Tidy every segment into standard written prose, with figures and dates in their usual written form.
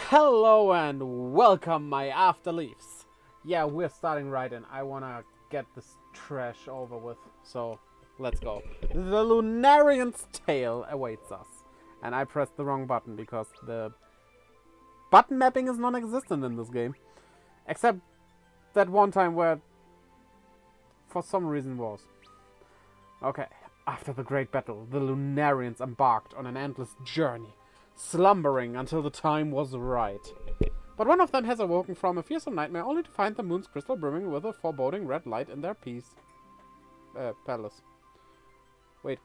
Hello and welcome, my after leaves. Yeah, we're starting right in. I wanna get this trash over with, so let's go. The Lunarian's Tale awaits us. And I pressed the wrong button because the button mapping is non-existent in this game. Except that one time where for some reason was. Okay, after the great battle, the Lunarians embarked on an endless journey, slumbering until the time was right. But one of them has awoken from a fearsome nightmare only to find the moon's crystal brimming with a foreboding red light in their palace. Wait,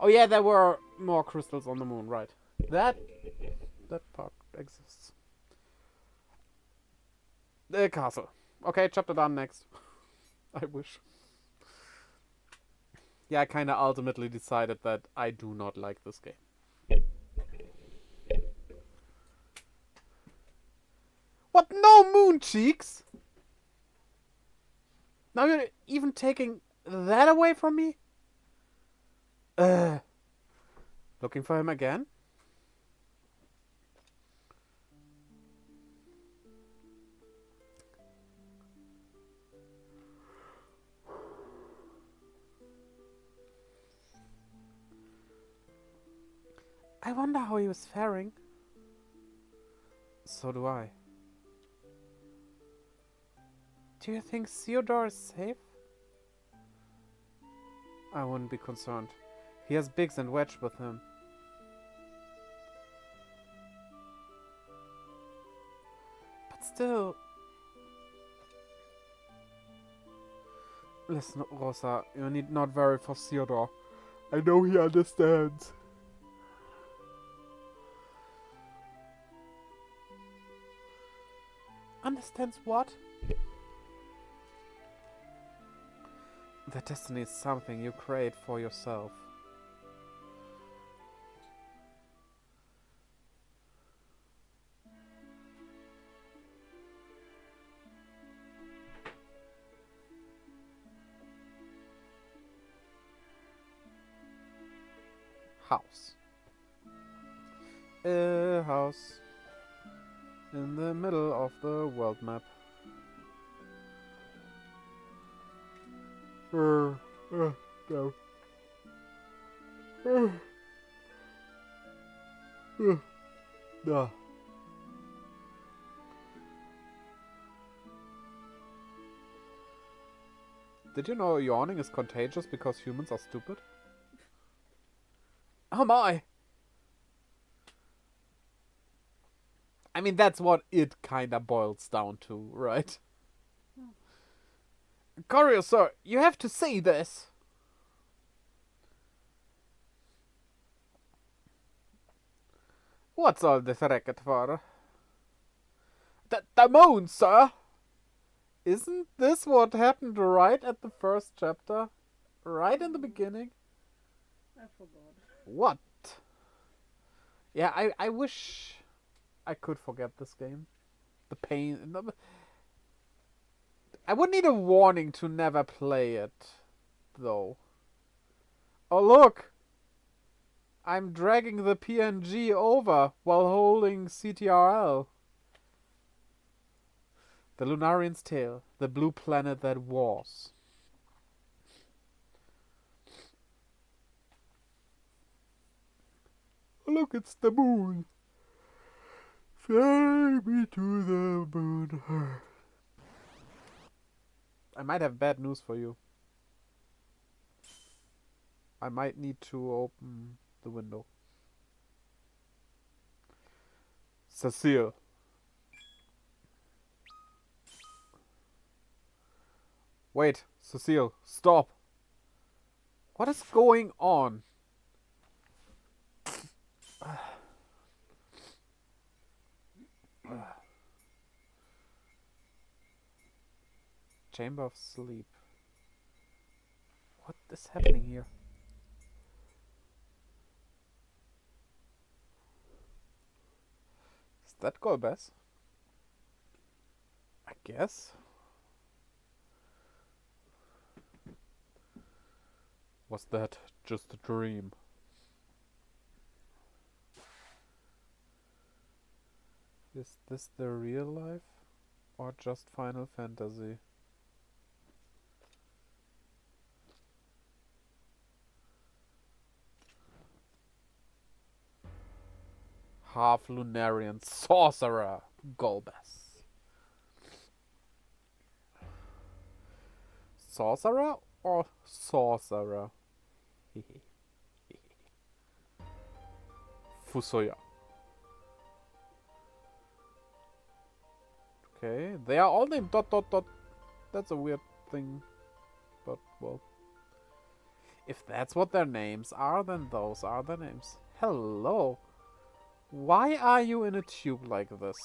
Oh yeah, there were more crystals on the moon, right. That part exists. The castle. Okay, chapter done, next. I wish. Yeah, I kinda ultimately decided that I do not like this game. What? No moon cheeks? Now you're even taking that away from me? Ugh. Looking for him again? I wonder how he was faring. So do I. Do you think Theodore is safe? I wouldn't be concerned. He has Biggs and Wedge with him. But still... Listen, Rosa, you need not worry for Theodore. I know he understands. Understands what? That destiny is something you create for yourself. House. A house in the middle of the world map. No. No. Did you know yawning is contagious because humans are stupid? Oh my! I mean, that's what it kinda boils down to, right? Courier, sir, you have to see this! What's all this racket for? The moon, sir! Isn't this what happened right at the first chapter? Right in the beginning? I forgot. What? Yeah, I wish I could forget this game. The pain... I would need a warning to never play it, though. Oh, look! I'm dragging the PNG over while holding CTRL. The Lunarian's Tale, the blue planet that was. Look, it's the moon. Fly me to the moon. I might have bad news for you. I might need to open the window. Cecile. Wait, Cecile, stop. What is going on? Chamber of Sleep. What is happening here? Is that Golbez? I guess. Was that just a dream? Is this the real life or just Final Fantasy? Half Lunarian Sorcerer Golbez. Sorcerer or Sorcerer? Fusoya. Okay, they are all named ... That's a weird thing, but well. If that's what their names are, then those are their names. Hello. Why are you in a tube like this?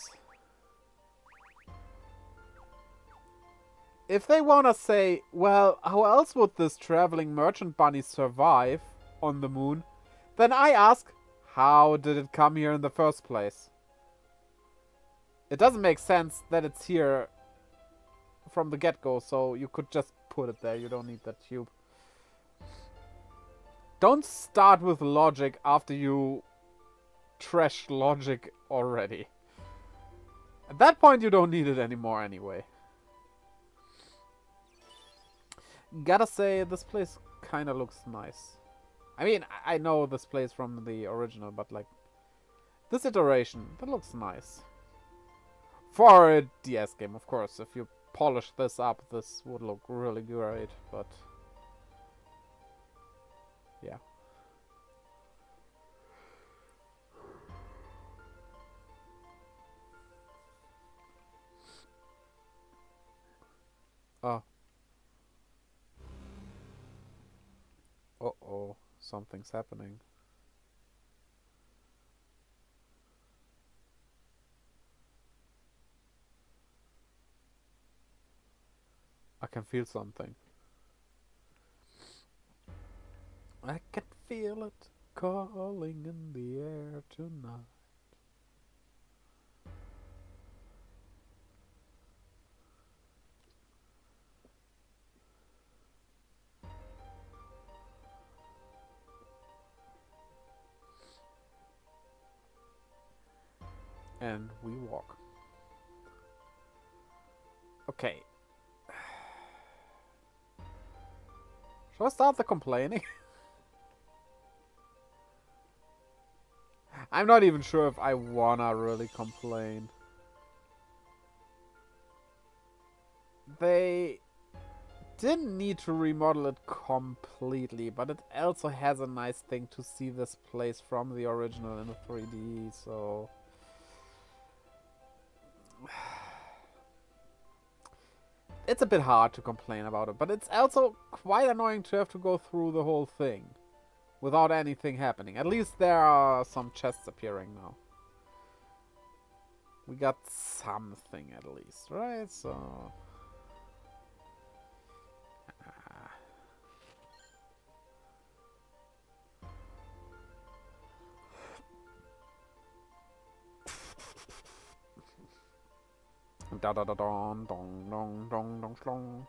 If they wanna say, well, how else would this traveling merchant bunny survive on the moon? Then I ask, how did it come here in the first place? It doesn't make sense that it's here from the get-go, so you could just put it there. You don't need that tube. Don't start with logic after you trash logic already. At that point, you don't need it anymore anyway. Gotta say, this place kind of looks nice. I mean, I know this place from the original, but like, this iteration, that looks nice. For a DS game, of course. If you polish this up, this would look really great, but yeah. Oh. Uh-oh, something's happening. I can feel something. I can feel it calling in the air tonight. And we walk. Okay. Shall I start the complaining? I'm not even sure if I wanna really complain. They didn't need to remodel it completely, but it also has a nice thing to see this place from the original in 3D, so... It's a bit hard to complain about it, but it's also quite annoying to have to go through the whole thing without anything happening. At least there are some chests appearing now. We got something at least, right? So... Da da da don dong dong dong dong dong.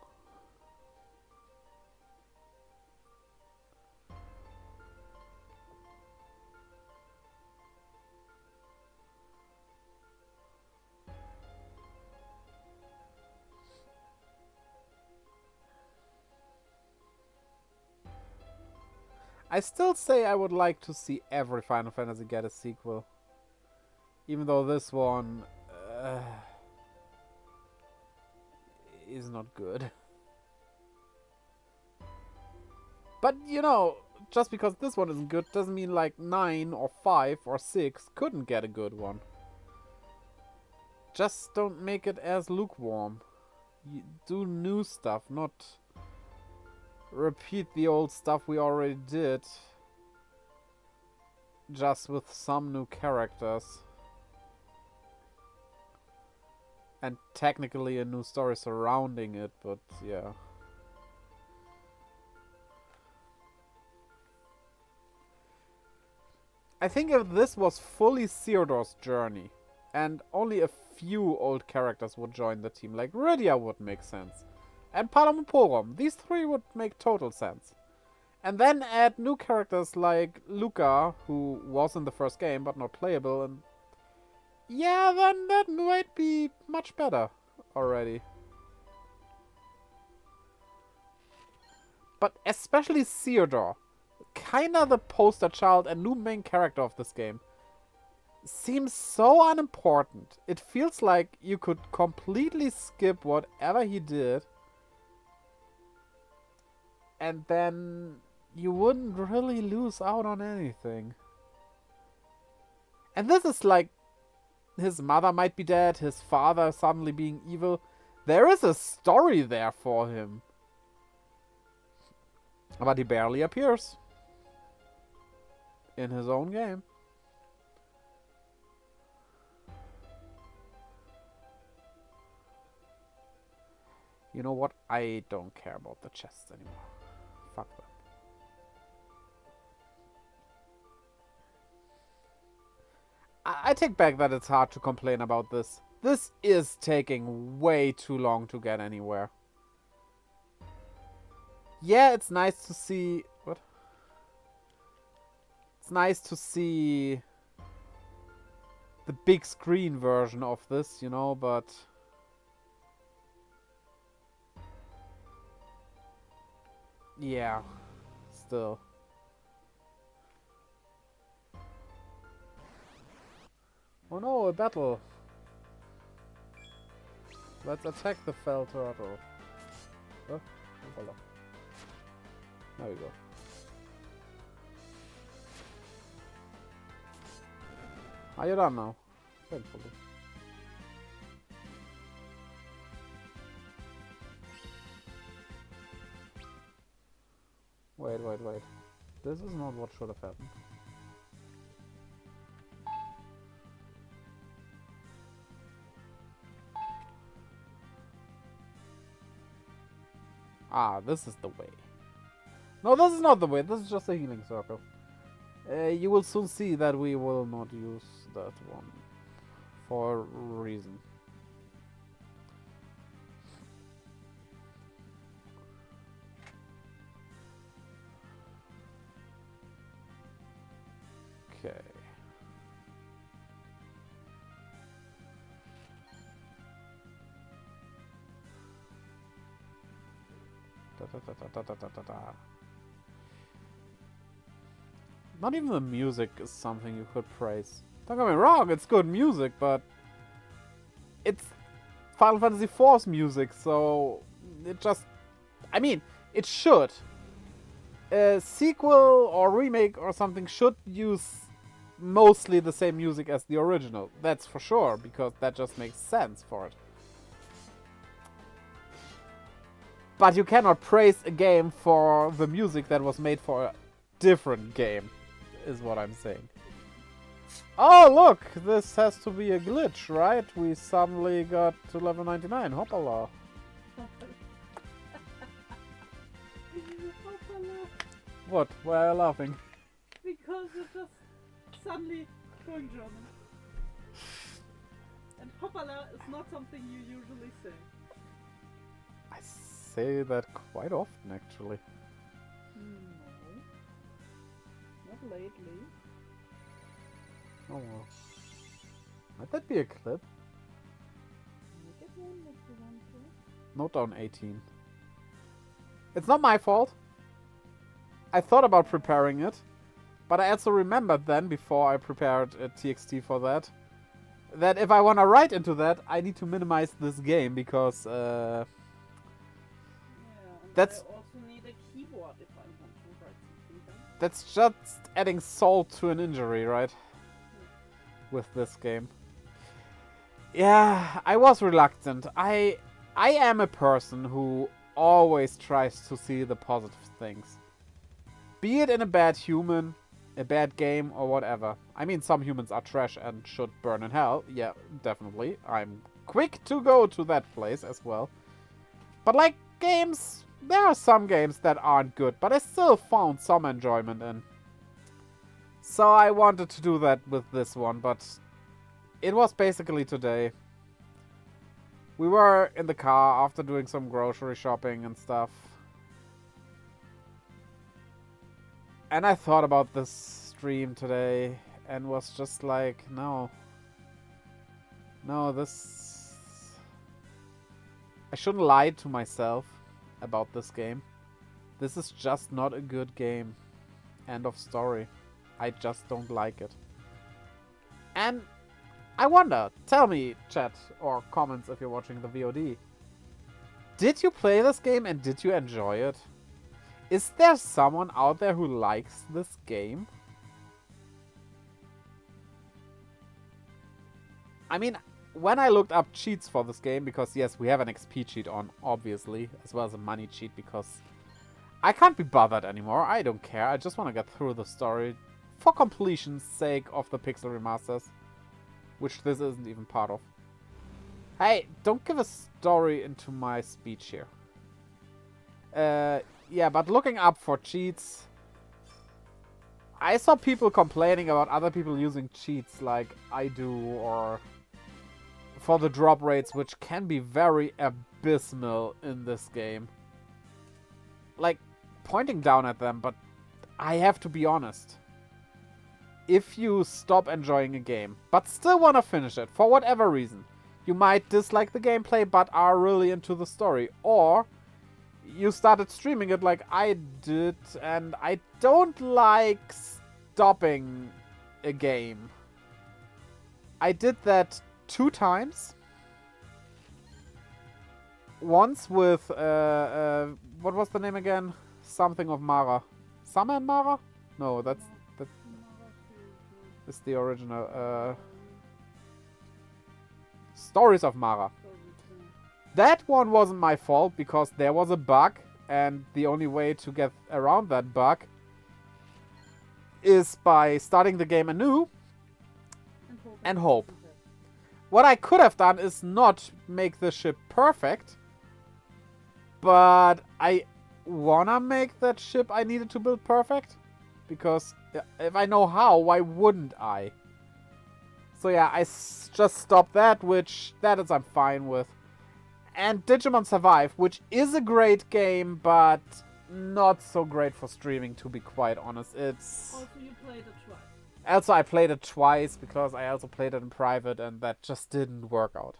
I still say I would like to see every Final Fantasy get a sequel. Even though this one is not good. But, you know, just because this one isn't good doesn't mean like 9 or 5 or 6 couldn't get a good one. Just don't make it as lukewarm. You do new stuff, not repeat the old stuff we already did. Just with some new characters. And technically a new story surrounding it, but yeah. I think if this was fully Theodore's journey, and only a few old characters would join the team, like Rydia would make sense. And Palamoporom, these three would make total sense. And then add new characters like Luca, who was in the first game but not playable, and Yeah, then that might be much better already. But especially Theodore, kinda the poster child and new main character of this game, seems so unimportant. It feels like you could completely skip whatever he did, and then you wouldn't really lose out on anything. And this is like, his mother might be dead, his father suddenly being evil. There is a story there for him. But he barely appears in his own game. You know what? I don't care about the chests anymore. Fuck them. I take back that it's hard to complain about this. This is taking way too long to get anywhere. Yeah, it's nice to see... What? It's nice to see the big screen version of this, you know, but... Yeah, still. Oh no, a battle. Let's attack the fell turtle. Oh, voila. There we go. Are you done now? Thankfully. Wait. This is not what should have happened. Ah, this is the way. No, this is not the way. This is just a healing circle. You will soon see that we will not use that one. For a reason. Okay. Not even the music is something you could praise. Don't get me wrong, it's good music, but it's Final Fantasy IV's music, so it just... I mean, it should. A sequel or remake or something should use mostly the same music as the original. That's for sure, because that just makes sense for it. But you cannot praise a game for the music that was made for a different game, is what I'm saying. Oh, look! This has to be a glitch, right? We suddenly got to level 99. Hoppala. Hoppala. What? Why are you laughing? Because you're just suddenly going German. And hoppala is not something you usually say. I say that quite often, actually. No. Not lately. Oh well. Might that be a clip? Make it one if you want to. Note down 18. It's not my fault. I thought about preparing it, but I also remembered then, before I prepared a TXT for that, that if I want to write into that, I need to minimize this game, because Yeah, and That's- I also need a keyboard if I want to write something down. that's just adding salt to an injury, right? With this game. Yeah, I was reluctant. I am a person who always tries to see the positive things. Be it in a bad human, a bad game, or whatever. I mean, some humans are trash and should burn in hell. Yeah, definitely. I'm quick to go to that place as well. But like games, there are some games that aren't good, but I still found some enjoyment in. So I wanted to do that with this one, but it was basically today. We were in the car after doing some grocery shopping and stuff. And I thought about this stream today and was just like, no. No, this... I shouldn't lie to myself about this game. This is just not a good game. End of story. I just don't like it. And I wonder, tell me, chat or comments if you're watching the VOD. Did you play this game and did you enjoy it? Is there someone out there who likes this game? I mean, when I looked up cheats for this game, because yes, we have an XP cheat on, obviously, as well as a money cheat, because I can't be bothered anymore. I don't care. I just want to get through the story for completion's sake of the Pixel remasters, which this isn't even part of. Hey, don't give a story into my speech here. Yeah, but looking up for cheats, I saw people complaining about other people using cheats like I do, or for the drop rates, which can be very abysmal in this game. Like, pointing down at them, but I have to be honest. If you stop enjoying a game, but still want to finish it, for whatever reason, you might dislike the gameplay, but are really into the story, or you started streaming it like I did, and I don't like stopping a game. I did that 2 times. Once with, what was the name again? Something of Mara. Summer and Mara? No, that's the original. Stories of Mara. That one wasn't my fault because there was a bug, and the only way to get around that bug is by starting the game anew and hope. What I could have done is not make the ship perfect, but I wanna make that ship I needed to build perfect, because if I know how, why wouldn't I? So yeah, I just stopped that, which that is I'm fine with. And Digimon Survive, which is a great game, but not so great for streaming, to be quite honest. It's... Also, you played it twice. Also, I played it twice, because I also played it in private, and that just didn't work out.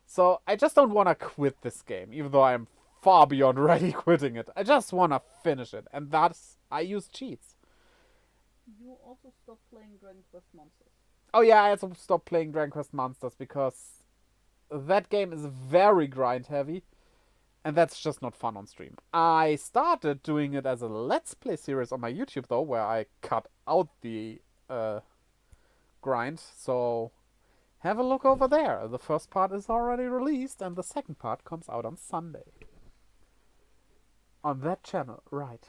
So, I just don't want to quit this game, even though I'm far beyond ready quitting it. I just want to finish it, and that's... I use cheats. You also stopped playing Dragon Quest Monsters. Oh yeah, I also stopped playing Dragon Quest Monsters, because that game is very grind heavy, and that's just not fun on stream. I started doing it as a Let's Play series on my YouTube, though, where I cut out the grind, so have a look over there. The first part is already released, and the second part comes out on Sunday. On that channel, right.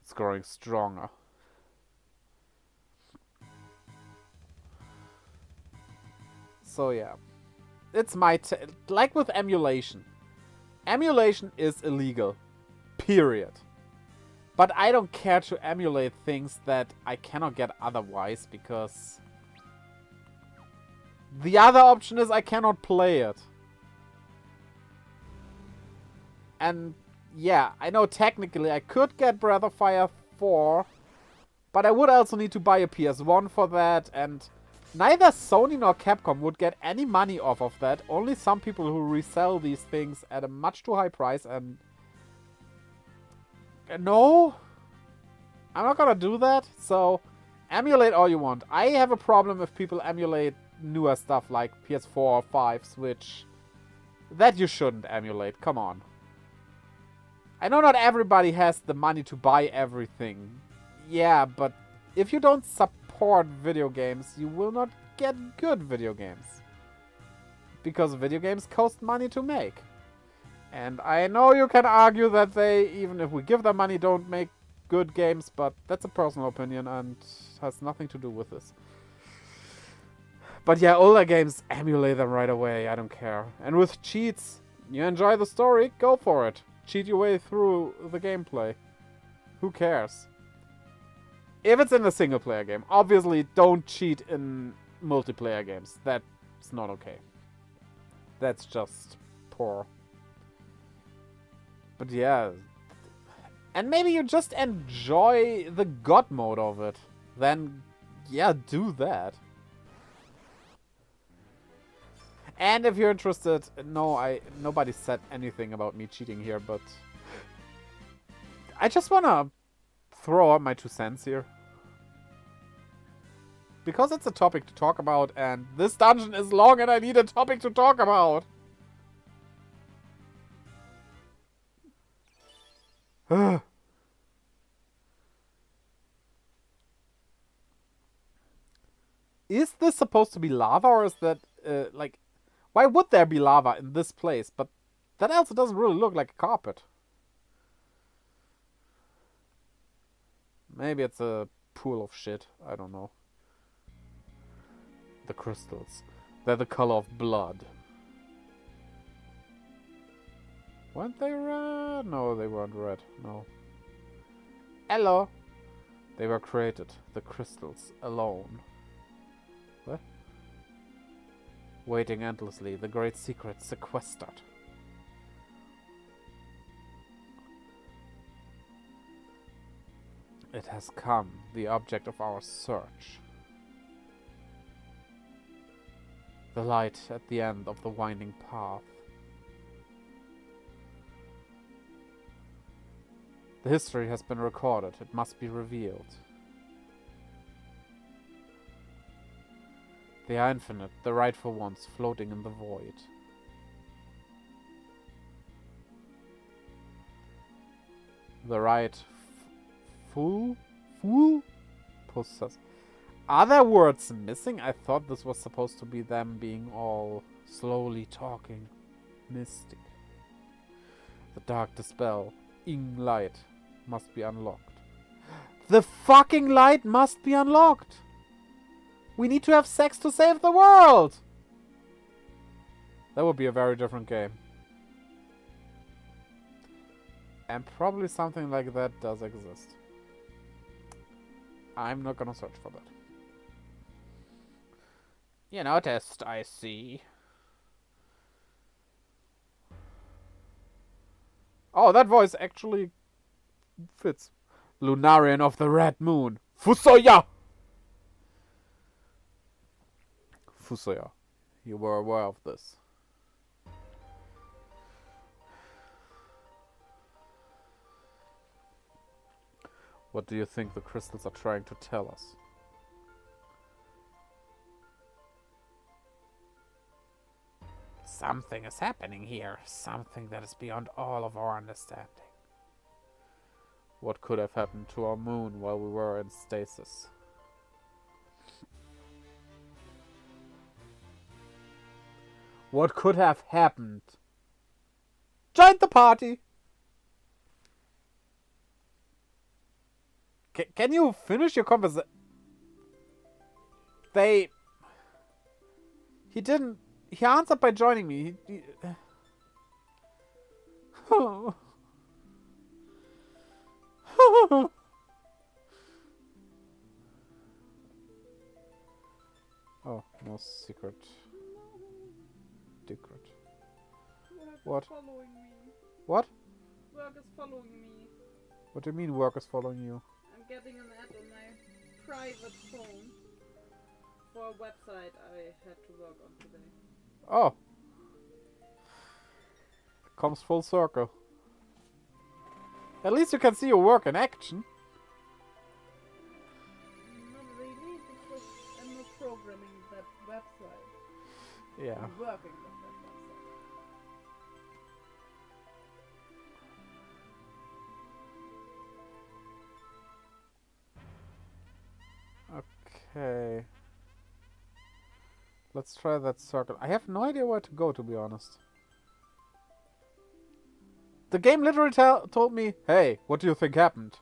It's growing stronger. So yeah, it's my like with emulation. Emulation is illegal, period. But I don't care to emulate things that I cannot get otherwise, because the other option is I cannot play it. And yeah, I know technically I could get Breath of Fire 4, but I would also need to buy a PS1 for that, and neither Sony nor Capcom would get any money off of that. Only some people who resell these things at a much too high price, and... No! I'm not gonna do that, so emulate all you want. I have a problem if people emulate newer stuff like PS4 or 5, Switch. That you shouldn't emulate, come on. I know not everybody has the money to buy everything. Yeah, but if you don't support video games, you will not get good video games. Because video games cost money to make. And I know you can argue that they, even if we give them money, don't make good games, but that's a personal opinion and has nothing to do with this. But yeah, older games, emulate them right away, I don't care. And with cheats, you enjoy the story, go for it. Cheat your way through the gameplay. Who cares? If it's in a single player game, obviously don't cheat in multiplayer games. That's not okay. That's just poor. But yeah. And maybe you just enjoy the god mode of it. Then, yeah, do that. And if you're interested, no, nobody said anything about me cheating here, but I just wanna throw out my 2 cents here. Because it's a topic to talk about, and this dungeon is long and I need a topic to talk about. Is this supposed to be lava, or is that, like... Why would there be lava in this place? But that also doesn't really look like a carpet. Maybe it's a pool of shit. I don't know. The crystals. They're the color of blood. Weren't they red? No, they weren't red. No. Hello. They were created. The crystals alone. What? Waiting endlessly. The great secret sequestered. It has come. The object of our search. The light at the end of the winding path. The history has been recorded. It must be revealed. They are infinite, the rightful ones floating in the void. The right fool possess. Are there words missing? I thought this was supposed to be them being all slowly talking. Mystic. The dark dispel. Light must be unlocked. The fucking light must be unlocked! We need to have sex to save the world! That would be a very different game. And probably something like that does exist. I'm not gonna search for that. You noticed, I see. Oh, that voice actually fits. Lunarian of the Red Moon. Fusoya! Fusoya, you were aware of this. What do you think the crystals are trying to tell us? Something is happening here. Something that is beyond all of our understanding. What could have happened to our moon while we were in stasis? What could have happened? Join the party! Can you finish your conversation? He didn't... He answered by joining me. Oh. Oh, no secret. Secret. What? Following me. What? Work is following me. What do you mean work is following you? I'm getting an ad on my private phone for a website I had to work on today. Oh. Comes full circle. At least you can see your work in action. Not really, because I'm not programming that website. Yeah. I'm working with that website. Okay. Let's try that circle. I have no idea where to go, to be honest. The game literally told me, hey, what do you think happened?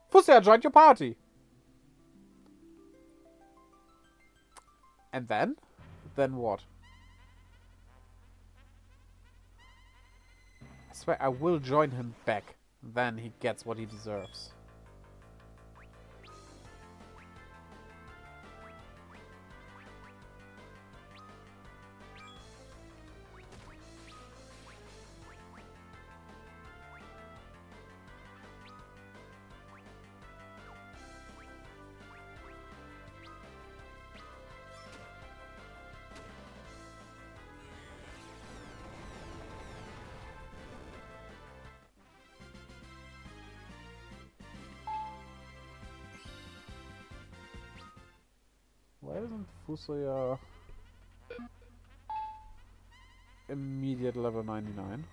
Fusia joined your party. And then? Then what? I swear I will join him back. Then he gets what he deserves. isn't Fusoya immediate level 99?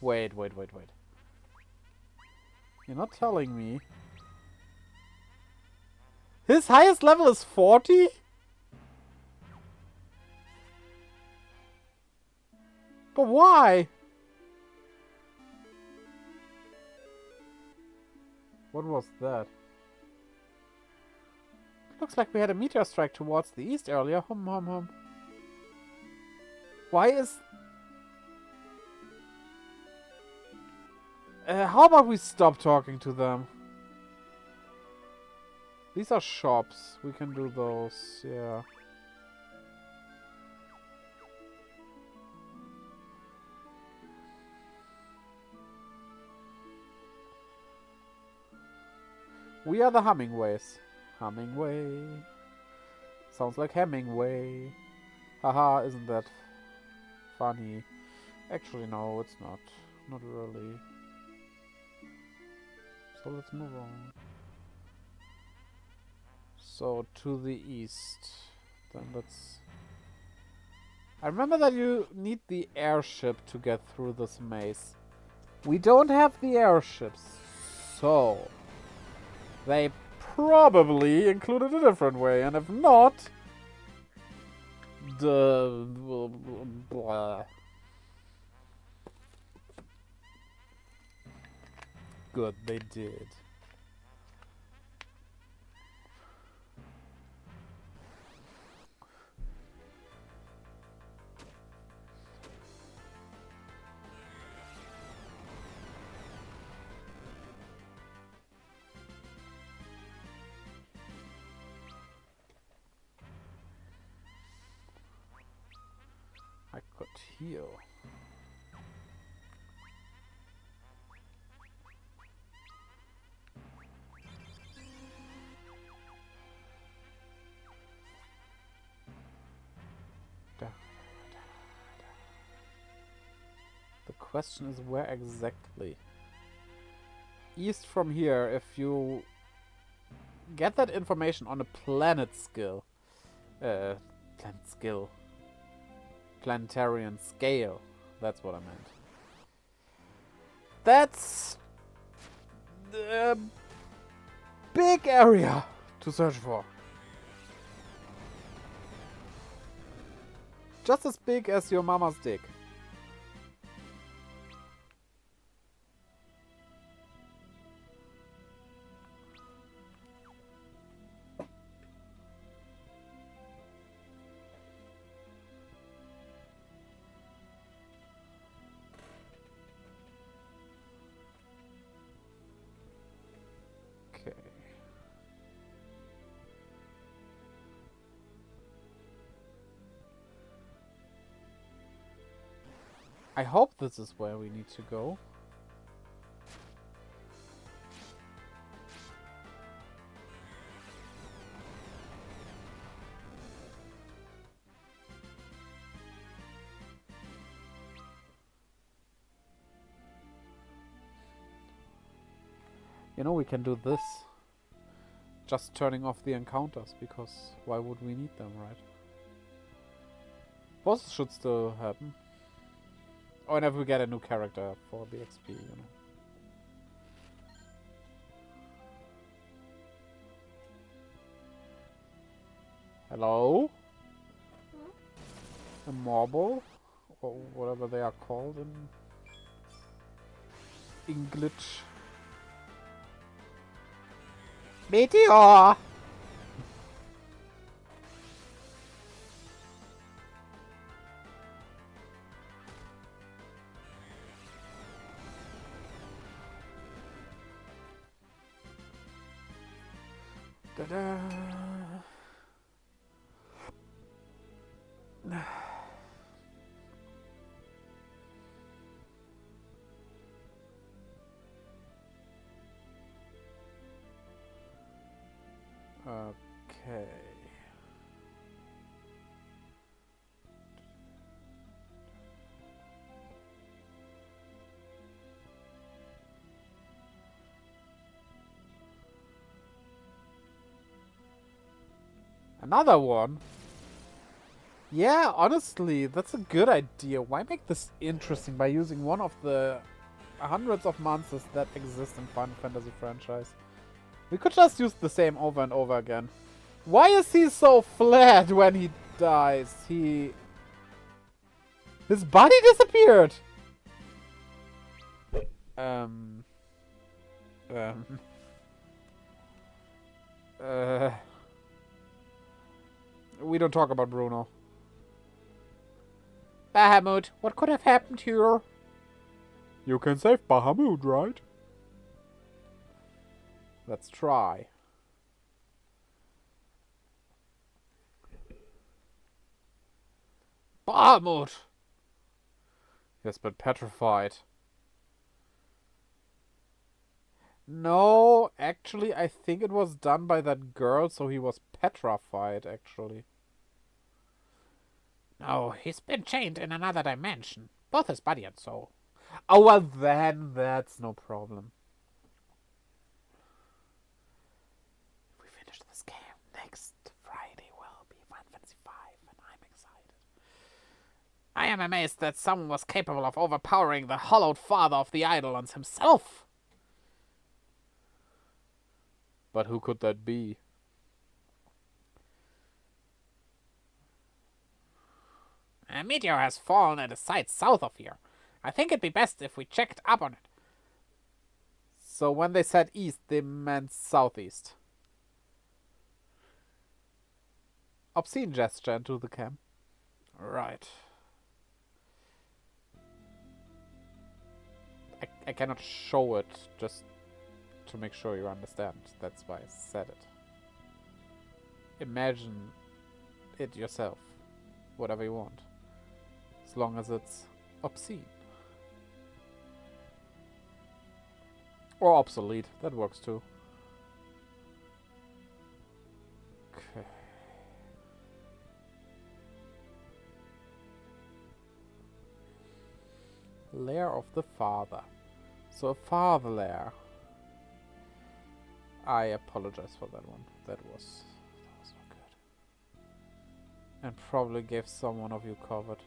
Wait. You're not telling me. His highest level is 40? But why? What was that? Looks like we had a meteor strike towards the east earlier. Hum. Why is... how about we stop talking to them? These are shops. We can do those, yeah. We are the Hummingways. Hummingway. Sounds like Hemingway. Haha, isn't that funny? Actually, no, it's not. Not really. So let's move on. So, to the east. Then let's... I remember that you need the airship to get through this maze. We don't have the airships. So... they probably included a different way, and if not... Good, they did. I could heal. The question is where exactly? East from here, if you get that information on a planet skill. Planetarian scale. That's what I meant. That's the big area to search for. Just as big as your mama's dick. I hope this is where we need to go. You know, we can do this. Just turning off the encounters, because why would we need them, right? Bosses should still happen. Or whenever we get a new character for the XP, you know. Hello? A marble? Or whatever they are called in English. Meteor! Ta-da! Okay. Another one? Yeah, honestly, that's a good idea. Why make this interesting by using one of the hundreds of monsters that exist in Final Fantasy franchise? We could just use the same over and over again. Why is he so flat when he dies? His body disappeared! Um... Um... We don't talk about Bruno. Bahamut, what could have happened here? You can save Bahamut, right? Let's try. Bahamut! He has been petrified. No, actually, I think it was done by that girl, so he was petrified, actually. No, he's been chained in another dimension. Both his body and soul. Oh, well then, that's no problem. If we finish this game, next Friday will be Final Fantasy V, and I'm excited. I am amazed that someone was capable of overpowering the hallowed father of the Eidolons himself. But who could that be? A meteor has fallen at a site south of here. I think it'd be best if we checked up on it. So when they said east, they meant southeast. Obscene gesture into the camp. Right. I cannot show it, just to make sure you understand. That's why I said it. Imagine it yourself. Whatever you want. As long as it's obscene. Or obsolete. That works too. Okay. Lair of the Father. So a father lair. I apologize for that one. That was not good. And probably gave someone of you covered.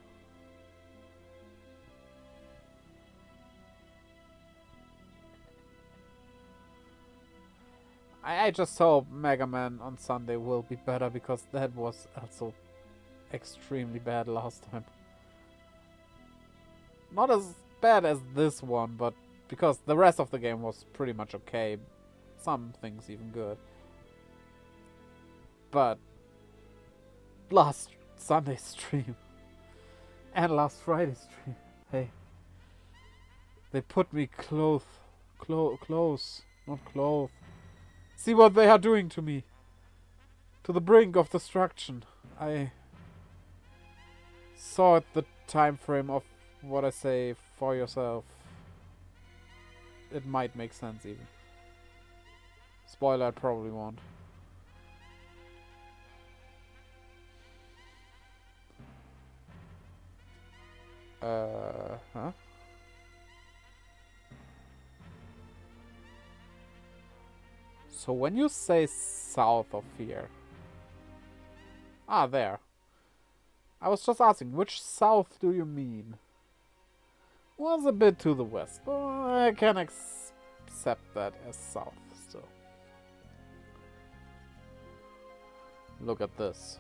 I just hope Mega Man on Sunday will be better, because that was also extremely bad last time. Not as bad as this one, but because the rest of the game was pretty much okay. Some things even good. But last Sunday stream and last Friday stream, hey, they put me close, not clothes. See what they are doing to me. To the brink of destruction. I saw at the time frame of what I say for yourself. It might make sense even. Spoiler, I probably won't. Huh? So when you say south of here... Ah, there. I was just asking, which south do you mean? Was a bit to the west, but I can accept that as south still. Look at this.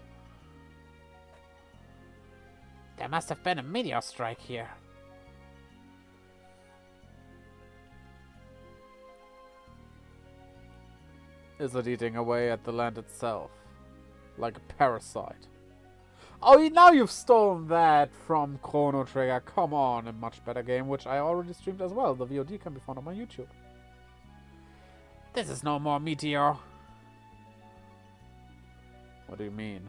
There must have been a meteor strike here. Is it eating away at the land itself? Like a parasite. Oh, now you've stolen that from Chrono Trigger. Come on, a much better game, which I already streamed as well. The VOD can be found on my YouTube. This is no more meteor. What do you mean?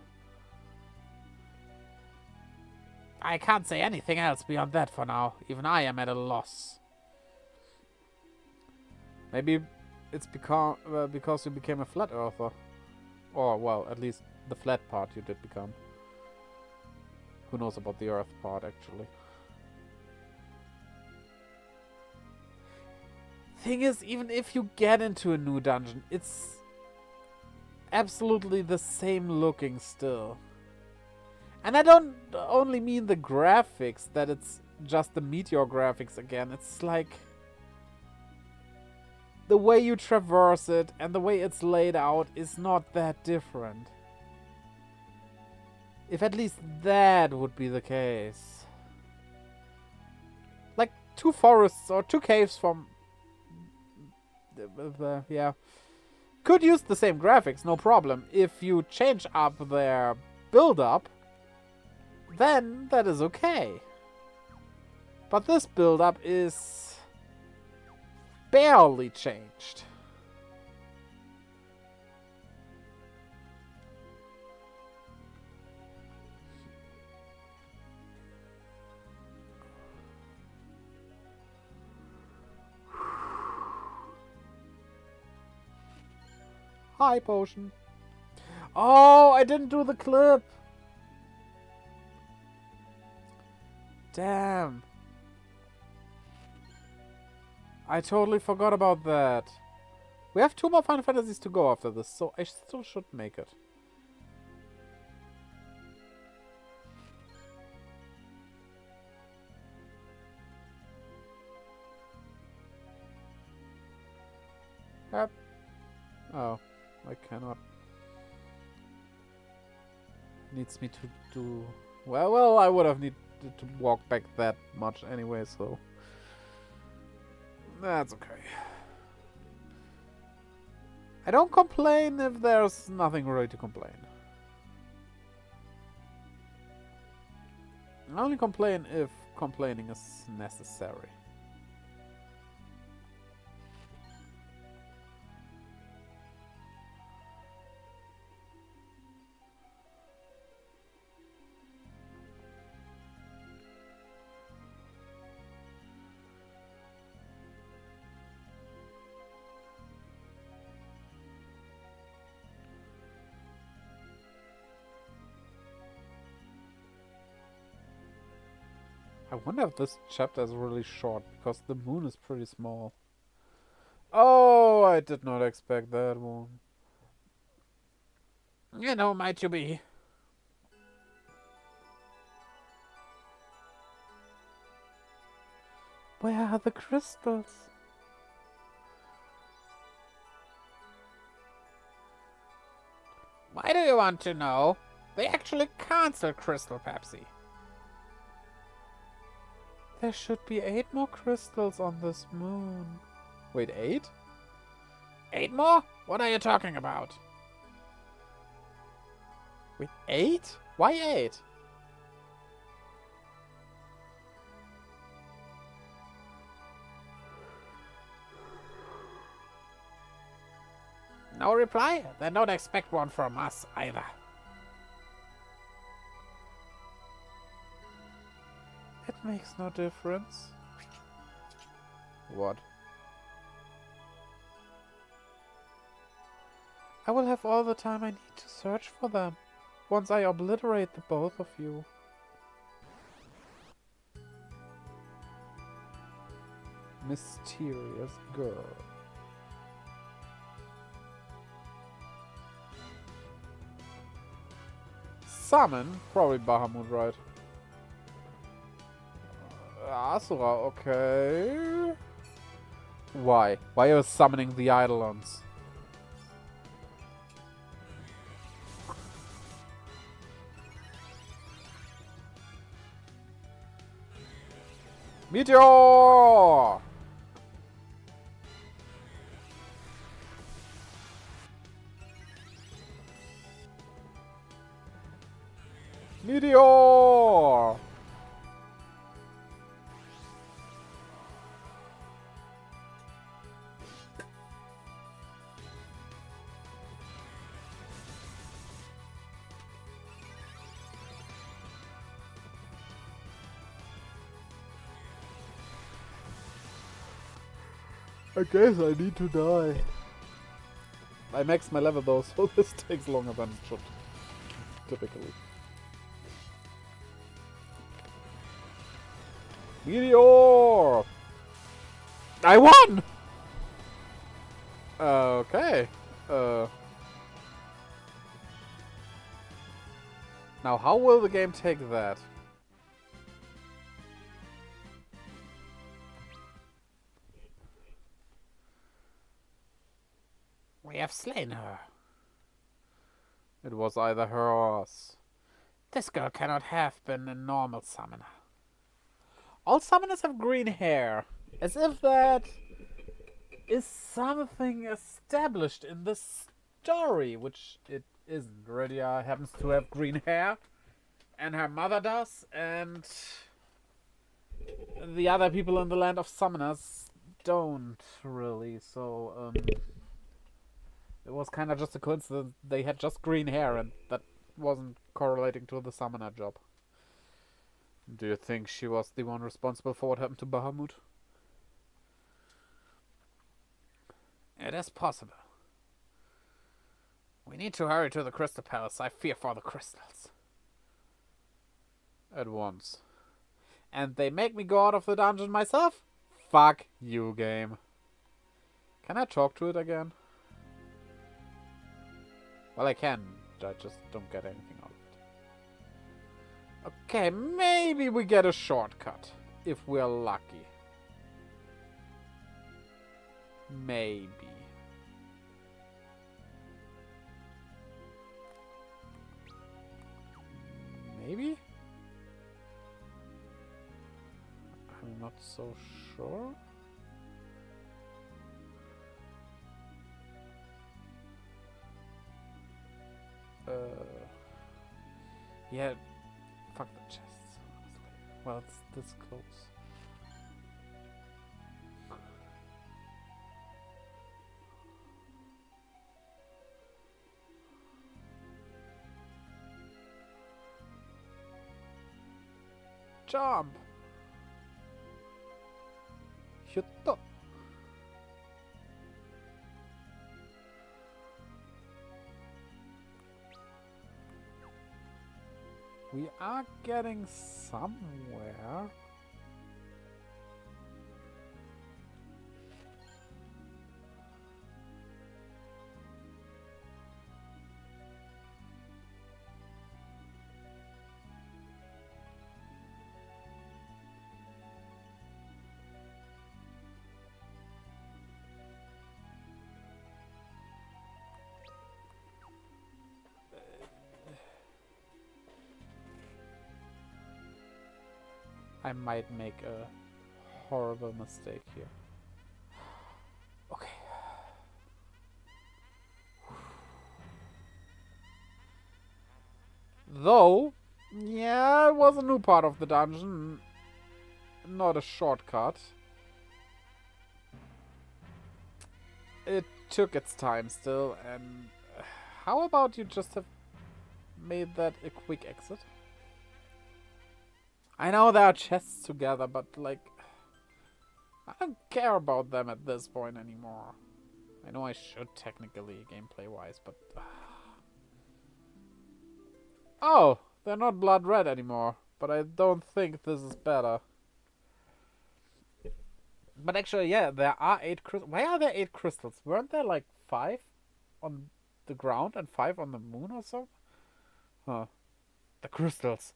I can't say anything else beyond that for now. Even I am at a loss. Maybe it's because you became a flat earther. Or, well, at least the flat part you did become. Who knows about the earth part, actually. Thing is, even if you get into a new dungeon, it's absolutely the same looking still. And I don't only mean the graphics, that it's just the Meteor graphics again. It's like the way you traverse it and the way it's laid out is not that different. If at least that would be the case. Like 2 forests or 2 caves from... yeah. Could use the same graphics, no problem. If you change up their build-up, then that is okay. But this build-up is barely changed. Hi, potion. Oh, I didn't do the clip. Damn. I totally forgot about that. We have 2 more Final Fantasies to go after this, so I still should make it. Yep. Oh, I cannot. Needs me to do... Well, I would have needed to walk back that much anyway, so... That's okay. I don't complain if there's nothing really to complain. I only complain if complaining is necessary. I wonder if this chapter is really short, because the moon is pretty small. Oh, I did not expect that one. You know, might you be? Where are the crystals? Why do you want to know? They actually cancelled Crystal Pepsi. There should be 8 more crystals on this moon. Wait, 8? 8 more? What are you talking about? Wait, 8? Why 8? No reply? Then don't expect one from us either. It makes no difference. What? I will have all the time I need to search for them, once I obliterate the both of you. Mysterious girl. Summon? Probably Bahamut, right? Asura, okay. Why? Why are you summoning the Eidolons? Meteor! Meteor! I guess I need to die. I maxed my level though, so this takes longer than it should, typically. Meteor! I won! Okay. Now, how will the game take that? We have slain her. It was either her or us. This girl cannot have been a normal summoner. All summoners have green hair. As if that is something established in the story, which it isn't. Redia happens to have green hair, and her mother does, and the other people in the land of summoners don't really, so it was kind of just a coincidence they had just green hair, and that wasn't correlating to the summoner job. Do you think she was the one responsible for what happened to Bahamut? It is possible. We need to hurry to the Crystal Palace. I fear for the crystals. At once. And they make me go out of the dungeon myself? Fuck you, game. Can I talk to it again? Well, I can. I just don't get anything out of it. Okay, maybe we get a shortcut. If we're lucky. Maybe. Maybe? I'm not so sure. Yeah, fuck the chests, honestly. Well, it's this close. Jump! Hyutta! We are getting somewhere. I might make a horrible mistake here. Okay. Though, yeah, it was a new part of the dungeon. Not a shortcut. It took its time still, and how about you just have made that a quick exit? I know there are chests together, but like, I don't care about them at this point anymore. I know I should technically, gameplay-wise, but... Oh, they're not blood red anymore, but I don't think this is better. But actually, yeah, there are 8 crystals. Why are there 8 crystals? Weren't there like 5 on the ground and 5 on the moon or so? Huh. The crystals.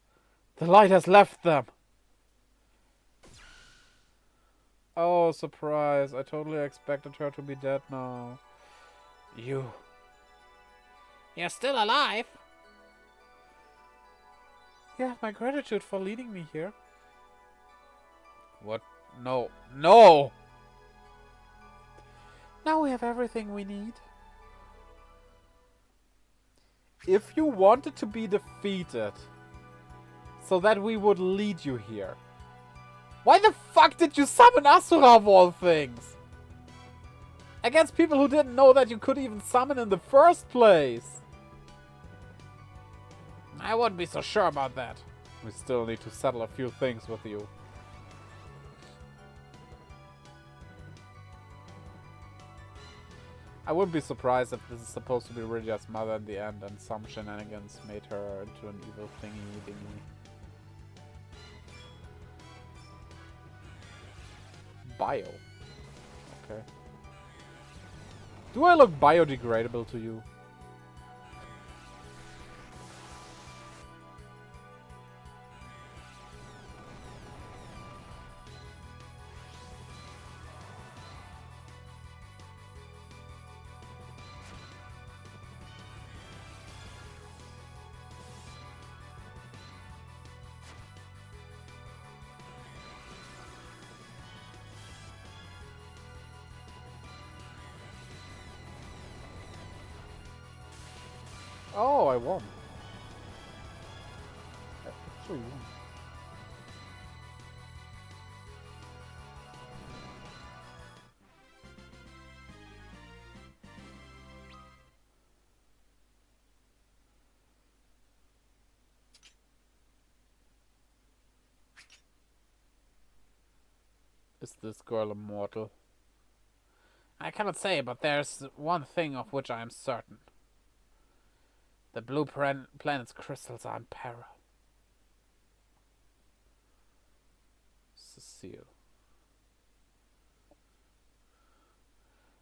The light has left them. Oh, surprise. I totally expected her to be dead now. You're still alive? You have my gratitude for leading me here. What? No. No! Now we have everything we need. If you wanted to be defeated, so that we would lead you here, why the fuck did you summon Asura of all things? Against people who didn't know that you could even summon in the first place. I wouldn't be so sure about that. We still need to settle a few things with you. I wouldn't be surprised if this is supposed to be Rydia's mother in the end and some shenanigans made her into an evil thingy-dingy. Bio. Okay. Do I look biodegradable to you? Oh, I won. I actually won. Is this girl immortal? I cannot say, but there's one thing of which I am certain. The blue planet's crystals are in peril. Cecile.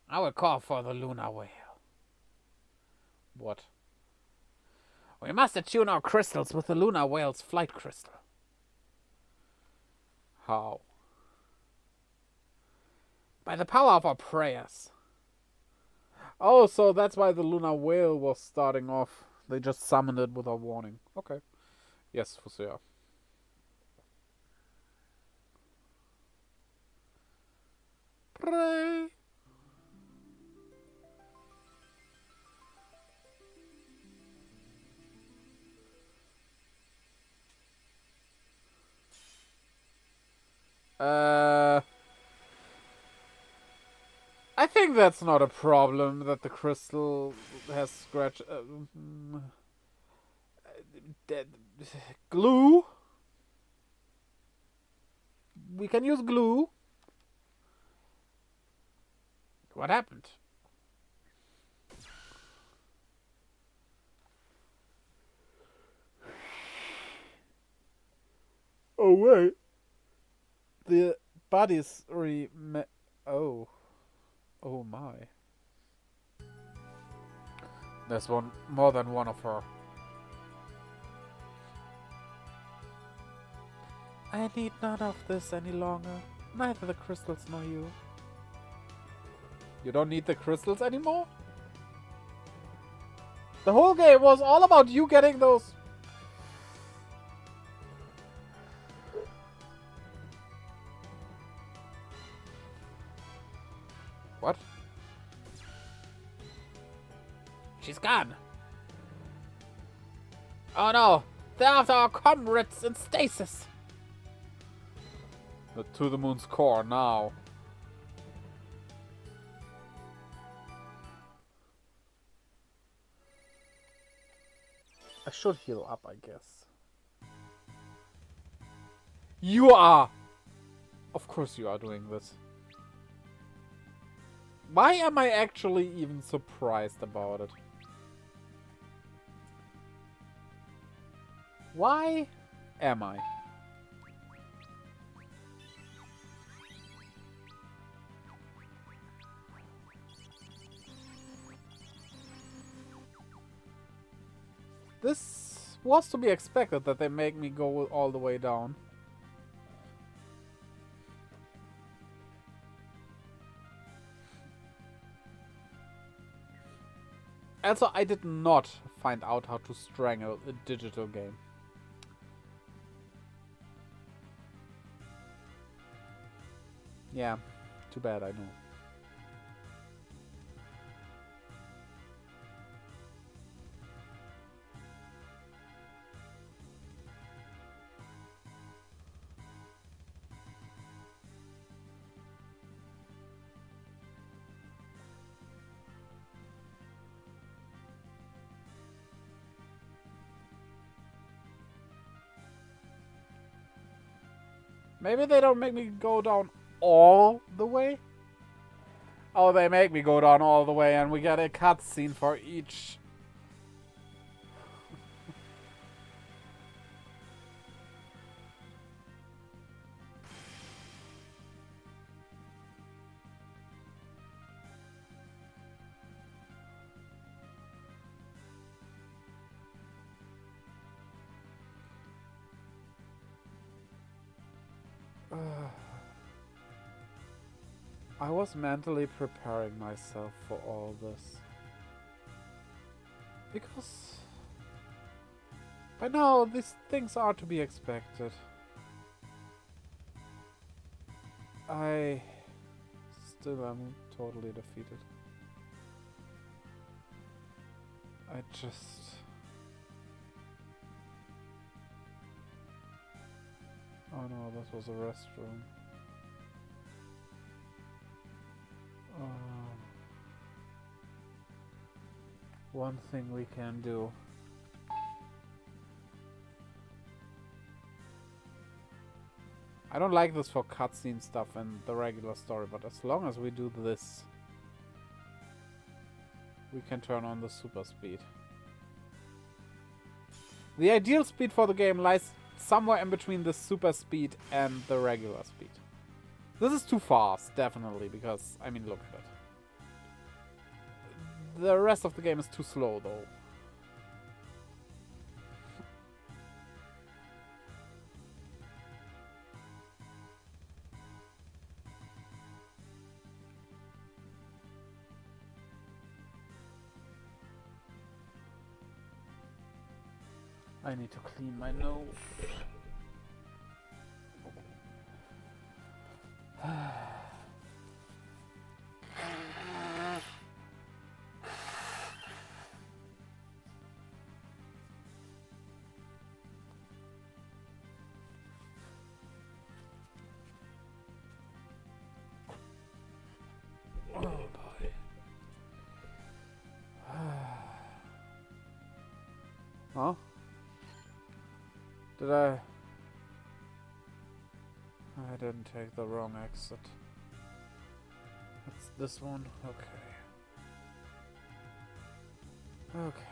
I will call for the lunar whale. What? We must attune our crystals with the lunar whale's flight crystal. How? By the power of our prayers. Oh, so that's why the lunar whale was starting off. They just summoned it without warning. Okay. Yes, for sure. Pray. I think that's not a problem that the crystal has scratch. Glue. We can use glue. What happened? Oh wait. The body's oh. Oh my. There's more than one of her. I need none of this any longer. Neither the crystals nor you. You don't need the crystals anymore? The whole game was all about you getting those. What? She's gone. Oh no! They're after our comrades in stasis! To the moon's core now. I should heal up, I guess. You are! Of course you are doing this. Why am I actually even surprised about it? Why am I? This was to be expected that they make me go all the way down. Also, I did not find out how to strangle a digital game. Yeah, too bad, I know. Maybe they don't make me go down all the way? Oh, they make me go down all the way and we get a cutscene for each. I was mentally preparing myself for all this. Because by now these things are to be expected. I still am totally defeated. I just... Oh no, this was a restroom. One thing we can do. I don't like this for cutscene stuff and the regular story, but as long as we do this, we can turn on the super speed. The ideal speed for the game lies somewhere in between the super speed and the regular speed. This is too fast, definitely, because, I mean, look at it. The rest of the game is too slow, though. I need to clean my nose. Oh boy. Huh? Did I didn't take the wrong exit. It's this one? Okay. Okay.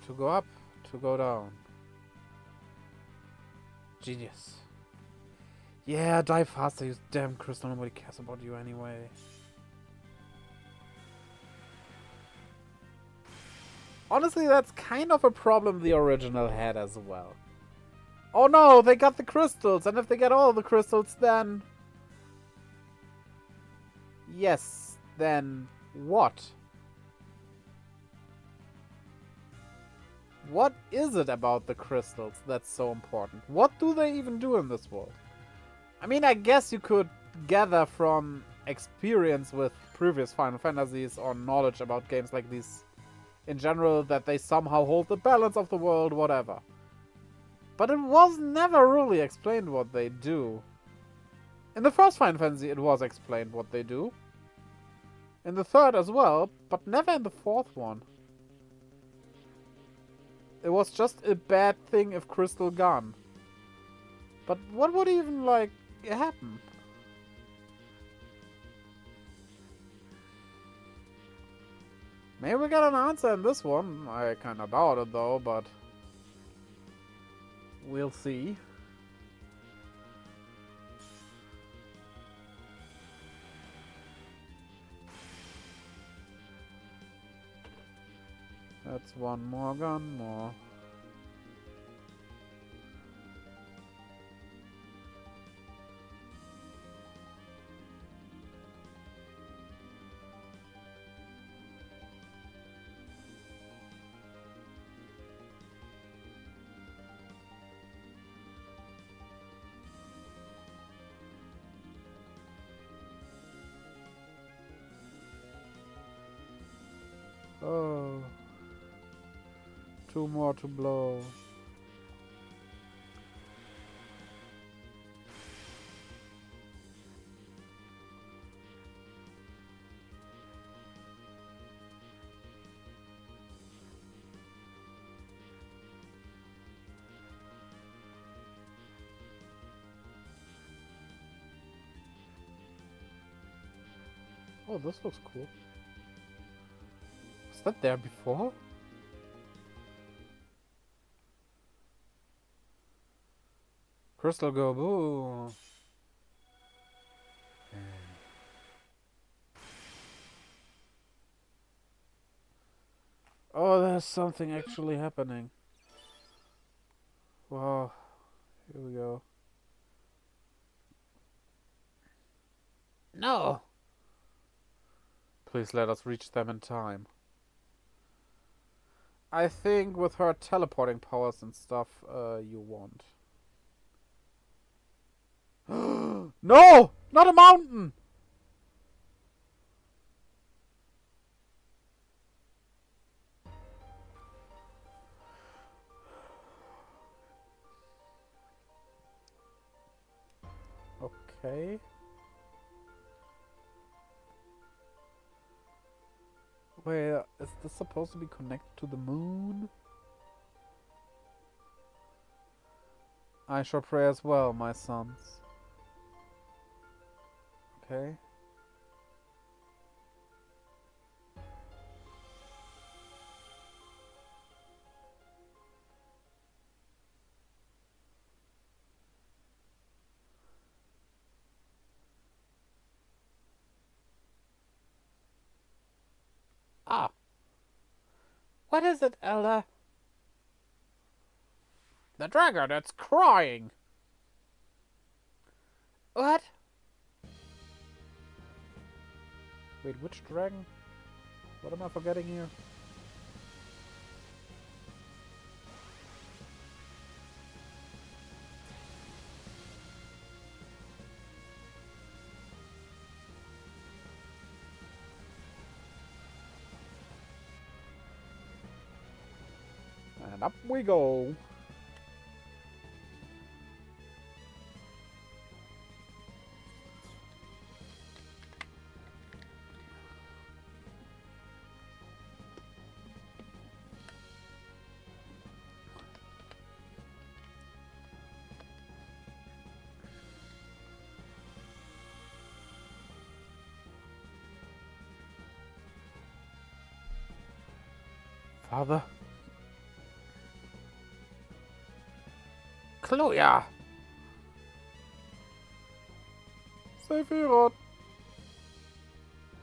To go up, to go down. Genius. Yeah, die faster, you damn crystal. Nobody cares about you anyway. Honestly, that's kind of a problem the original had as well. Oh no, they got the crystals, and if they get all the crystals, then... Yes, then what? What is it about the crystals that's so important? What do they even do in this world? I mean, I guess you could gather from experience with previous Final Fantasies or knowledge about games like these in general that they somehow hold the balance of the world, whatever. But it was never really explained what they do. In the first Final Fantasy it was explained what they do. In the third as well, but never in the fourth one. It was just a bad thing if Crystal gone. But what would even, like, happen? Maybe we get an answer in this one. I kinda doubt it though, but... we'll see. That's one more gun more. Oh. 2 more to blow. Oh, this looks cool. Was that there before? Crystal go boo. Oh, there's something actually happening. Wow. Here we go. No! Please let us reach them in time. I think with her teleporting powers and stuff, you won't. No! Not a mountain! Okay. Wait, is this supposed to be connected to the moon? I shall pray as well, my sons. Okay. Ah. What is it, Elder? The dragon, it's crying. What? Wait, which dragon? What am I forgetting here? And up we go. Father? Chloe! Sephiroth!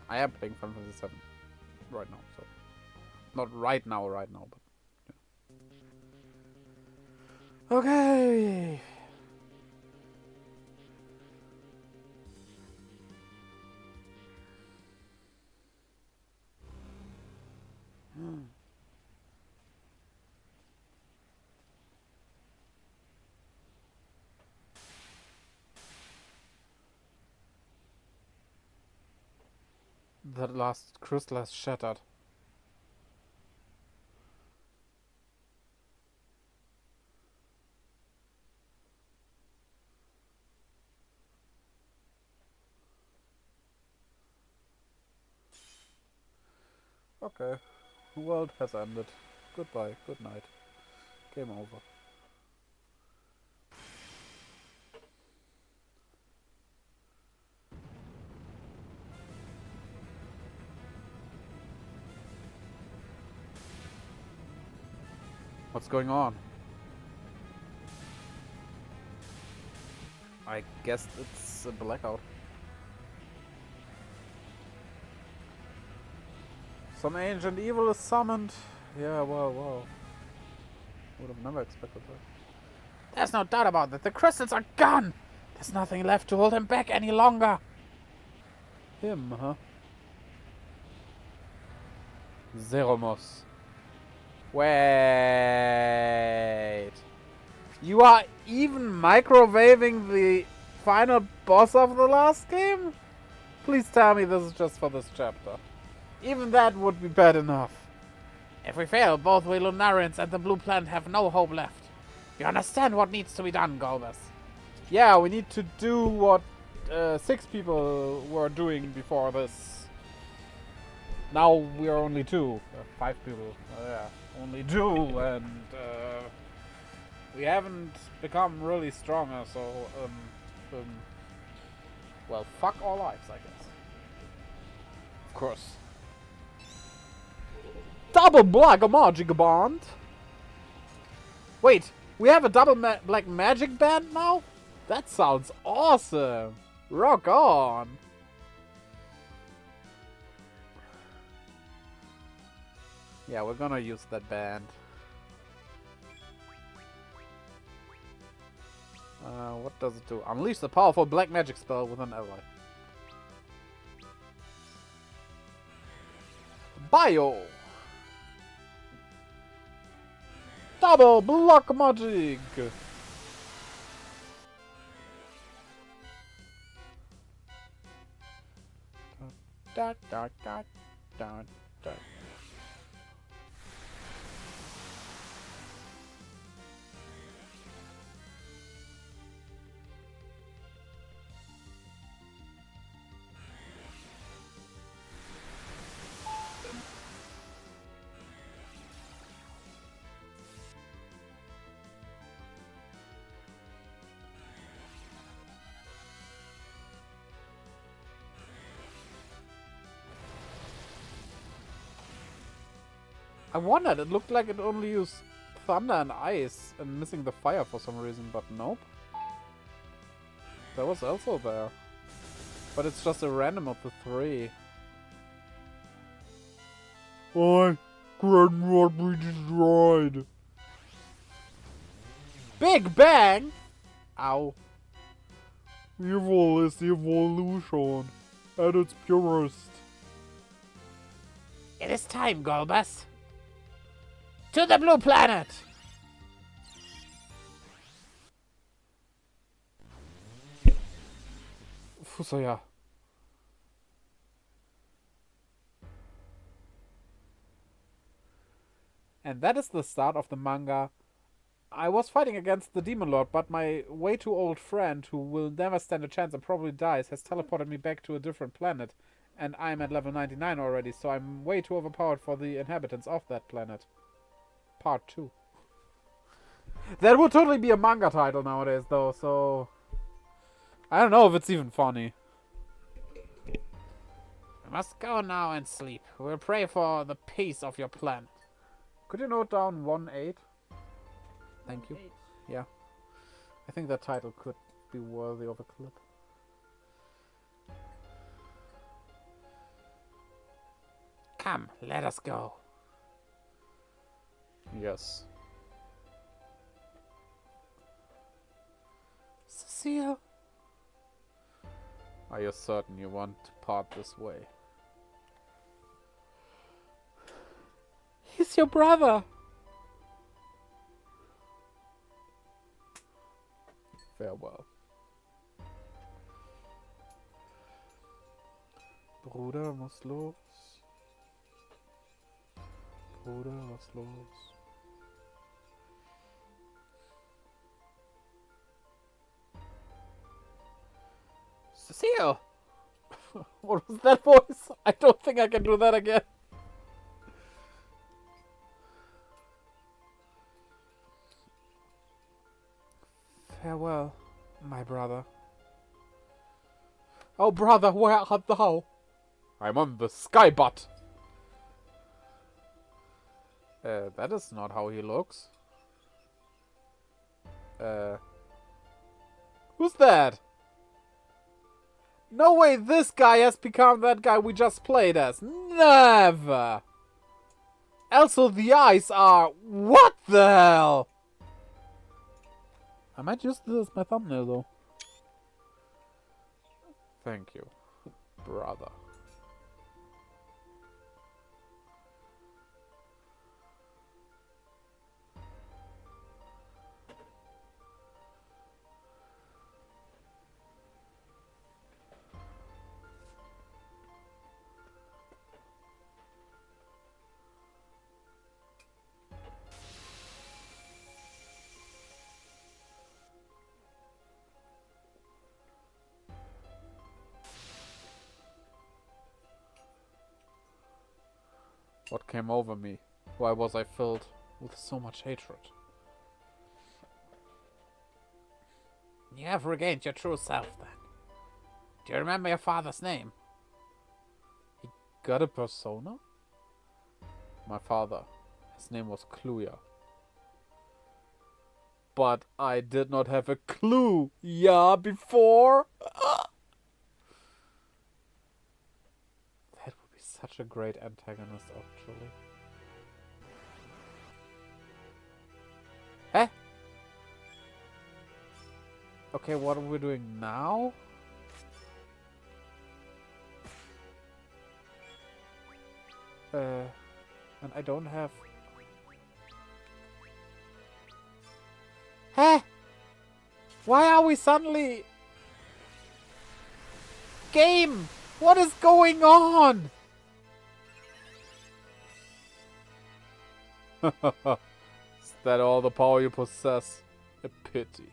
I am playing Final Fantasy VII right now, so... Not right now, but... Yeah. Okay! The last crystal has shattered. Okay. The world has ended. Goodbye, good night. Game over. What's going on? I guess it's a blackout. Some ancient evil is summoned. Yeah, well. Would have never expected that. There's no doubt about it. The crystals are gone. There's nothing left to hold him back any longer. Him, huh? Zeromos. Wait. You are even microwaving the final boss of the last game? Please tell me this is just for this chapter. Even that would be bad enough. If we fail, both we Lunarians and the Blue Planet have no hope left. You understand what needs to be done, Golbus? Yeah, we need to do what 6 people were doing before this. Now we are only 2. 5 people. Yeah, only 2, and we haven't become really stronger, so well, fuck our lives, I guess. Of course. Double black magic band. Wait, we have a double black magic band now? That sounds awesome. Rock on. Yeah, we're gonna use that band. What does it do? Unleash the powerful black magic spell with an ally. Bio! Double block magic! Da, da, da, da, da. I wondered, it looked like it only used thunder and ice and missing the fire for some reason, but nope. That was also there. But it's just a random of the 3. I can't not be destroyed. Big Bang? Ow. Evil is evolution at its purest. It is time, Golbus. To the Blue Planet! So yeah. And that is the start of the manga. I was fighting against the Demon Lord, but my way too old friend, who will never stand a chance and probably dies, has teleported me back to a different planet. And I'm at level 99 already, so I'm way too overpowered for the inhabitants of that planet. Part 2. That would totally be a manga title nowadays, though, so... I don't know if it's even funny. We must go now and sleep. We'll pray for the peace of your planet. Could you note down 1-8? Thank you. 8. Yeah. I think that title could be worthy of a clip. Come, let us go. Yes. Cecile? Are you certain you want to part this way? He's your brother! Farewell. Bruder muss los. Bruder muss los. Cecile! What was that voice? I don't think I can do that again. Farewell, my brother. Oh, brother, where art thou? I'm on the skybutt. That is not how he looks. Who's that? No way this guy has become that guy we just played as. Never! Also, the eyes are... What the hell? I might use this as my thumbnail, though. Thank you, brother. What came over me? Why was I filled with so much hatred? You have regained your true self, then. Do you remember your father's name? He got a persona? My father. His name was Kluya. But I did not have a clue, yeah, before. That would be such a great antagonist, actually. Eh? Okay, what are we doing now? And I don't have... Huh? Why are we suddenly... Game! What is going on? Is that all the power you possess? A pity.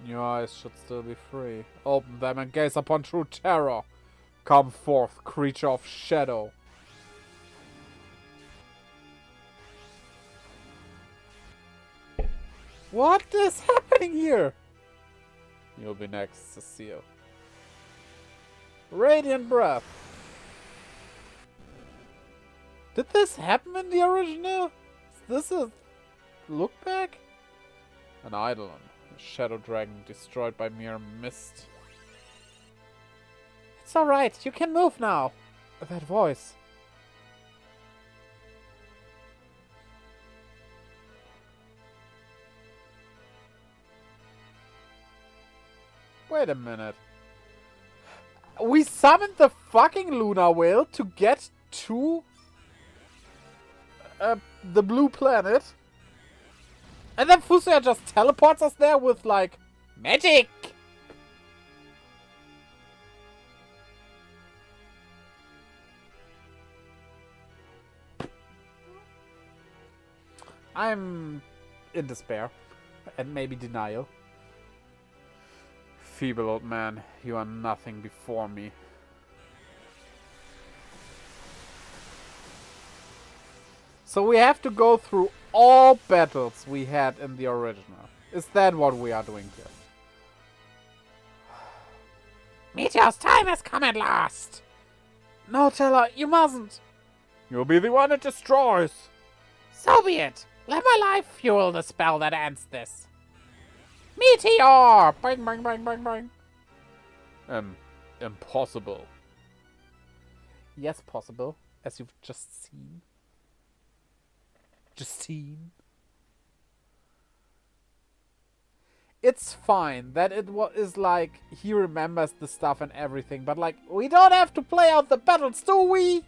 Your eyes should still be free. Open them and gaze upon true terror. Come forth, creature of shadow. What is happening here? You'll be next, Cecile. Radiant breath. Did this happen in the original? Is this a look back? An eidolon. A shadow dragon destroyed by mere mist. It's alright, you can move now. That voice. Wait a minute. We summoned the fucking lunar whale to get to the blue planet. And then Fusuya just teleports us there with, like, magic! I'm in despair. And maybe denial. Feeble old man, you are nothing before me. So we have to go through all battles we had in the original. Is that what we are doing here? Meteor's time has come at last! No, Teller, you mustn't! You'll be the one it destroys! So be it! Let my life fuel the spell that ends this! Meteor! Bang, bang, bang, bang, bang! Impossible. Yes, possible, as you've just seen. It's fine that it is like he remembers the stuff and everything, but like we don't have to play out the battles, do we?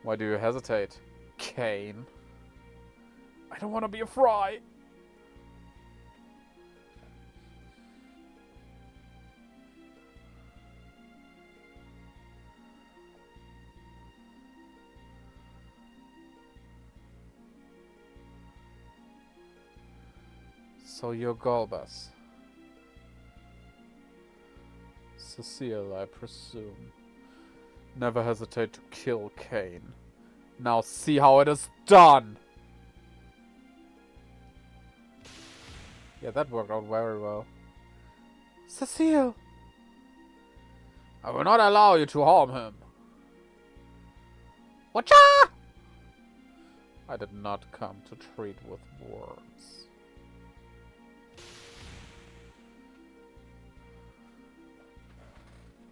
Why do you hesitate, Kane? I don't want to be a fry. So you're Golbas. Cecile, I presume. Never hesitate to kill Kane. Now see how it is done! Yeah, that worked out very well. Cecile! I will not allow you to harm him. Watcha! I did not come to treat with words.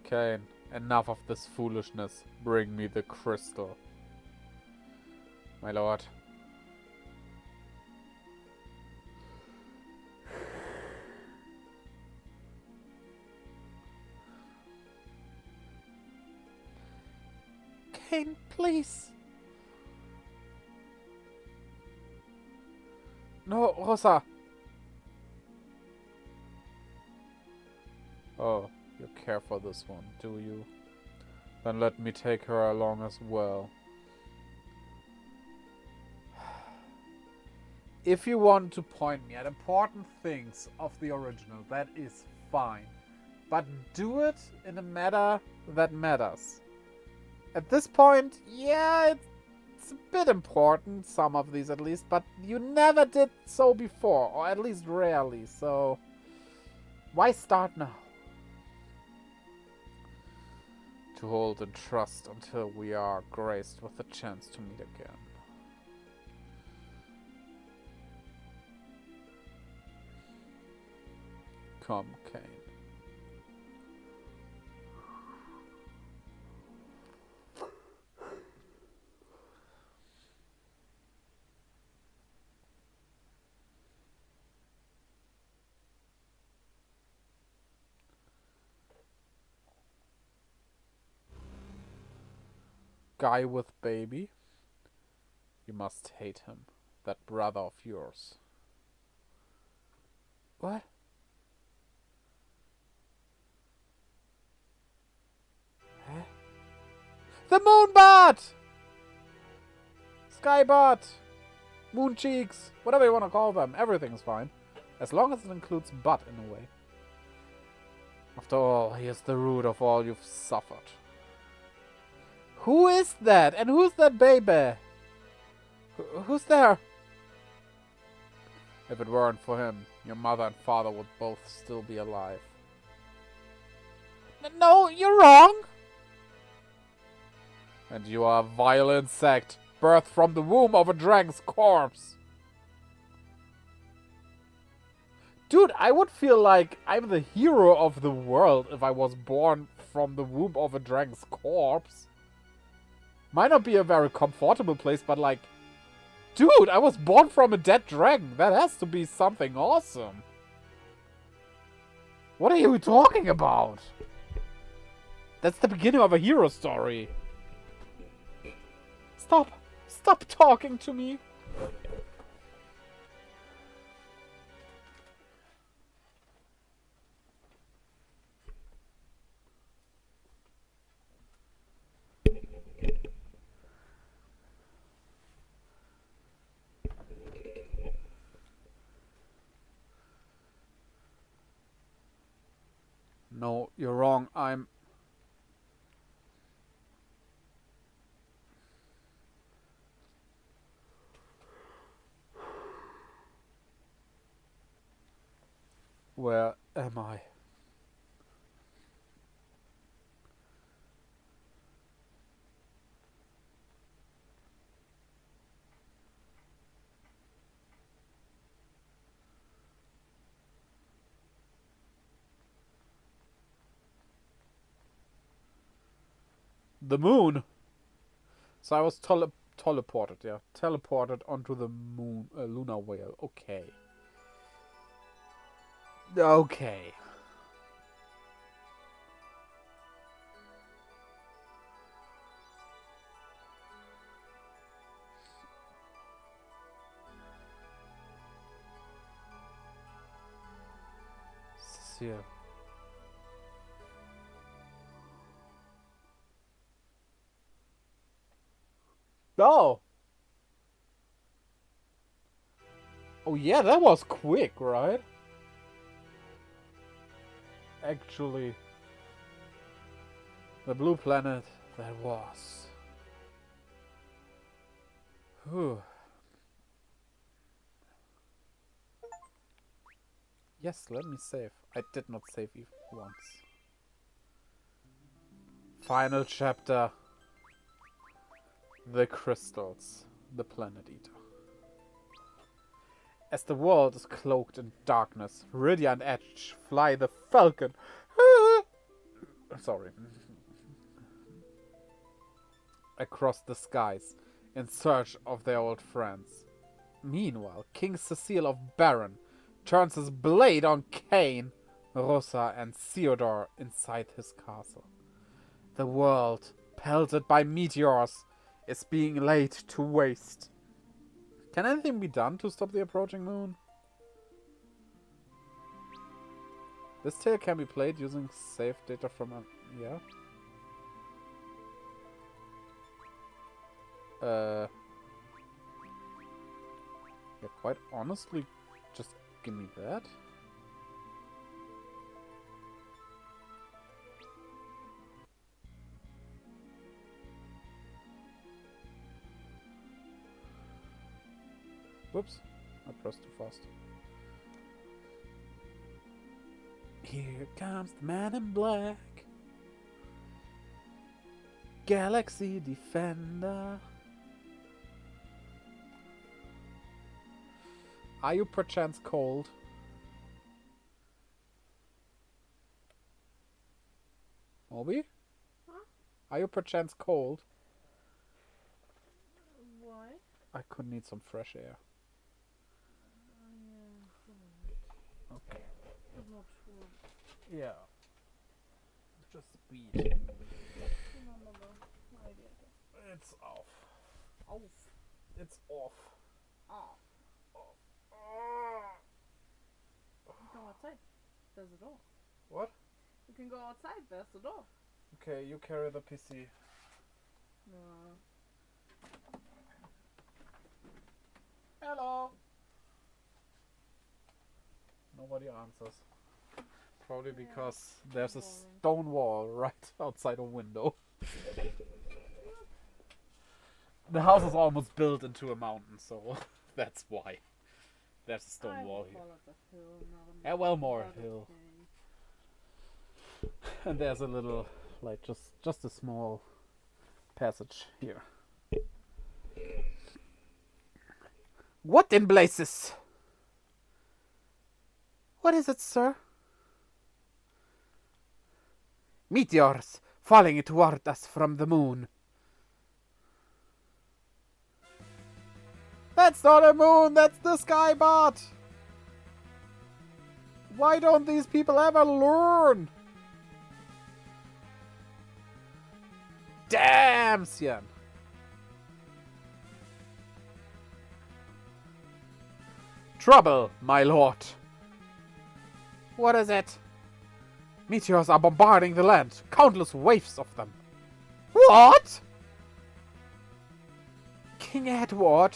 Kane, enough of this foolishness. Bring me the crystal. My lord. Kane, please. No, Rosa. Oh. You care for this one, do you? Then let me take her along as well. If you want to point me at important things of the original, that is fine. but do it in a manner that matters. At this point, yeah, it's a bit important, some of these at least, but you never did so before, or at least rarely, so why start now? To hold in trust until we are graced with the chance to meet again. Come, Kane. Guy with baby. You must hate him. That brother of yours. What? Huh? The Moonbot! Skybot! Moon cheeks! Whatever you want to call them. Everything's fine. As long as it includes butt in a way. After all, he is the root of all you've suffered. Who is that? And who's that baby? Who's there? If it weren't for him, your mother and father would both still be alive. No, you're wrong! And you are a vile insect, birthed from the womb of a dragon's corpse. Dude, I would feel like I'm the hero of the world if I was born from the womb of a dragon's corpse. Might not be a very comfortable place, but like... Dude, I was born from a dead dragon. That has to be something awesome. What are you talking about? That's the beginning of a hero story. Stop. Stop talking to me. No, you're wrong. I'm... Where am I? The moon. So I was teleported, yeah. Teleported onto the moon, lunar whale. Okay. Okay. Cecile. Oh! Oh yeah, that was quick, right? Actually, the blue planet that was. Whew. Yes, let me save. I did not save even once. Final chapter. The crystals. The planet eater. As the world is cloaked in darkness, Rydia and Edge fly the falcon. Sorry. Across the skies, in search of their old friends. Meanwhile, King Cecile of Baron turns his blade on Cain, Rosa, and Theodore inside his castle. The world, pelted by meteors, is being laid to waste. Can anything be done to stop the approaching moon? This tale can be played using save data from a... yeah? Yeah, quite honestly, just give me that. Whoops. I pressed too fast. Here comes the man in black. Galaxy Defender. Are you perchance cold? Obi? Huh? Are you perchance cold? Why? I could need some fresh air. Yeah. Okay. I'm not sure. Yeah. Just speed. Remember the radiator. It's off. Off. It's off. Off. You can go outside. There's a door. What? You can go outside. There's the door. Okay, you carry the PC. No. Hello. Nobody answers. Probably Yeah, because there's a boring. stone wall right outside a window. The house is almost built into a mountain, so that's why. There's a stone wall here. Call it a hill, not a Yeah, well, mountain, more but hill. okay. And there's a little, like, just a small passage here. What in blazes? What is it, sir? Meteors falling toward us from the moon. That's not a moon, that's the sky bot! Why don't these people ever learn? Damn, Sian. Trouble, my lord. What is it? Meteors are bombarding the land. Countless waves of them. What? King Edward?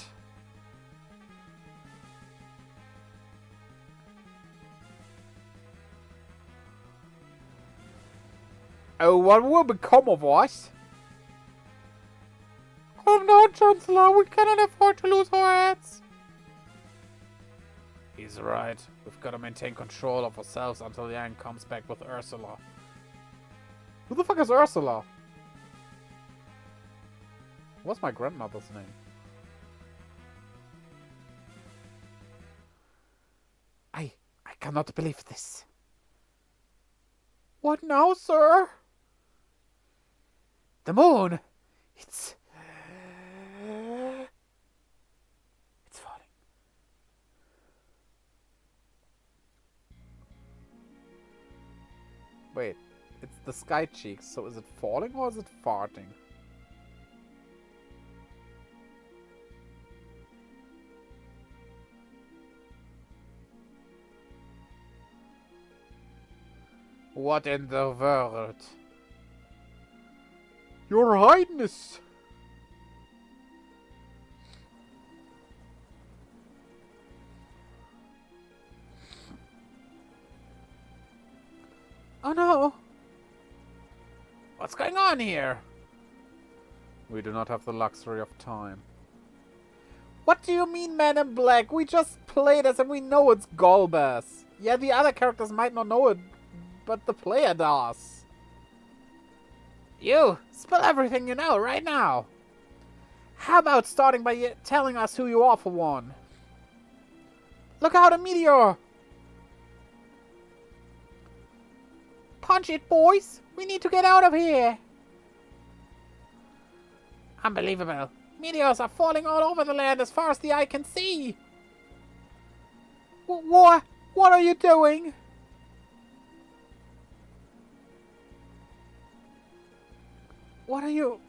Oh, what will become of us? Oh no, Chancellor, we cannot afford to lose our heads. He's right. We've got to maintain control of ourselves until Yang comes back with Ursula. Who the fuck is Ursula? What's my grandmother's name? I cannot believe this. What now, sir? The moon! It's falling. Wait, it's the sky cheeks, so is it falling or is it farting? What in the world? Your Highness! Oh no! What's going on here? We do not have the luxury of time. What do you mean, Man in Black? We just played this and we know it's Golbas. Yeah, the other characters might not know it, but the player does. You, spill everything you know right now. How about starting by telling us who you are for one? Look out, a meteor! Punch it, boys! We need to get out of here! Unbelievable. Meteors are falling all over the land as far as the eye can see. What? What are you doing? What are you...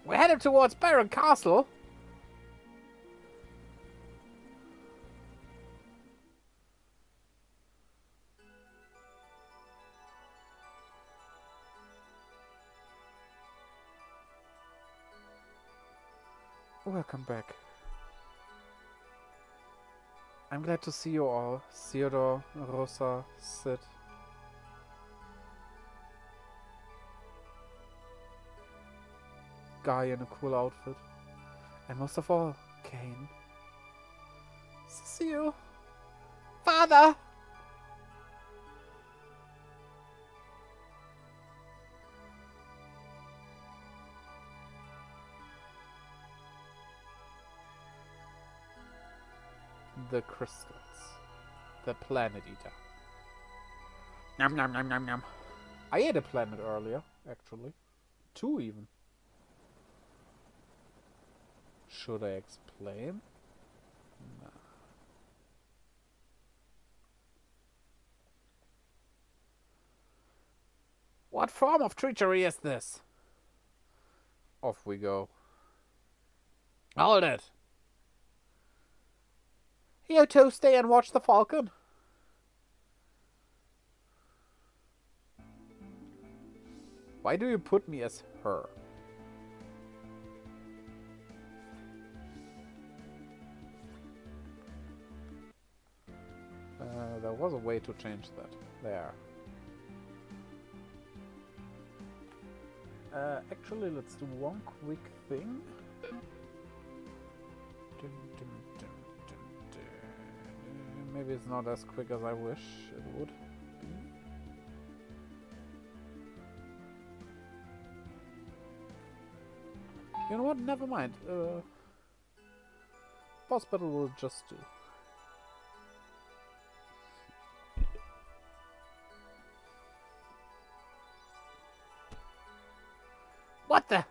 We're headed towards Baron Castle. Welcome back. I'm glad to see you all. Theodore, Rosa, Sid. Guy in a cool outfit. And most of all, Kane. Cecile! Father! The crystals. The planet eater. Nom nom nom nom nom. I ate a planet earlier, actually. 2 even. Should I explain? No. What form of treachery is this? Off we go. Hold it! You two stay and watch the Falcon. Why do you put me as her? There was a way to change that. There. Actually, let's do one quick thing. Maybe it's not as quick as I wish it would be. You know what? Never mind. Boss battle will just do. What the?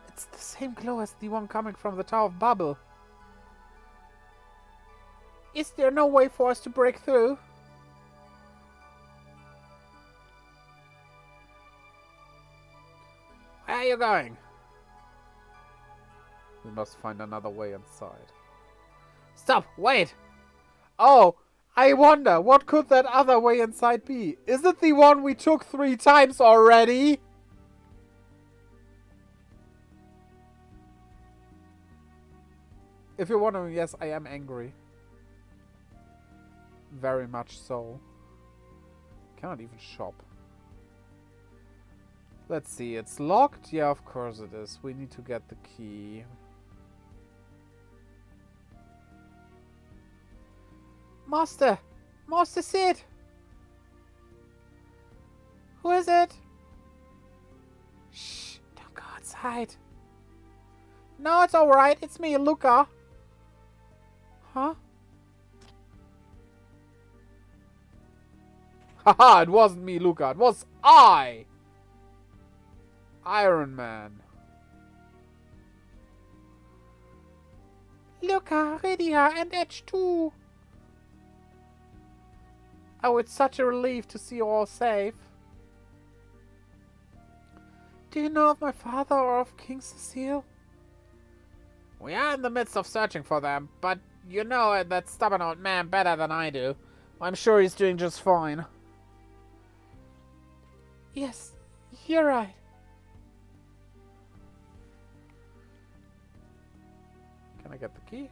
It's the same glow as the one coming from the Tower of Babel. Is there no way for us to break through? Where are you going? We must find another way inside. Stop! Wait! Oh! I wonder, what could that other way inside be? Is it the one we took 3 times already? If you're wondering, yes, I am angry. Very much so. Cannot even shop. Let's see, it's locked? Yeah, of course it is. We need to get the key. Master! Master Sid! Who is it? Shh, don't go outside. No, it's alright. It's me, Luca. Huh? Haha, it wasn't me, Luca. It was I! Iron Man. Luca, Rydia, and Edge too. Oh, it's such a relief to see you all safe. Do you know of my father or of King Cecile? We are in the midst of searching for them, but you know that stubborn old man better than I do. I'm sure he's doing just fine. Yes, you're right. Can I get the key?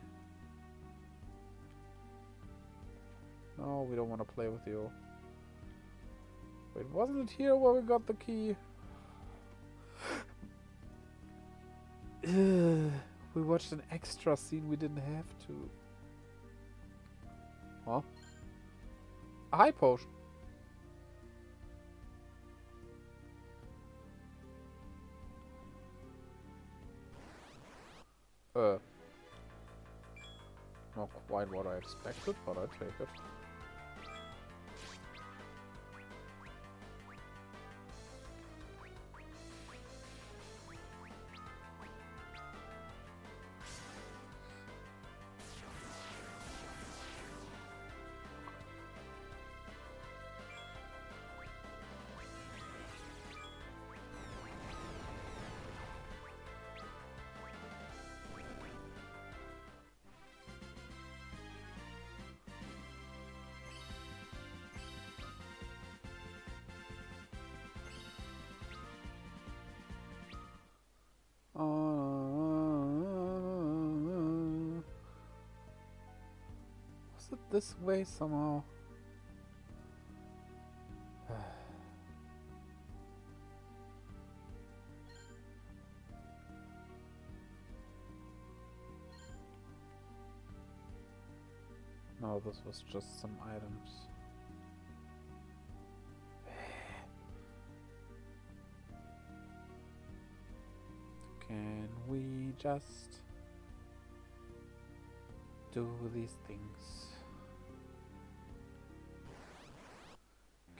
No, we don't want to play with you. Wait, wasn't it here where we got the key? We watched an extra scene we didn't have to. Huh? A high potion. Not quite what I expected, but I take it. Was it this way somehow? no, this was just some items. Can we just do these things?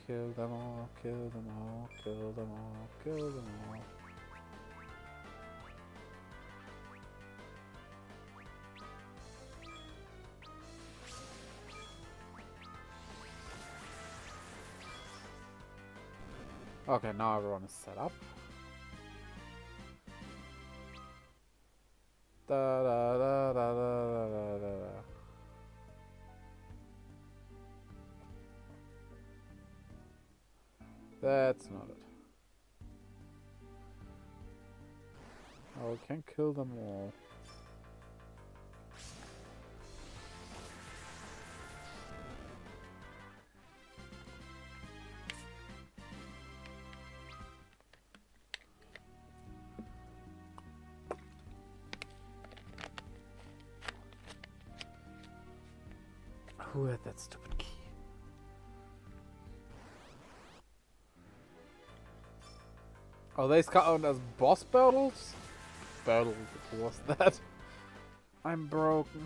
Kill them all, kill them all, kill them all, kill them all. Okay, now everyone is set up. Da da da da da da da da. That's not it. Oh, we can kill them all. Who had that stupid key? Oh, they count as boss battles? Battle, what's that? I'm broken.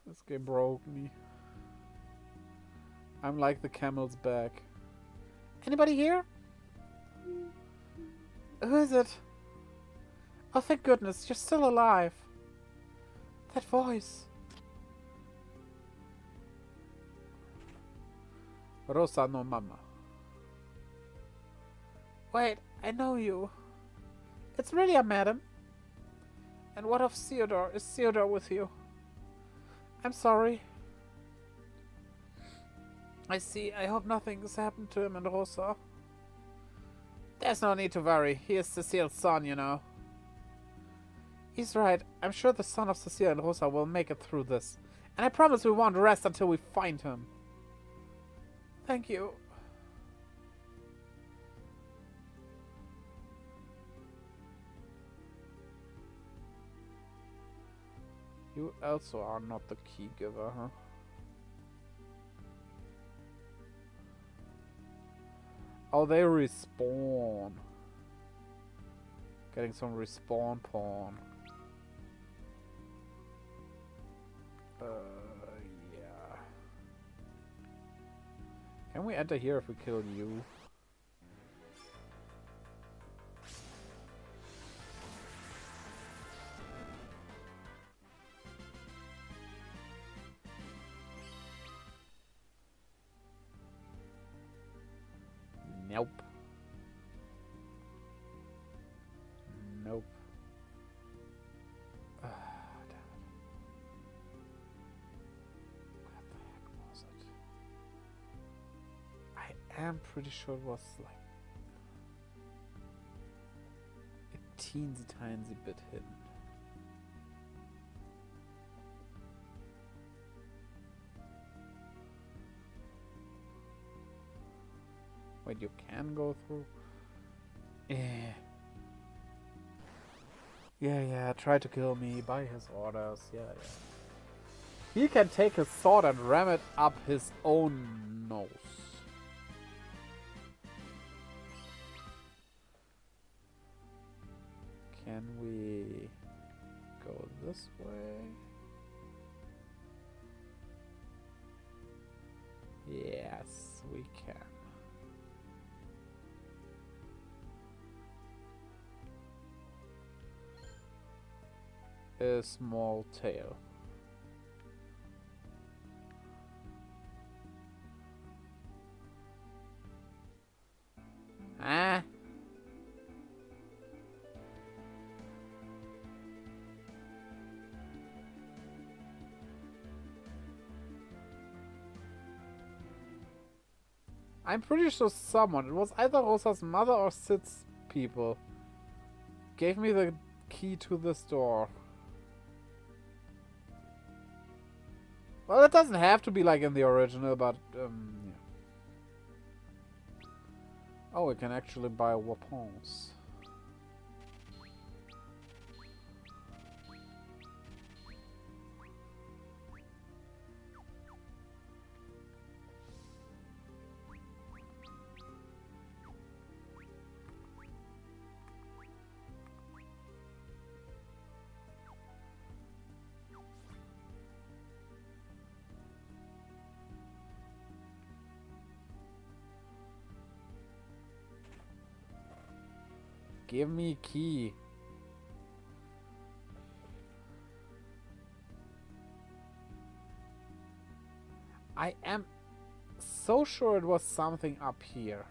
This game broke me. I'm like the camel's back. Anybody here? Who is it? Oh, thank goodness, you're still alive. That voice. Rosa no mama. Wait, I know you. It's Lilia, madam. And what of Theodore? Is Theodore with you? I'm sorry. I see. I hope nothing has happened to him and Rosa. There's no need to worry. He is Cecile's son, you know. He's right. I'm sure the son of Cecile and Rosa will make it through this. And I promise we won't rest until we find him. Thank you. You also are not the key giver, huh? Oh, they respawn. Getting some respawn porn. Yeah. Can we enter here if we kill you? Nope. Nope. Damn it. What the heck was it? I am pretty sure it was like a teensy tiny bit hidden. Wait, you can go through? Yeah, try to kill me by his orders. Yeah. He can take his sword and ram it up his own nose. Can we go this way? Yes, we can. A small tail. Ah. I'm pretty sure someone, it was either Rosa's mother or Sid's people, gave me the key to this door. Well, it doesn't have to be like in the original, but yeah. Oh, we can actually buy weapons. Give me key. I am so sure it was something up here.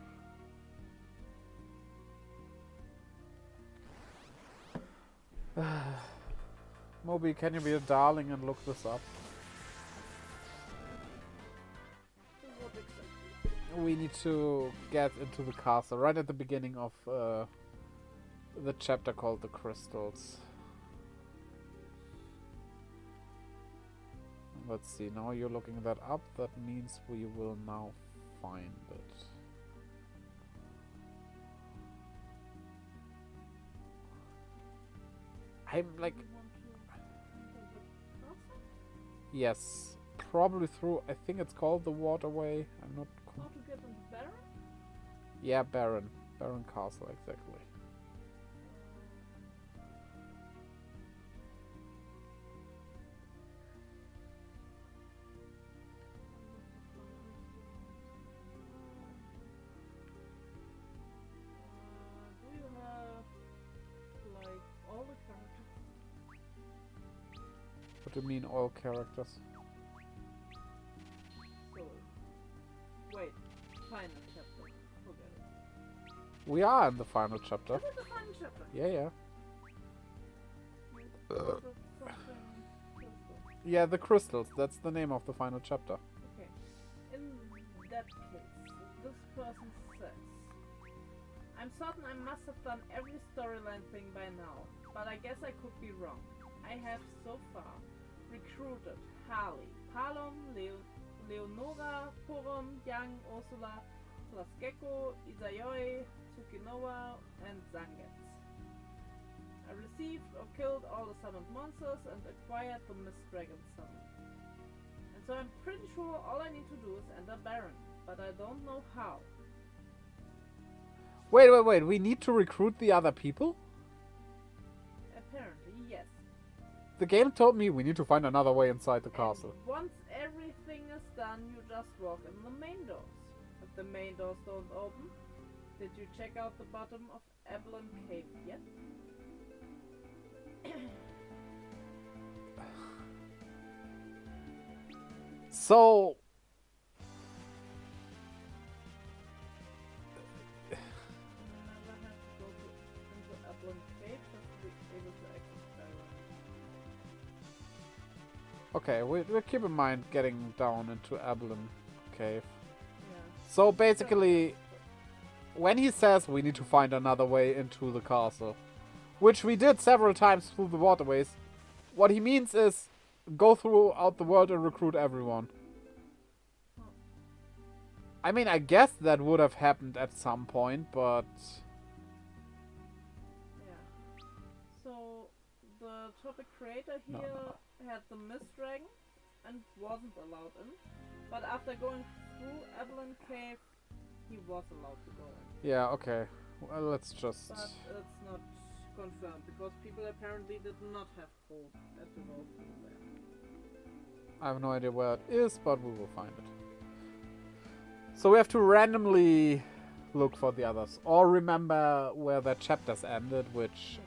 Moby, can you be a darling and look this up? What exactly? We need to get into the castle right at the beginning of the chapter called The Crystals. Let's see, now you're looking that up. That means we will now find it. I'm like... You want to enter the castle? Yes, probably through... I think it's called the waterway. I'm not... How to get into Baron? Yeah, Baron. Baron Castle, exactly. Do you have like all the characters? What do you mean, all characters? So, wait, final chapter. Forget it. We are in the final chapter. Is it the final chapter? Yeah, yeah. Is it something crystal? Yeah, the crystals. That's the name of the final chapter. Okay. In that case, this person says, I'm certain I must have done every storyline thing by now, but I guess I could be wrong. I have so far recruited Harley, Palom, Leonora, Porom, Yang, Ursula, Plasgecko, Izayoi, Tsukinoa, and Zangetsu. I received or killed all the summoned monsters and acquired the Mist Dragon summon. And so I'm pretty sure all I need to do is enter Baron, but I don't know how. Wait. We need to recruit the other people? Apparently, yes. The game told me we need to find another way inside the And castle. once everything is done, you just walk in the main doors. If the main doors don't open, did you check out the bottom of Avalon Cave yet? So... Never have to go into Avalon Cave just to be able to access Baron. Okay, we keep in mind getting down into Avalon Cave. Yeah. So basically, when he says we need to find another way into the castle, which we did several times through the waterways, what he means is go throughout the world and recruit everyone. I mean, I guess that would have happened at some point, but... Yeah. So the topic creator No, here no. had the Mist Dragon and wasn't allowed in. But after going through Avalon Cave, he was allowed to go in. Yeah, okay. Well, let's just... But it's not confirmed because people apparently did not have hope at the road there. I have no idea where it is, but we will find it. So we have to randomly look for the others. Or remember where their chapters ended, which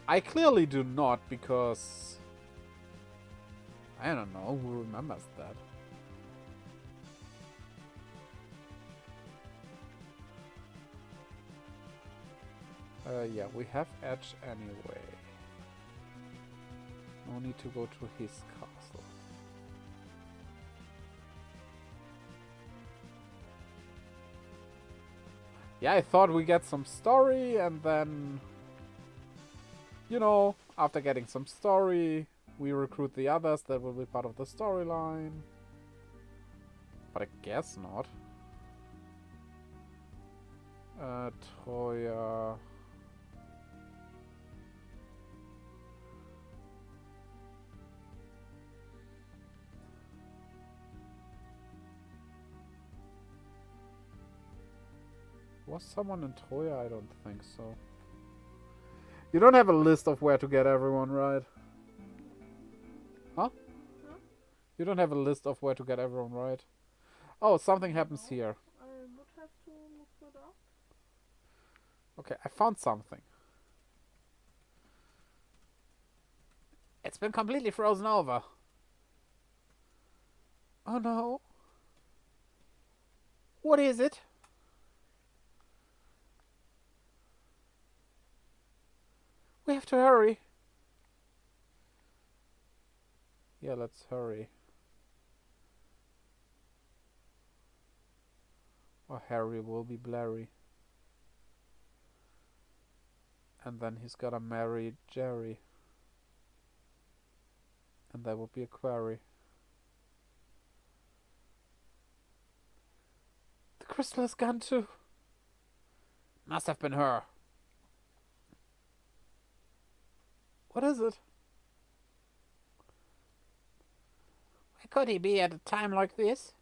I clearly do not, because... I don't know, who remembers that? Yeah, we have Edge anyway. No need to go to his castle. Yeah, I thought we get some story and then, you know, after getting some story, we recruit the others that will be part of the storyline. But I guess not. Troya. Was someone in Troya? I don't think so. You don't have a list of where to get everyone, right? Huh? You don't have a list of where to get everyone, right? Oh, something happens here. I would have to look it up. Okay, I found something. It's been completely frozen over. Oh no. What is it? We have to hurry. Yeah, let's hurry. Or Harry will be blurry. And then he's gotta marry Jerry. And that would be a query. The crystal is gone too. Must have been her. What is it? Where could he be at a time like this?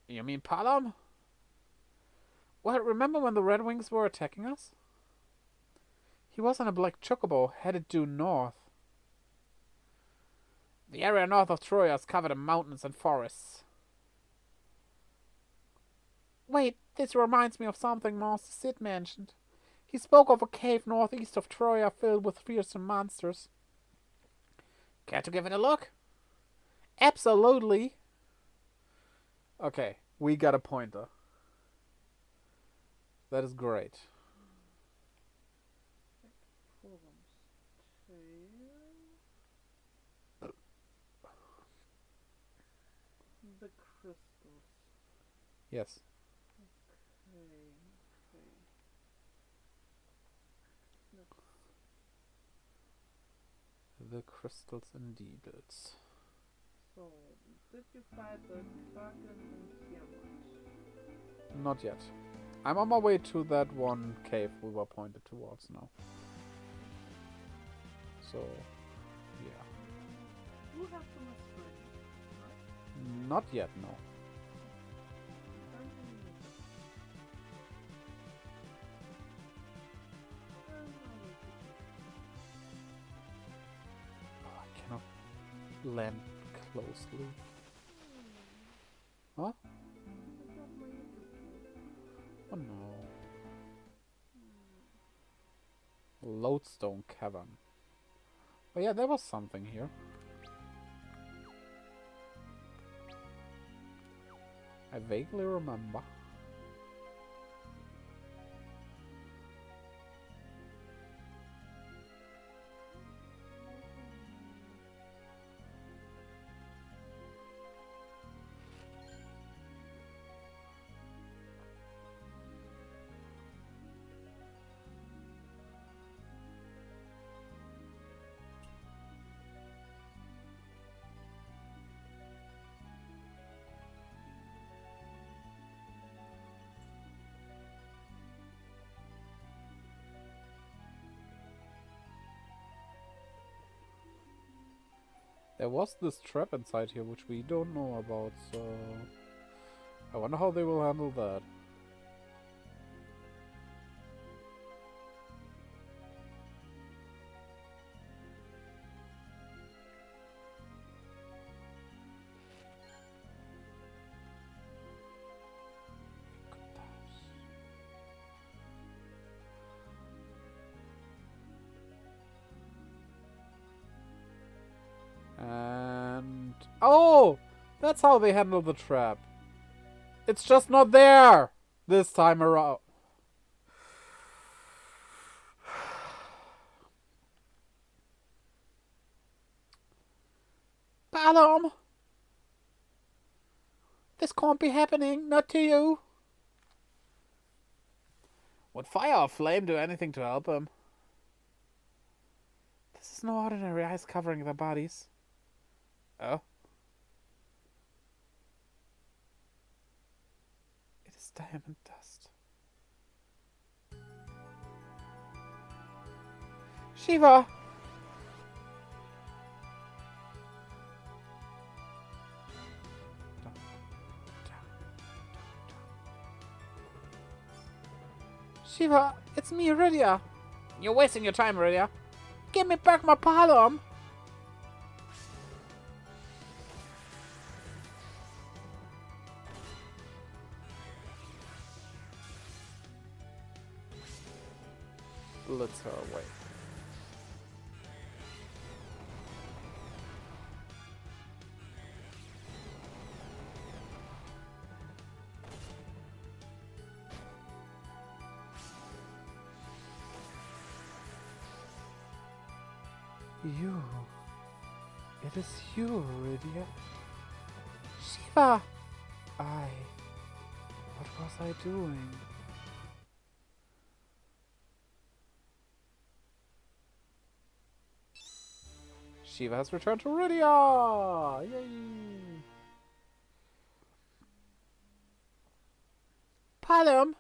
You mean Palom? Well, remember when the Red Wings were attacking us? He was on a black chocobo, headed due north. The area north of Troya is covered in mountains and forests. Wait, this reminds me of something Master Sid mentioned. He spoke of a cave northeast of Troya filled with fearsome monsters. Care to give it a look? Absolutely. Okay, we got a pointer. That is great. The crystals. Yes. Okay. The crystals indeed. So, did you find the Kraken in Tiamat? Not yet. I'm on my way to that one cave we were pointed towards now. So, yeah. You have to mystery, right? Not yet, no. Oh, I cannot land closely. Huh? Oh no. Lodestone Cavern. Oh yeah, there was something here. I vaguely remember. There was this trap inside here which we don't know about, so I wonder how they will handle that. And oh, that's how they handle the trap. It's just not there this time around. Palom! This can't be happening, not to you. Would fire or flame do anything to help him? This is no ordinary ice covering their bodies. Oh? It is diamond dust. Shiva! Shiva, it's me, Iridia. You're wasting your time, Iridia. Give me back my Palom. blitz her away. You. It is you, Rydia. Shiva! What was I doing? Shiva has returned to Rydia! Yay! Palom!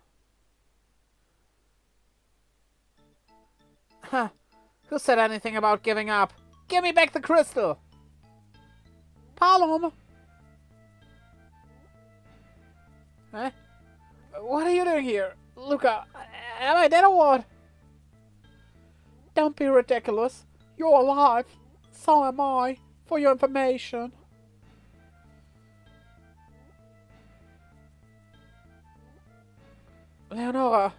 Huh. Who said anything about giving up? Give me back the crystal! Palom! Huh? What are you doing here? Luca, am I dead or what? Don't be ridiculous. You're alive. So am I. For your information. Leonora.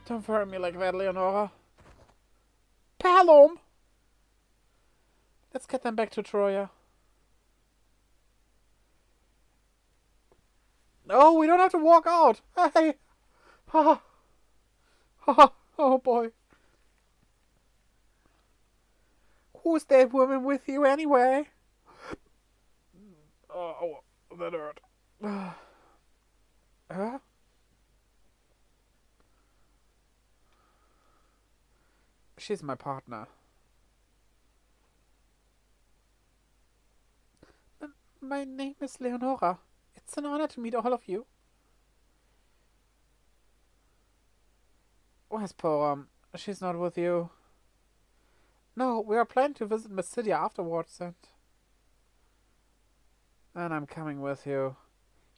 Don't hurt me like that, Leonora. Palom! Let's get them back to Troya. Oh, we don't have to walk out. Hey! Ha! Ha! Oh boy. Who's that woman with you anyway? Oh, that hurt. Huh? She's my partner. My name is Leonora. It's an honor to meet all of you. Where's Poram? She's not with you. No, we are planning to visit Mysidia afterwards, and I'm coming with you.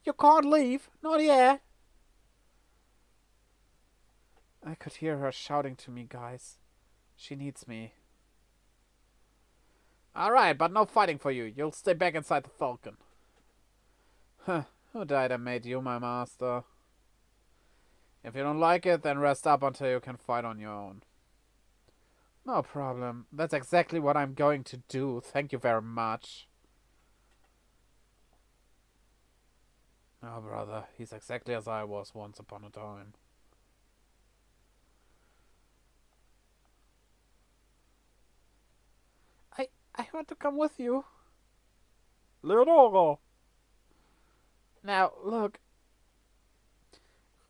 You can't leave, not yet. I could hear her shouting to me, guys. She needs me. Alright, but no fighting for you. You'll stay back inside the Falcon. Huh, who died and made you my master? If you don't like it, then rest up until you can fight on your own. No problem. That's exactly what I'm going to do. Thank you very much. Oh, brother, he's exactly as I was once upon a time. I want to come with you. Leonora! Now, look.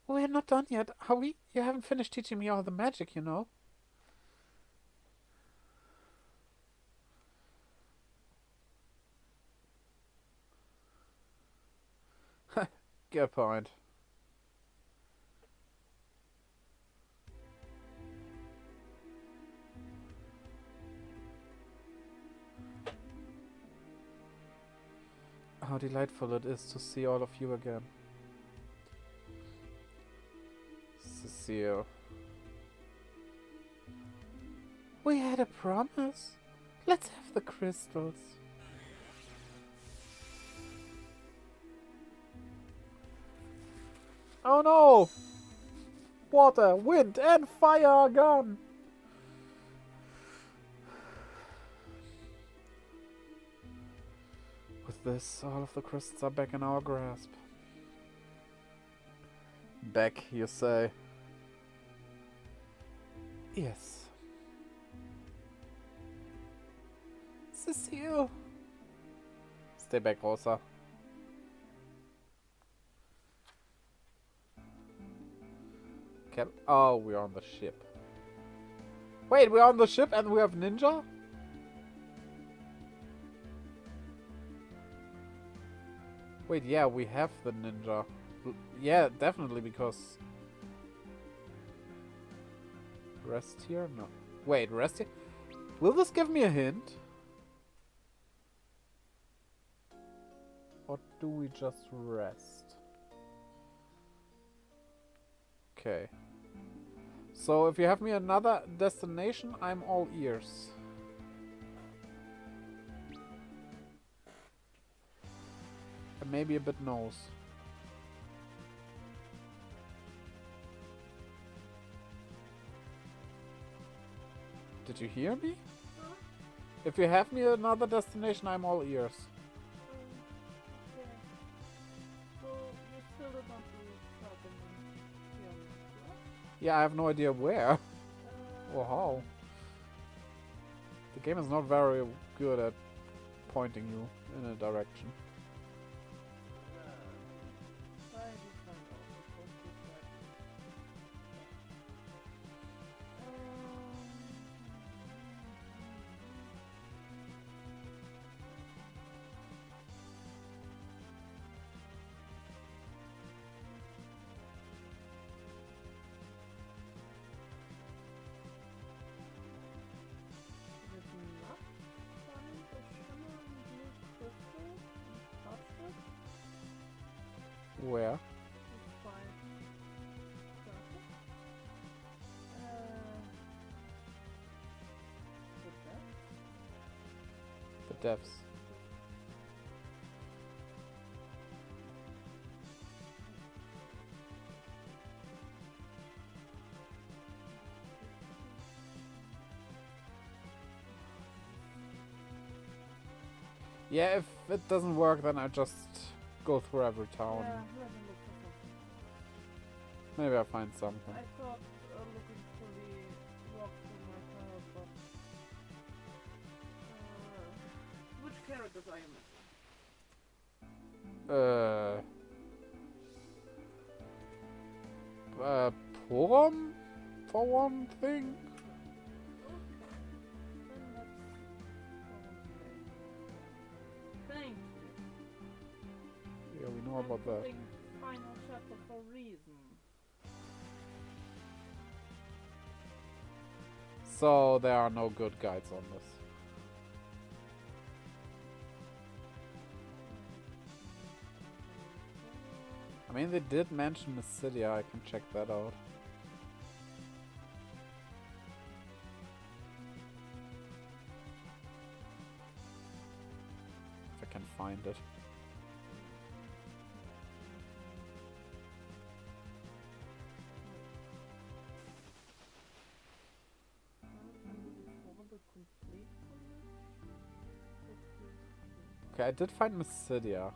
We're not done yet, are we? You haven't finished teaching me all the magic, you know. Good point. How delightful it is to see all of you again. Cecile. We had a promise. Let's have the crystals. Oh no! Water, wind, and fire are gone! With this, all of the crystals are back in our grasp. Back, you say? Yes. Cecile! Stay back, Rosa. Oh, we're on the ship. Wait, we're on the ship and we have ninja? Wait, yeah, we have the ninja. Yeah, definitely, because... Rest here? No. Wait, rest here? Will this give me a hint? Or do we just rest? Okay. So if you have me another destination, I'm all ears. maybe a bit nose. Did you hear me? Huh? If you have me another destination, I'm all ears. Okay. So you still don't want to start here on the floor? Yeah, I have no idea where or how. The game is not very good at pointing you in a direction. Try this one out, because this might be. Is it not find the shimmering blue crystal and touch it? Where? It's fine. Circle. The depth? The depths. Yeah, if it doesn't work, then I just go through every town. Yeah, let me look for something. Maybe I'll find something. I thought looking for the walkthrough might help, but which characters are you missing? Purim? For one thing? Then let's thank you. Yeah, we know about that. Think final chapter for reason. So there are no good guides on this. I mean, they did mention Mysidia. I can check that out. If I can find it. Okay, I did find Mysidia.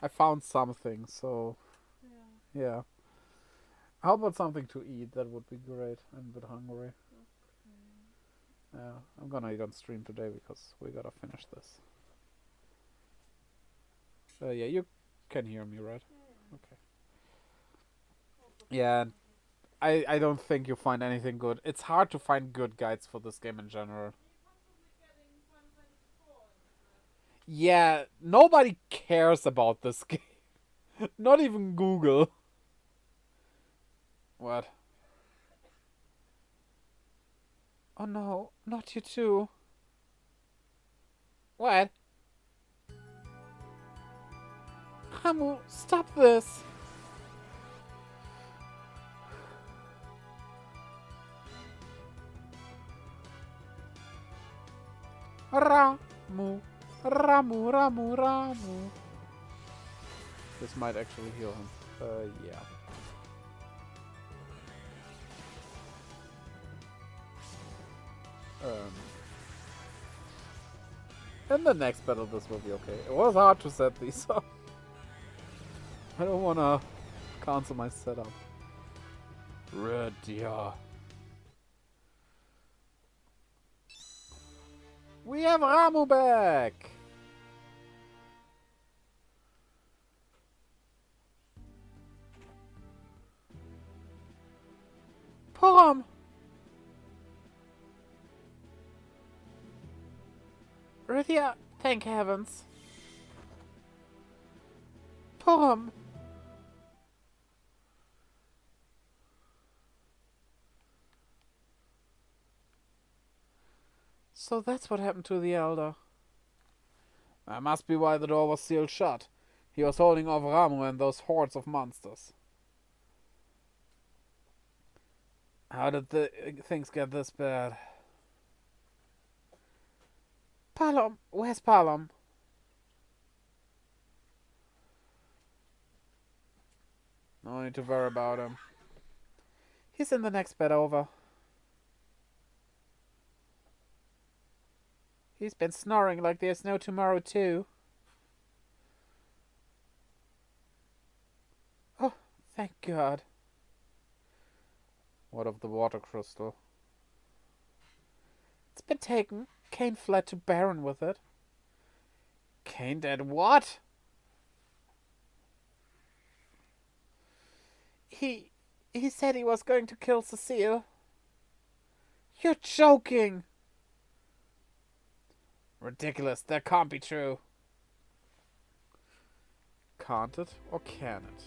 I found something, so yeah. How about something to eat? That would be great. I'm a bit hungry. Okay. Yeah, I'm gonna eat on stream today because we gotta finish this. Yeah, you can hear me, right? Okay. Yeah, I don't think you find anything good. It's hard to find good guides for this game in general. Yeah, nobody cares about this game. Not even Google. What? Oh no, not you too. What? Hamu, stop this. Ramu, Ramu, Ramu, Ramu. This might actually heal him. Yeah. In the next battle, this will be okay. It was hard to set these up. I don't wanna cancel my setup. Redia. We have Ramu back! Purim! Redia, thank heavens. Purim! So that's what happened to the Elder. That must be why the door was sealed shut. He was holding off Ramu and those hordes of monsters. How did the things get this bad? Palom! Where's Palom? No need to worry about him. He's in the next bed over. He's been snoring like there's no tomorrow too. Oh, thank God. What of the water crystal? It's been taken. Kane fled to Baron with it. Kane did what? He said he was going to kill Cecile. You're joking! Ridiculous, that can't be true. Can't it or can it?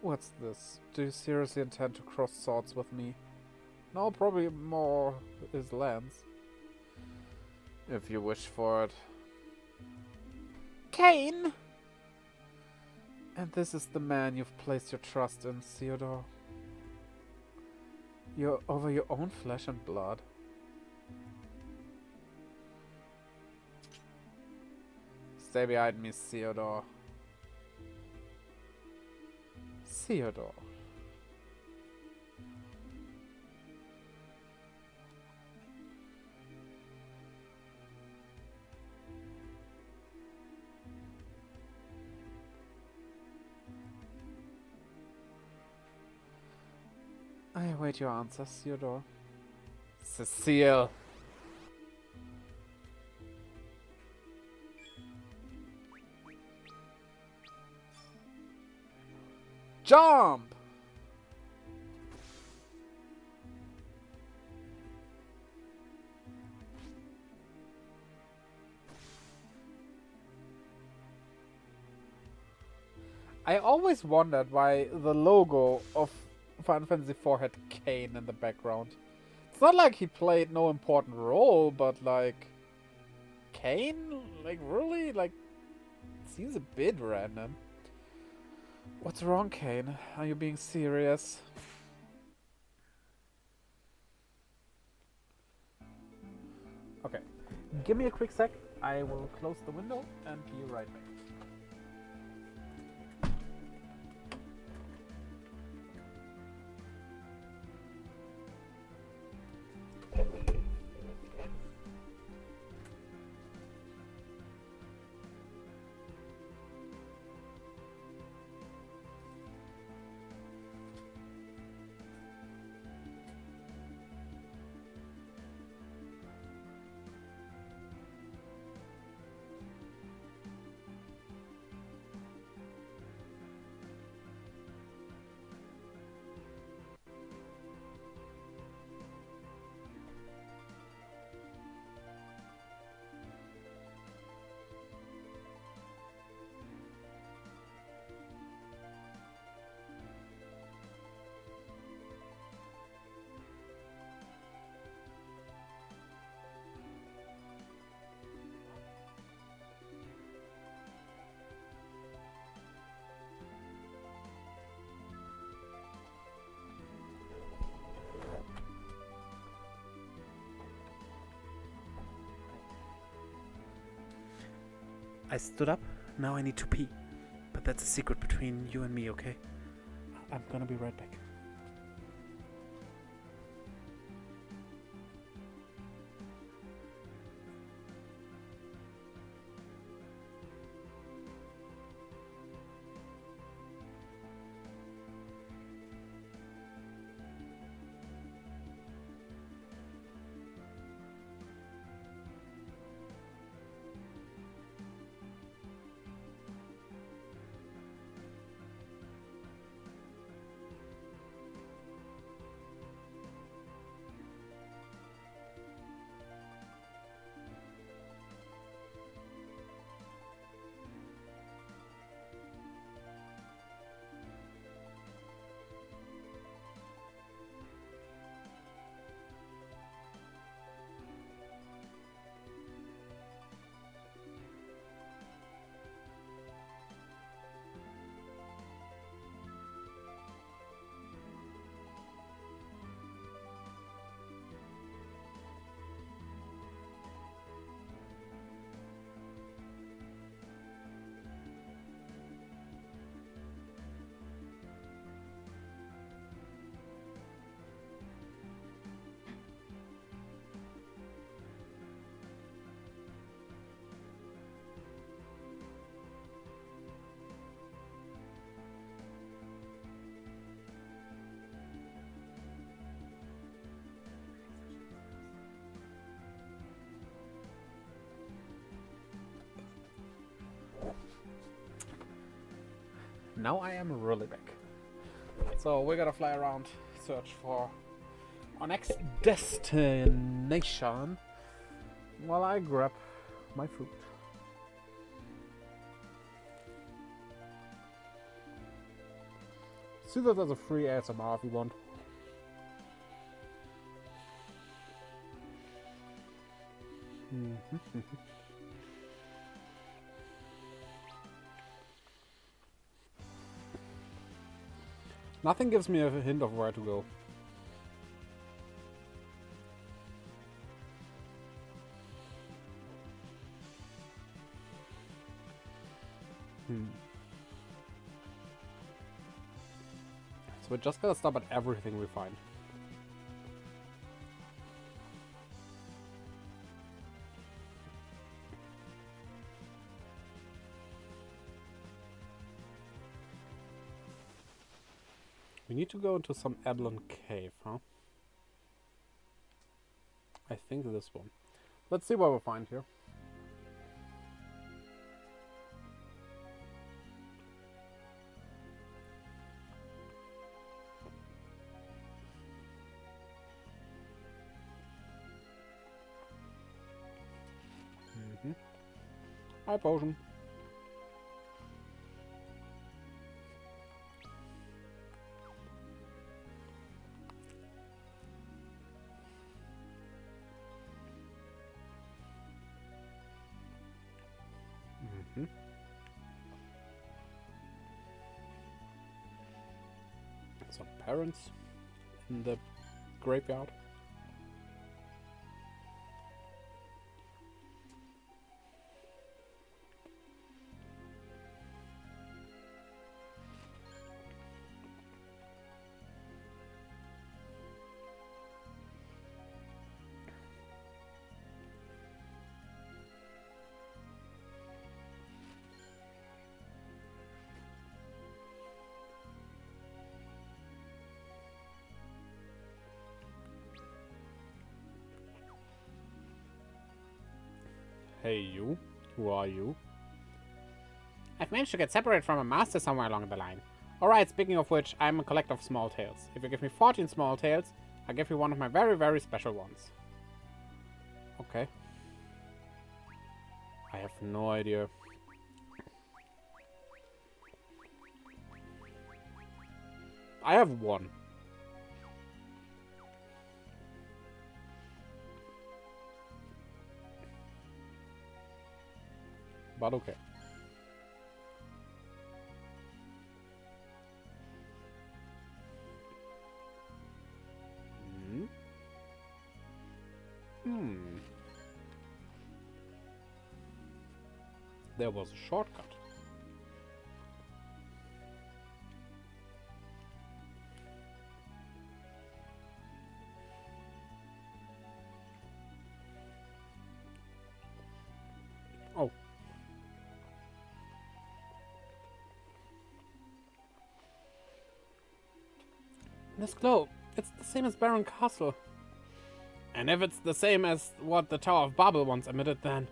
What's this? Do you seriously intend to cross swords with me? No, probably more his lance. If you wish for it. Kane! And this is the man you've placed your trust in, Theodore. You're over your own flesh and blood. Stay behind me, Theodore. Theodore. I await your answer, Theodore. Cecile. Jump! I always wondered why the logo of Final Fantasy IV had Kane in the background. It's not like he played no important role, but like... Kane? Like, really? Like, it seems a bit random. What's wrong, Kane? Are you being serious? Okay. Give me a quick sec. I will close the window and be right back. I stood up. Now I need to pee. But that's a secret between you and me, okay? I'm gonna be right back. Now I am really big. So we're gonna fly around, search for our next destination while I grab my food. See that as a free ASMR if you want. Nothing gives me a hint of where to go. So we're just gonna stop at everything we find. We need to go into some Ablon cave, huh? I think this one. Let's see what we find here. Hi, potion. Some parents in the graveyard. Hey, you. Who are you? I've managed to get separated from a master somewhere along the line. Alright, speaking of which, I'm a collector of small tales. If you give me 14 small tales, I'll give you one of my very, very special ones. Okay. I have no idea. I have one. But okay. There was a shortcut. Oh. This glow, it's the same as Baron Castle. And if it's the same as what the Tower of Babel once emitted, then...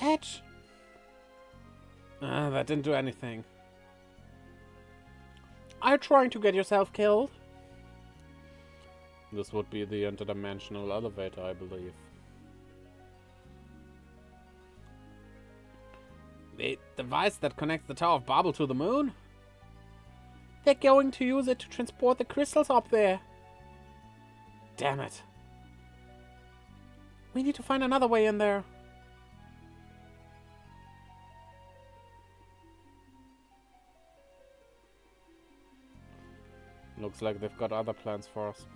Edge! That didn't do anything. Are you trying to get yourself killed? This would be the interdimensional elevator, I believe. The device that connects the Tower of Babel to the moon? They're going to use it to transport the crystals up there. Damn it. We need to find another way in there. Looks like they've got other plans for us.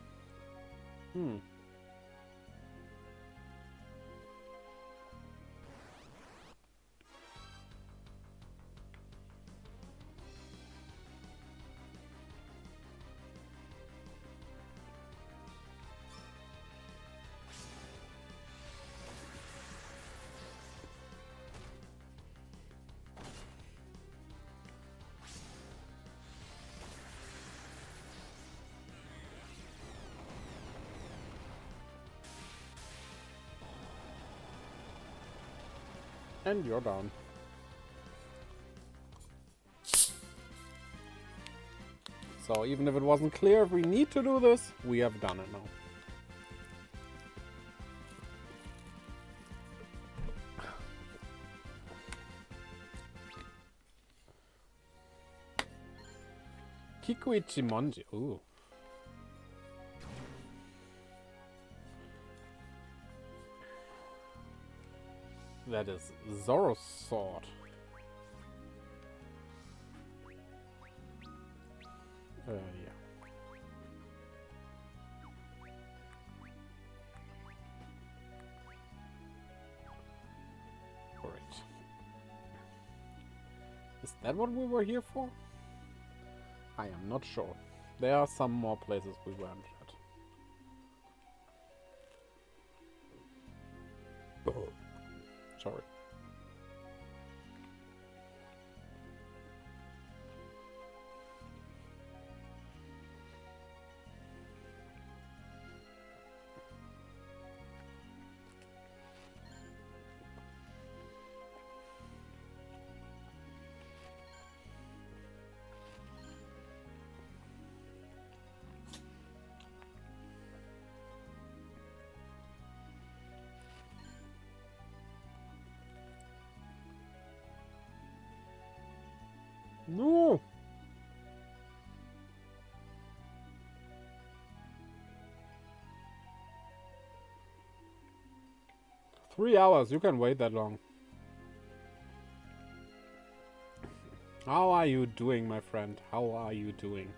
And you're down. So even if it wasn't clear if we need to do this, we have done it now. Kikuichimonji. Ooh. That is Zoro's sword. Yeah. Great. Is that what we were here for? I am not sure. There are some more places we weren't at. Oh. Sorry. No! Three hours, you can wait that long. How are you doing, my friend? How are you doing?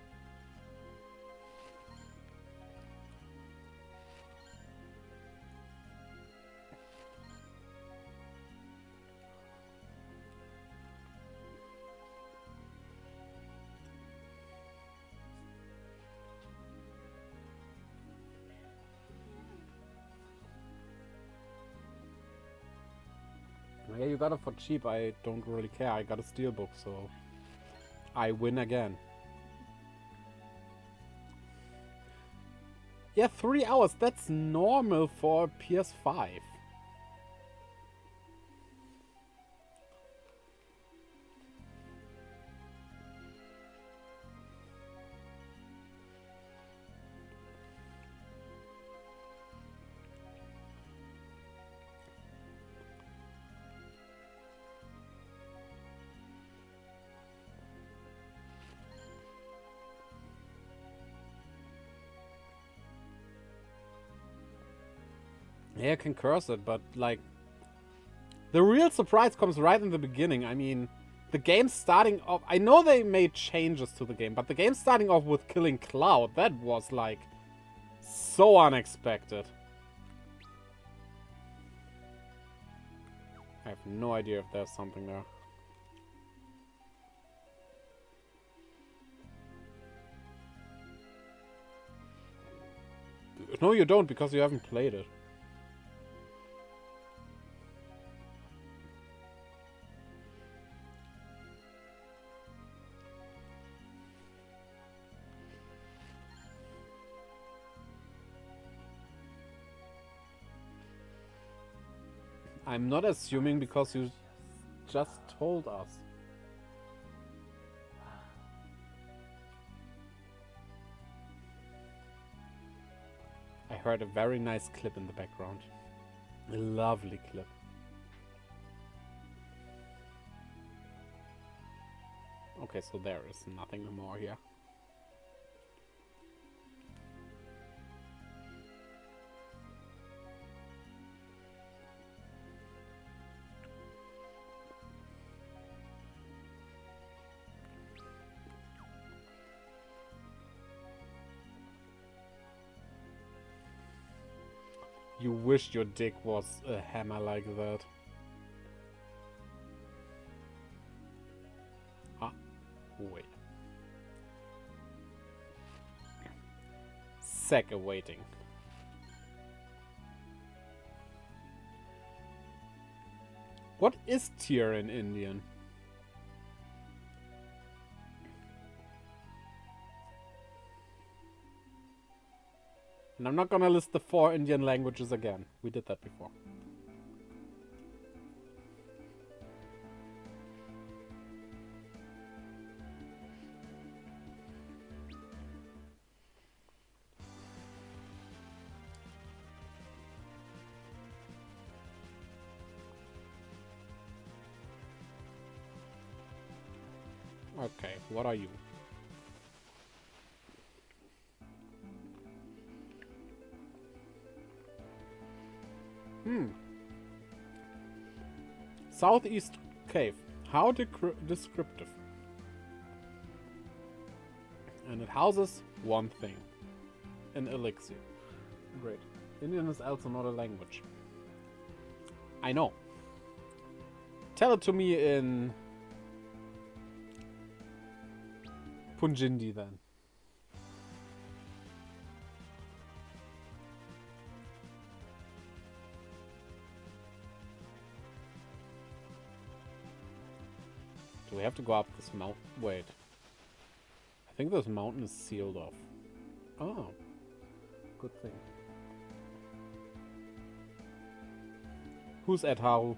Yeah, you got it for cheap. I don't really care. I got a steelbook, so I win again. Yeah, 3 hours. That's normal for PS5. Yeah, I can curse it, but like the real surprise comes right in the beginning. I mean, the game starting off... I know they made changes to the game, but the game starting off with killing Cloud, that was like so unexpected. I have no idea if there's something there. No, you don't, because you haven't played it. I'm not assuming because you just told us. I heard a very nice clip in the background. A lovely clip. Okay, so there is nothing more here. You wish your dick was a hammer like that. Ah, wait. Sec awaiting. What is tier in Indian? And I'm not gonna list the 4 Indian languages again. We did that before. Okay, what are you? Southeast cave. How descriptive. And it houses one thing. An elixir. Great. Indian is also not a language. I know. Tell it to me in Punjindi then. Do we have to go up this mountain? Wait. I think this mountain is sealed off. Oh. Good thing. Who's at Haru?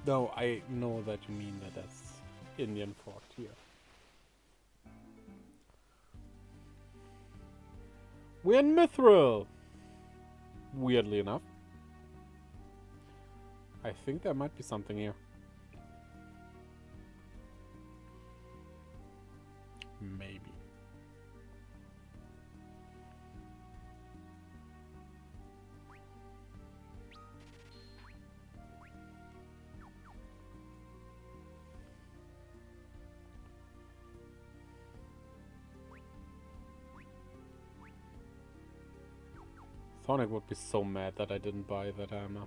No, I know that you mean that that's Indian fort here. We're in Mithril! Weirdly enough. I think there might be something here. Maybe. Sonic would be so mad that I didn't buy that hammer.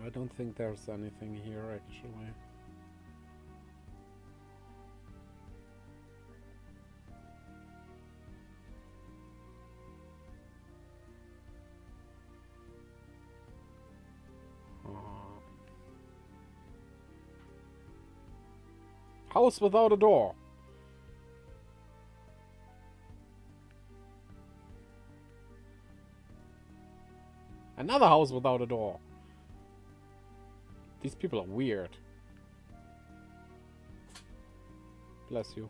I don't think there's anything here actually. House without a door. Another house without a door. These people are weird. Bless you.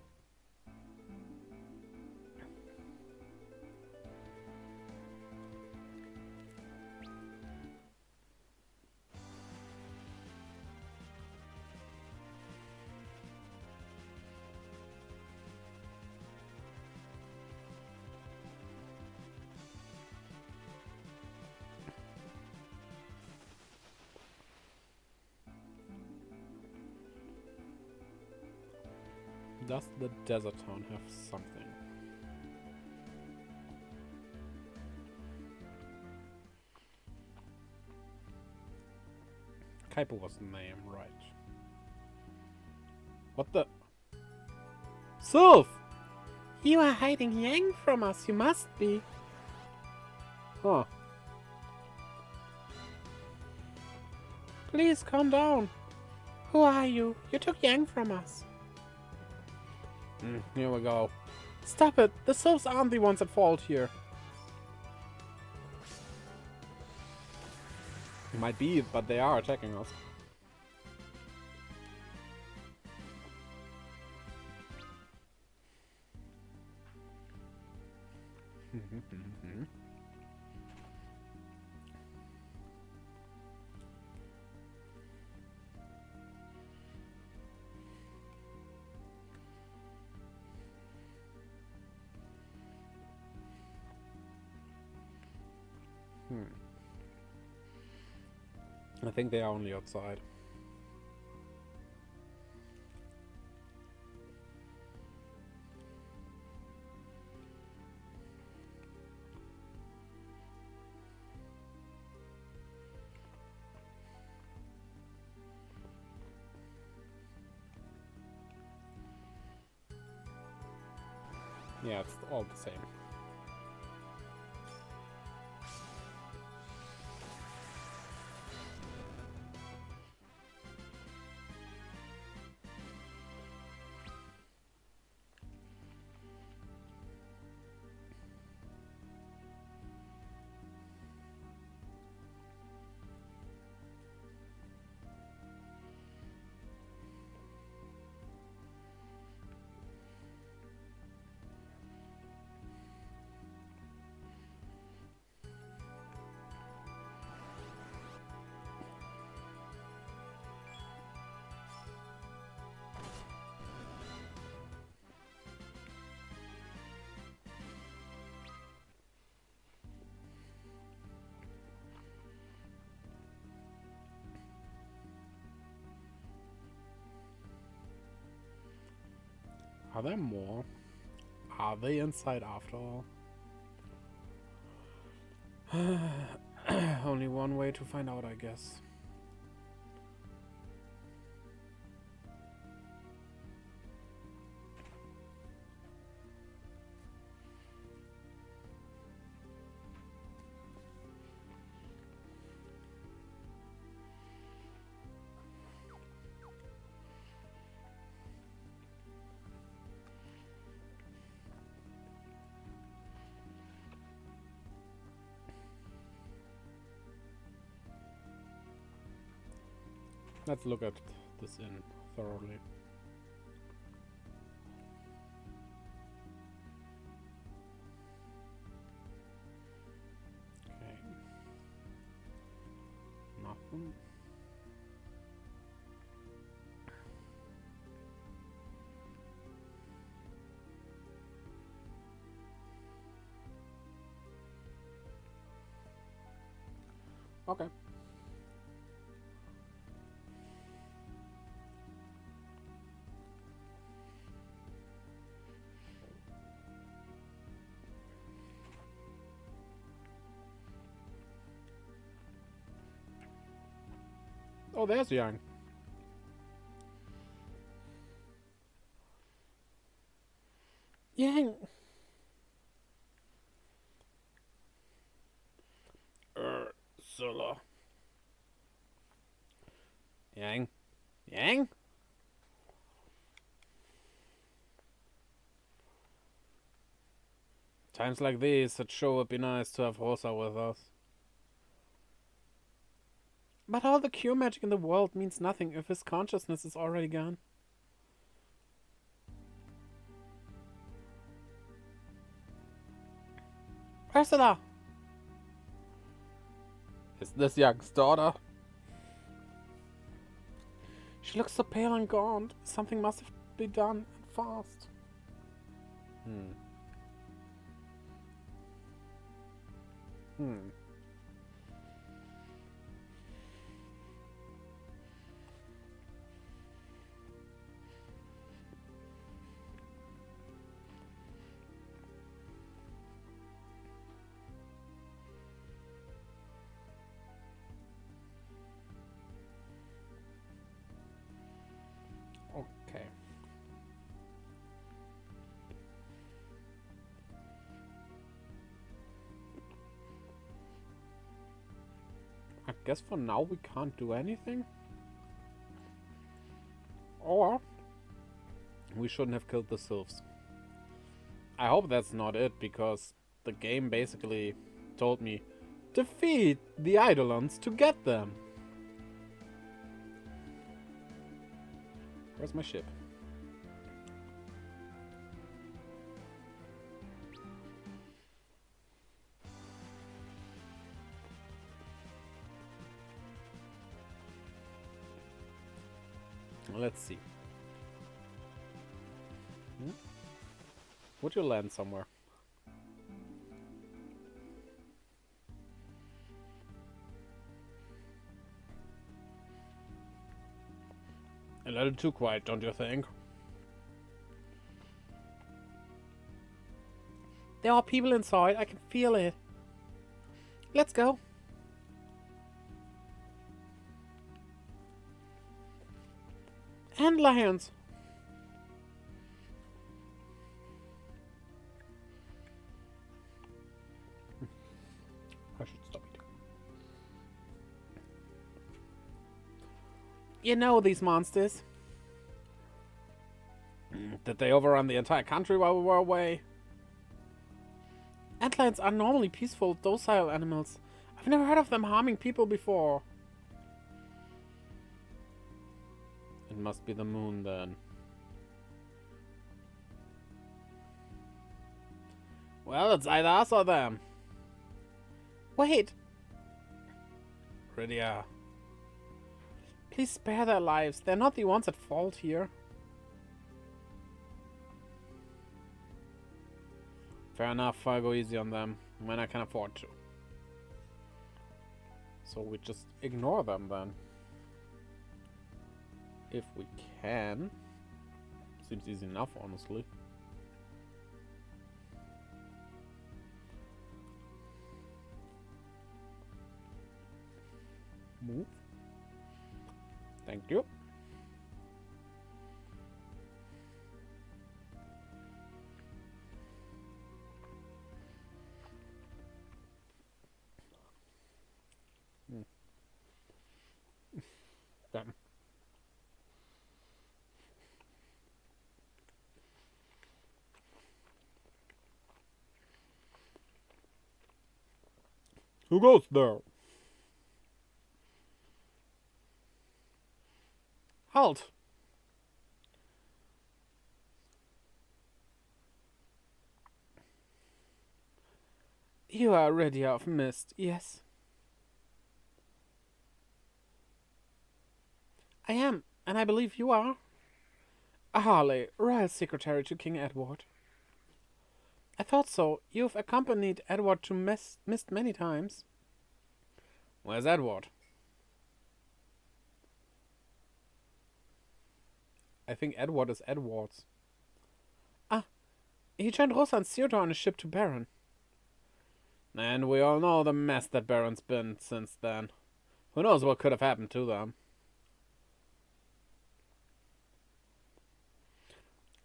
Does the desert town have something? Kaipo was the name, right? What the? Sylph! You are hiding Yang from us, you must be. Huh. Please calm down. Who are you? You took Yang from us. Here we go. Stop it! The Sylphs aren't the ones at fault here. Might be, but they are attacking us. I think they are only outside. Yeah, it's all the same. Are there more? Are they inside after all? Only one way to find out, I guess. Let's look at this inn thoroughly. Okay. Nothing. Okay. Oh, there's Yang. Yang! Ursula. Yang? Yang? Times like these, it sure would be nice to have Rosa with us. But all the cure magic in the world means nothing if his consciousness is already gone. Ursula! Is this Yang's daughter? She looks so pale and gaunt. Something must have been done, and fast. Okay. I guess for now we can't do anything. Or we shouldn't have killed the sylphs. I hope that's not it, because the game basically told me defeat the Eidolons to get them. Where's my ship? Let's see. Would you land somewhere? A little too quiet, don't you think? There are people inside, I can feel it. Let's go. And lions. I should stop it. You know these monsters. Did they overrun the entire country while we were away? Antlions are normally peaceful, docile animals. I've never heard of them harming people before. It must be the moon then. Well, it's either us or them. Wait! Rydia. Please spare their lives. They're not the ones at fault here. Fair enough, I'll go easy on them when I can afford to. So we just ignore them then. If we can. Seems easy enough, honestly. Move. Thank you. Damn. Who goes there? Halt! You are already of mist, yes? I am, and I believe you are. Harley, Royal Secretary to King Edward. I thought so. You've accompanied Edward to Mist many times. Where's Edward? I think Edward is Edwards. Ah, he joined Rosa and Theodore on a ship to Baron. And we all know the mess that Baron's been since then. Who knows what could have happened to them?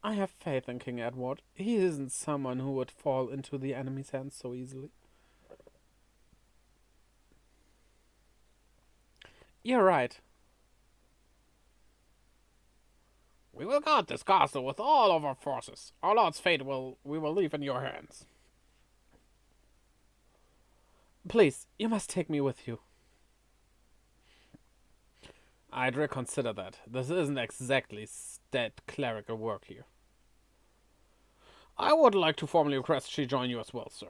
I have faith in King Edward. He isn't someone who would fall into the enemy's hands so easily. You're right. We will guard this castle with all of our forces. Our lord's fate we will leave in your hands. Please, you must take me with you. I'd reconsider that. This isn't exactly stead clerical work here. I would like to formally request she join you as well, sir.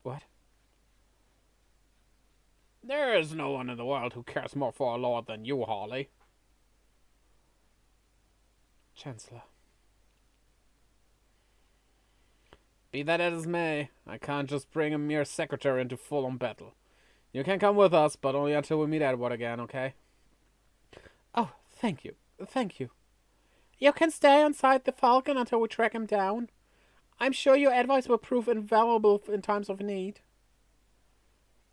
What? There is no one in the world who cares more for our lord than you, Harley. Chancellor. Be that as may, I can't just bring a mere secretary into full-on battle. You can come with us, but only until we meet Edward again, okay? Oh, thank you. Thank you. You can stay inside the Falcon until we track him down. I'm sure your advice will prove invaluable in times of need.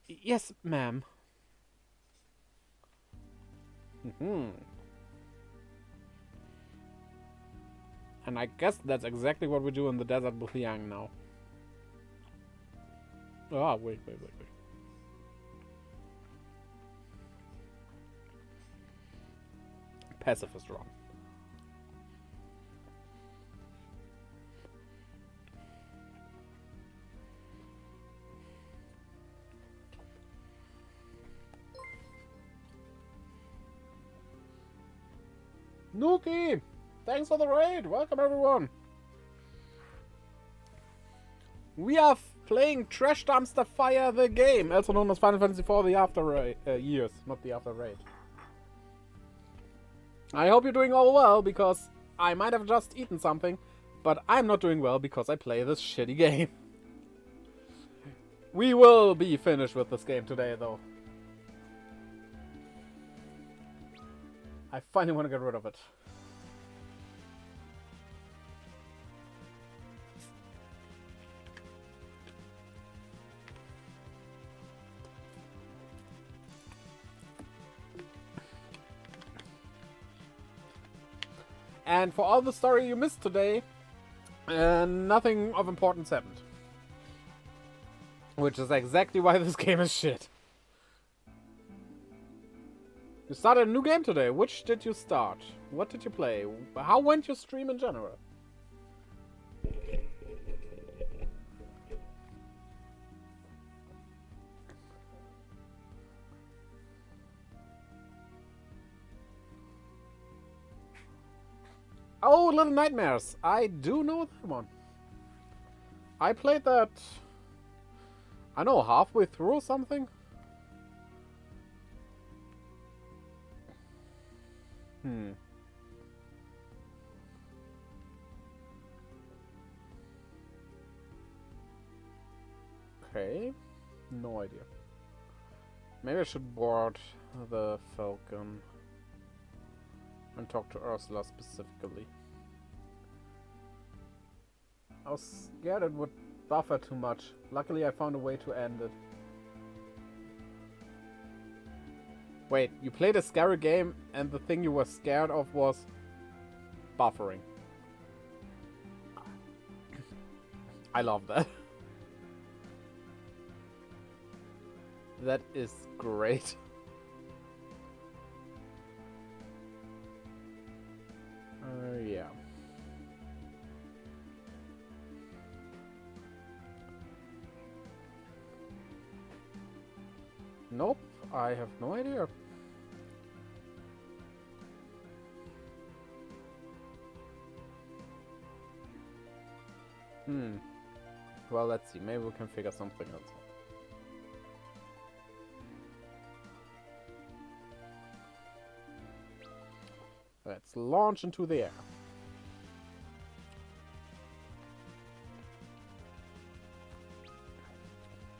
Yes, ma'am. And I guess that's exactly what we do in the desert with Yang now. Ah, wait. Pacifist wrong. Nuki! Thanks for the raid! Welcome everyone! We are playing Trash Dumpster Fire the game, also known as Final Fantasy IV the After Raid, years, not the After Raid. I hope you're doing all well, because I might have just eaten something, but I'm not doing well because I play this shitty game. We will be finished with this game today, though. I finally want to get rid of it. And for all the story you missed today, nothing of importance happened. Which is exactly why this game is shit. You started a new game today. Which did you start? What did you play? How went your stream in general? Oh, Little Nightmares. I do know that one. I played that, I know, halfway through or something. Okay. No idea. Maybe I should board the Falcon and talk to Ursula specifically. I was scared it would buffer too much. Luckily, I found a way to end it. Wait, you played a scary game and the thing you were scared of was buffering. I love that. That is great. Yeah. Nope, I have no idea. Well, let's see. Maybe we can figure something else out. Let's launch into the air.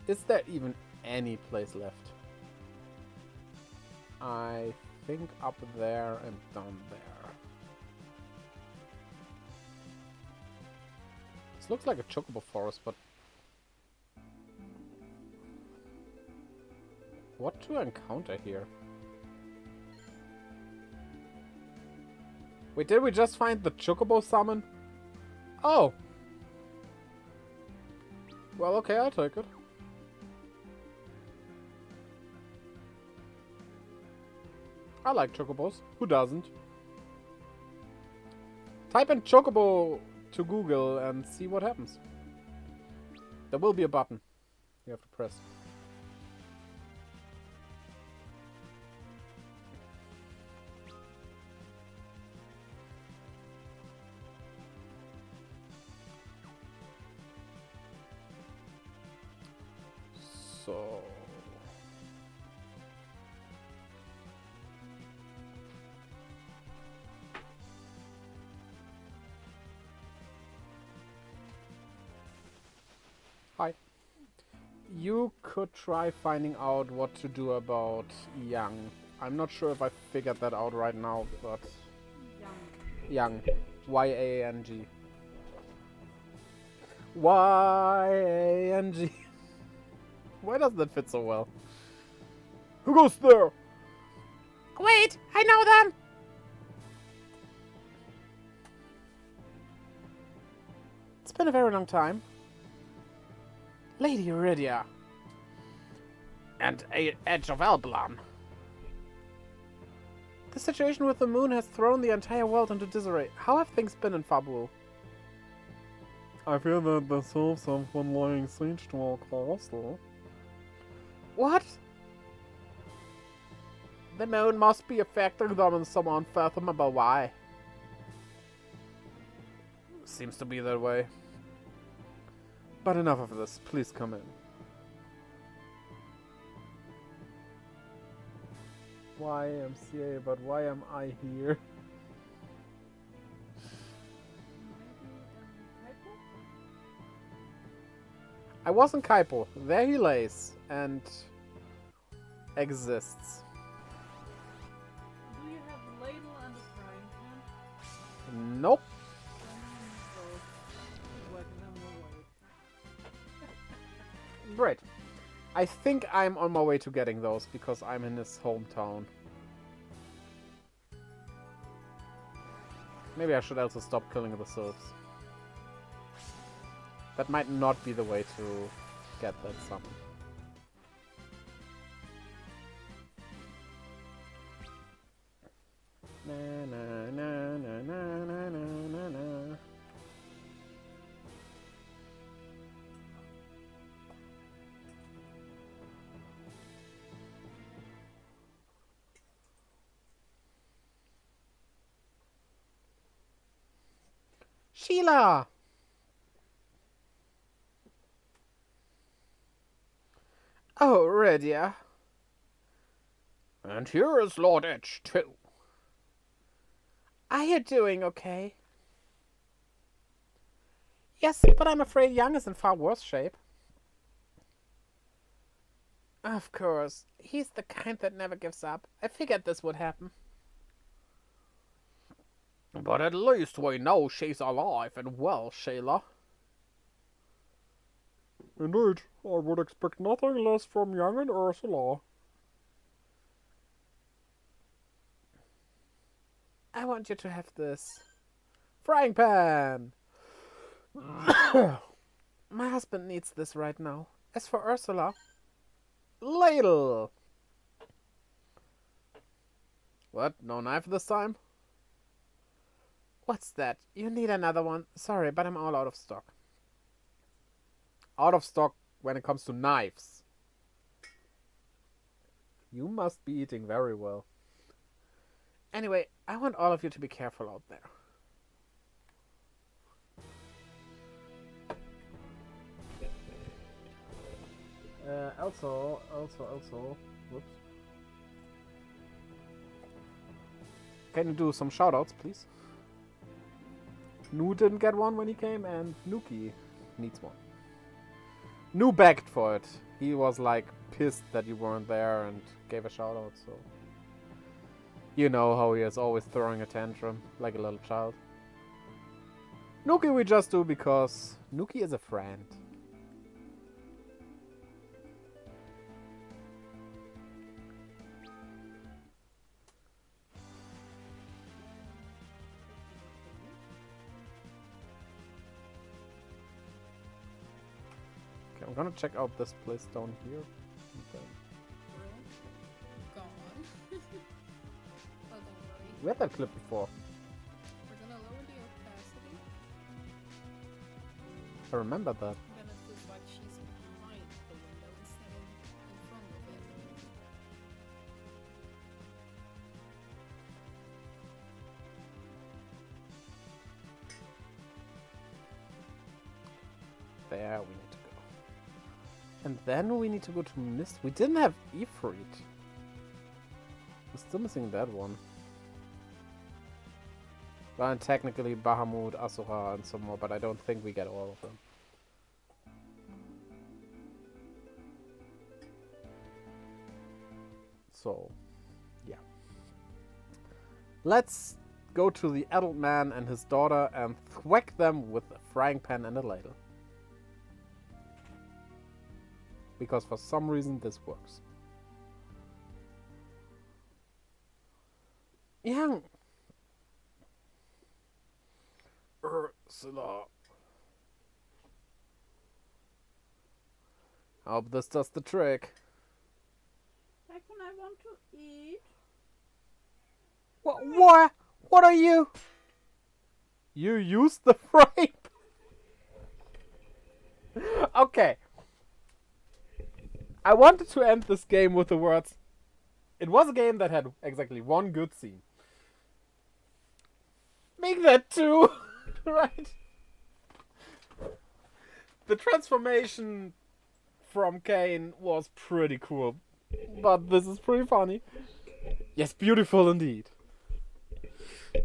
Is there even any place left? I think up there and down there. This looks like a chocobo forest, but what to encounter here? Wait, did we just find the chocobo summon? Oh! Well, okay, I'll take it. I like chocobos. Who doesn't? Type in chocobo to Google and see what happens. There will be a button you have to press. So... Hi. You could try finding out what to do about Young. I'm not sure if I figured that out right now, but... Young. Y-A-N-G. Y-A-N-G. Why doesn't that fit so well? Who goes there? Wait, I know them! It's been a very long time. Lady Iridia. And Edge of Elblan. The situation with the moon has thrown the entire world into disarray. How have things been in Fabul? I fear that the souls have been laying siege to our castle. What? The moon must be affecting them in some unfathomable way. Seems to be that way. But enough of this. Please come in. YMCA, but why am I here? I wasn't Kaipo. There he lays and exists. Do you have a ladle and a frying pan? Nope. Great. I think I'm on my way to getting those because I'm in his hometown. Maybe I should also stop killing the sylphs. That might not be the way to get that summon. Na na na na na na na na. Sheila! Oh, Rydia. And here is Lord Edge, too. Are you doing okay? Yes, but I'm afraid Young is in far worse shape. Of course. He's the kind that never gives up. I figured this would happen. But at least we know she's alive and well, Sheila. Indeed, I would expect nothing less from young and Ursula. I want you to have this frying pan. My husband needs this right now. As for Ursula, ladle. What? No knife this time? What's that? You need another one? Sorry, but I'm all out of stock. Out of stock when it comes to knives. You must be eating very well. Anyway, I want all of you to be careful out there. Also, whoops. Can you do some shoutouts, please? Nu didn't get one when he came, and Nuki needs one. Nu begged for it. He was like pissed that you weren't there and gave a shoutout, so. You know how he is always throwing a tantrum like a little child. Nuki we just do because Nuki is a friend. Okay, I'm gonna check out this place down here. Okay. Go on. Oh, don't worry. We had that clip before. We're gonna lower the opacity. I remember that. I'm gonna feel like she's behind the window instead of in front of it. There we need to go. And then we need to go to Mist. We didn't have Ifrit. We're still missing that one. Well, and technically Bahamut, Asura, and some more, but I don't think we get all of them. So, yeah. Let's go to the adult man and his daughter and thwack them with a frying pan and a ladle. Because for some reason this works. Young Ursula. I hope this does the trick. Heck, when I want to eat. What? What are you? You used the frame. Okay. I wanted to end this game with the words. It was a game that had exactly one good scene. Make that two, right? The transformation from Cain was pretty cool, but this is pretty funny. Yes, beautiful indeed.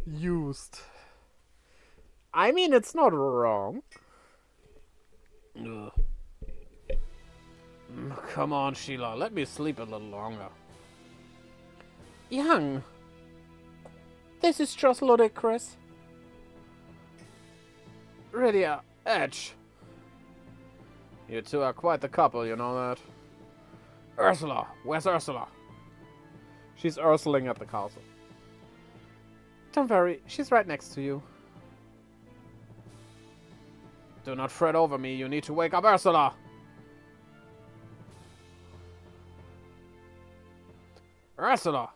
Used. I mean, it's not wrong. Ugh. Come on, Sheila, let me sleep a little longer. Young. This is just ludicrous. Rydia, Edge. You two are quite the couple, you know that? Ursula, where's Ursula? She's Ursuling at the castle. Don't worry, she's right next to you. Do not fret over me, you need to wake up Ursula! Ursula!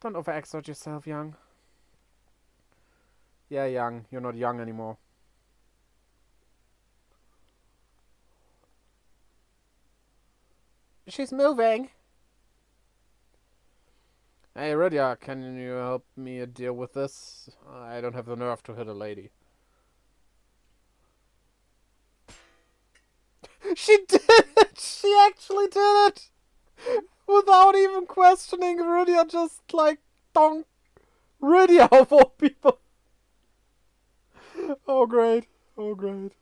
Don't overexert yourself, young. Yeah, young. You're not young anymore. She's moving. Hey, Rydia, can you help me deal with this? I don't have the nerve to hit a lady. She did it! She actually did it! Without even questioning, Rydia just like donk. Rydia of all people. Oh great. Oh great.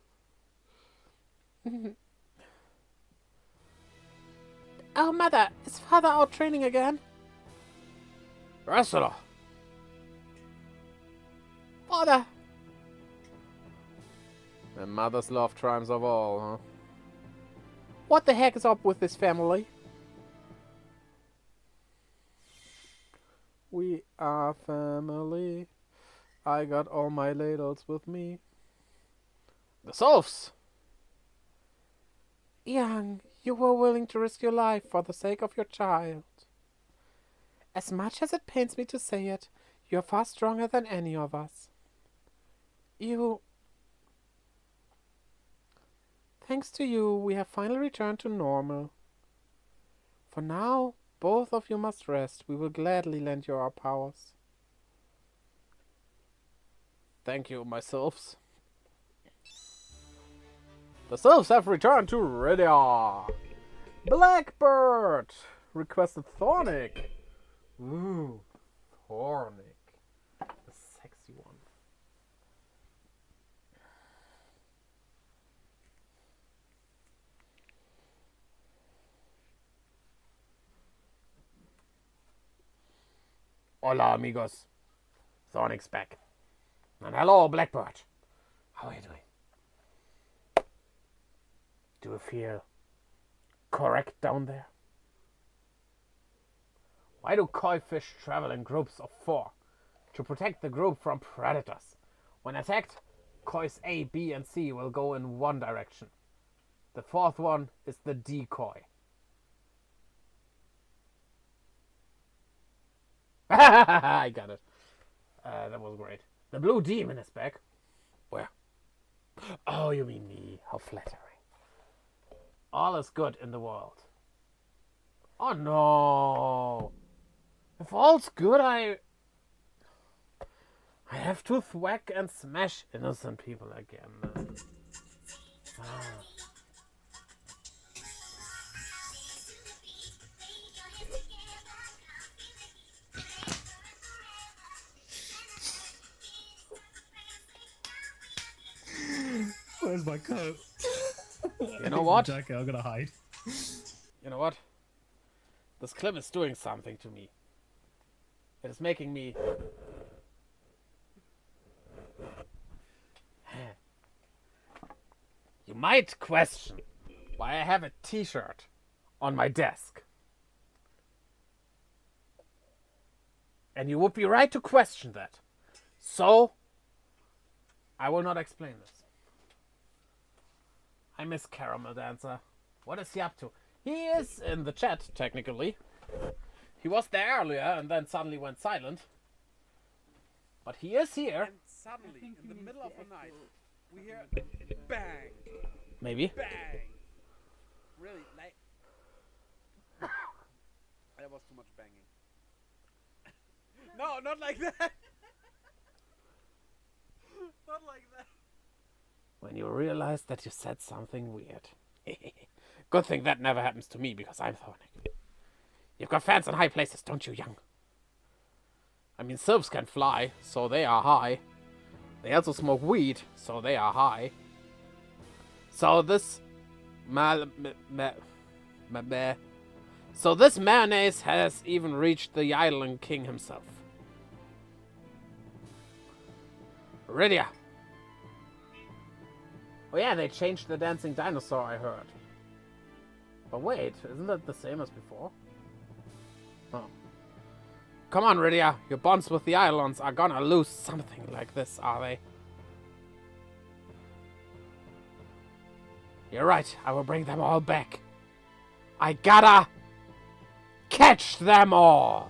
Oh mother, is father out training again? Ursula! Father! The mother's love triumphs of all, huh? What the heck is up with this family? We are family. I got all my ladles with me. The Sylphs! Young, you were willing to risk your life for the sake of your child. As much as it pains me to say it, you're far stronger than any of us. Thanks to you, we have finally returned to normal. For now, both of you must rest. We will gladly lend you our powers. Thank you, my Sylphs. The Sylphs have returned to Rydia. Blackbird requested Thornic. Ooh, Thornic. The sexy one. Hola, amigos. Thornic's back. And hello, Blackbird. How are you doing? Do you feel correct down there? Why do koi fish travel in groups of 4? To protect the group from predators. When attacked, kois A, B, and C will go in one direction. The 4th one is the decoy. I got it. That was great. The blue demon is back. Where? Oh, you mean me. How flattering. All is good in the world. Oh no. If all's good, I have to thwack and smash innocent people again. Where's my coat? You know what? Jacket, I'm gonna hide. You know what? This clip is doing something to me. It is making me... You might question why I have a t-shirt on my desk. And you would be right to question that. So, I will not explain this. I miss Caramel Dancer. What is he up to? He is in the chat, technically. He was there earlier and then suddenly went silent. But he is here. And suddenly, in the middle of the night, we hear bang, Maybe. bang. Really, like... That was too much banging. No, not like that. Not like that. When you realize that you said something weird. Good thing that never happens to me because I'm Thornic. You've got fans in high places, don't you, young? I mean, sylphs can fly, so they are high. They also smoke weed, so they are high. So this... So this mayonnaise has even reached the Island King himself. Rydia. Oh yeah, they changed the dancing dinosaur, I heard. But wait, isn't that the same as before? Oh. Come on, Rydia. Your bonds with the Islands are gonna lose something like this, are they? You're right, I will bring them all back. I gotta catch them all!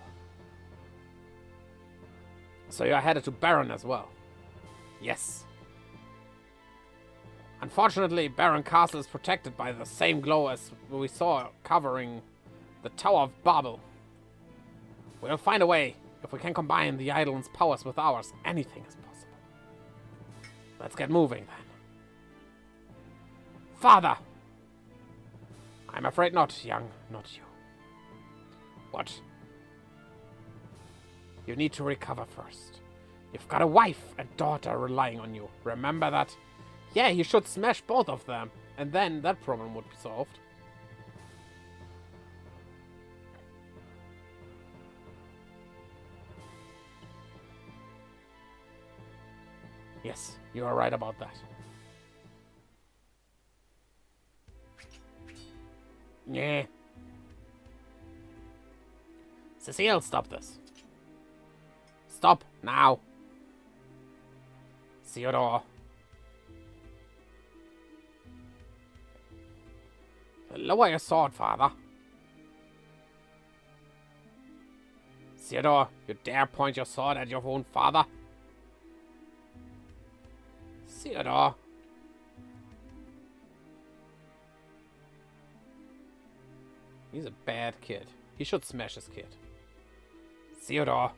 So you're headed to Baron as well? Yes. Unfortunately, Baron Castle is protected by the same glow as we saw covering the Tower of Babel. We'll find a way. If we can combine the island's powers with ours, anything is possible. Let's get moving, then. Father! I'm afraid not, young, not you. What? You need to recover first. You've got a wife and daughter relying on you. Remember that? Yeah, you should smash both of them, and then that problem would be solved. Yes, you are right about that. Yeah. Cecile, stop this. Stop now. Theodore. Lower your sword, father. Theodore, you dare point your sword at your own father? Theodore. He's a bad kid. He should smash his kid. Theodore.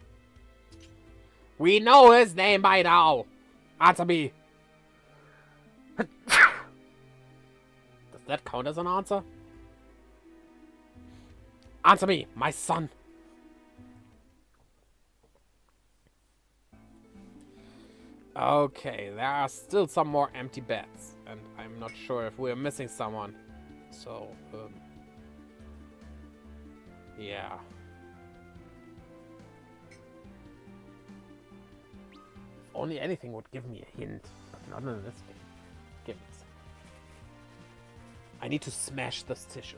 We know his name by now. Answer me. Does that count as an answer? Answer me, my son. Okay, there are still some more empty beds, and I'm not sure if we're missing someone. So, yeah. If only anything would give me a hint, but not in this game. Give me a second. I need to smash this tissue.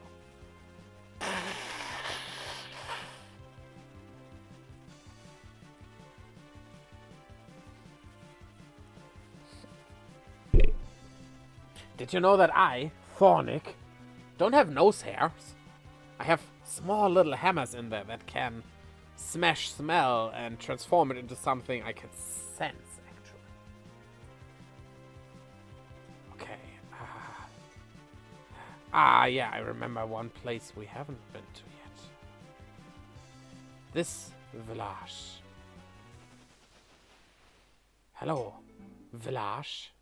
Did you know that I, Thornic, don't have nose hairs? I have small little hammers in there that can smash smell and transform it into something I can sense, actually. Okay. Yeah, I remember one place we haven't been to yet. This village. Hello, village.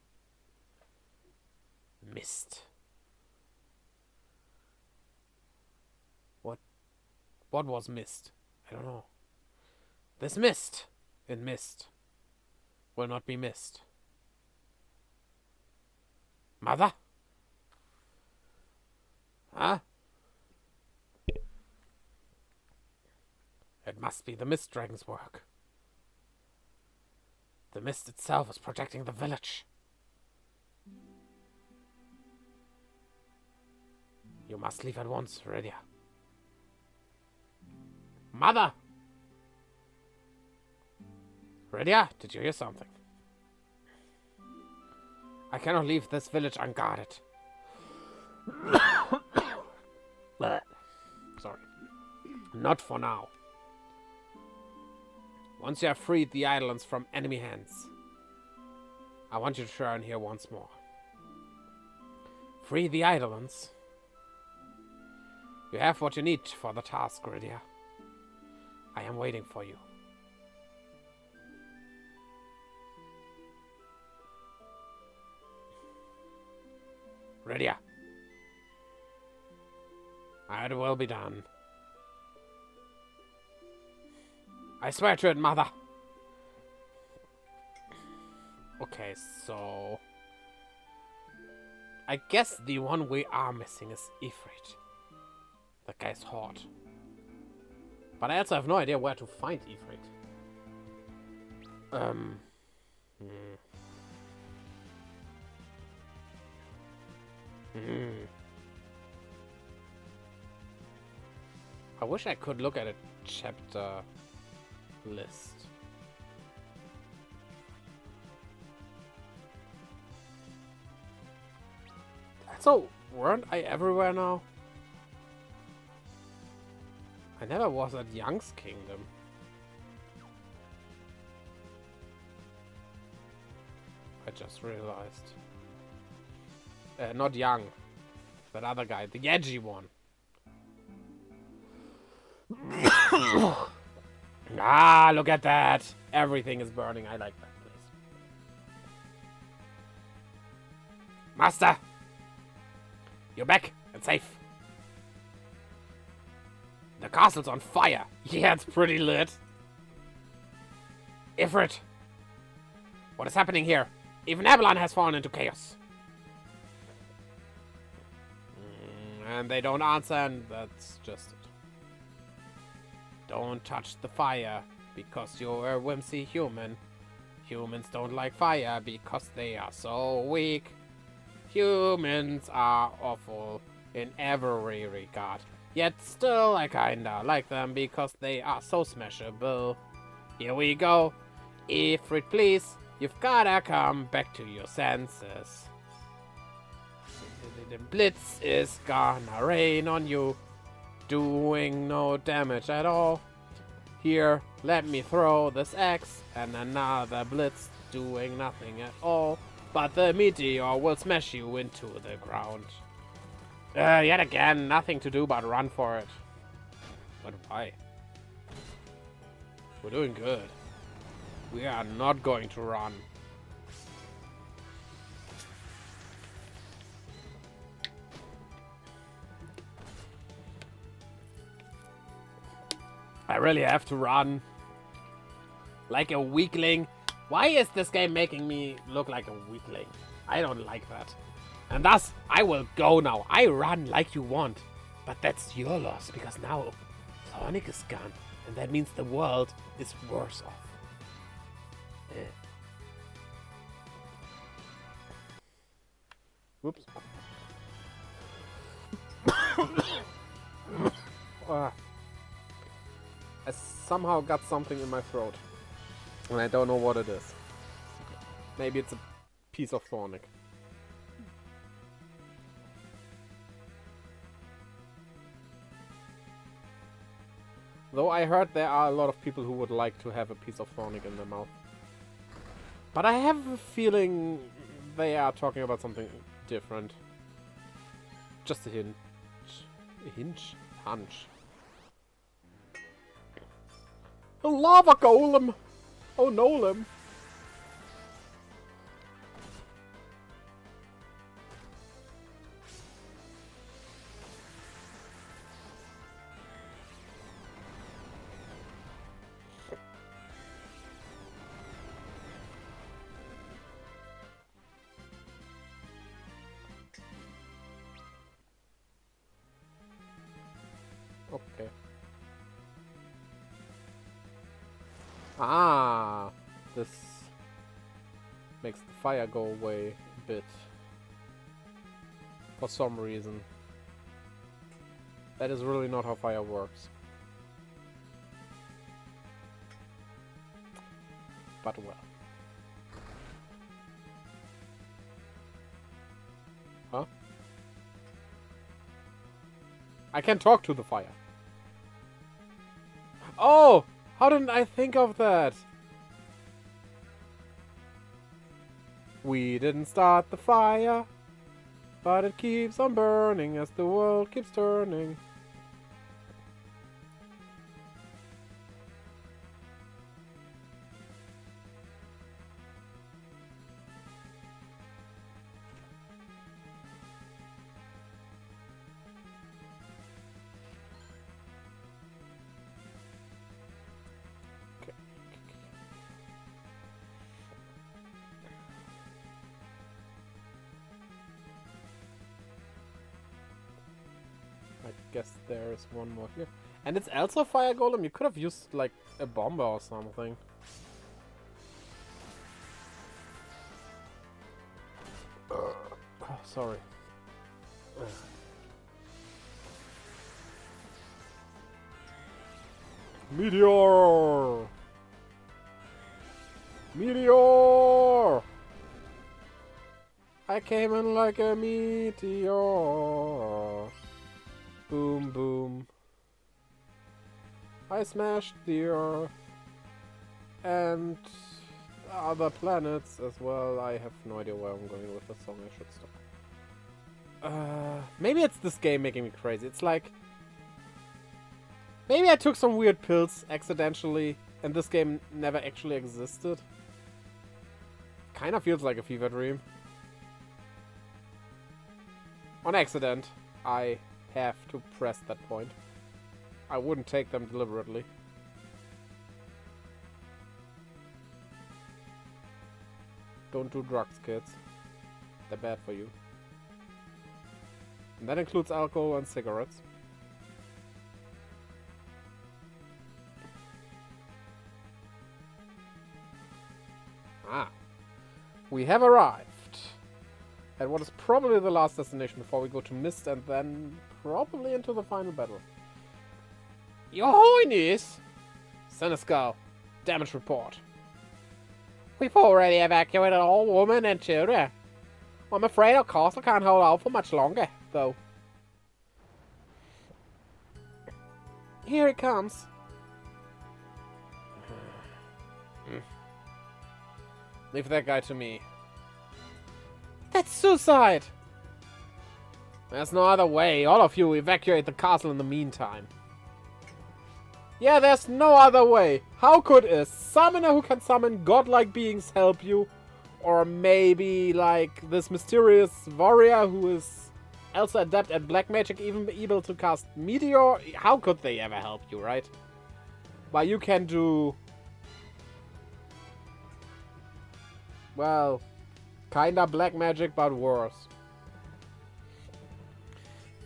Mist. What was mist? I don't know. This mist in mist will not be missed. Mother? Huh? It must be the mist dragon's work. The mist itself is protecting the village. You must leave at once, Redia. Mother! Redia, did you hear something? I cannot leave this village unguarded. Sorry. Not for now. Once you have freed the islands from enemy hands, I want you to return here once more. Free the islands. You have what you need for the task, Redia. I am waiting for you. Redia. It will be done. I swear to it, Mother. Okay, so I guess the one we are missing is Ifrit. That guy's hot. But I also have no idea where to find Ifrit. I wish I could look at a chapter list. So, weren't I everywhere now? I never was at Young's Kingdom. I just realized. Not Young. That other guy. The edgy one. Ah, look at that. Everything is burning. I like that place. Master! You're back and safe. The castle's on fire. Yeah, it's pretty lit. Ifrit. What is happening here? Even Avalon has fallen into chaos. And they don't answer, and that's just it. Don't touch the fire, because you're a whimsy human. Humans don't like fire, because they are so weak. Humans are awful. in every regard. Yet still I kinda like them because they are so smashable. Here we go. Ifrit, please, you've gotta come back to your senses. The blitz is gonna rain on you, doing no damage at all. Here, let me throw this axe, and another blitz doing nothing at all. But the meteor will smash you into the ground. Yet again, nothing to do but run for it. But why? We're doing good. We are not going to run. I really have to run. Like a weakling. Why is this game making me look like a weakling? I don't like that. And thus, I will go now. I run like you want. But that's your loss, because now Sonic is gone. And that means the world is worse off. Whoops. I somehow got something in my throat. And I don't know what it is. Maybe it's a piece of Sonic. Though I heard there are a lot of people who would like to have a piece of Sonic in their mouth. But I have a feeling they are talking about something different. Just a hint. A hinge? Hunch. A lava golem! Oh, Nolan. Okay. Ah, this makes the fire go away a bit. For some reason. That is really not how fire works. But well. Huh? I can talk to the fire. Oh! How didn't I think of that? We didn't start the fire, but it keeps on burning as the world keeps turning. I guess there's one more here. And it's also Fire Golem. You could have used, like, a bomber or something. Oh, sorry. Meteor! Meteor! I came in like a meteor. Boom, boom. I smashed the Earth. And other planets as well. I have no idea where I'm going with this song. I should stop. Maybe it's this game making me crazy. It's like... Maybe I took some weird pills accidentally, and this game never actually existed. Kinda feels like a fever dream. On accident, I have to press that point. I wouldn't take them deliberately. Don't do drugs, kids. They're bad for you. And that includes alcohol and cigarettes. Ah. We have arrived. At what is probably the last destination before we go to Mist and then probably into the final battle. Your Highness! Senescal, damage report. We've already evacuated all women and children. I'm afraid our castle can't hold out for much longer, though. Here it comes. Leave that guy to me. That's suicide! There's no other way. All of you evacuate the castle in the meantime. Yeah, there's no other way. How could a summoner who can summon godlike beings help you? Or maybe, like, this mysterious warrior who is also adept at black magic, even able to cast meteor? How could they ever help you, right? But you can do... well, kinda black magic, but worse.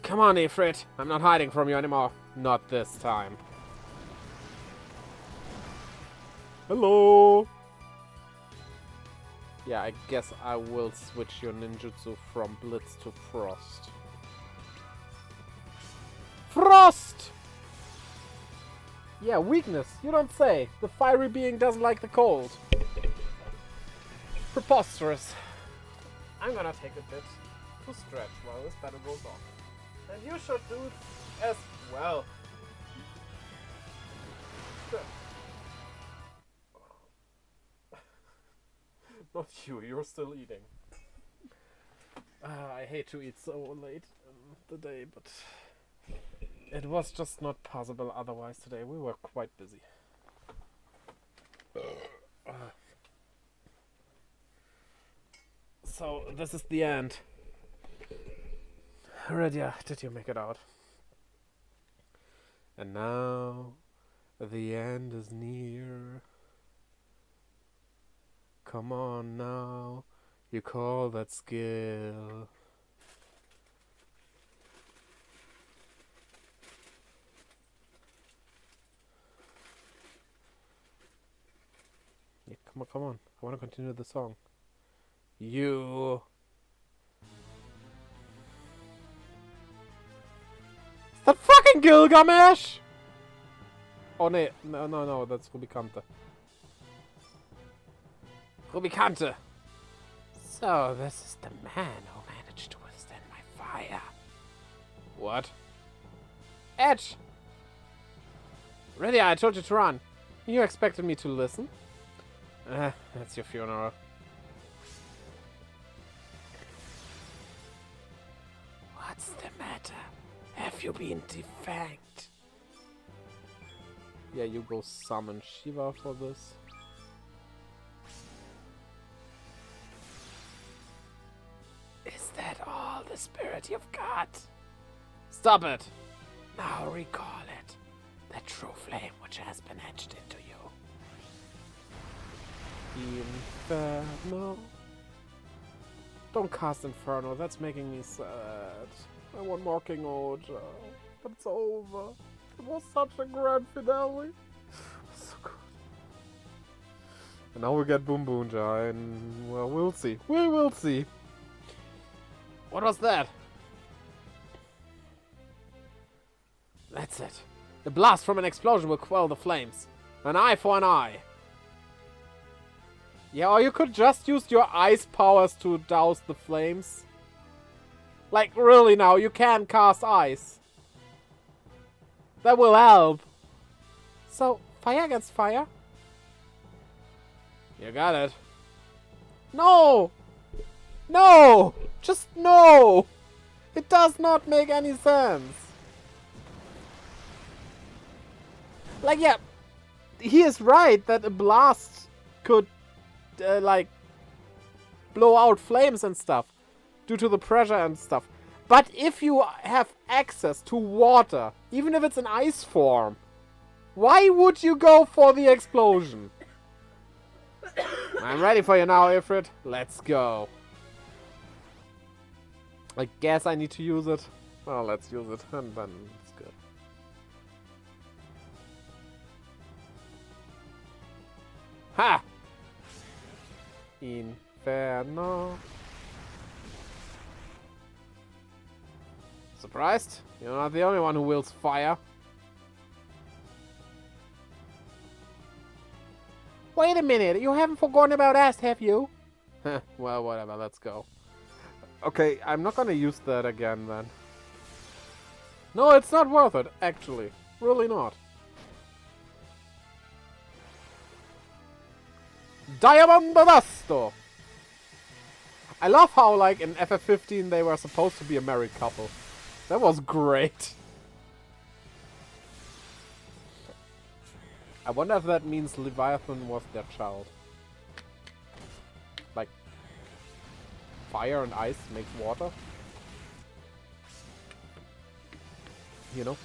Come on, Ifrit. I'm not hiding from you anymore. Not this time. Hello! Yeah, I guess I will switch your ninjutsu from Blitz to Frost. Frost! Yeah, weakness. You don't say. The fiery being doesn't like the cold. Preposterous. I'm gonna take a bit to stretch while this battle goes on. And you should do as well. Not you, you're still eating. I hate to eat so late in the day, but it was just not possible otherwise today. We were quite busy. So, this is the end. Redia, did you make it out? And now, the end is near. Come on now, you call that skill. Yeah, come on, come on. I want to continue the song. You. Is that fucking Gilgamesh? Oh no, that's Rubicante. Rubicante! So, this is the man who managed to withstand my fire. What? Edge! Ready, I told you to run. You expected me to listen? That's your funeral. What's the matter? Have you been defanged? Yeah, you go summon Shiva for this. Is that all the spirit you've got? Stop it! Now recall it. The true flame which has been etched into you. Inferno? Don't cast Inferno, that's making me sad. I want more King Oja. But it's over. It was such a grand finale. So good. And now we get Boom Boonja, and well, we'll see. We will see. What was that? That's it. The blast from an explosion will quell the flames. An eye for an eye. Yeah, or you could just use your ice powers to douse the flames. Like, really now, you can cast ice. That will help. So, fire against fire? You got it. No! No! Just no! It does not make any sense. Like, yeah, he is right that a blast could, like, blow out flames and stuff due to the pressure and stuff. But if you have access to water, even if it's in ice form, why would you go for the explosion? I'm ready for you now, Ifrit. Let's go. I guess I need to use it. Well, let's use it, and then it's good. Ha! Inferno. Surprised? You're not the only one who wills fire. Wait a minute, you haven't forgotten about us, have you? Well, whatever, let's go. Okay, I'm not gonna use that again then. No, it's not worth it, actually. Really not. Diamondo Basto! I love how, like, in FF15 they were supposed to be a married couple. That was great. I wonder if that means Leviathan was their child. Like, fire and ice makes water. You know?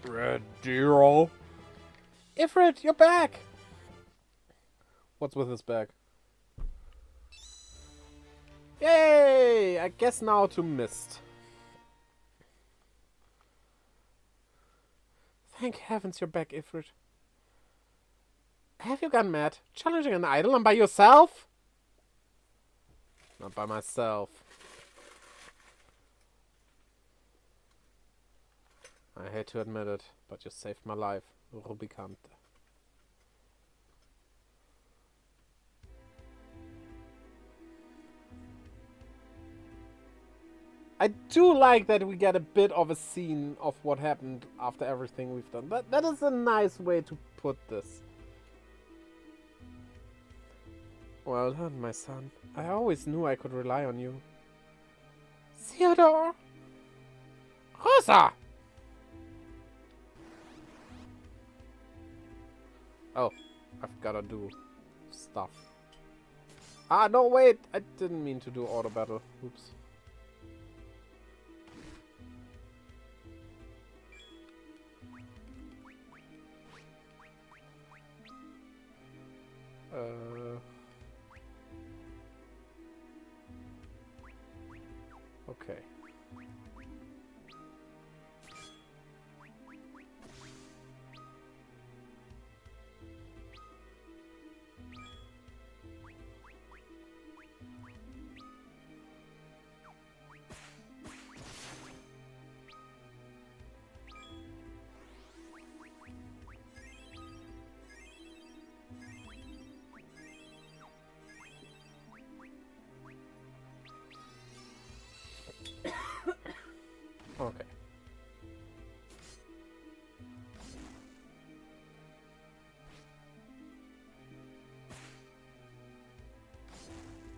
Red Deer. Ifrit, you're back! What's with his bag? Yay! I guess now to Mist. Thank heavens you're back, Ifrit. Have you gone mad? Challenging an idol and by yourself? Not by myself. I hate to admit it, but you saved my life, Rubicante. I do like that we get a bit of a scene of what happened after everything we've done. That is a nice way to put this. Well done, my son. I always knew I could rely on you. Theodore! Rosa! Oh, I've gotta do stuff. Ah, no, wait! I didn't mean to do auto battle. Oops. Okay. Okay.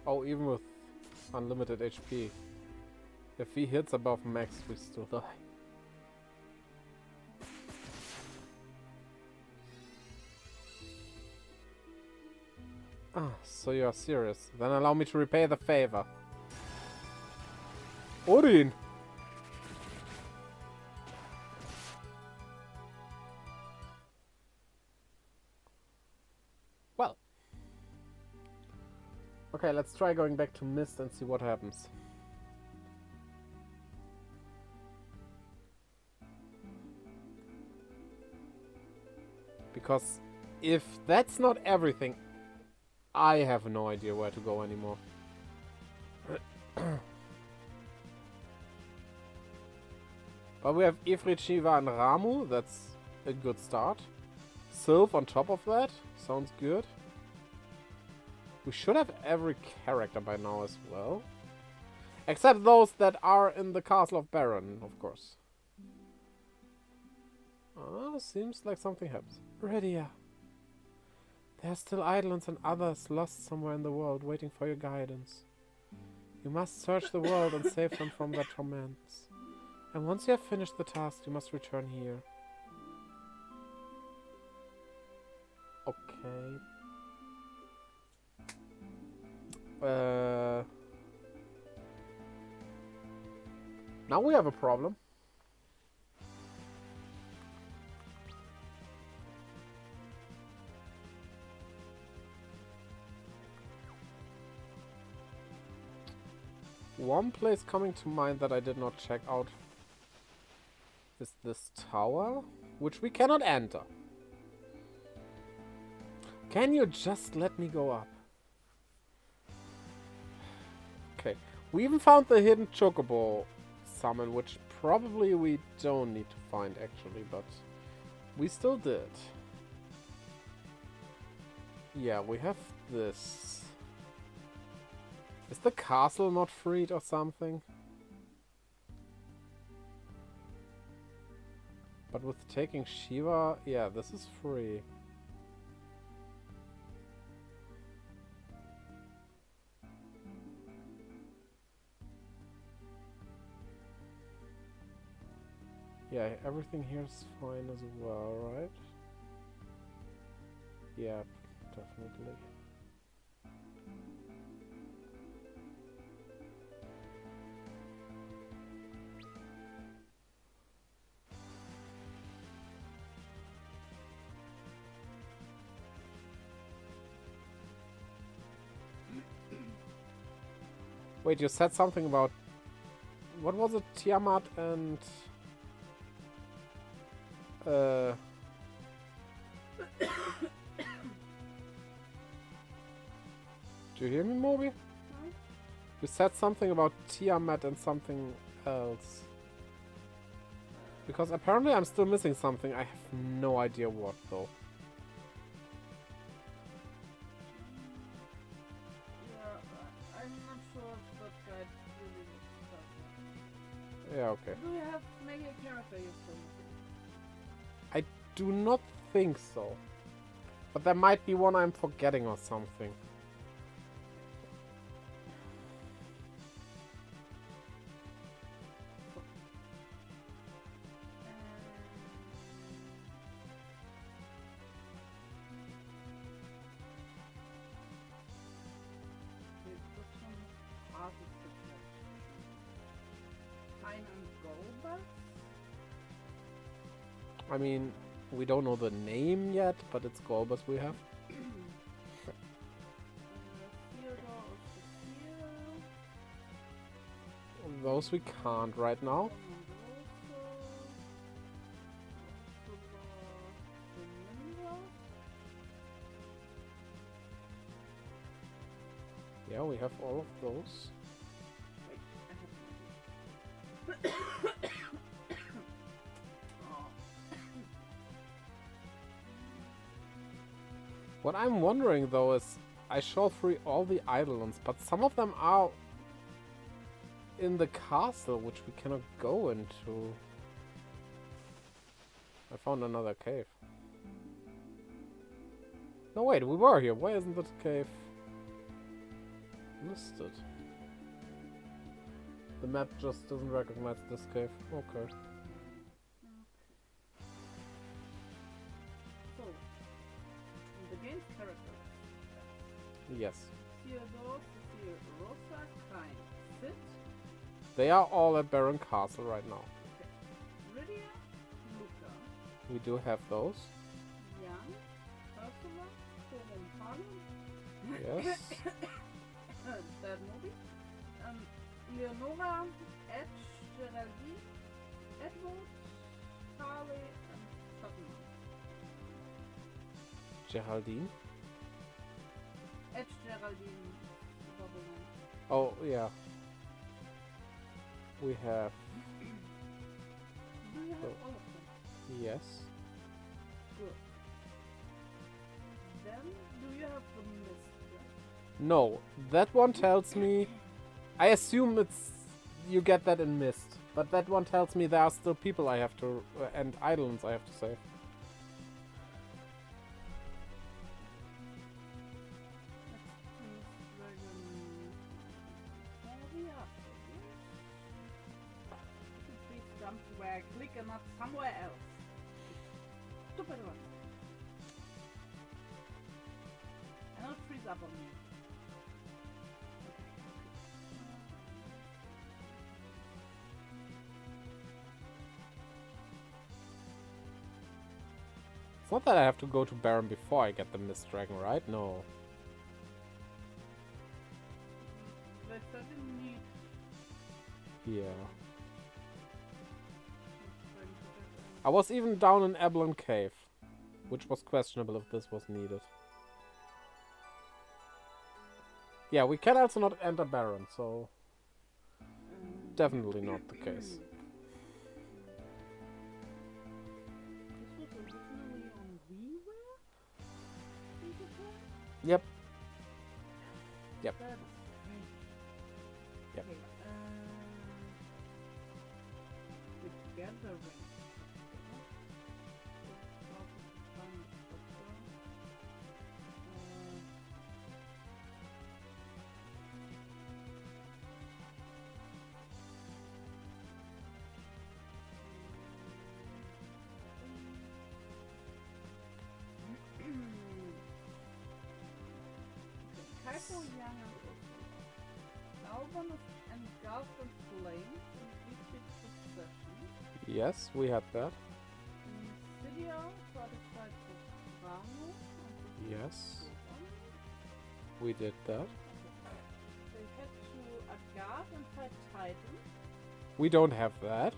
Oh, even with unlimited HP. If he hits above max, we still die. Ah, so you are serious. Then allow me to repay the favor. Odin! Well. Okay, let's try going back to Mist and see what happens. Because if that's not everything, I have no idea where to go anymore. But we have Ifrit, Shiva and Ramu, that's a good start. Sylph on top of that, sounds good. We should have every character by now as well. Except those that are in the Castle of Baron, of course. Ah, seems like something happens. Redia. There are still Eidolons and others lost somewhere in the world waiting for your guidance. You must search the world and save them from their torments. And once you have finished the task, you must return here. Okay. Now we have a problem. One place coming to mind that I did not check out is this tower, which we cannot enter. Can you just let me go up? We even found the hidden chocobo summon, which probably we don't need to find actually, but we still did. Yeah, we have this. Is the castle not freed or something? But with taking Shiva, yeah, this is free. Yeah, everything here is fine as well, right? Yeah, definitely. Wait, you said something about... What was it? Tiamat and... Do you hear me, Moby? Hmm? You said something about Tiamat and something else. Because apparently I'm still missing something. I have no idea what, though. Yeah, I'm not sure if that guide really looks like Yeah, okay. that. Do you have maybe a character you're still missing? Do not think so. But there might be one I'm forgetting or something. Pine and Goldbus? I mean, we don't know the name yet, but it's Golbus we have. Theodore of Sophia. Those we can't right now. Yeah, we have all of those. What I'm wondering though is, I show free all the islands, but some of them are in the castle, which we cannot go into. I found another cave. No wait, we were here. Why isn't that cave listed? The map just doesn't recognize this cave. Okay. So, the game's characters. Yes. Theodore, Sophia, Rosa, Kain, Sid, They are all at Baron Castle right now. Lydia, Luca, We do have those. Jan, Ursula, Forum Palum, Yes. that movie, Leonora, Edge, Geraldine, Edward, Charlie, and Schattenmann. Geraldine. Edge, Geraldine, Doppelmann. Oh, yeah. We have... Do you have So- all of them? Yes. Good. Then, do you have the mist? No. That one tells me... I assume it's... You get that in Mist. But that one tells me there are still people I have to... and islands I have to save. Please jump to where I click and not somewhere else. Stupid one. And not freeze up on me. It's not that I have to go to Baron before I get the Mist Dragon, right? No. They said you need Yeah. trying to get I was even down in Ablon Cave. Which was questionable if this was needed. Yeah, we can also not enter Baron, so... definitely not the case. This was originally on WiiWare? Yep. Yep. That is strange. Yep. Okay, the gathering. Kaiko, Young and Ursula. Alban is engulfed in flames and Dietrich possession. Yes, we had that. Insidia satisfied Soprano. Yes, we did that. They head to Agard and fight Titan. We don't have that.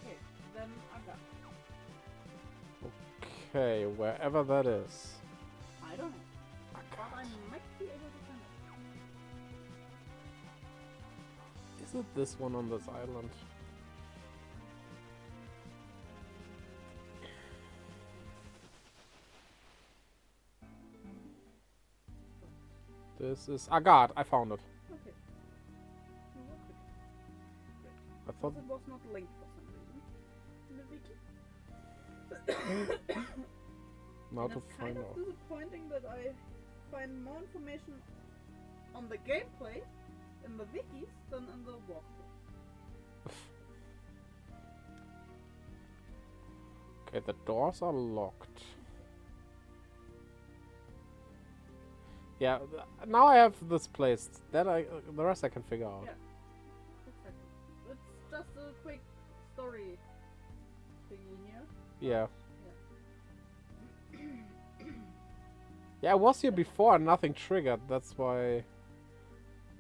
Okay, then Agard. Okay, wherever that is. I don't know. But I might be able to find it. Is it this one on this island? This is Agard. I found it. Okay. You were quick. I Great. thought Because it was not linked for some reason in the wiki. now And to it's find kind of out. disappointing that I find more information on the gameplay in the wikis than in the walkthrough. Okay, the doors are locked. Yeah, now I have this place. That the rest I can figure out. Yeah. Exactly. It's just a quick story thingy here. Yeah. Yeah. Yeah, I was here before and nothing triggered. That's why.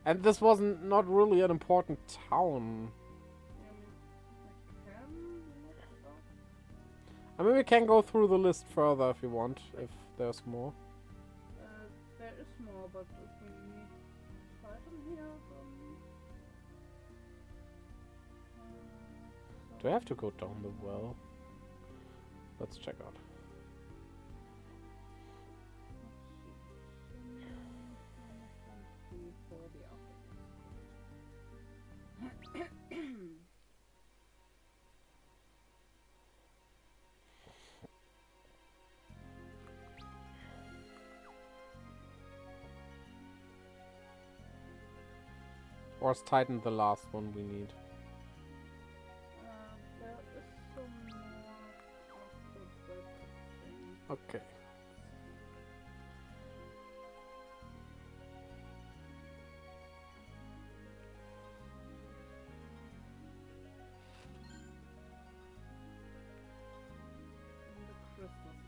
And this wasn't not really an important town. I mean, we can go through the list further if you want, if there's more. There is more, but if we need Titan here, then... Do I have to go down the well? Let's check out. Or is Titan the last one we need? There is some more alphabet thing. Okay. In the crystals.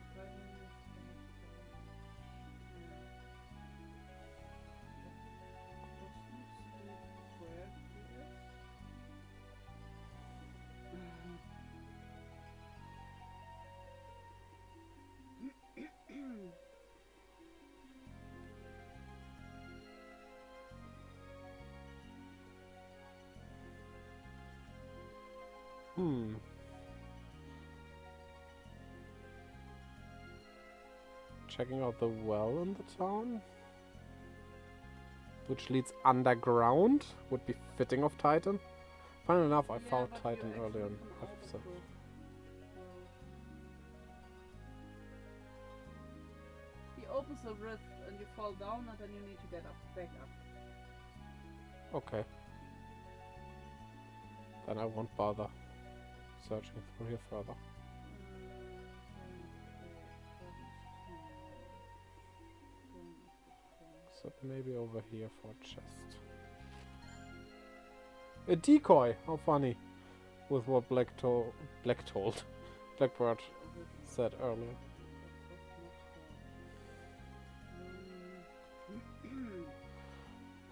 Checking out the well in the town, which leads underground, would be fitting of Titan. Funny enough, I found but Titan you earlier in actually can episode. also go. He opens the rift and you fall down and then you need to get up, back up. Okay. Then I won't bother searching through here further. Except maybe over here for a chest. A decoy! How funny. With what Blackbird said earlier.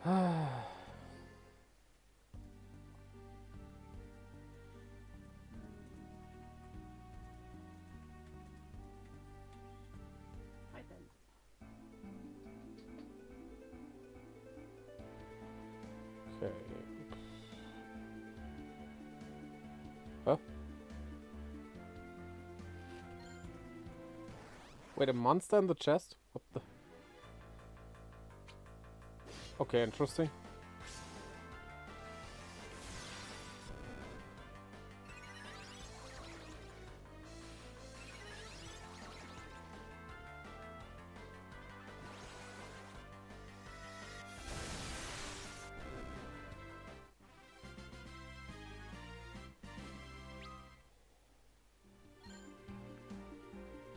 Okay. Wait, a monster in the chest? What the? Okay, interesting.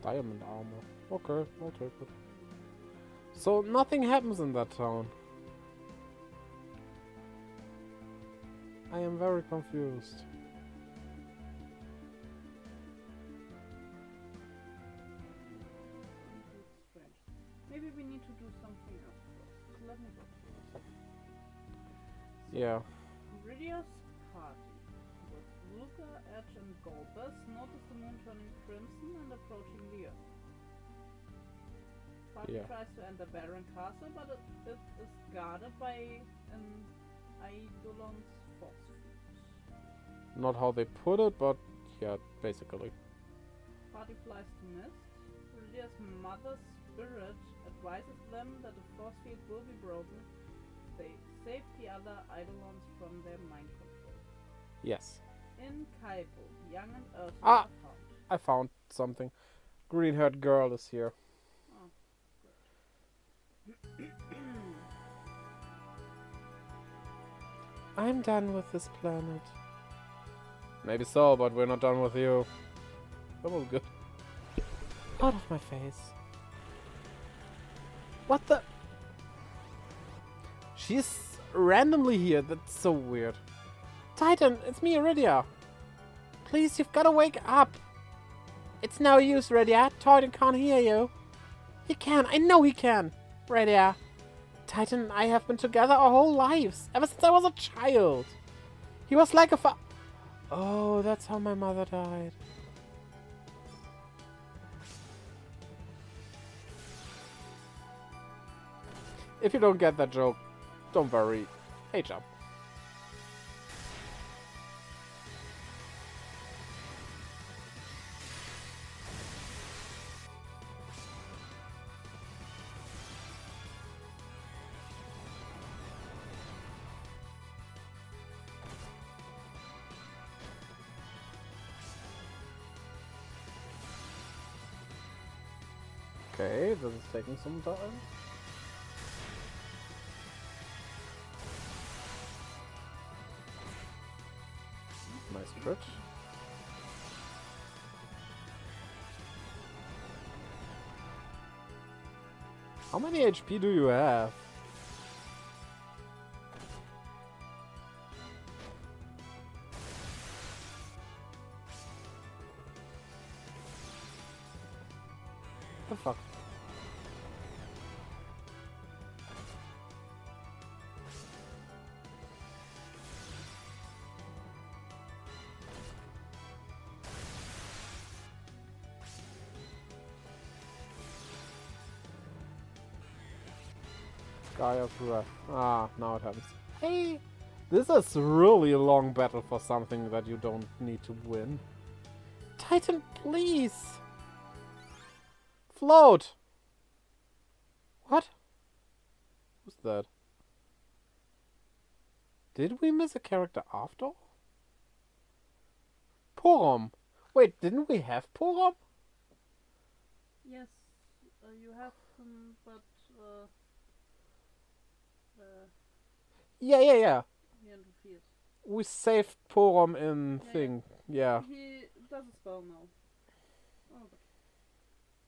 Diamond armor. Okay, I'll take it. So nothing happens in that town. I am very confused. Strange. Maybe we need to do something else first. Let me go. Yeah. Ridia's party. With Luca, Edge, and Golbus notice the moon turning crimson and approaching the earth. Party Yeah. tries to enter Baron Castle, but it is guarded by an Eidolon's force field. Not how they put it, but yeah, basically. Party flies to Mist. Ridia's mother's spirit advises them that the force field will be broken. They save the other Eidolons from their mind control. Yes. In Kaipo, Young and Ursula Ah! are found. I found something. Green-haired girl is here. Oh, good. I'm done with this planet. Maybe so, but we're not done with you. That was good. Out of my face. What the? She's randomly here. That's so weird. Titan, it's me, Iridia. Please, you've got to wake up. It's no use, Iridia. Titan can't hear you. He can. I know he can. Iridia. Titan and I have been together our whole lives. Ever since I was a child. He was like a Oh, that's how my mother died. If you don't get that joke, don't worry. Hey, jump. Okay, this is taking some time. Nice crit. How many HP do you have? The fuck? Gaia's Wrath. Ah, now it happens. Hey! This is really a long battle for something that you don't need to win. Titan, please! Float! What? Who's that? Did we miss a character after all? Porom! Wait, didn't we have Porom? Yes, you have him, but Yeah. he interferes. We saved Porom in Yeah, thing. Yeah. He does a spell now. Oh, but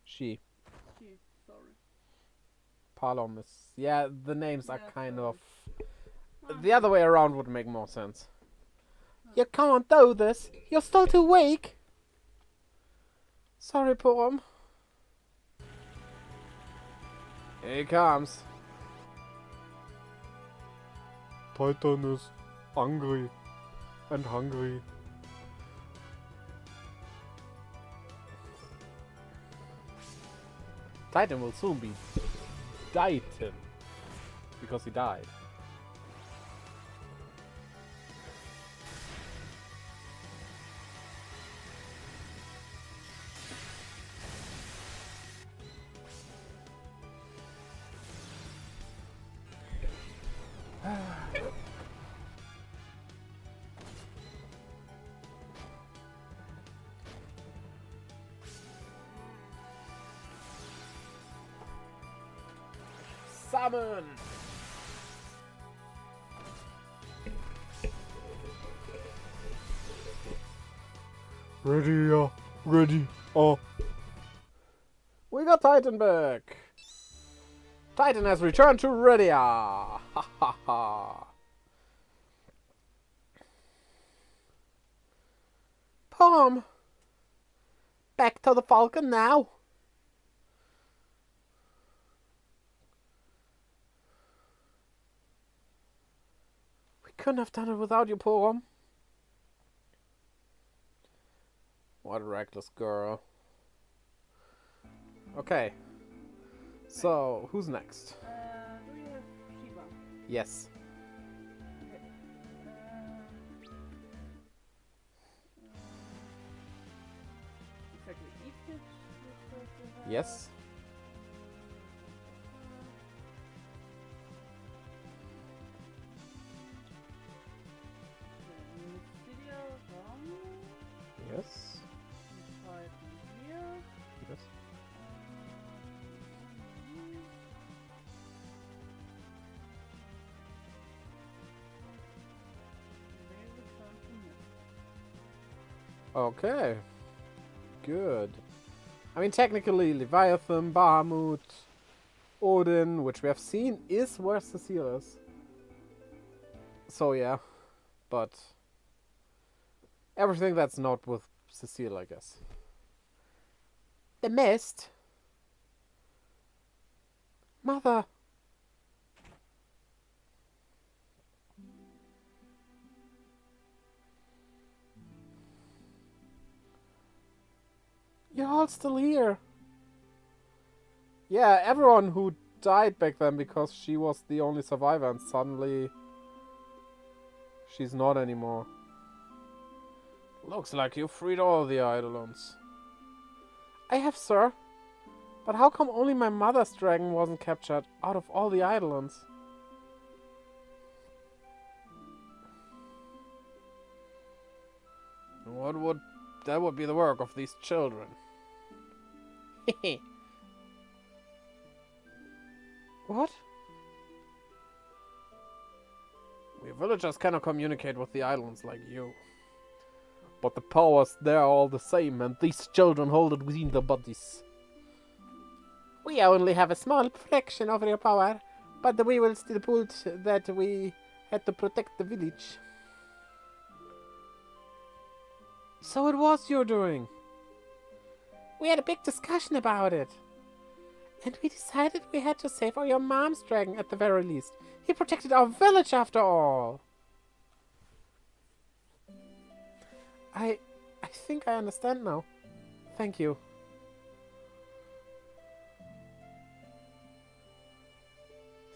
She. sorry. Palom is... Yeah, the names are Yeah, kind sorry. of... Ah, The other way around would make more sense. You can't do this! You're still too weak! Sorry, Porom. Here he comes. Titan is angry and hungry. Titan will soon be Titan because he died. summon! Ready, We got Titan back! Titan has returned to Redia! Ha ha ha! Palm! Back to the Falcon now! We couldn't have done it without you, Palm. What a reckless girl. Okay. So, who's next? Do we have Shiva? Yes. Okay. Exactly. Eve Yes. Yes. Yes. Okay. Good. I mean, technically, Leviathan, Bahamut, Odin, which we have seen, is where Cecile is. So, yeah. But everything that's not with Cecile, I guess. The mist? Mother! You're all still here. Yeah, everyone who died back then because she was the only survivor and suddenly she's not anymore. Looks like you freed all the Eidolons. I have, sir. But how come only my mother's dragon wasn't captured out of all the Eidolons? That would be the work of these children. What? We villagers cannot communicate with the Eidolons like you. But the powers there are all the same, and these children hold it within their bodies. We only have a small fraction of your power, but we will still put that we had to protect the village. So it was your doing. We had a big discussion about it. And we decided we had to save your mom's dragon at the very least. He protected our village after all. I think I understand now. Thank you.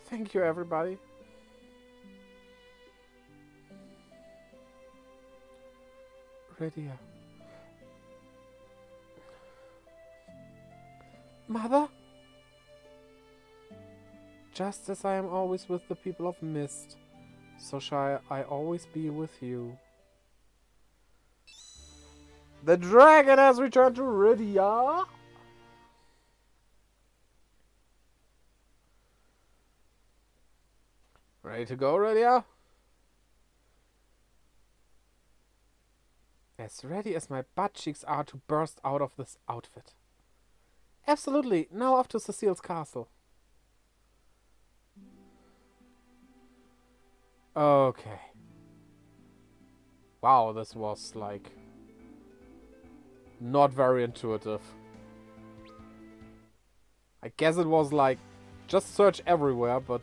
Thank you, everybody. Redia. Mother? Just as I am always with the people of Mist, so shall I always be with you. The dragon has returned to Ridia. Ready to go, Ridia? As ready as my butt cheeks are to burst out of this outfit. Absolutely. Now off to Cecile's castle. Okay. Wow, this was like not very intuitive. I guess it was like just search everywhere, but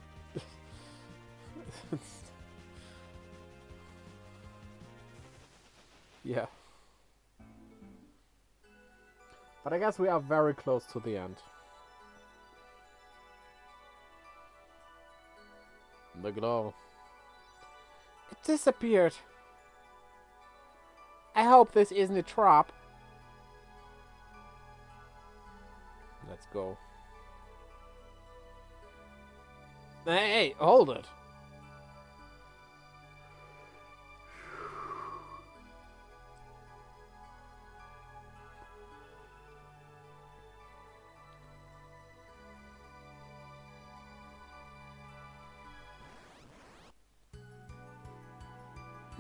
yeah. But I guess we are very close to the end. The glow. It disappeared. I hope this isn't a trap. Let's go. Hey, hold it.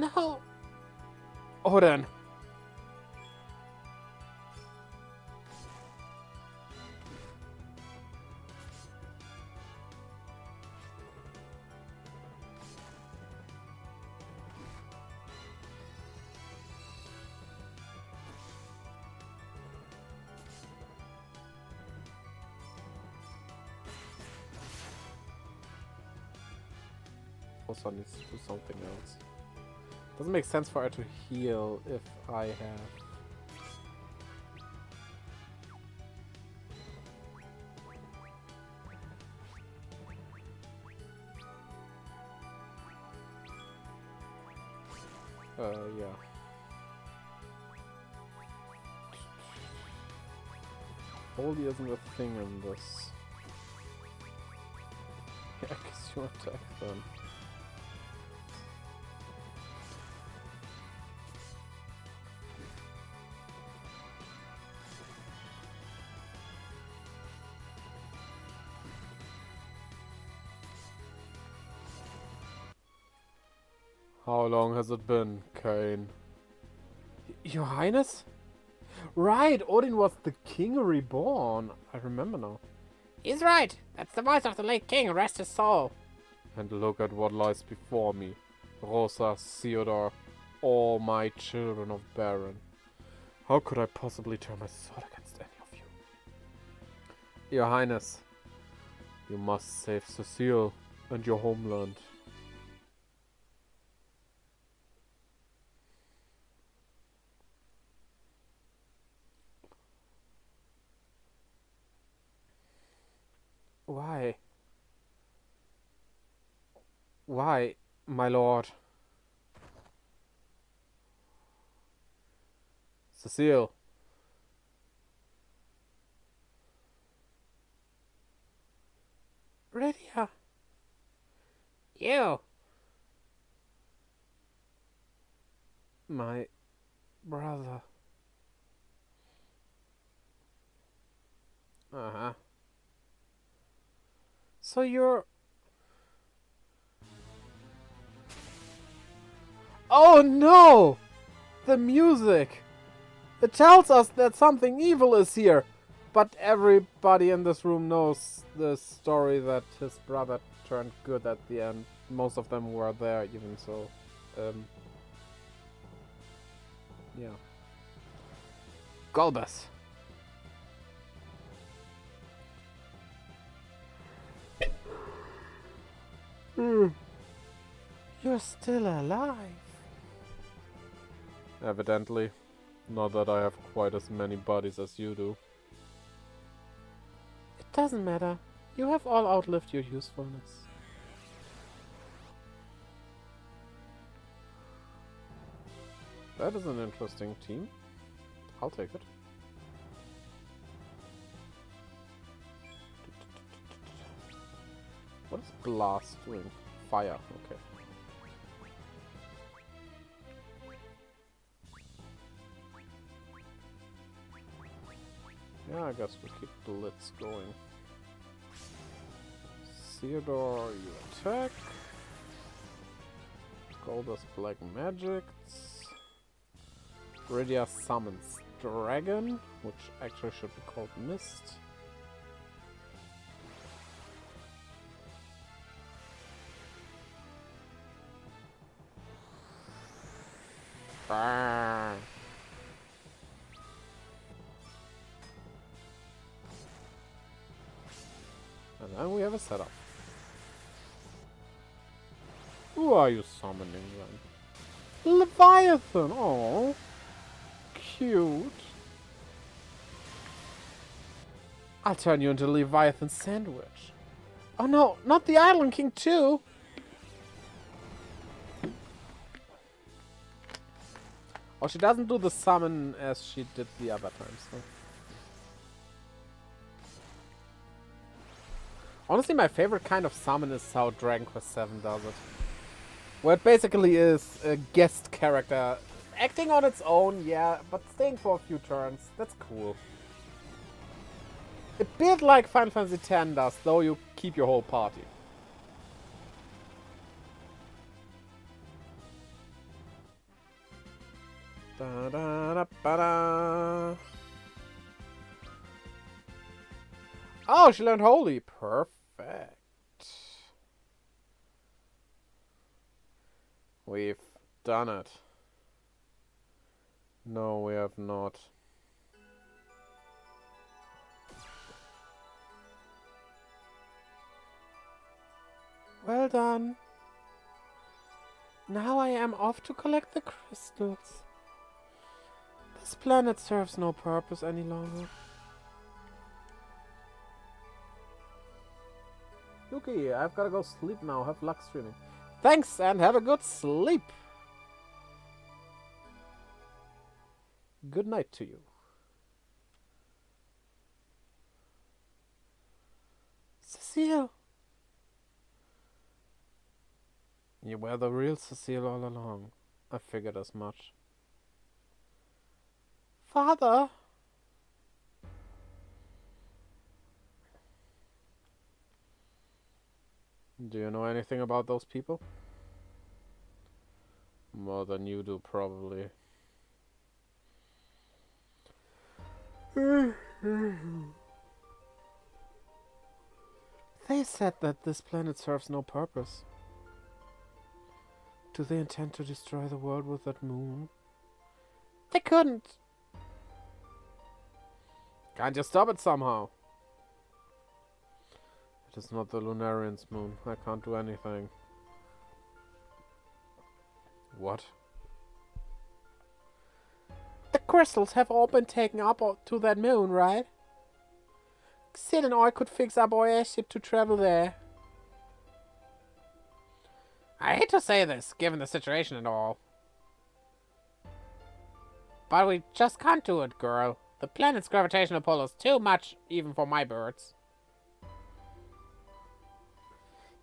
No! Odin! Also needs to do something else. Doesn't make sense for her to heal if I have... yeah. Holy isn't a thing in this. Yeah, I guess you attack them. How long has it been, Kane? Your Highness? Right, Odin was the king reborn. I remember now. He's right. That's the voice of the late king. Rest his soul. And look at what lies before me. Rosa, Theodore, all my children of Baron. How could I possibly turn my sword against any of you? Your Highness, you must save Cecile and your homeland. Why? Why, my lord? Cecile. Lydia. You. My brother. Uh-huh. So you're... Oh no! The music! It tells us that something evil is here. But everybody in this room knows the story that his brother turned good at the end. Most of them were there even so. Yeah. Golbas. You're still alive. Evidently. Not that I have quite as many bodies as you do. It doesn't matter. You have all outlived your usefulness. That is an interesting team. I'll take it. What is blast doing? Fire, okay. Yeah, I guess we'll keep Blitz going. Theodore, you attack. Goldust Black Magics. Rydia summons Dragon, which actually should be called Mist. Arrgh. And then we have a setup. Who are you summoning then? Leviathan! Oh, cute. I'll turn you into Leviathan sandwich. Oh no, not the Island King too! Oh, she doesn't do the summon as she did the other times, huh? Honestly, my favorite kind of summon is how Dragon Quest VII does it. Where it basically is a guest character acting on its own, yeah, but staying for a few turns. That's cool. A bit like Final Fantasy X does, though you keep your whole party. Da, da, da, ba, da. Oh, she learned Holy. Perfect. We've done it. No, we have not. Well done. Now I am off to collect the crystals. This planet serves no purpose any longer. Yuki, I've gotta go sleep now. Have luck streaming. Thanks, and have a good sleep. Good night to you. Cecile. You were the real Cecile all along. I figured as much. Father? Do you know anything about those people? More than you do, probably. They said that this planet serves no purpose. Do they intend to destroy the world with that moon? They couldn't. Can't you stop it somehow? It is not the Lunarian's moon. I can't do anything. What? The crystals have all been taken up to that moon, right? Sid and I could fix up our airship to travel there. I hate to say this, given the situation and all. But we just can't do it, girl. The planet's gravitational pull is too much, even for my birds.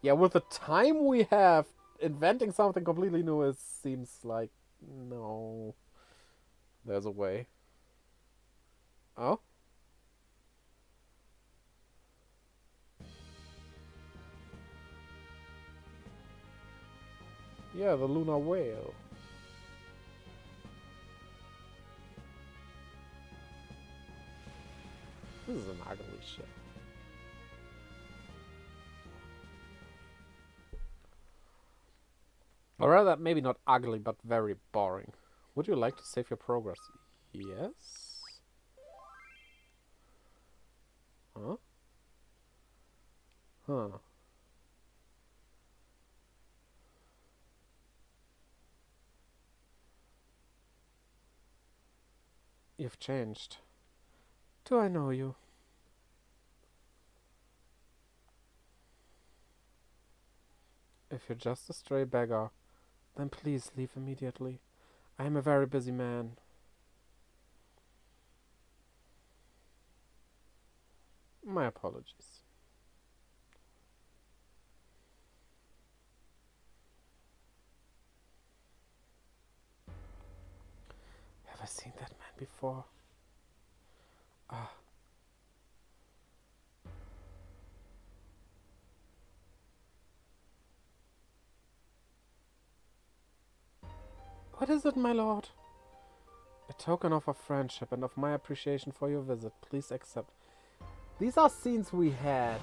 Yeah, with the time we have, inventing something completely new, it seems like... No. There's a way. Oh? Yeah, the lunar whale. This is an ugly ship. Or rather, maybe not ugly, but very boring. Would you like to save your progress? Yes? Huh? Huh. You've changed. Do I know you? If you're just a stray beggar, then please leave immediately. I am a very busy man. My apologies. Have I seen that man before? Ah. What is it, my lord? A token of our friendship and of my appreciation for your visit. Please accept. These are scenes we had.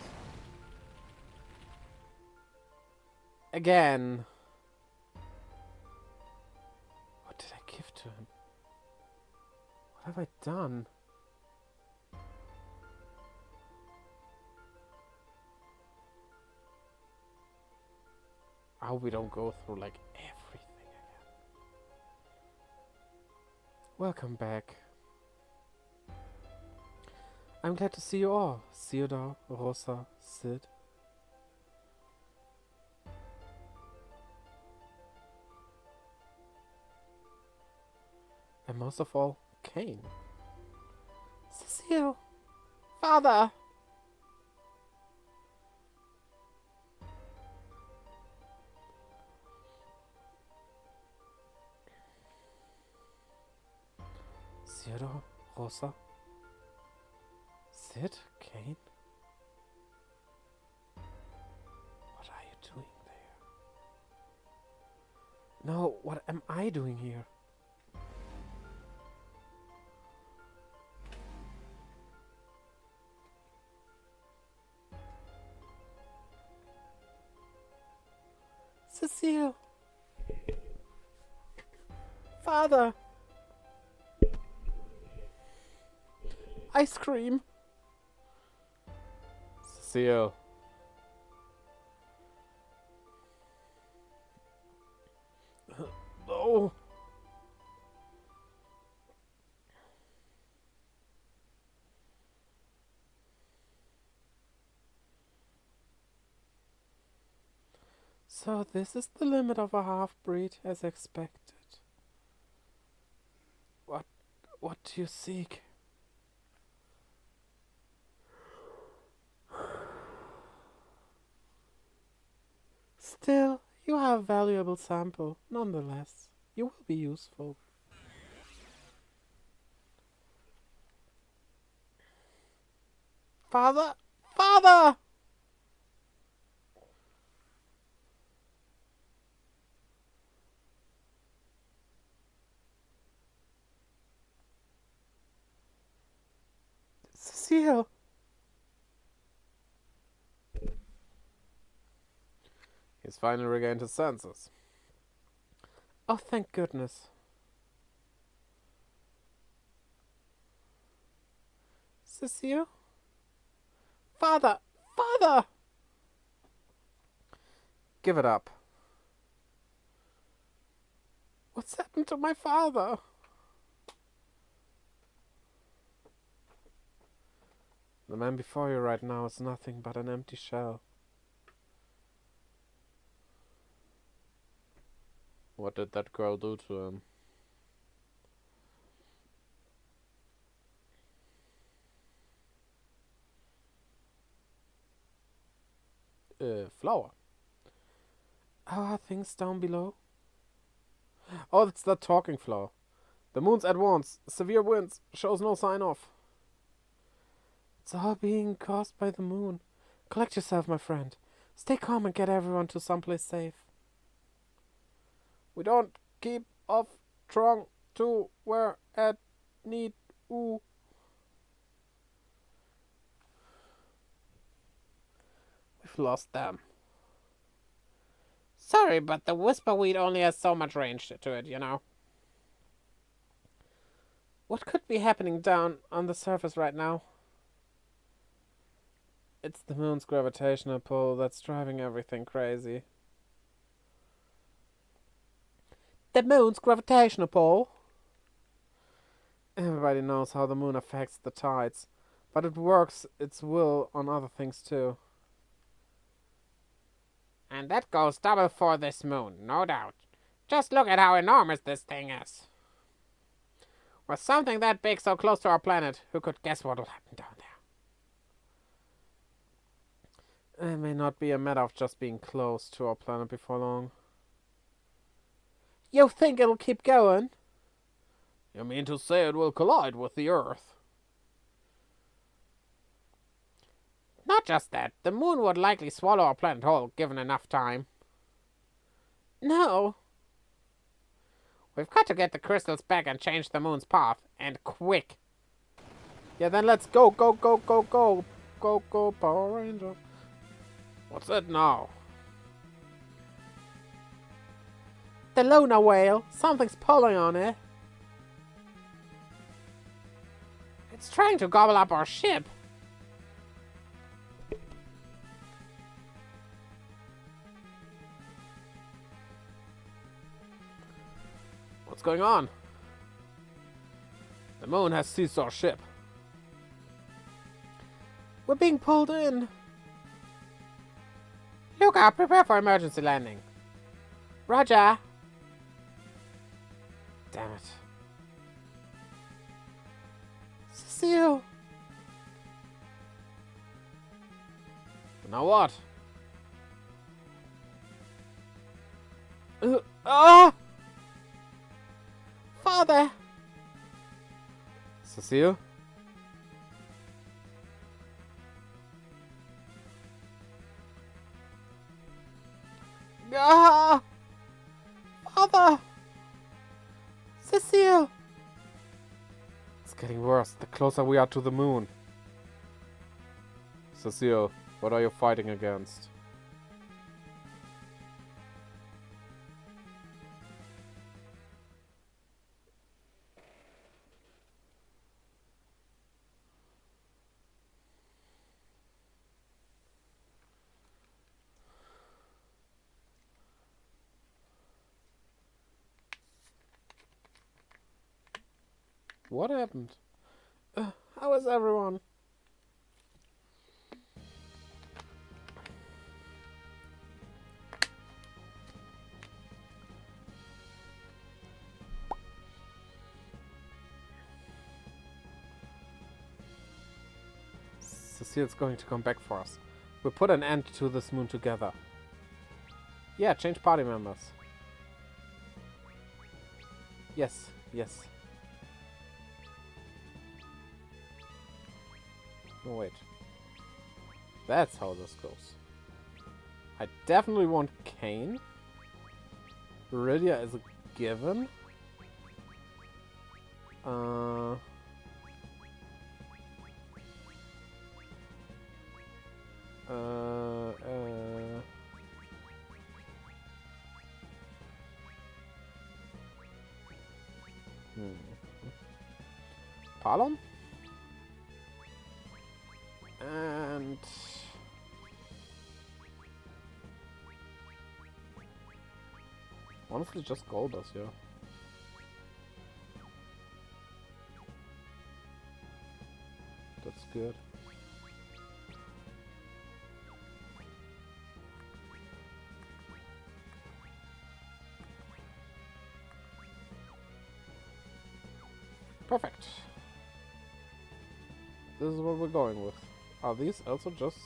Again. What did I give to him? What have I done? I hope we don't go through like everything again. Welcome back. I'm glad to see you all. Theodore, Rosa, Sid. And most of all, Kane. Cecile! Father! Theodore, Rosa, Sid, Kane? What are you doing there? No, what am I doing here? Cecile! Father! I scream. Cecile. No. So this is the limit of a half-breed, as expected. What do you seek? Still, you have a valuable sample, nonetheless. You will be useful. Father! Father! Cecile! He's finally regained his senses. Oh, thank goodness. Cecile? Father! Father! Give it up. What's happened to my father? The man before you right now is nothing but an empty shell. What did that girl do to him? Flower. How are things down below? Oh, it's that talking flower. The moon's at once. Severe winds. Shows no sign of. It's all being caused by the moon. Collect yourself, my friend. Stay calm and get everyone to someplace safe. We don't keep off strong to where at need ooh. We've lost them. Sorry, but the whisperweed only has so much range to it, you know. What could be happening down on the surface right now? It's the moon's gravitational pull that's driving everything crazy. The moon's gravitational pull? Everybody knows how the moon affects the tides, but it works its will on other things too. And that goes double for this moon, no doubt. Just look at how enormous this thing is. With something that big so close to our planet, who could guess what will happen down there? It may not be a matter of just being close to our planet before long. You think it'll keep going? You mean to say it will collide with the Earth? Not just that, the moon would likely swallow our planet whole, given enough time. No. We've got to get the crystals back and change the moon's path, and quick. Yeah, then let's go, go, go, go, go. Go, go, Power Ranger. What's it now? The Luna whale. Something's pulling on it. It's trying to gobble up our ship. What's going on? The moon has seized our ship. We're being pulled in. Luca, prepare for emergency landing. Roger. Damn it. Cecile. Now what? Father! Cecile? Ah! Father! Cecile! It's getting worse the closer we are to the moon. Cecile, what are you fighting against? What happened? How is everyone? Cecile's going to come back for us. We'll put an end to this moon together. Yeah, change party members. Yes, yes. No, wait. That's how this goes. I definitely want Kane. Iridia is a given. Palom? And... honestly, just Goldust, yeah. That's good. Perfect. This is what we're going with. Are these also just...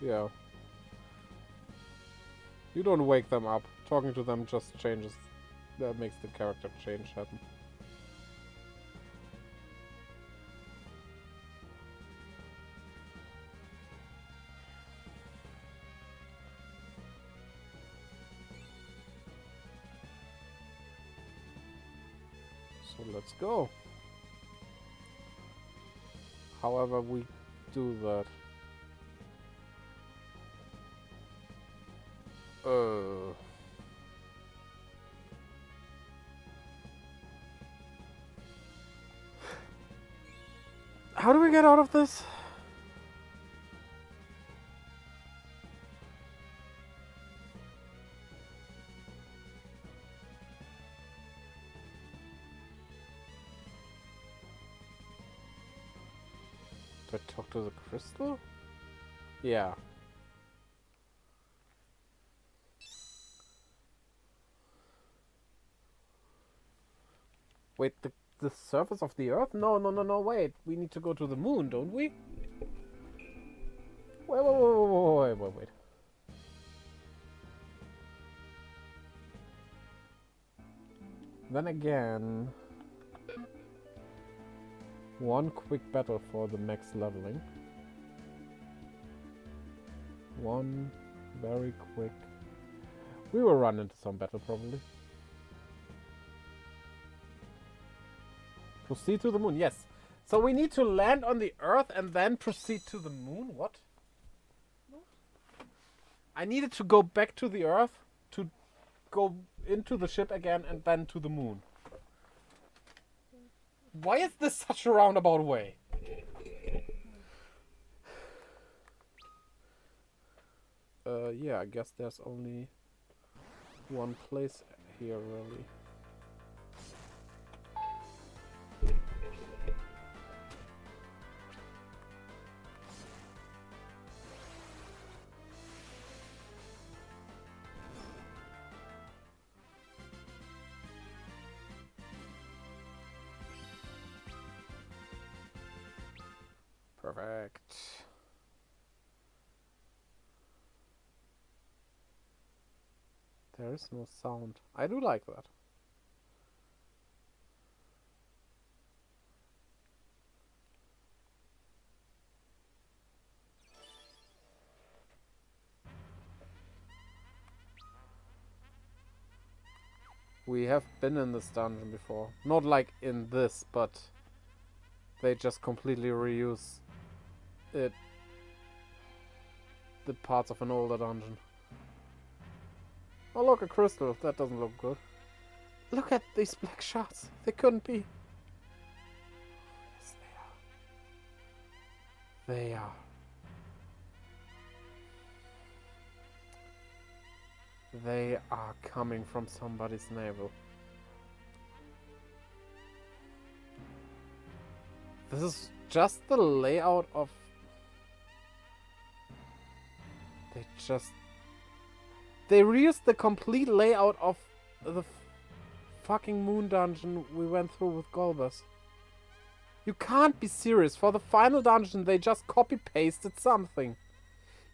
yeah. You don't wake them up. Talking to them just changes... that makes the character change happen. So let's go. However we do that. How do we get out of this? Do I talk to the crystal? Yeah. Wait, the surface of the Earth? No, no, no, no, wait. We need to go to the moon, don't we? Wait. Then again... one quick battle for the max leveling. One very quick... we will run into some battle, probably. Proceed to the moon, yes. So we need to land on the Earth and then proceed to the moon? What? I needed to go back to the Earth to go into the ship again and then to the moon. Why is this such a roundabout way? Yeah, I guess there's only one place here, really. Perfect. There is no sound. I do like that. We have been in this dungeon before. Not like in this, but they just completely reuse it. The parts of an older dungeon. Oh look, a crystal. That doesn't look good. Look at these black shards. They couldn't be. Yes, they are. They are. They are coming from somebody's navel. This is just the layout of... They reused the complete layout of the fucking moon dungeon we went through with Golbas. You can't be serious. For the final dungeon, they just copy-pasted something.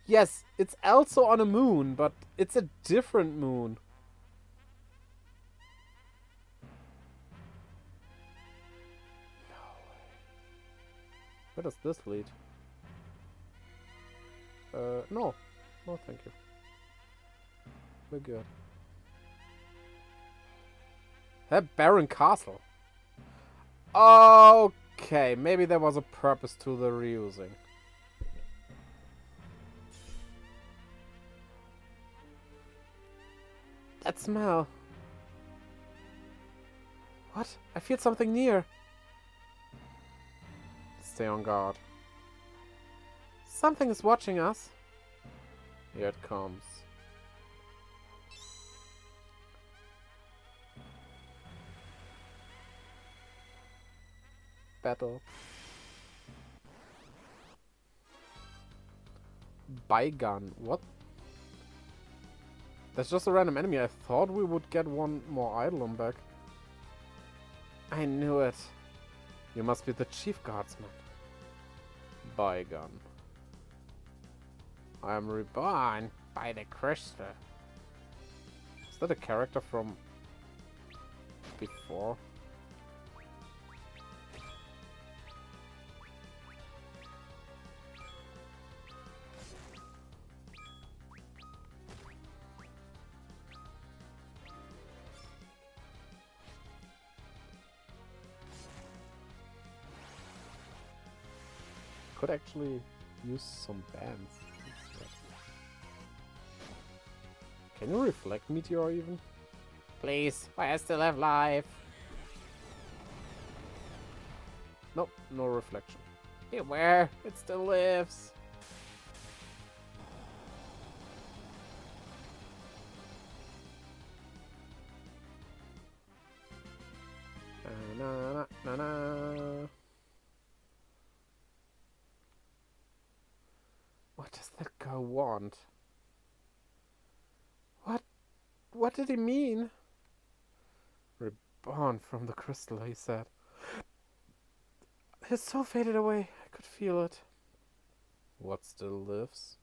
Yes, it's also on a moon, but it's a different moon. No way. Where does this lead? No. No, thank you. We're good. That Baron Castle. Okay, maybe there was a purpose to the reusing. That smell. What? I feel something near. Stay on guard. Something is watching us. Here it comes. Battle. Bygone. What? That's just a random enemy. I thought we would get one more Eidolon back. I knew it. You must be the chief guardsman. Bygone. I am reborn by the crystal. Is that a character from before? Could actually use some bands instead. Can you reflect meteor even? Please, why I still have life? Nope, no reflection. Beware, it still lives. Na na na na. What does that guy want? What did he mean? Reborn from the crystal, he said. His soul faded away. I could feel it. What still lives?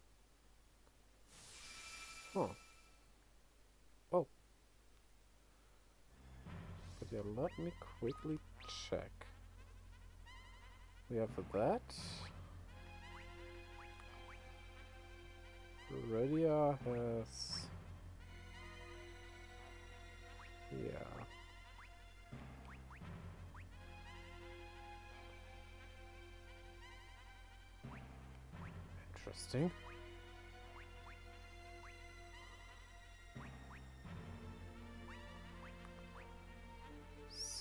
Oh. Oh. But yeah, let me quickly check. We have that. Radia has... Yeah. Interesting.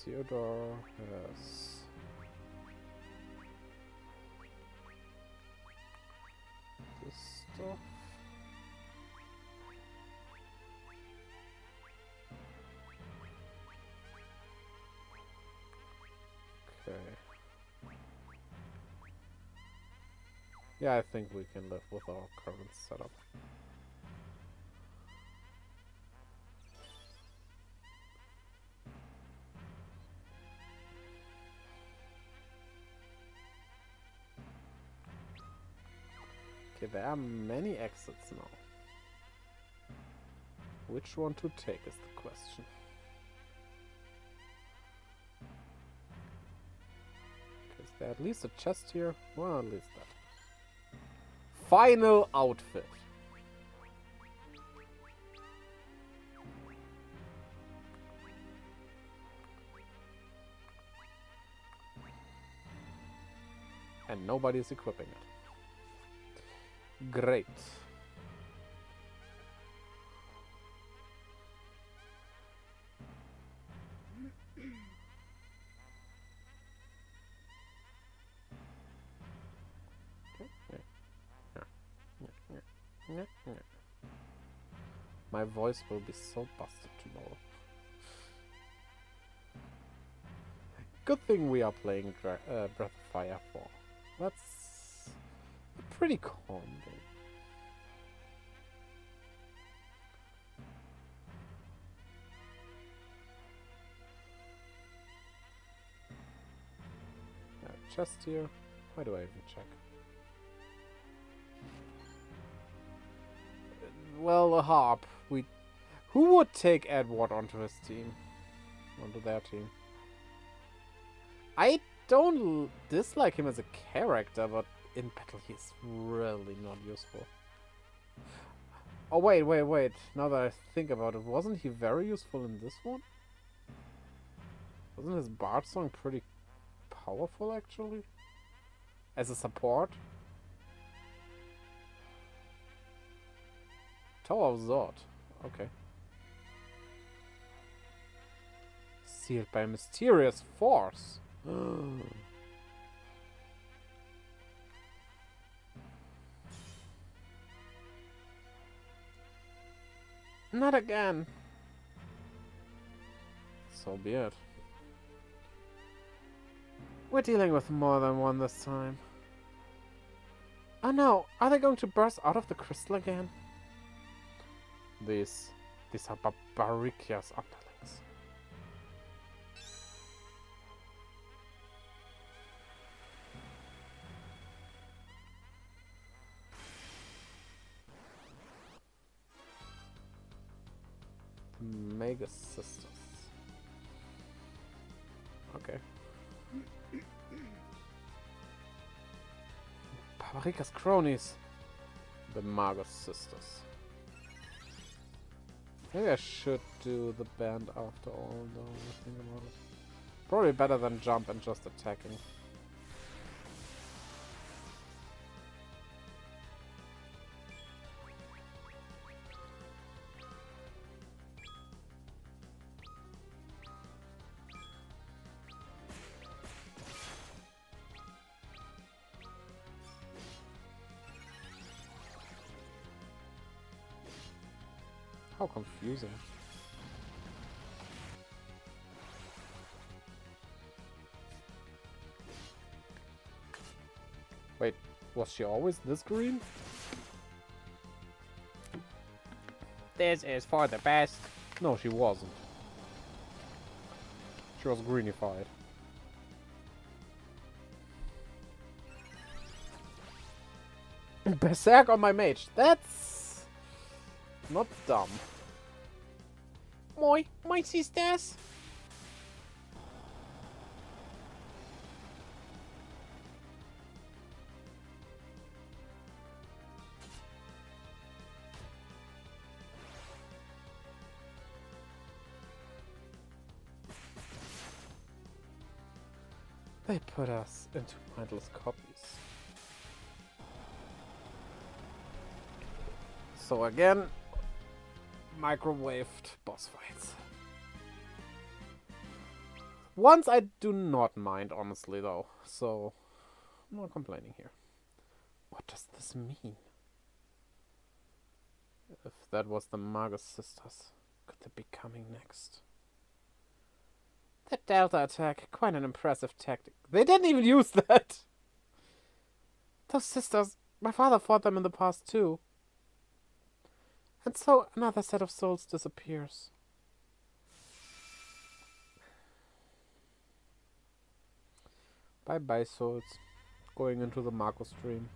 Theodore has... this stuff. Okay. Yeah, I think we can live with our current setup. Okay, there are many exits now. Which one to take is the question. Is there at least a chest here? Well, at least that. Final outfit. And nobody's equipping it. Great. My voice will be so busted tomorrow. Good thing we are playing Breath of Fire 4. That's a pretty calm game. Chest here. Why do I even check? Well, a harp. Who would take Edward onto his team? Onto their team? I don't dislike him as a character, but in battle he's really not useful. Oh, wait. Now that I think about it, wasn't he very useful in this one? Wasn't his Bard song pretty powerful, actually? As a support? Tower of Zod. Okay. Sealed by a mysterious force. Not again. So be it. We're dealing with more than one this time. Oh no, are they going to burst out of the crystal again? These are Barbarikia's underlings. The Mega Sisters. Okay. Barbarika's cronies. The Magus Sisters. Maybe I should do the band after all, though, I think about it. Probably better than jump and just attacking. How confusing. Wait, was she always this green? This is for the best. No, she wasn't. She was greenified. Berserk on my mage. That's not dumb. My sisters. They put us into mindless copies. So again, microwaved boss fights. Once I do not mind, honestly, though. So, I'm not complaining here. What does this mean? If that was the Magus Sisters, could they be coming next? The Delta attack, quite an impressive tactic. They didn't even use that! Those sisters, my father fought them in the past too. And so another set of souls disappears. Bye-bye, souls. Going into the Marco stream.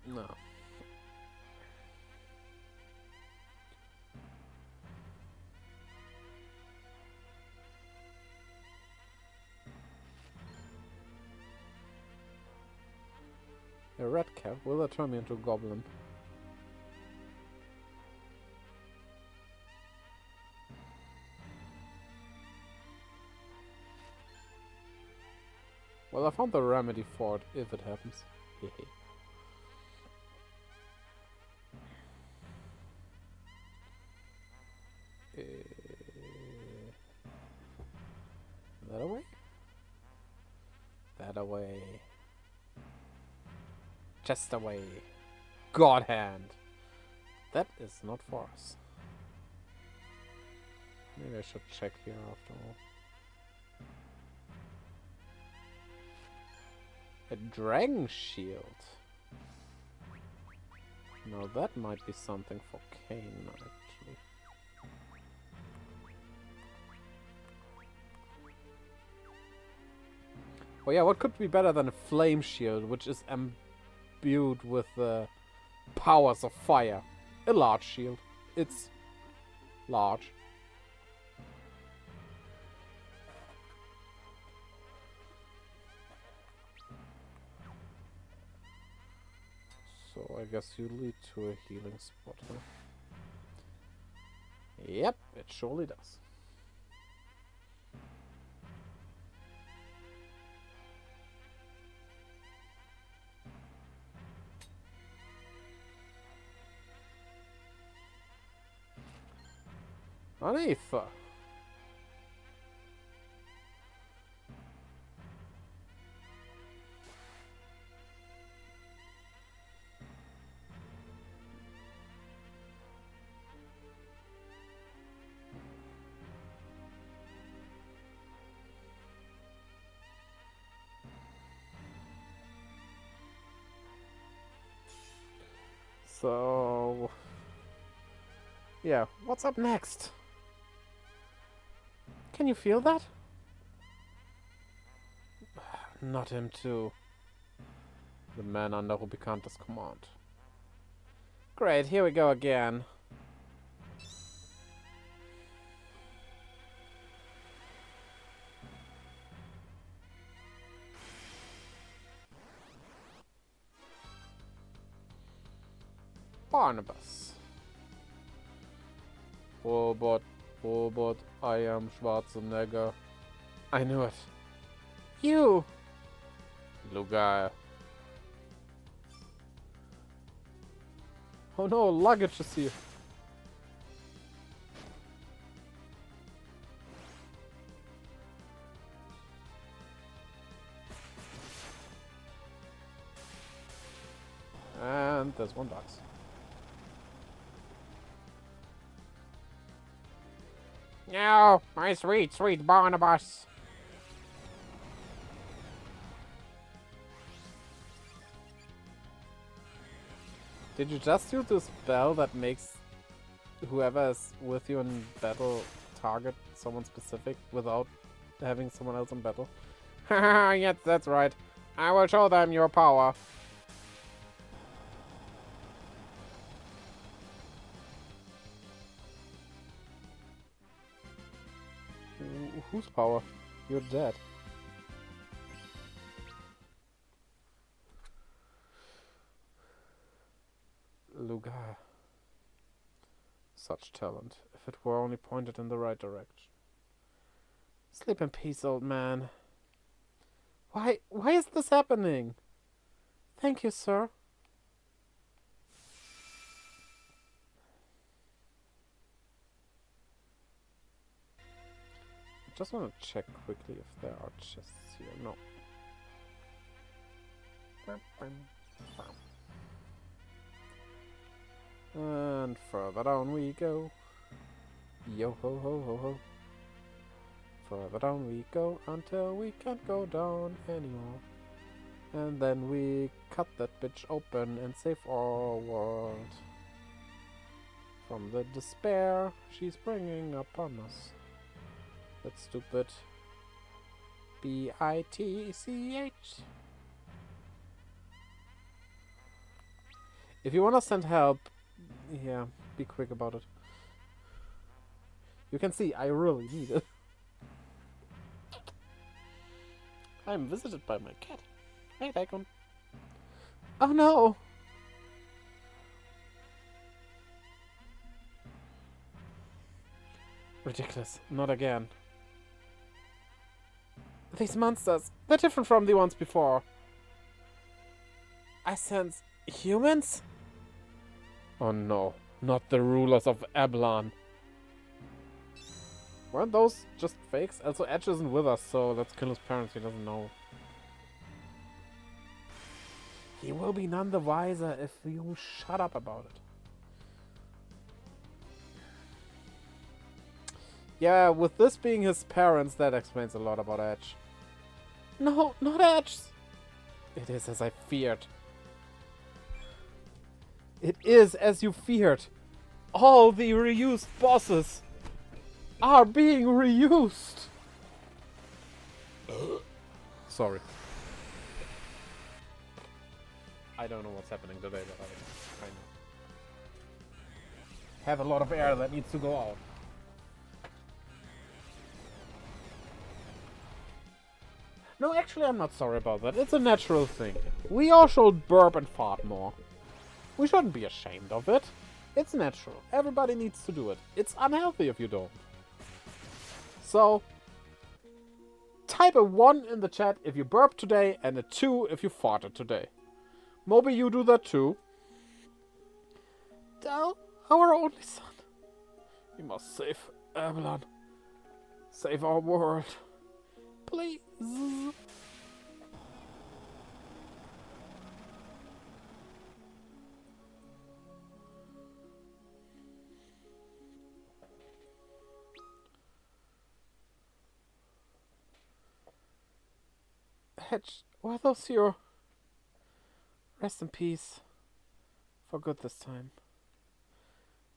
No. A red cap? Will that turn me into a goblin? Well, I found the remedy for it, if it happens. Hehe. That away? That away. Chest away. God hand. That is not for us. Maybe I should check here after all. A dragon shield. Now that might be something for Kane, actually. Oh yeah, what could be better than a flame shield, which is imbued with the powers of fire? A large shield. It's large. So I guess you lead to a healing spot, huh? Yep, it surely does. Anitha. So, yeah, what's up next? Can you feel that? Not him too. The man under Rubicante's command. Great, here we go again. Barnabas. Robot, I am Schwarzenegger. I knew it. You! Lugar. Oh no, luggage is here. And there's one box. No, my sweet, sweet Barnabas. Did you just use the spell that makes whoever is with you in battle target someone specific without having someone else in battle? Haha, yes, that's right. I will show them your power. Whose power? You're dead. Lugar. Such talent, if it were only pointed in the right direction. Sleep in peace, old man. Why is this happening? Thank you, sir. I just want to check quickly if there are chests here. No. And further down we go. Yo ho ho ho ho. Further down we go until we can't go down anymore. And then we cut that bitch open and save our world from the despair she's bringing upon us. That stupid B-I-T-C-H. If you wanna send help, yeah, be quick about it. You can see I really need it. I'm visited by my cat. Hey, Bacon. Oh no! Ridiculous. Not again. These monsters, they're different from the ones before. I sense humans? Oh no, not the rulers of Ablon. Weren't those just fakes? Also, Edge isn't with us, so let's kill his parents. He doesn't know. He will be none the wiser if you shut up about it. Yeah, with this being his parents, that explains a lot about Edge. No, not Edge! It is as I feared. It is as you feared. All the reused bosses are being reused. Sorry. I don't know what's happening today, but I kind of have a lot of air that needs to go out. No, actually, I'm not sorry about that. It's a natural thing. We all should burp and fart more. We shouldn't be ashamed of it. It's natural. Everybody needs to do it. It's unhealthy if you don't. So, type a 1 in the chat if you burped today and a 2 if you farted today. Moby, you do that too. Dal, our only son. We must save Avalon. Save our world. Please. Hedge, were those your... Rest in peace. For good this time.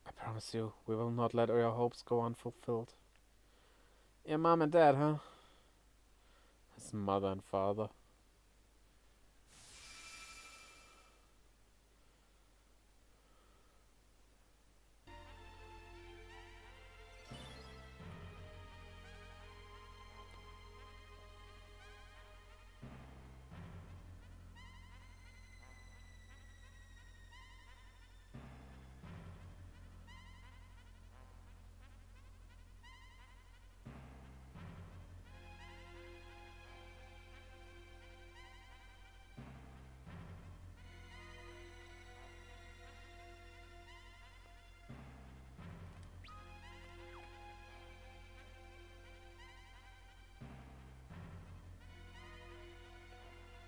I promise you, we will not let your hopes go unfulfilled. Your mom and dad, huh? His mother and father.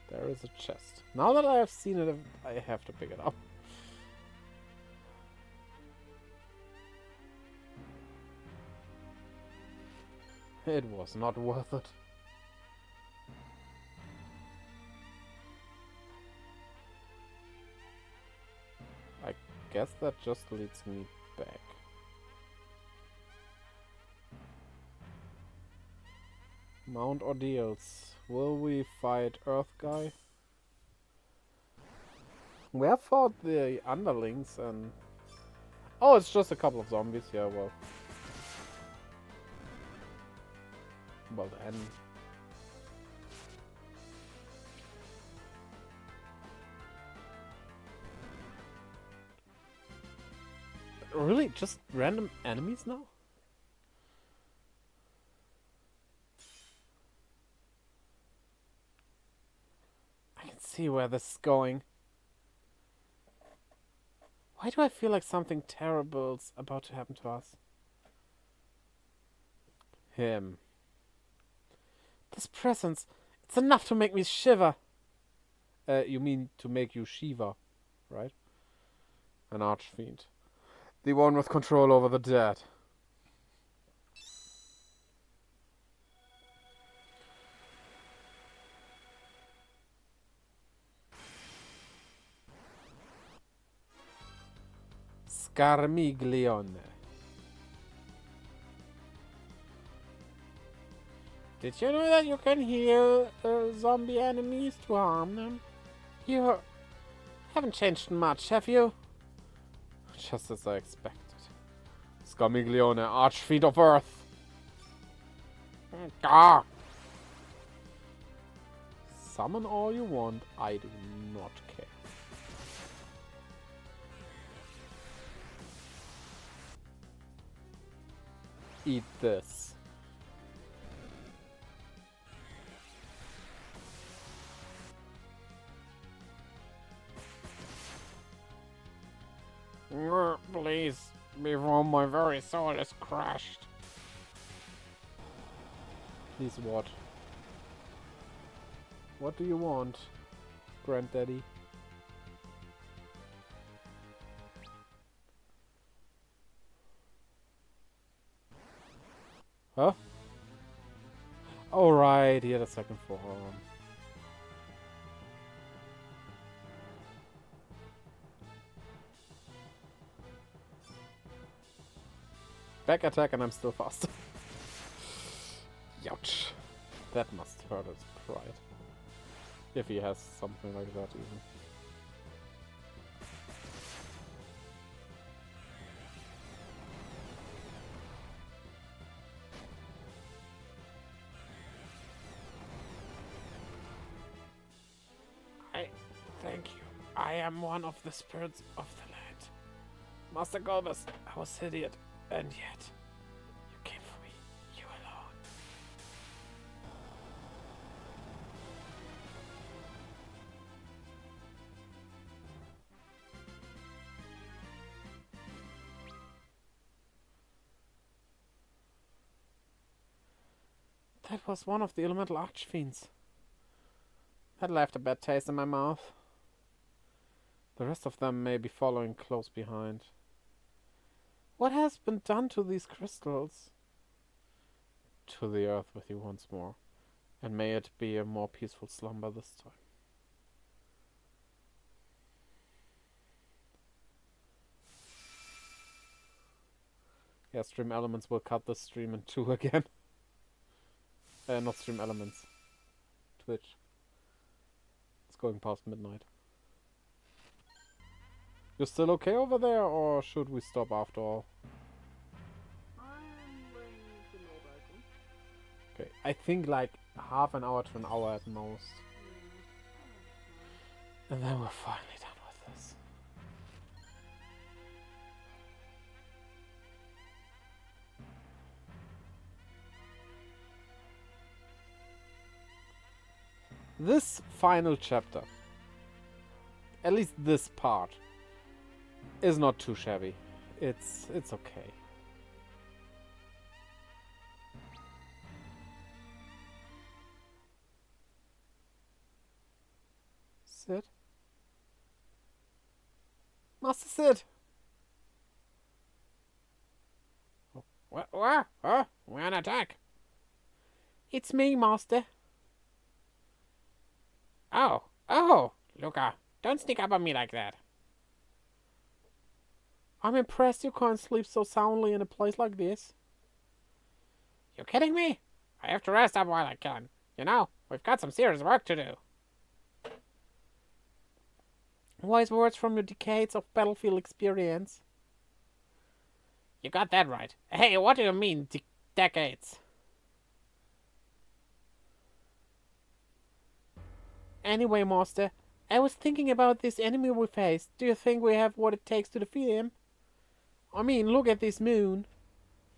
There is a chest. Now that I have seen it, I have to pick it up. It was not worth it. I guess that just leads me back. Mount Ordeals. Will we fight Earth Guy? We have fought the underlings and... Oh, it's just a couple of zombies. Yeah, well... Well then... Really? Just random enemies now? I can see where this is going. Why do I feel like something terrible's about to happen to us? Him. This presence, it's enough to make me shiver. You mean to make you shiver, right? An archfiend. The one with control over the dead. Scarmiglione. Did you know that you can heal zombie enemies to harm them? You haven't changed much, have you? Just as I expected. Scarmiglione, Archfiend of Earth. Gah! Summon all you want, I do not care. Eat this. Please, before my very soul is crushed. Please what? What do you want, Granddaddy? Huh? Alright, he had a second form. Back attack and I'm still faster. Ouch. That must hurt his pride. If he has something like that even. Thank you. I am one of the spirits of the land. Master Golbus, I was idiot, and yet you came for me. You alone. That was one of the elemental archfiends. That left a bad taste in my mouth. The rest of them may be following close behind. What has been done to these crystals? To the earth with you once more, and may it be a more peaceful slumber this time. Yeah, Stream Elements will cut this stream in two again. Not Stream Elements. Twitch. It's going past midnight. You're still okay over there, or should we stop after all? I'm laying the note, I think. Okay, I think like half an hour to an hour at most. And then we're finally done with this. This final chapter, at least this part, is not too shabby. It's okay. Sid? Master Sid! Oh, what? We're on attack. It's me, Master. Oh, Luca, don't sneak up on me like that. I'm impressed you can't sleep so soundly in a place like this. You kidding me? I have to rest up while I can. You know, we've got some serious work to do. Wise words from your decades of battlefield experience. You got that right. Hey, what do you mean, decades? Anyway, Master, I was thinking about this enemy we faced. Do you think we have what it takes to defeat him? I mean, look at this moon.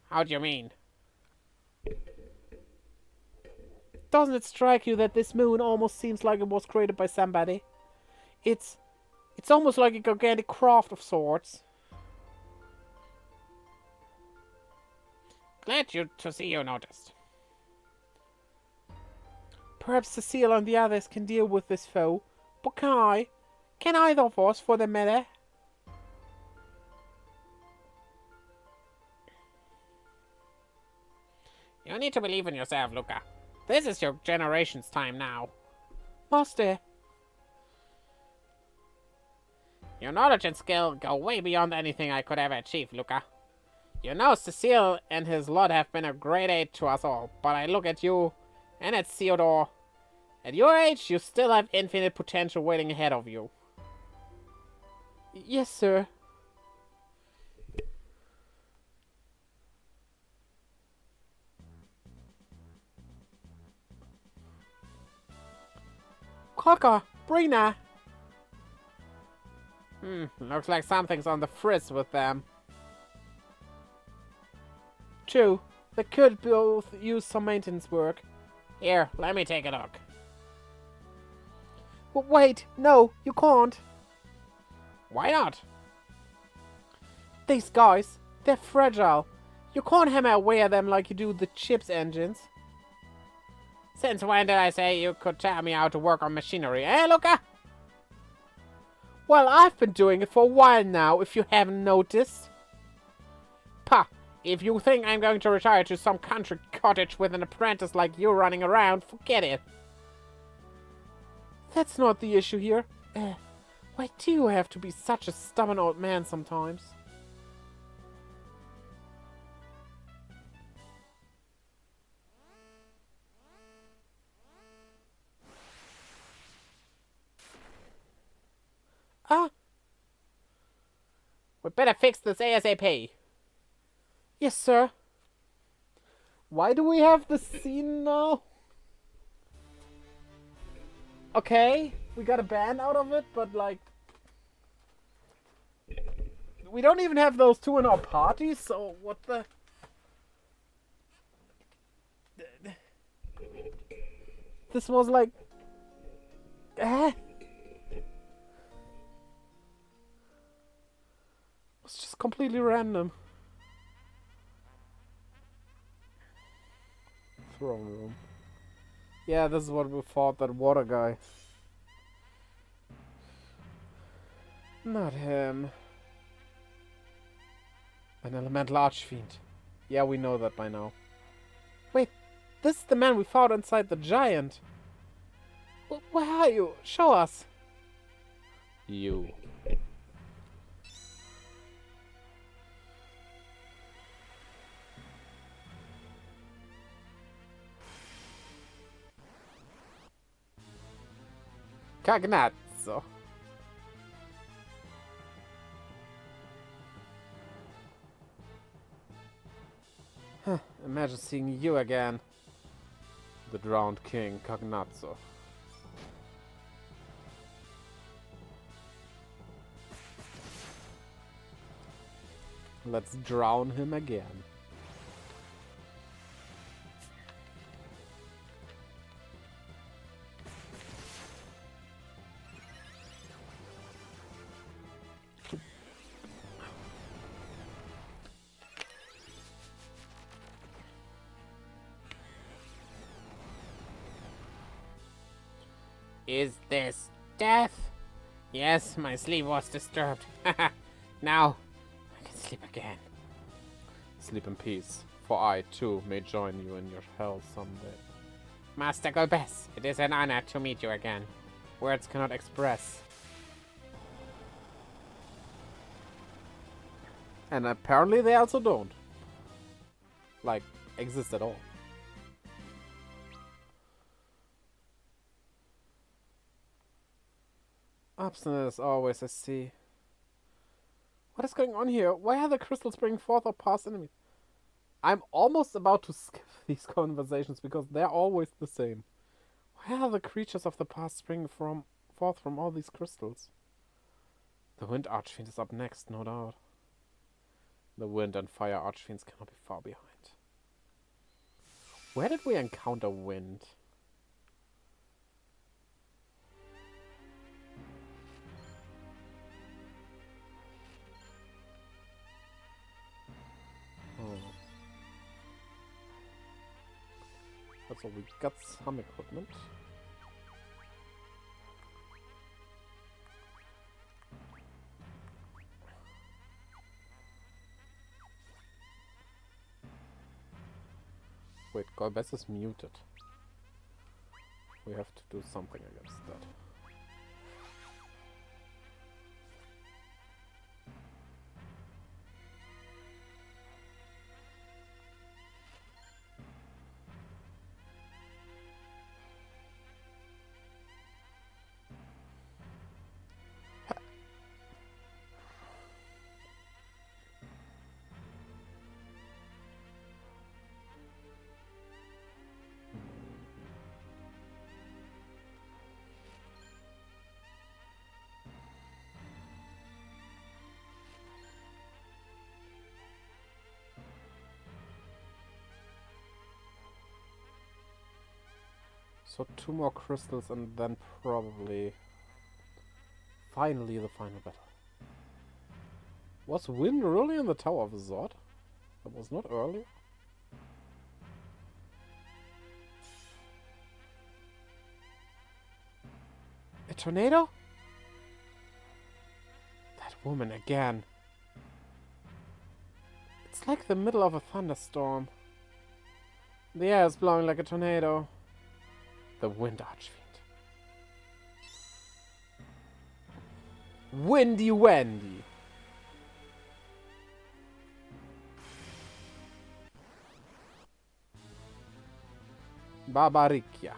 How do you mean? Doesn't it strike you that this moon almost seems like it was created by somebody? It's almost like a gigantic craft of sorts. Glad to see you noticed. Perhaps Cecile and the others can deal with this foe, but can I? Can either of us, for that matter? You need to believe in yourself, Luca. This is your generation's time now. Master. Your knowledge and skill go way beyond anything I could ever achieve, Luca. You know, Cecile and his lot have been a great aid to us all, but I look at you, and at Theodore. At your age, you still have infinite potential waiting ahead of you. Yes, sir. Cocker, Brina. Looks like something's on the frizz with them. True, they could both use some maintenance work. Here, let me take a look. But wait, no, you can't. Why not? These guys, they're fragile. You can't hammer away at them like you do the ship's engines. Since when did I say you could tell me how to work on machinery, eh, Luca? Well, I've been doing it for a while now, if you haven't noticed. Pah, if you think I'm going to retire to some country cottage with an apprentice like you running around, forget it. That's not the issue here. Why do you have to be such a stubborn old man sometimes? Ah. We better fix this ASAP. Yes, sir. Why do we have the scene now? Okay, we got a band out of it, but like... We don't even have those two in our party, so what the... This was like... It was just completely random. Throne room. Yeah, this is what we fought that water guy. Not him. An elemental archfiend. Yeah, we know that by now. Wait, this is the man we fought inside the giant. Where are you? Show us. You. Cagnazzo. Imagine seeing you again. The drowned king, Cagnazzo. Let's drown him again. Is this death? Yes, my sleep was disturbed. Now, I can sleep again. Sleep in peace, for I, too, may join you in your hell someday. Master Golbez, it is an honor to meet you again. Words cannot express. And apparently they also don't. Like, exist at all. Obstinate as always, I see. What is going on here? Why are the crystals bringing forth our past enemies? I'm almost about to skip these conversations because they're always the same. Why are the creatures of the past springing forth from all these crystals? The Wind Archfiend is up next, no doubt. The Wind and Fire Archfiends cannot be far behind. Where did we encounter Wind? That's all, we got some equipment. Wait, Golbez is muted. We have to do something against that. So 2 more crystals and then probably... Finally the final battle. Was Wind really in the Tower of Zod? That was not earlier? tornado? That woman again. It's like the middle of a thunderstorm. The air is blowing like a tornado. The wind archfiend. Windy Wendy. Barbaricia.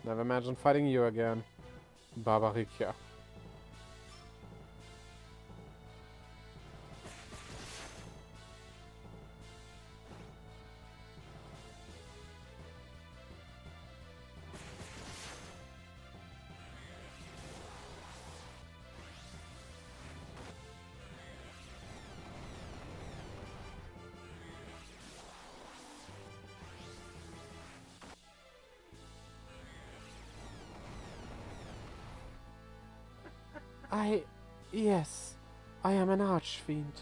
Never imagined fighting you again. Barbaricia. Yes, I am an archfiend.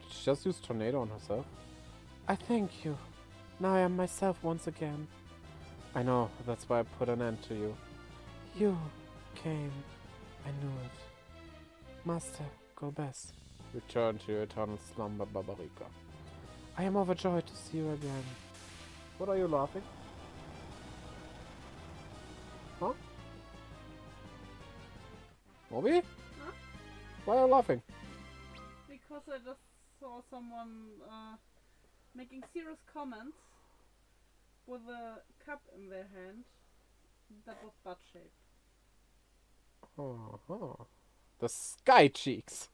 Did she just use tornado on herself? I thank you. Now I am myself once again. I know, that's why I put an end to you. You came. I knew it. Master, go best. Return to your eternal slumber, Barbarica. I am overjoyed to see you again. What are you laughing? Huh? Bobby? Huh? Why are you laughing? Because I just saw someone making serious comments with a cup in their hand that was butt shaped. Oh. The sky cheeks.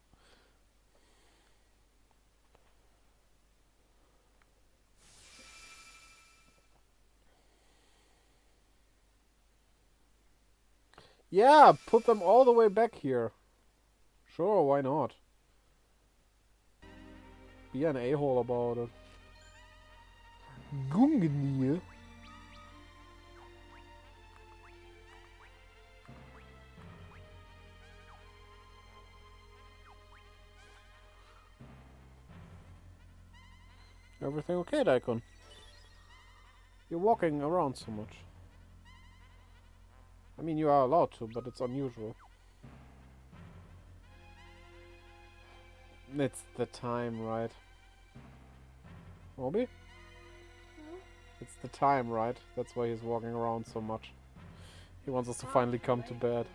Yeah, put them all the way back here. Sure, why not? Be an a-hole about it. Gungnil. Everything okay, Daikon? You're walking around so much. I mean, you are allowed to, but it's unusual. It's the time, right? Obi? It's the time, right? That's why he's walking around so much. He wants us to finally come to bed.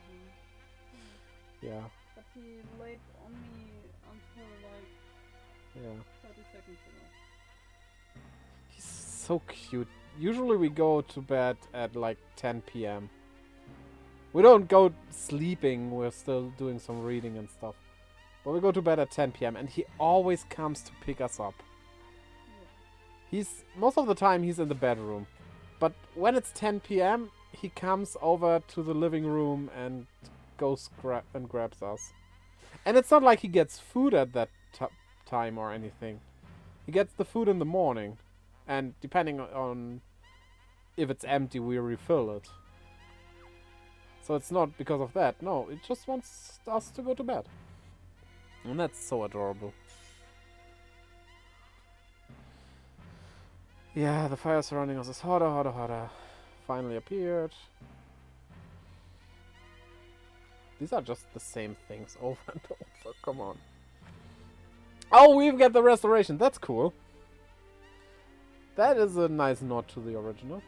Yeah. But he laid on me until like Yeah. 30 seconds ago. He's so cute. Usually we go to bed at like 10 p.m. We don't go sleeping, we're still doing some reading and stuff. But we go to bed at 10 p.m. and he always comes to pick us up. Yeah. Most of the time he's in the bedroom. But when it's 10 p.m. he comes over to the living room and goes and grabs us. And it's not like he gets food at that time or anything. He gets the food in the morning. And depending on if it's empty, we refill it. So it's not because of that. No, it just wants us to go to bed. And that's so adorable. Yeah, the fire surrounding us is hotter. Finally appeared. These are just the same things over and over. Come on. Oh, we've got the restoration. That's cool. That is a nice nod to the original.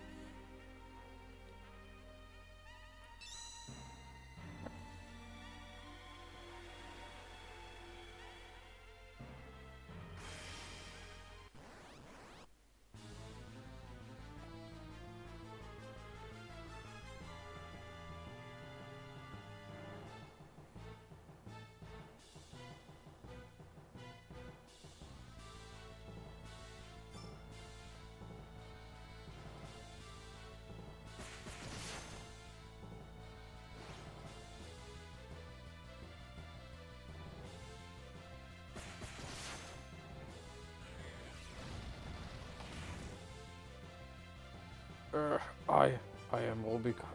I am all become.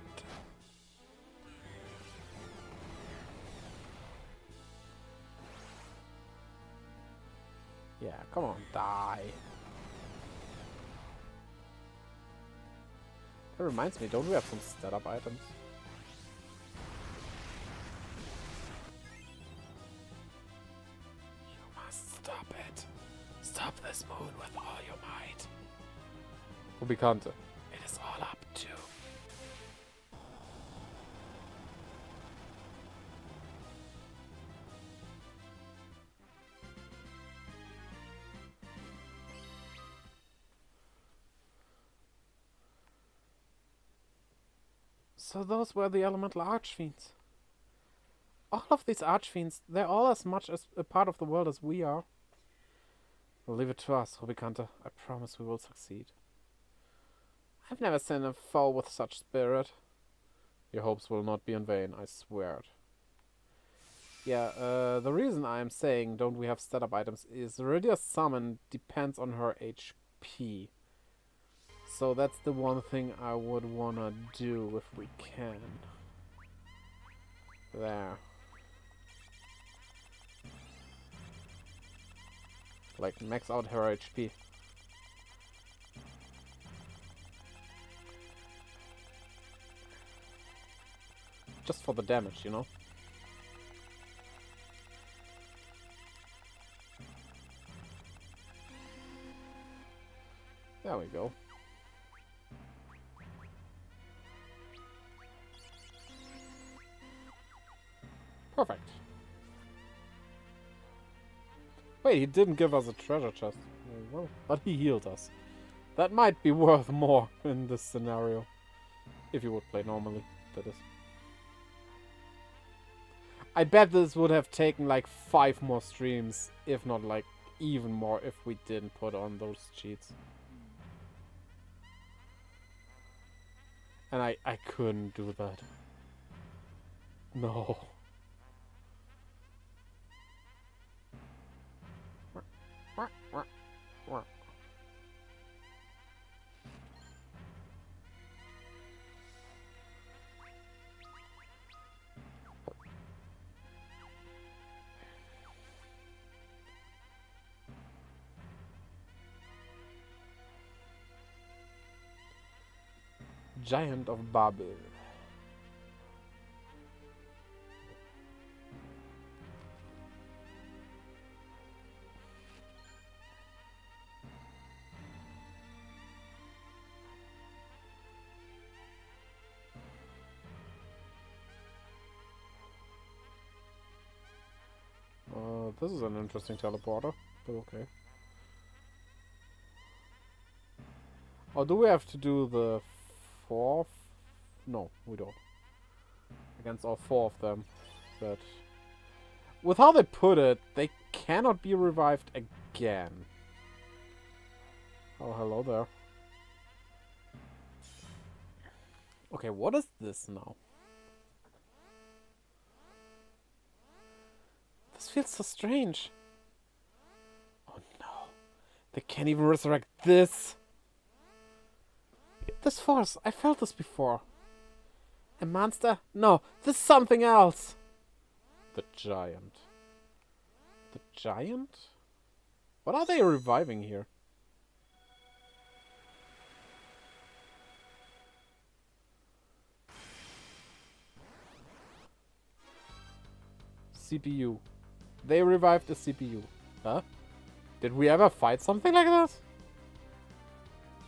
Yeah, come on, die. That reminds me, don't we have some setup items? You must stop it. Stop this moon with all your might. Ubicante. It is all up to. So those were the elemental archfiends. All of these archfiends, they're all as much as a part of the world as we are. We'll leave it to us, Rubicante. I promise we will succeed. I've never seen a foe with such spirit. Your hopes will not be in vain, I swear it. Yeah, the reason I'm saying don't we have setup items is Rydia's summon depends on her HP. So that's the one thing I would wanna do if we can. There. Like, max out her HP. Just for the damage, you know? There we go. Perfect. Wait, he didn't give us a treasure chest. Well, but he healed us. That might be worth more in this scenario. If you would play normally, that is. I bet this would have taken like 5 more streams, if not like even more, if we didn't put on those cheats. And I couldn't do that. No. Giant of Babel. This is an interesting teleporter, but okay. Or do we have to do the 4th? No, we don't. Against all 4 of them. But with how they put it, they cannot be revived again. Oh, hello there. Okay, what is this now? This feels so strange. Oh no. They can't even resurrect this. This force, I felt this before. A monster? No, this is something else. The giant. The giant? What are they reviving here? CPU. They revived the CPU. Huh? Did we ever fight something like this?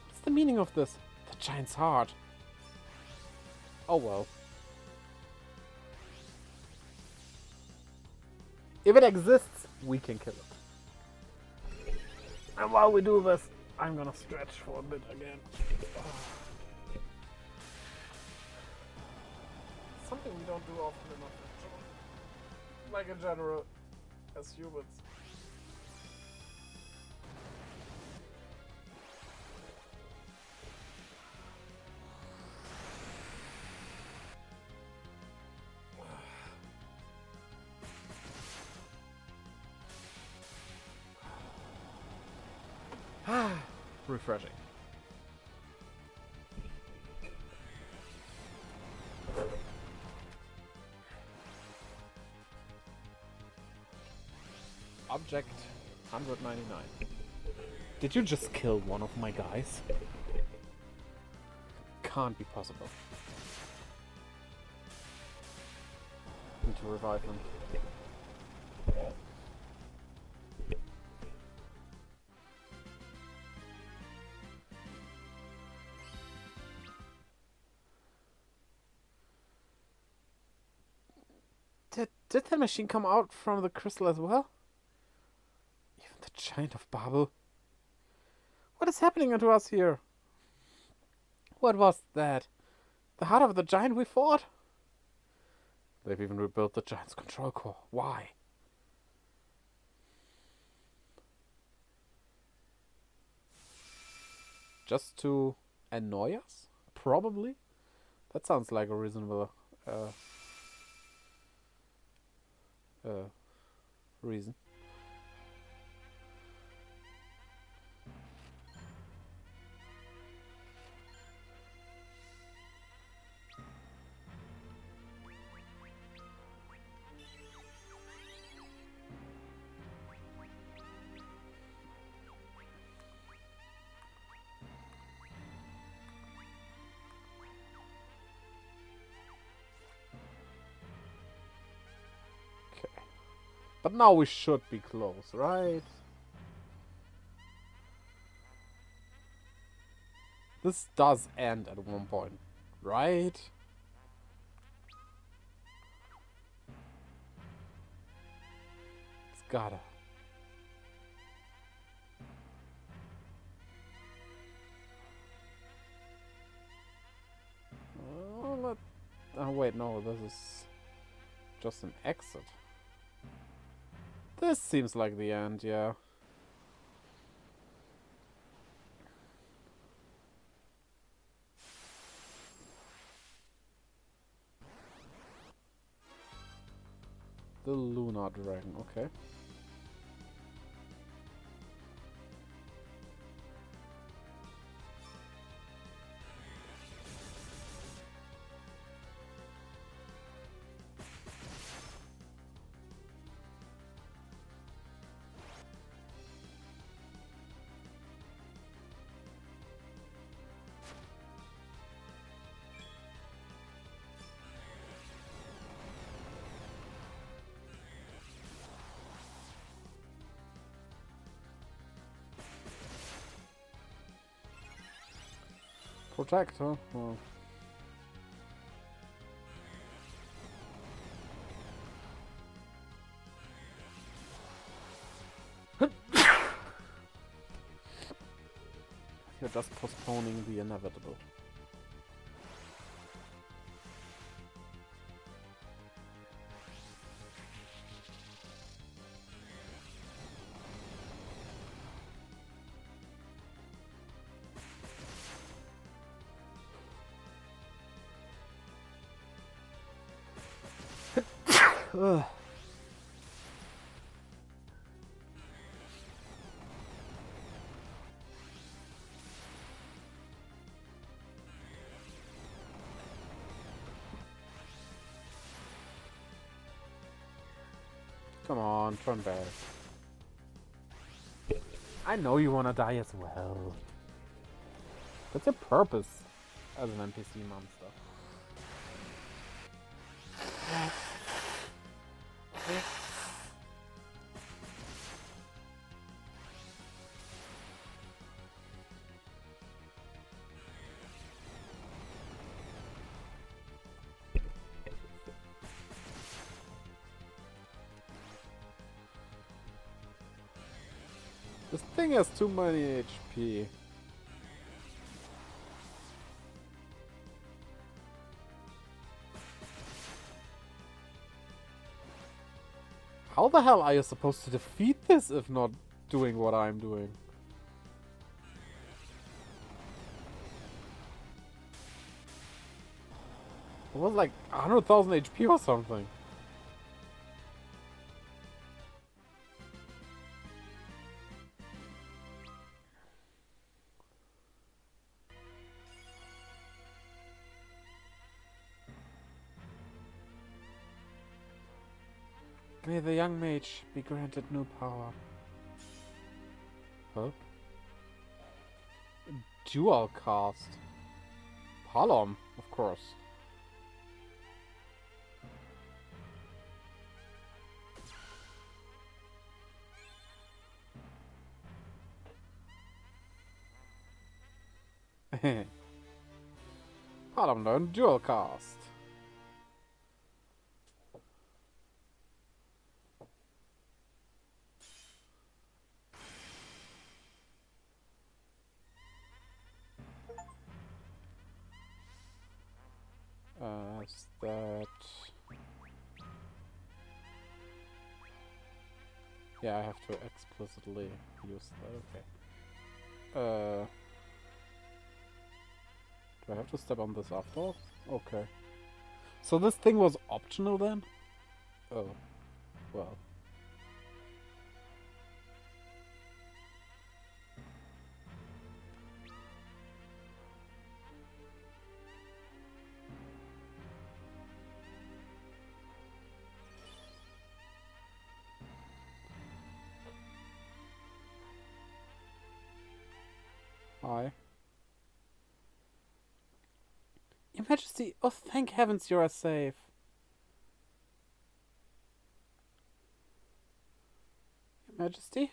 What's the meaning of this? The giant's heart. Oh well. If it exists, we can kill it. And while we do this, I'm gonna stretch for a bit again. Something we don't do often enough, actually. Like in general, as humans. Refreshing. Object 199. Did you just kill one of my guys? Can't be possible. Need to revive them. Did the machine come out from the crystal as well? Even the giant of Babel. What is happening to us here? What was that? The heart of the giant we fought? They've even rebuilt the giant's control core. Why? Just to annoy us? Probably. That sounds like a reasonable reason. But now we should be close, right? This does end at one point, right? It's gotta. Oh, wait, no, this is just an exit. This seems like the end, yeah. The Lunar Dragon, okay. Protect, huh? Oh. You're just postponing the inevitable. Ugh. Come on, turn back. I know you wanna die as well. That's your purpose as an NPC monster. This thing has too many HP. How the hell are you supposed to defeat this if not doing what I'm doing? It was like 100,000 HP or something. May the young mage be granted new power. Huh? Dual cast. Palom, of course. Palom learned dual cast. Is that... Yeah, I have to explicitly use that, okay. Do I have to step on this after all? Okay. So this thing was optional then? Oh, well. Hi. Your Majesty, oh thank heavens you are safe. Your Majesty?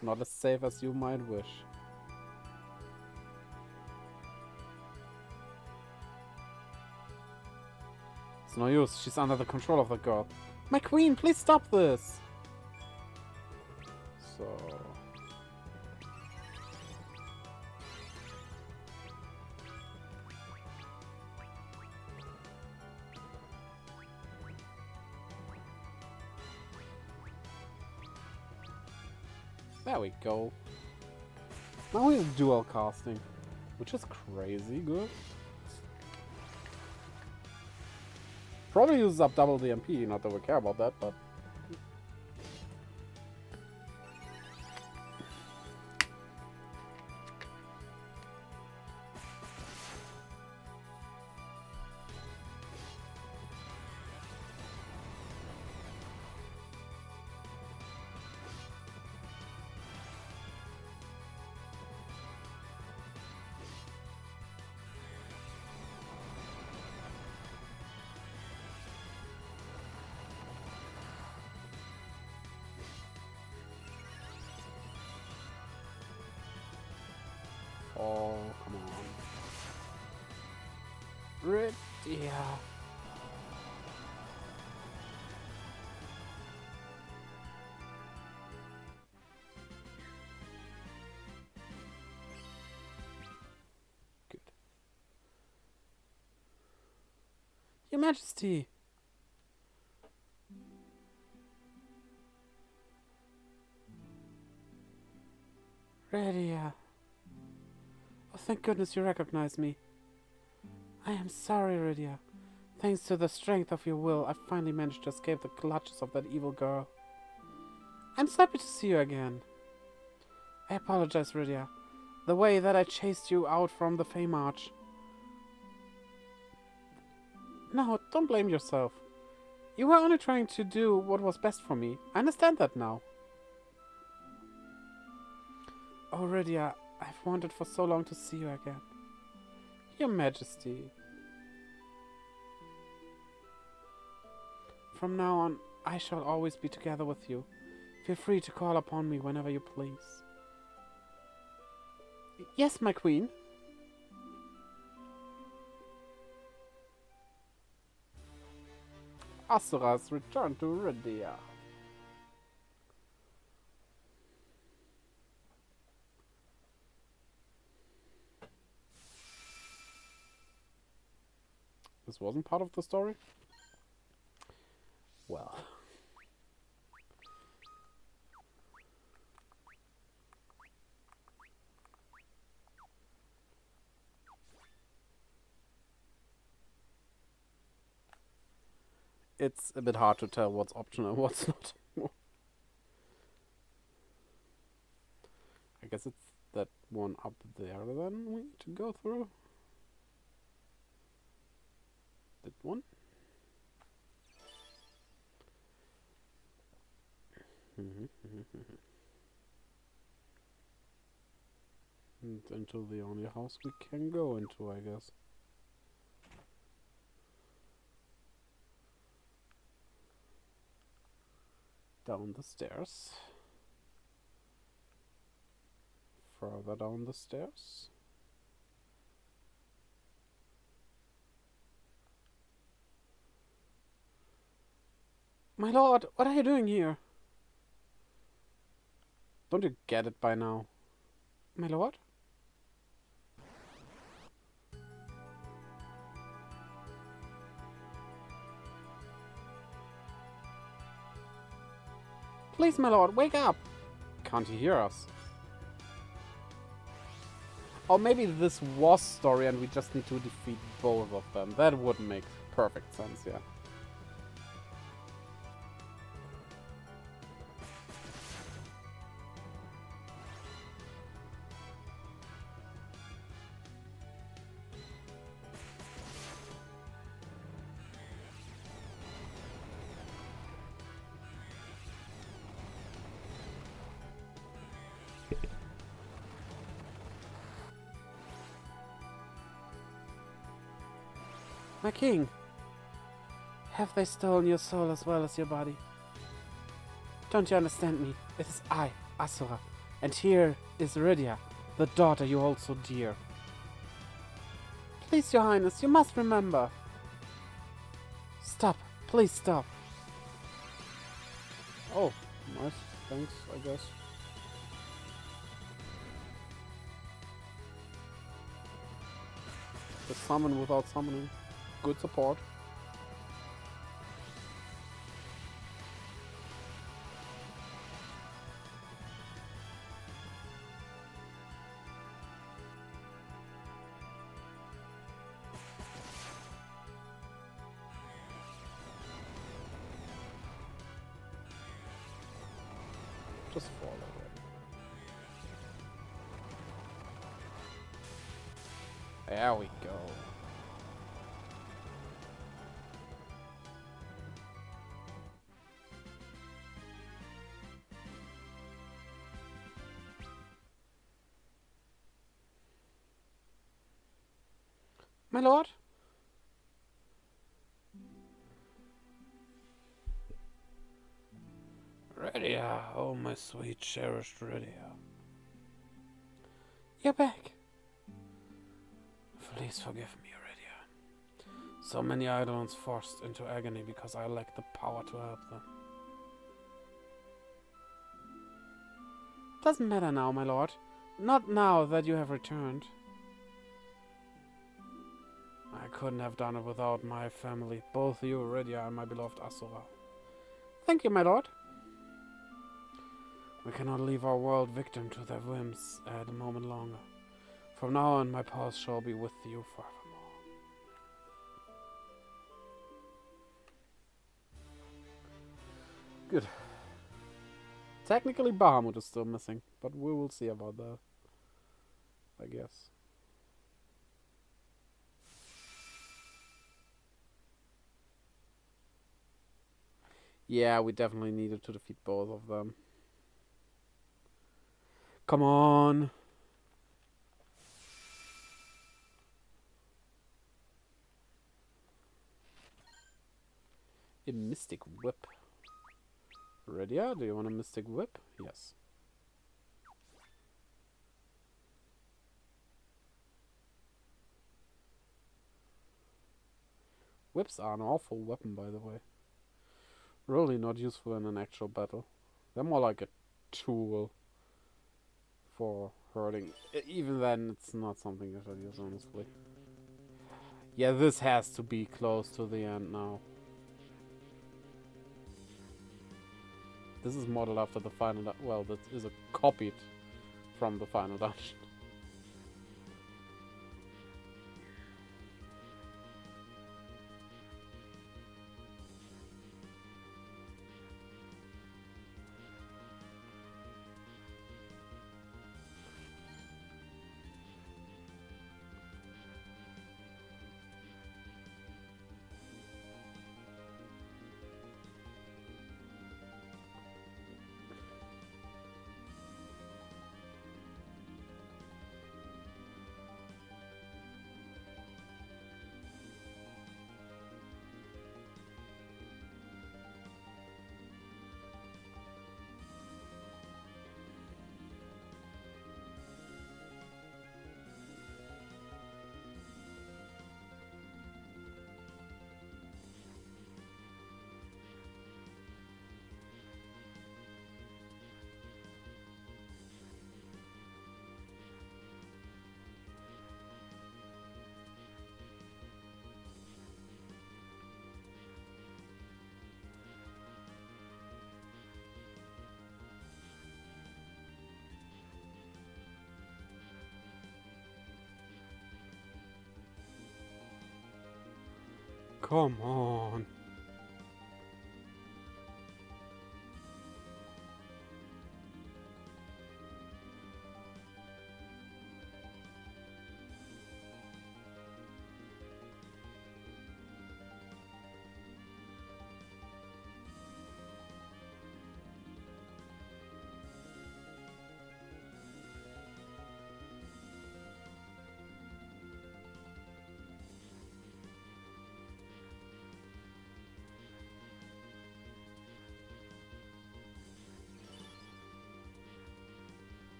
Not as safe as you might wish. It's no use, she's under the control of the girl. My queen, please stop this! So... There we go. Now we have dual casting, which is crazy good. Probably uses up double the MP, not that we care about that, but... Oh, come on. Rydia. Good. Your Majesty. Rydia. Oh, thank goodness you recognize me. I am sorry, Rydia. Thanks to the strength of your will, I finally managed to escape the clutches of that evil girl. I'm so happy to see you again. I apologize, Rydia. The way that I chased you out from the Fey March. No, don't blame yourself. You were only trying to do what was best for me. I understand that now. Oh, Rydia, I've wanted for so long to see you again. Your Majesty. From now on, I shall always be together with you. Feel free to call upon me whenever you please. Yes, my queen. Asuras return to Rydia. This wasn't part of the story? Well. It's a bit hard to tell what's optional and what's not. I guess it's that one up there then we need to go through. That one? And into the only house we can go into, I guess. Down the stairs. Further down the stairs. My lord, what are you doing here? Don't you get it by now? My lord? Please, my lord, wake up! Can't you hear us? Or maybe this was story and we just need to defeat both of them. That would make perfect sense, yeah. My king, have they stolen your soul as well as your body? Don't you understand me? It is I, Asura, and here is Rydia, the daughter you hold so dear. Please, your highness, you must remember. Stop, please stop. Oh, nice, thanks, I guess. The summon without summoning. Good support. Just fall away. There we go. My lord? Rydia, oh my sweet, cherished Rydia. You're back. Please forgive me, Rydia. So many Eidolons forced into agony because I lack the power to help them. Doesn't matter now, my lord. Not now that you have returned. I couldn't have done it without my family, both you, Rydia, and my beloved Asura. Thank you, my lord. We cannot leave our world victim to their whims a moment longer. From now on, my pulse shall be with you forevermore. Good. Technically, Bahamut is still missing, but we will see about that, I guess. Yeah, we definitely needed to defeat both of them. Come on! A Mystic Whip. Rydia, do you want a Mystic Whip? Yes. Whips are an awful weapon, by the way. Really not useful in an actual battle. They're more like a tool for hurting. Even then, it's not something you should use, honestly. Yeah, this has to be close to the end now. This is modeled after the final... well, that is a copied from the final dungeon. Come on.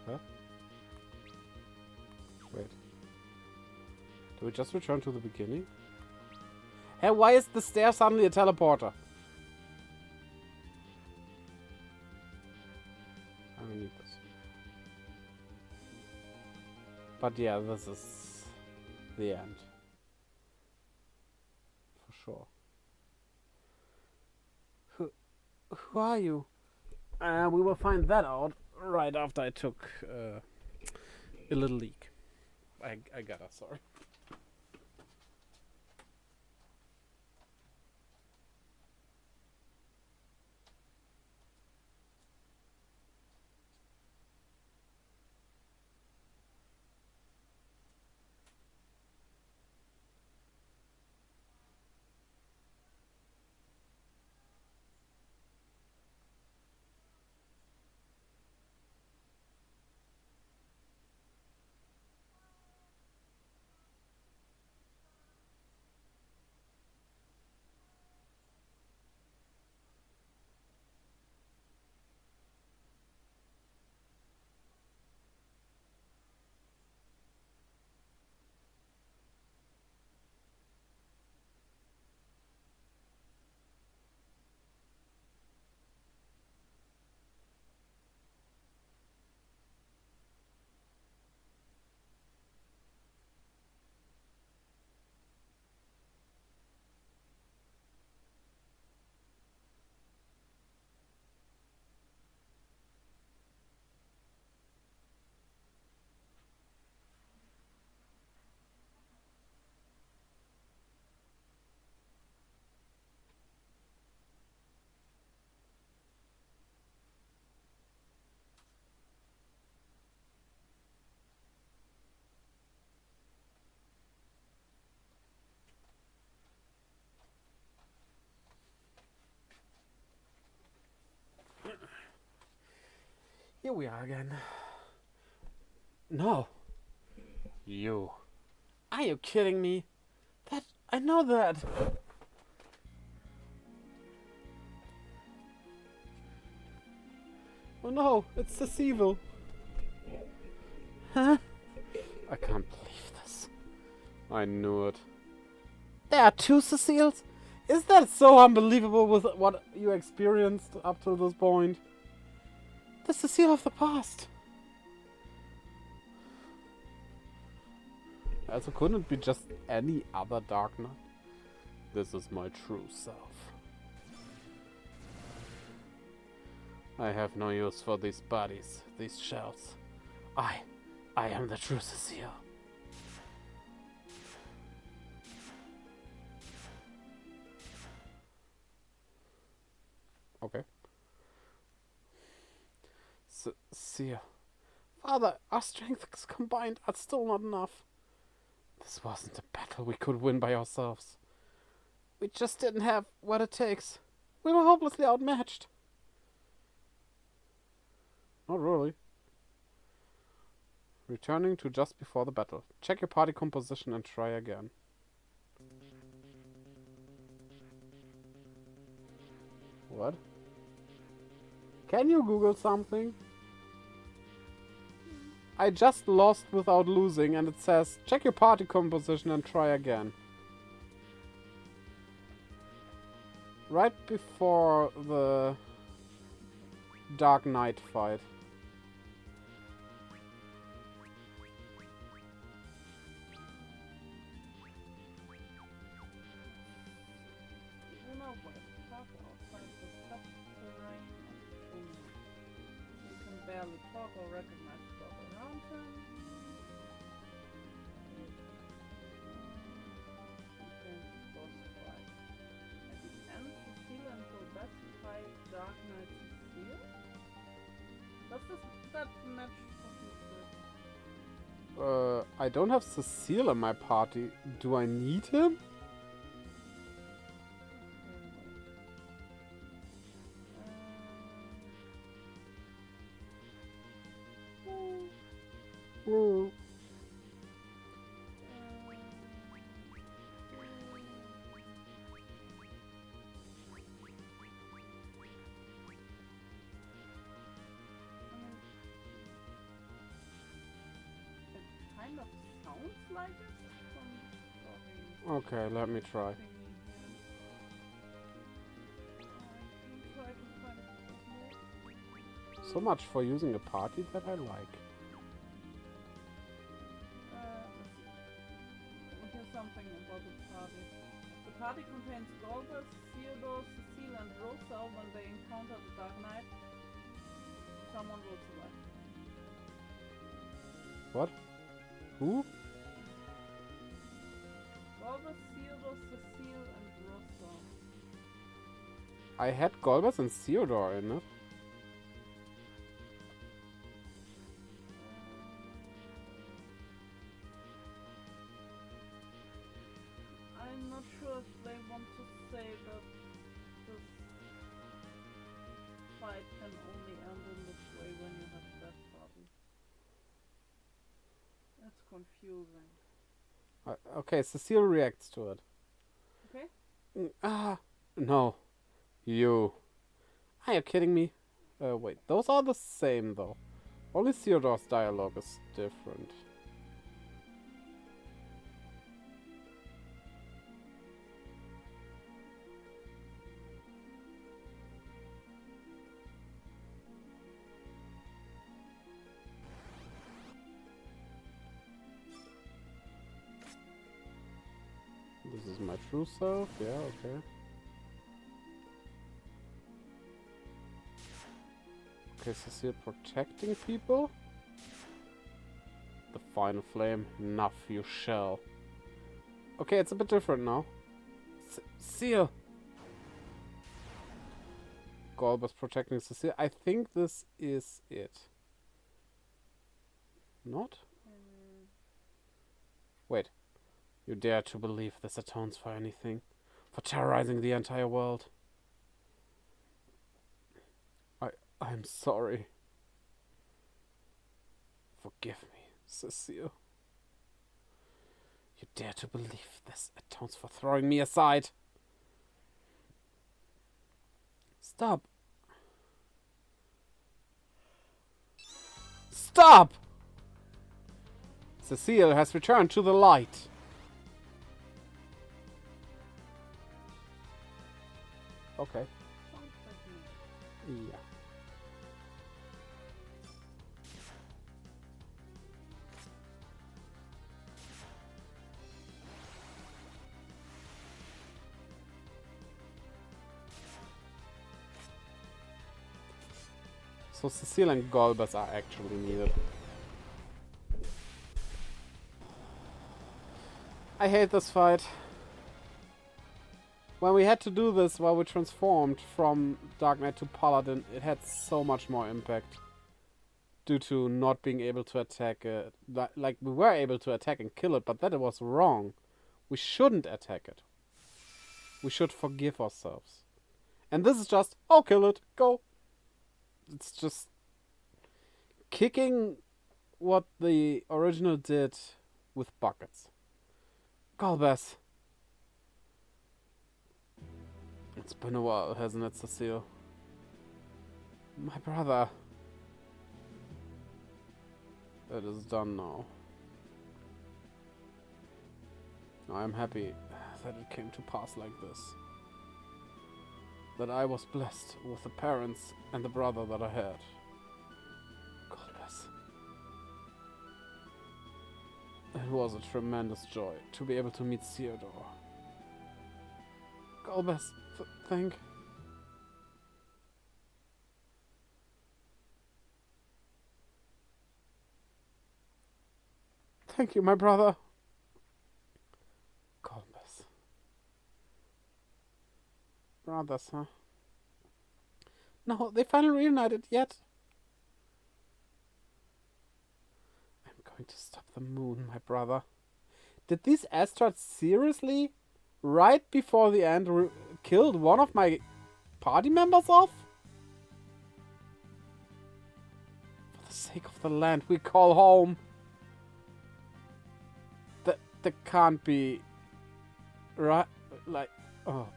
Huh? Wait. Do we just return to the beginning? Hey, why is the stair suddenly a teleporter? I don't need this. But yeah, this is the end. For sure. Who are you? We will find that out right after I took a little leak. I got her, sorry. Here we are again. No. You. Are you kidding me? I know that. Oh no, it's Cecile. Huh? I can't believe this. I knew it. There are two Ceciles? Is that so unbelievable with what you experienced up to this point? The Cecile of the past. Also, couldn't it be just any other Dark Knight? This is my true self. I have no use for these bodies, these shells. I am the true Cecile. Okay. Cecile. Father, our strengths combined are still not enough. This wasn't a battle we could win by ourselves. We just didn't have what it takes. We were hopelessly outmatched. Not really. Returning to just before the battle. Check your party composition and try again. What? Can you Google something? I just lost without losing and it says check your party composition and try again. Right before the Dark Knight fight. Barely talk or recognize stuff around him. Dark Knight here? Does that match what you said? I don't have Cecile in my party. Do I need him? Ooh. Kind of sounds like it from Okay, let me try. thingy here. I can try to find it more. So much for using a party that I like. Let's see. Here's something about the party. The party contains Golbus, Theodore, Cecile, and Rosa. When they encounter the Dark Knight, someone will survive. What? Who? Golbus, Theodore, Cecile, and Rosa. I had Golbas and Theodore in it. I'm not sure if they want to say that this fight can only end in this way when you have that party. That's confusing. Okay, Cecile reacts to it. Okay? No. You. Are you kidding me? Wait, those are the same though. Only Theodore's dialogue is different. This is my true self, yeah, okay. Okay, Cecile protecting people? The final flame, enough you shall. Okay, it's a bit different now. Cecile! Golbus protecting Cecile. I think this is it. Not? Wait. You dare to believe this atones for anything? For terrorizing the entire world? I'm sorry. Forgive me, Cecile. You dare to believe this atones for throwing me aside? Stop. Stop! Cecile has returned to the light. Okay. Sounds like me. Yeah. So Cecile and Golbus are actually needed. I hate this fight. When we had to do this while we transformed from Dark Knight to Paladin, it had so much more impact. Due to not being able to attack it. Like, we were able to attack and kill it, but that was wrong. We shouldn't attack it. We should forgive ourselves. And this is just, I'll kill it, go. It's just kicking what the original did with buckets. Golbus. It's been a while, hasn't it, Cecile? My brother. It is done now. I'm happy that it came to pass like this. That I was blessed with the parents and the brother that I had. Golbus. It was a tremendous joy to be able to meet Theodore. Golbus, thank you, my brother. Golbus. Brothers, huh? No, they finally reunited, yet. I'm going to stop the moon, my brother. Did these asteroids seriously, right before the end, killed one of my party members off? For the sake of the land we call home. That can't be... right, like... oh.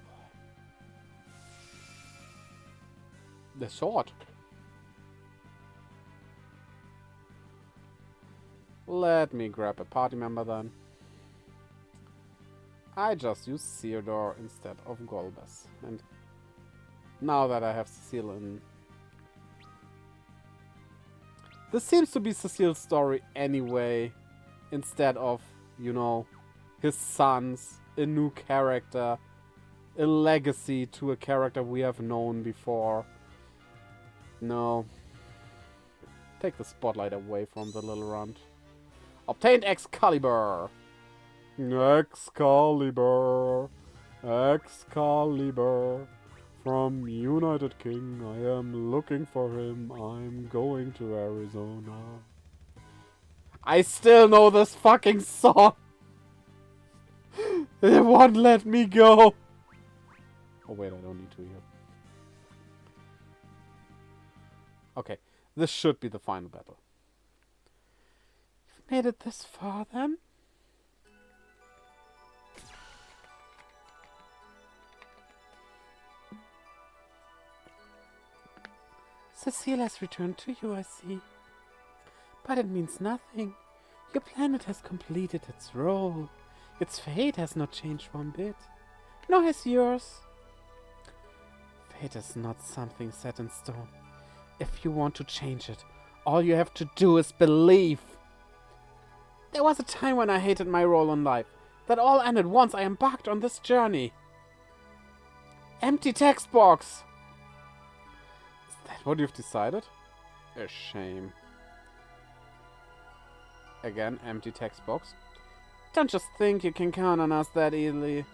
The sword. Let me grab a party member then. I just use Theodore instead of Golbez. And now that I have Cecile in... This seems to be Cecile's story anyway. Instead of, you know, his sons, a new character, a legacy to a character we have known before. No. Take the spotlight away from the little runt. Obtained Excalibur! Excalibur! Excalibur! From United King, I am looking for him. I'm going to Arizona. I still know this fucking song! It won't let me go! Oh wait, I don't need to here. Okay, this should be the final battle. You've made it this far, then? Cecile has returned to you, I see. But it means nothing. Your planet has completed its role. Its fate has not changed one bit. Nor has yours. Fate is not something set in stone. If you want to change it, all you have to do is believe. There was a time when I hated my role in life. That all ended once I embarked on this journey. Empty text box! Is that what you've decided? A shame. Again, empty text box. Don't just think you can count on us that easily.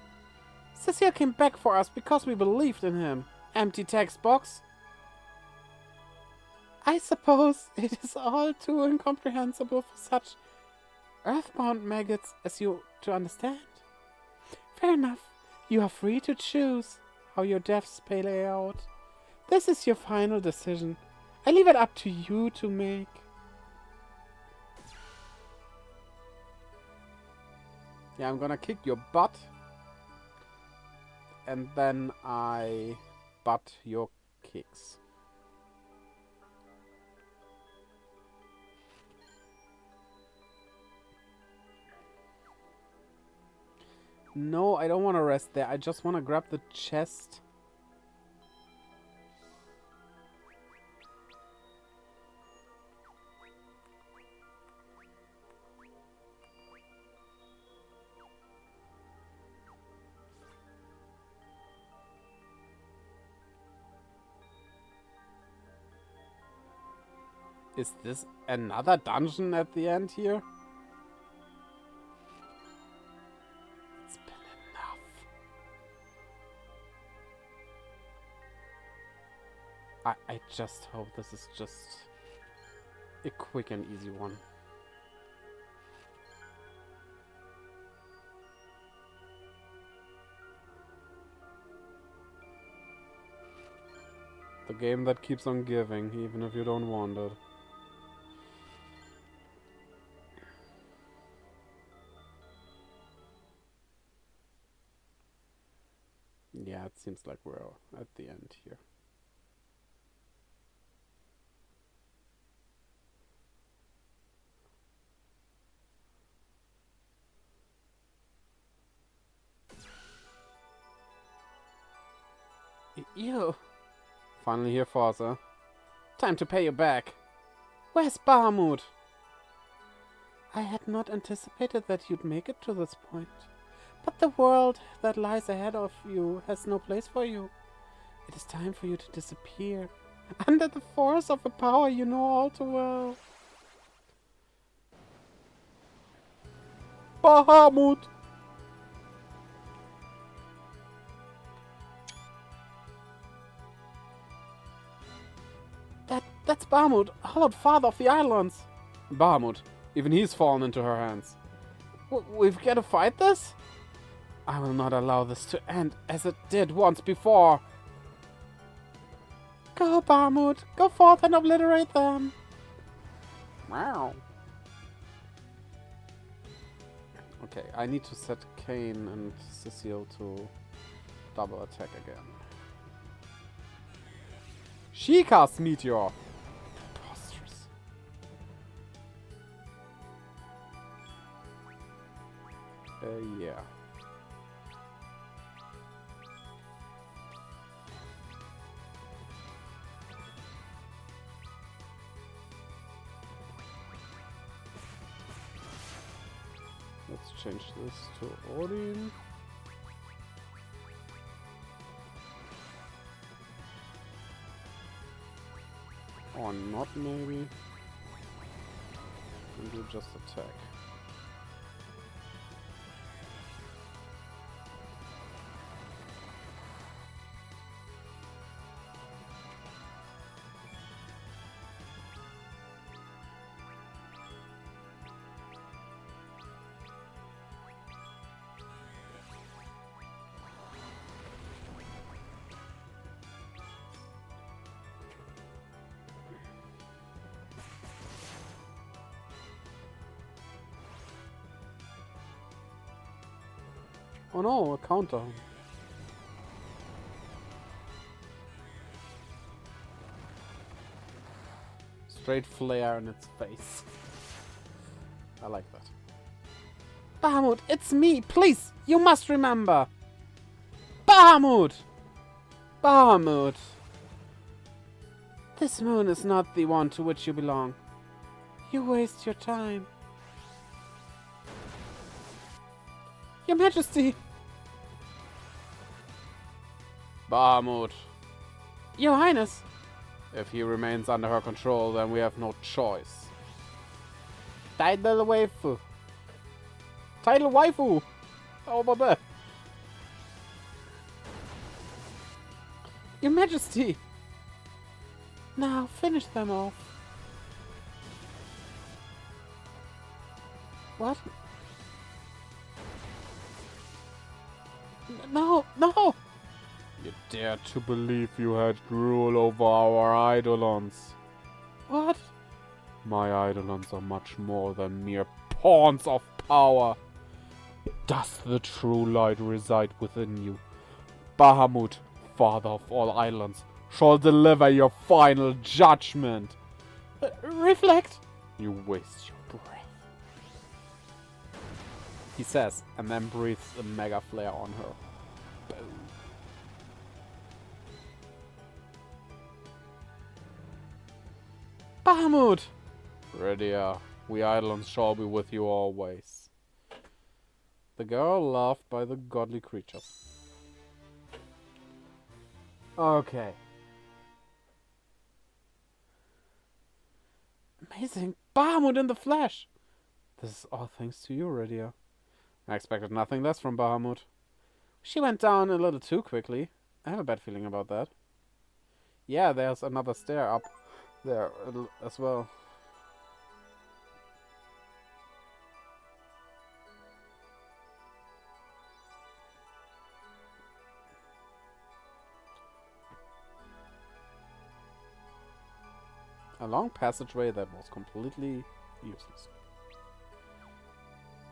Cecile came back for us because we believed in him. Empty text box. I suppose it is all too incomprehensible for such earthbound maggots as you to understand. Fair enough. You are free to choose how your deaths play out. This is your final decision. I leave it up to you to make. Yeah, I'm gonna kick your butt. And then I butt your kicks. No, I don't want to rest there. I just want to grab the chest. Is this another dungeon at the end here? It's been enough. I just hope this is just a quick and easy one. The game that keeps on giving, even if you don't want it. Yeah, it seems like we're at the end here. You! Finally here, Forza. Time to pay you back. Where's Bahamut? I had not anticipated that you'd make it to this point. But the world that lies ahead of you has no place for you. It is time for you to disappear. Under the force of a power you know all too well. Bahamut! That's Bahamut, hallowed father of the islands. Bahamut. Even he's fallen into her hands. We've got to fight this? I will not allow this to end as it did once before. Go, Bahamut. Go forth and obliterate them. Wow. Okay, I need to set Kane and Cecile to double attack again. She casts Meteor. Preposterous. Yeah. Let's change this to Odin. Or not, maybe. And do just attack. Oh no, a counter. Straight flare in its face. I like that. Bahamut, it's me! Please! You must remember! Bahamut! Bahamut! This moon is not the one to which you belong. You waste your time. Your Majesty! Bahamut. Your Highness! If he remains under her control, then we have no choice. Tidal waifu. Tidal waifu! How about that? Your Majesty! Now finish them off. What? No, no! You dare to believe you had rule over our eidolons. What? My eidolons are much more than mere pawns of power. Does the true light reside within you? Bahamut, father of all islands, shall deliver your final judgment. Reflect! You waste your breath. He says, and then breathes a mega flare on her. Boom. Bahamut! Redia, we Eidolons shall be with you always. The girl loved by the godly creatures. Okay. Amazing! Bahamut in the flesh! This is all thanks to you, Redia. I expected nothing less from Bahamut. She went down a little too quickly. I have a bad feeling about that. Yeah, there's another stair up there as well. A long passageway that was completely useless.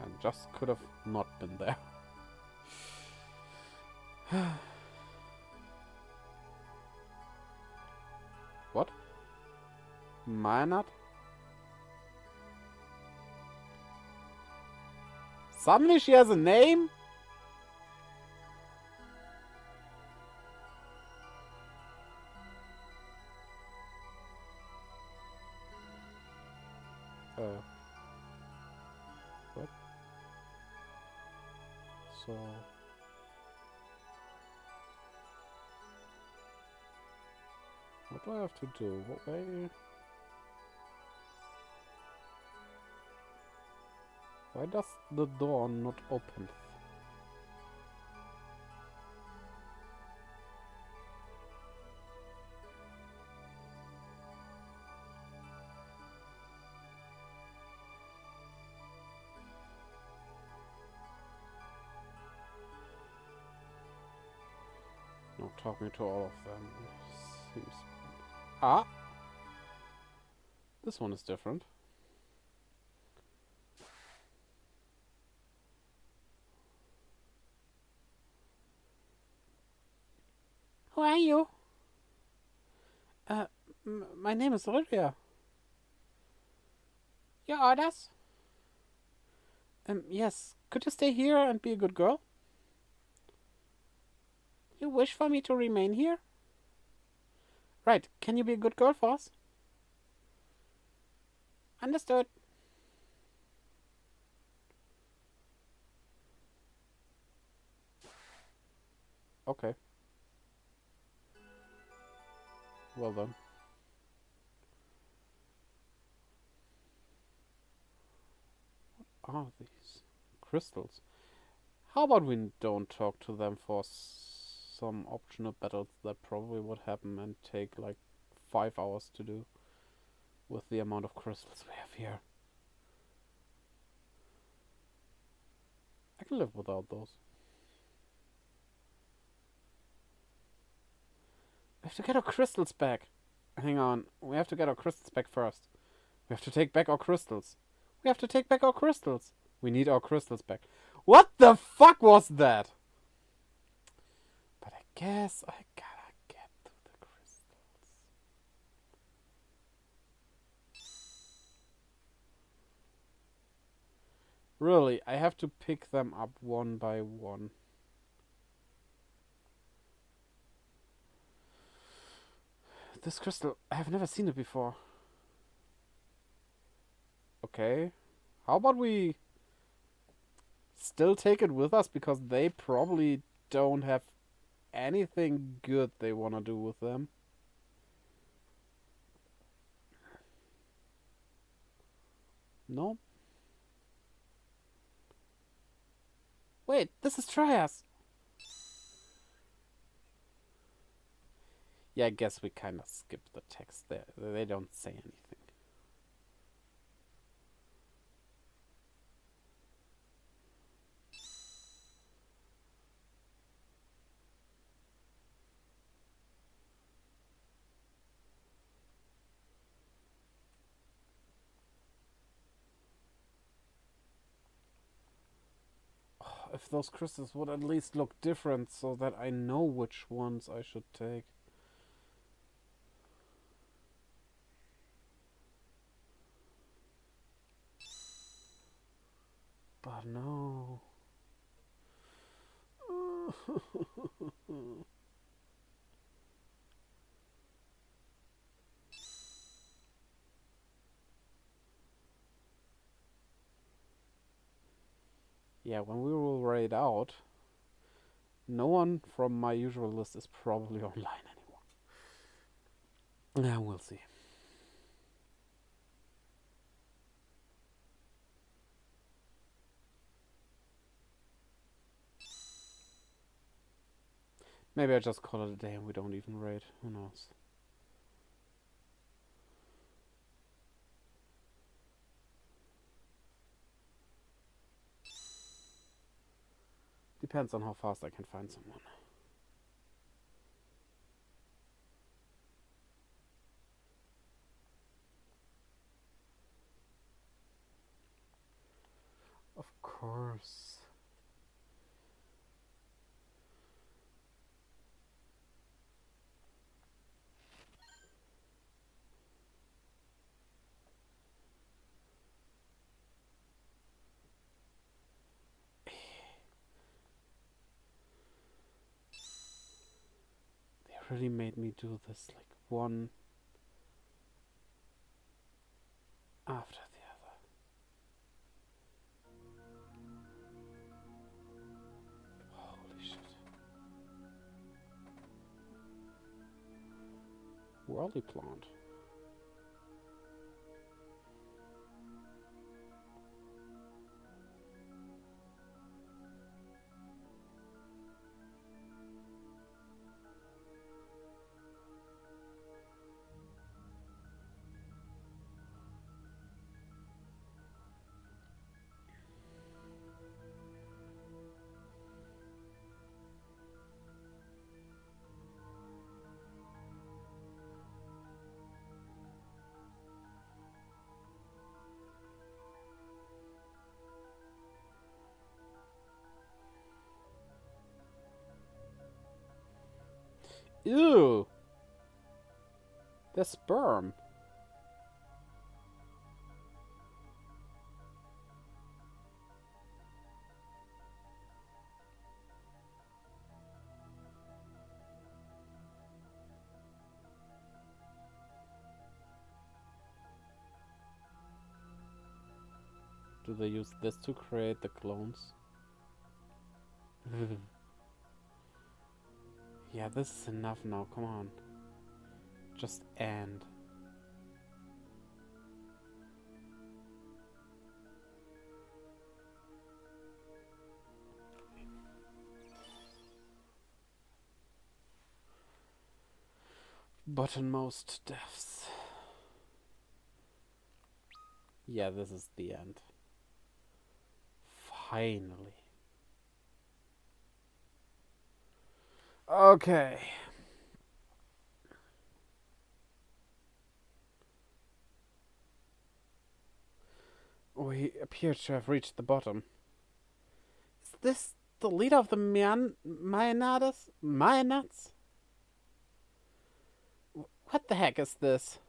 And just could have not been there. What? Maynard? Suddenly she has a name? What? So... what do I have to do? What way? Why does the door not open? talking to all of them. Seems... Ah! This one is different. Who are you? My name is Olivia. Your orders? Yes. Could you stay here and be a good girl? You wish for me to remain here? Right. Can you be a good girl for us? Understood. Okay. Well done. What are these? Crystals. How about we don't talk to them for some optional battles that probably would happen and take like 5 hours to do with the amount of crystals we have here. I can live without those. We have to get our crystals back. Hang on. We have to get our crystals back first. We have to take back our crystals. We have to take back our crystals. We need our crystals back. What the fuck was that? But I guess I gotta get to the crystals. Really, I have to pick them up one by one. This crystal, I have never seen it before. Okay. How about we still take it with us, because they probably don't have anything good they want to do with them. No? Wait, this is Trias. Yeah, I guess we kind of skipped the text there. They don't say anything. If those crystals would at least look different so that I know which ones I should take. But no. Yeah, when we will raid out, no one from my usual list is probably online anymore. Yeah, we'll see. Maybe I just call it a day and we don't even raid. Who knows? Depends on how fast I can find someone. Of course. They really made me do this like one after the other. Holy shit. Worldly plant. Ew. The sperm. Do they use this to create the clones? Yeah, this is enough now, come on. Just end. Buttonmost deaths. Yeah, this is the end. Finally. Okay. We appear to have reached the bottom. Is this the leader of the Mayanadas? Mayanats? What the heck is this?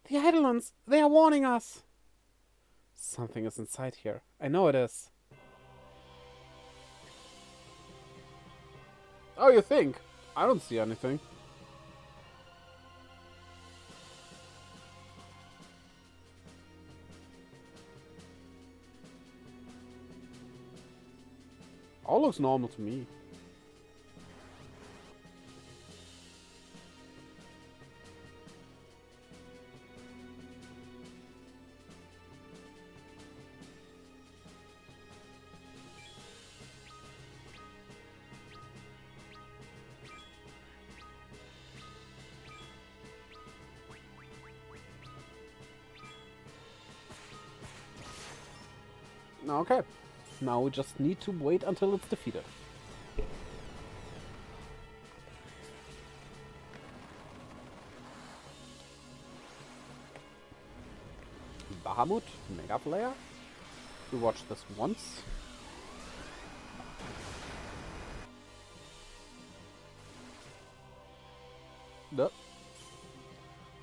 The Eidolons! They are warning us! Something is inside here. I know it is. Oh, you think? I don't see anything. All looks normal to me. Okay. Now we just need to wait until it's defeated. Bahamut, Mega Player. We watched this once. No.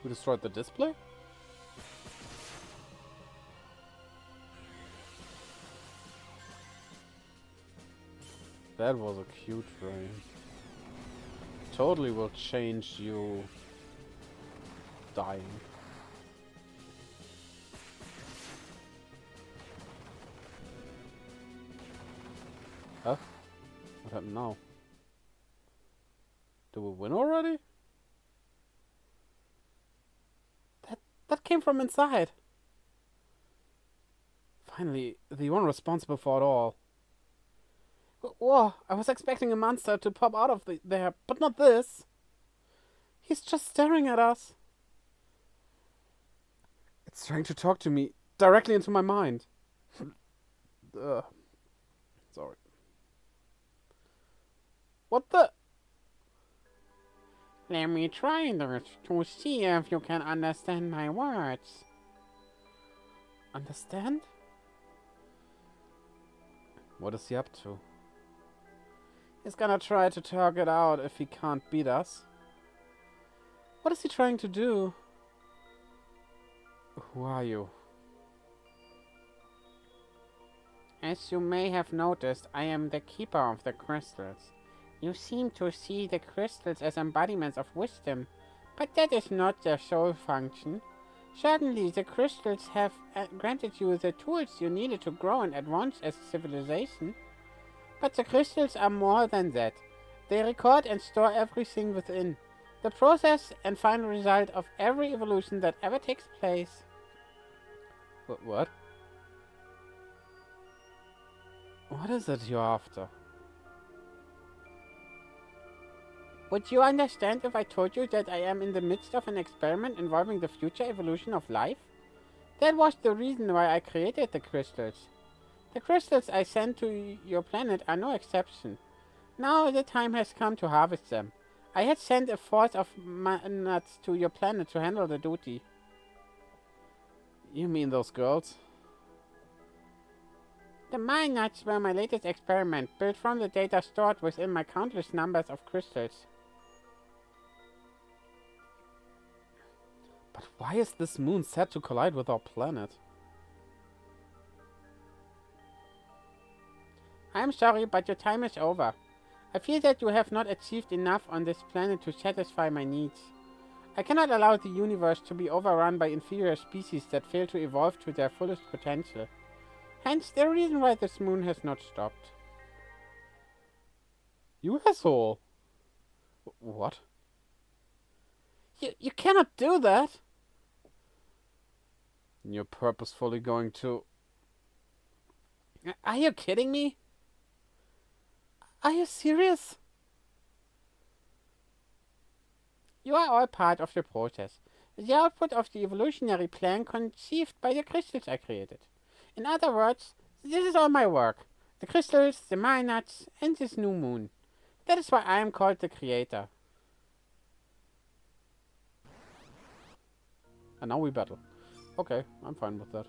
We destroyed the display? That was a cute frame. Totally will change you dying. Huh? What happened now? Did we win already? That came from inside. Finally, the one responsible for it all. Whoa, I was expecting a monster to pop out of there, but not this. He's just staring at us. It's trying to talk to me directly into my mind. Sorry. What the? Let me try this to see if you can understand my words. Understand? What is he up to? He's gonna try to talk it out if he can't beat us. What is he trying to do? Who are you? As you may have noticed, I am the keeper of the crystals. You seem to see the crystals as embodiments of wisdom, but that is not their sole function. Certainly, the crystals have granted you the tools you needed to grow and advance as a civilization. But the crystals are more than that. They record and store everything within. The process and final result of every evolution that ever takes place. What? What is it you're after? Would you understand if I told you that I am in the midst of an experiment involving the future evolution of life? That was the reason why I created the crystals. The crystals I sent to your planet are no exception. Now the time has come to harvest them. I had sent a force of nuts to your planet to handle the duty. You mean those girls? The mine nuts were my latest experiment, built from the data stored within my countless numbers of crystals. But why is this moon set to collide with our planet? I'm sorry, but your time is over. I feel that you have not achieved enough on this planet to satisfy my needs. I cannot allow the universe to be overrun by inferior species that fail to evolve to their fullest potential. Hence, the reason why this moon has not stopped. You asshole! What? You cannot do that! You're purposefully going to... Are you kidding me? Are you serious? You are all part of the process, the output of the evolutionary plan conceived by the crystals I created. In other words, this is all my work. The crystals, the mine nuts, and this new moon. That is why I am called the creator. And now we battle. Okay, I'm fine with that.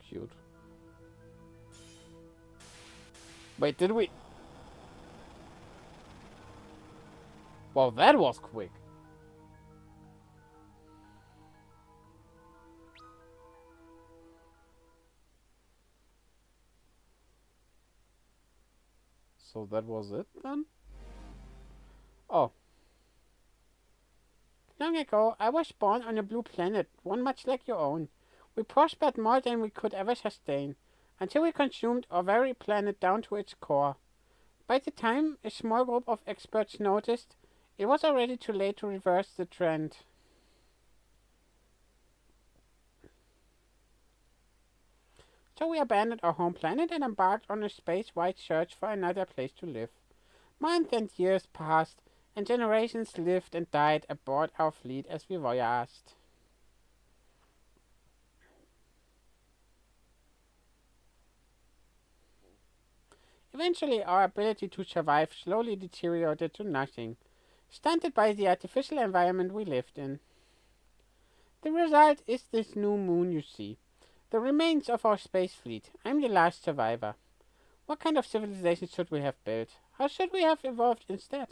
Cute. Wait, did we... Wow, that was quick. So that was it then? Oh. Long ago, I was born on a blue planet, one much like your own. We prospered more than we could ever sustain, until we consumed our very planet down to its core. By the time a small group of experts noticed, it was already too late to reverse the trend. So we abandoned our home planet and embarked on a space-wide search for another place to live. Months and years passed, and generations lived and died aboard our fleet as we voyaged. Eventually, our ability to survive slowly deteriorated to nothing, stunted by the artificial environment we lived in. The result is this new moon you see, the remains of our space fleet. I'm the last survivor. What kind of civilization should we have built? How should we have evolved instead?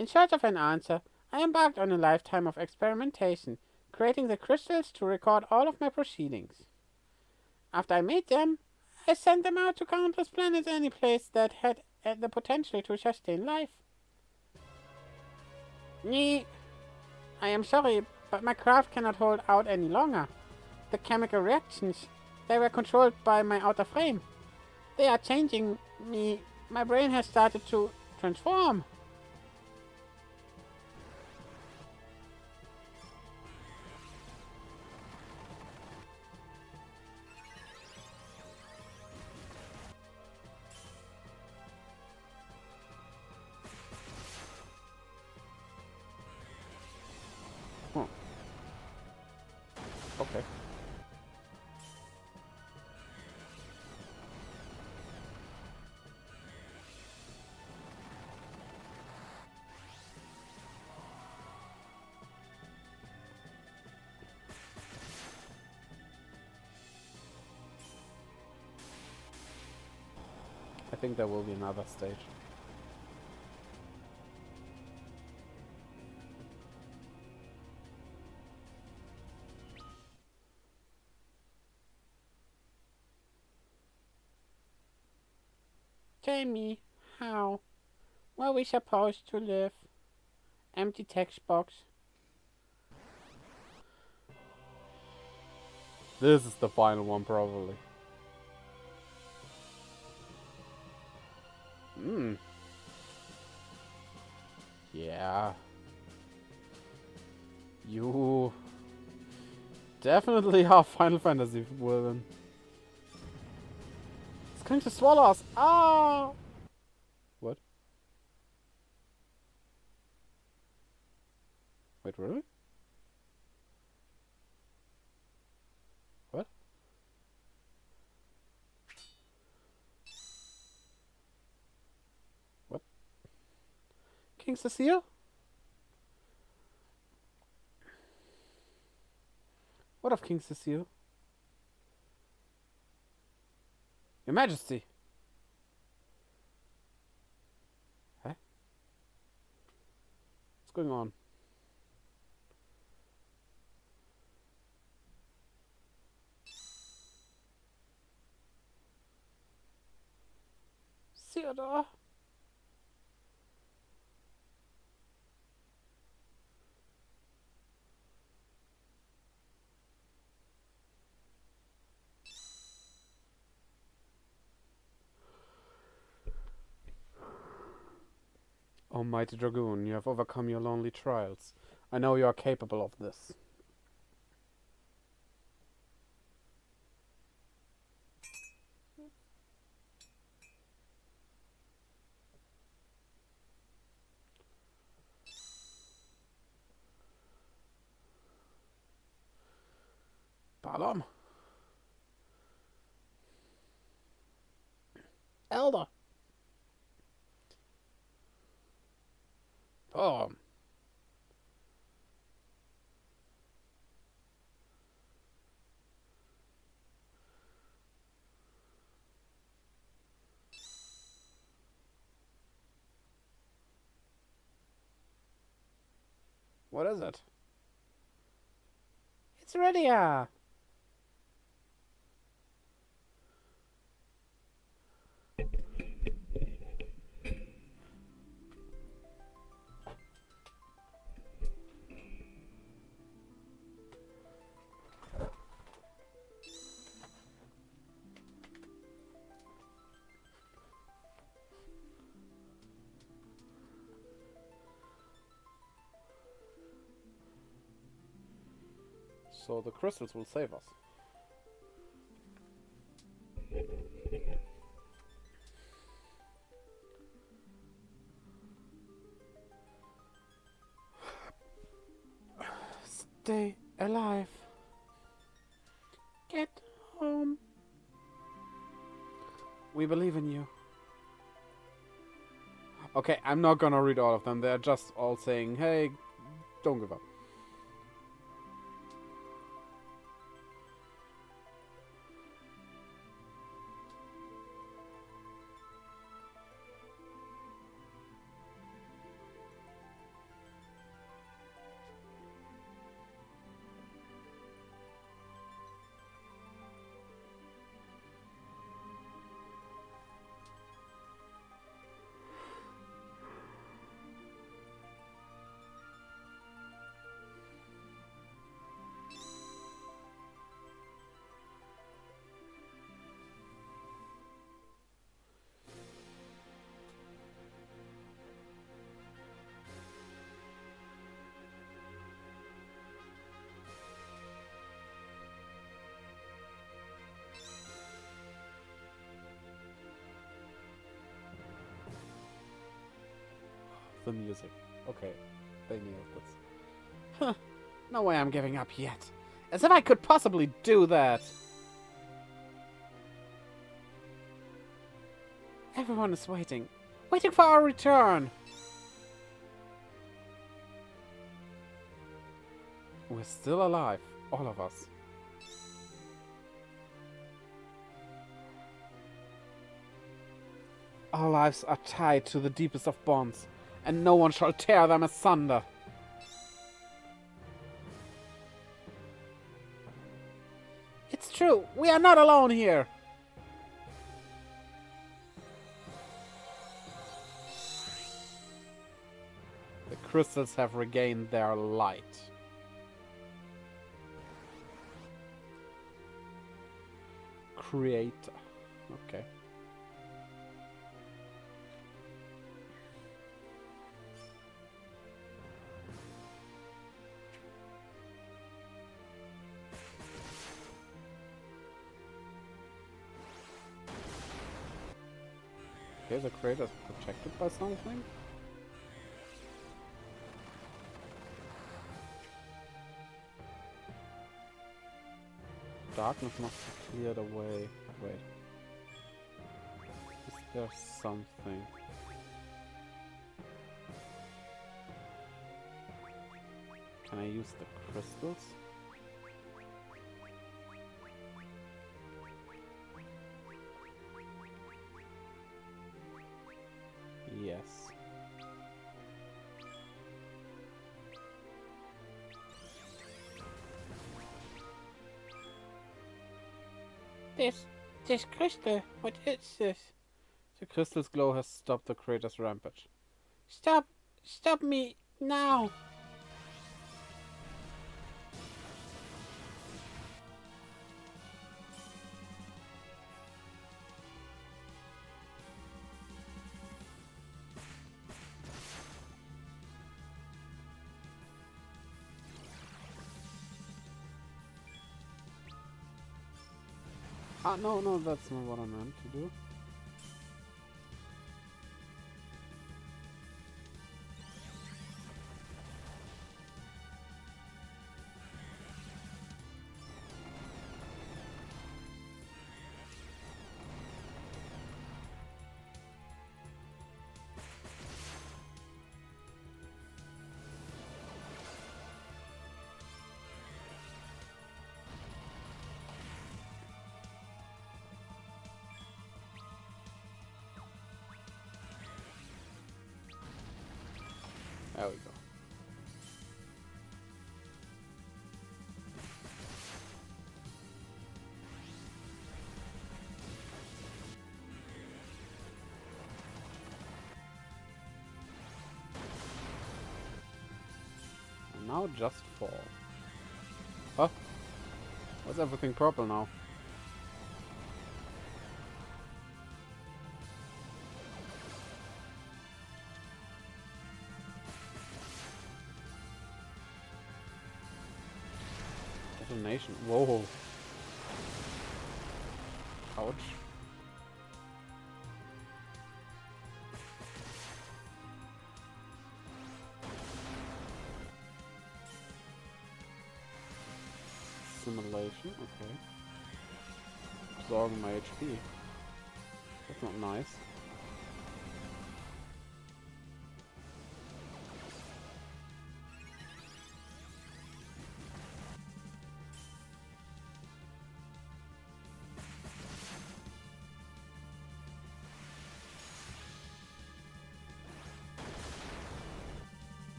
In search of an answer, I embarked on a lifetime of experimentation, creating the crystals to record all of my proceedings. After I made them, I sent them out to countless planets, any place that had the potential to sustain life. Nee, I am sorry, but my craft cannot hold out any longer. The chemical reactions, they were controlled by my outer frame. They are changing me. My brain has started to transform. Okay. I think there will be another stage. Tell me, how? Where are we supposed to live? Empty text box. This is the final one, probably. Yeah. You definitely are Final Fantasy villain. It's going to swallow us. Ah! What? Wait, really? King Cecile? What of King Cecile? Your Majesty! Huh? What's going on? Theodore? O mighty dragoon, you have overcome your lonely trials. I know you are capable of this. Palom. Elder. Palom. What is it? It's Redia. So the crystals will save us. Stay alive. Get home. We believe in you. Okay, I'm not gonna read all of them. They're just all saying, hey, don't give up. The music. Okay, they nailed this. Huh. No way I'm giving up yet. As if I could possibly do that. Everyone is waiting. Waiting for our return. We're still alive. All of us. Our lives are tied to the deepest of bonds, and no one shall tear them asunder. It's true, we are not alone here. The crystals have regained their light. Creator. Okay. Okay, the creator is protected by something? Darkness must be cleared away. Wait. Is there something? Can I use the crystals? Yes. This crystal, what is this? The crystal's glow has stopped the creator's rampage. Stop me now. Ah, no, that's not what I meant to do. There we go. And now just fall. Huh? Why's everything purple now? Detonation. Whoa. Ouch. Simulation, okay. Absorbing my HP. That's not nice.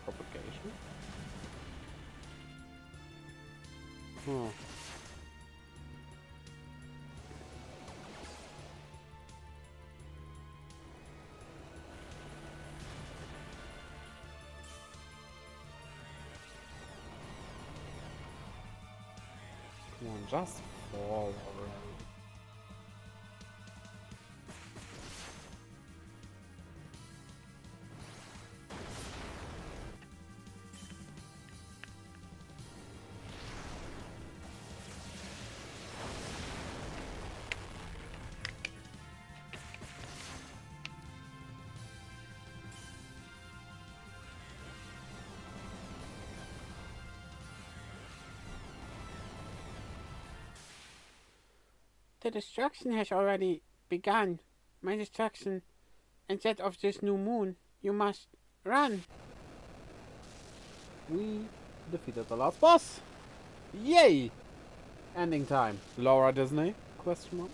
Propagation? Oh. Come on, just fall already. The destruction has already begun. My destruction, and that of this new moon. You must run. We defeated the last boss! Yay! Ending time. Laura Disney? Question mark.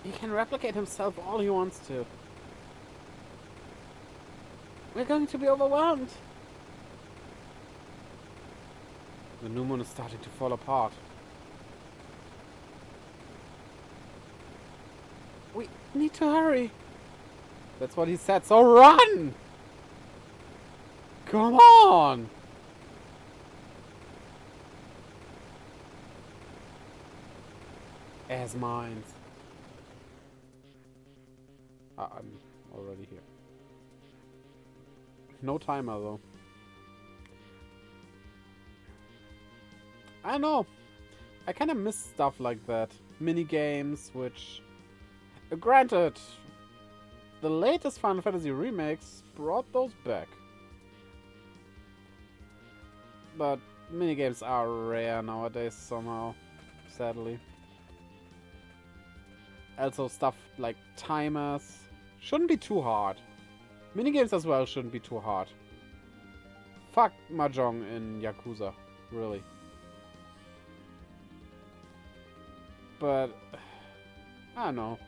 He can replicate himself all he wants to. We're going to be overwhelmed. The new moon is starting to fall apart. We need to hurry. That's what he said, so run! Come on! As mines. I'm already here. No timer though. I know. I kind of miss stuff like that. Mini games, which Granted, the latest Final Fantasy remakes brought those back. But minigames are rare nowadays somehow, sadly. Also stuff like timers shouldn't be too hard. Minigames as well shouldn't be too hard. Fuck Mahjong in Yakuza, really. But I don't know.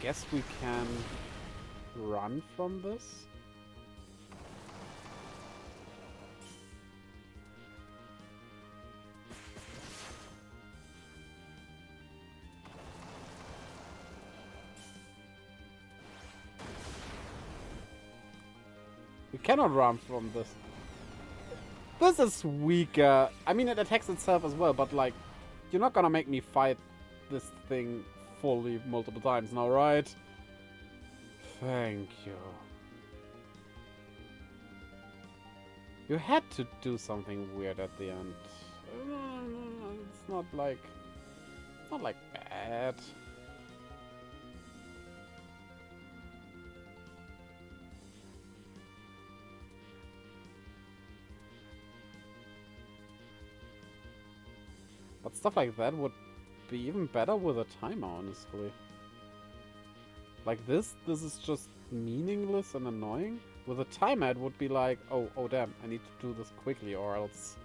I guess we can run from this. We cannot run from this. This is weaker. I mean, it attacks itself as well, but like, you're not gonna make me fight this thing fully multiple times now, right? Thank you. You had to do something weird at the end. It's not like bad. But stuff like that would be even better with a timer, honestly. Like this is just meaningless and annoying. With a timer, it would be like, oh damn, I need to do this quickly or else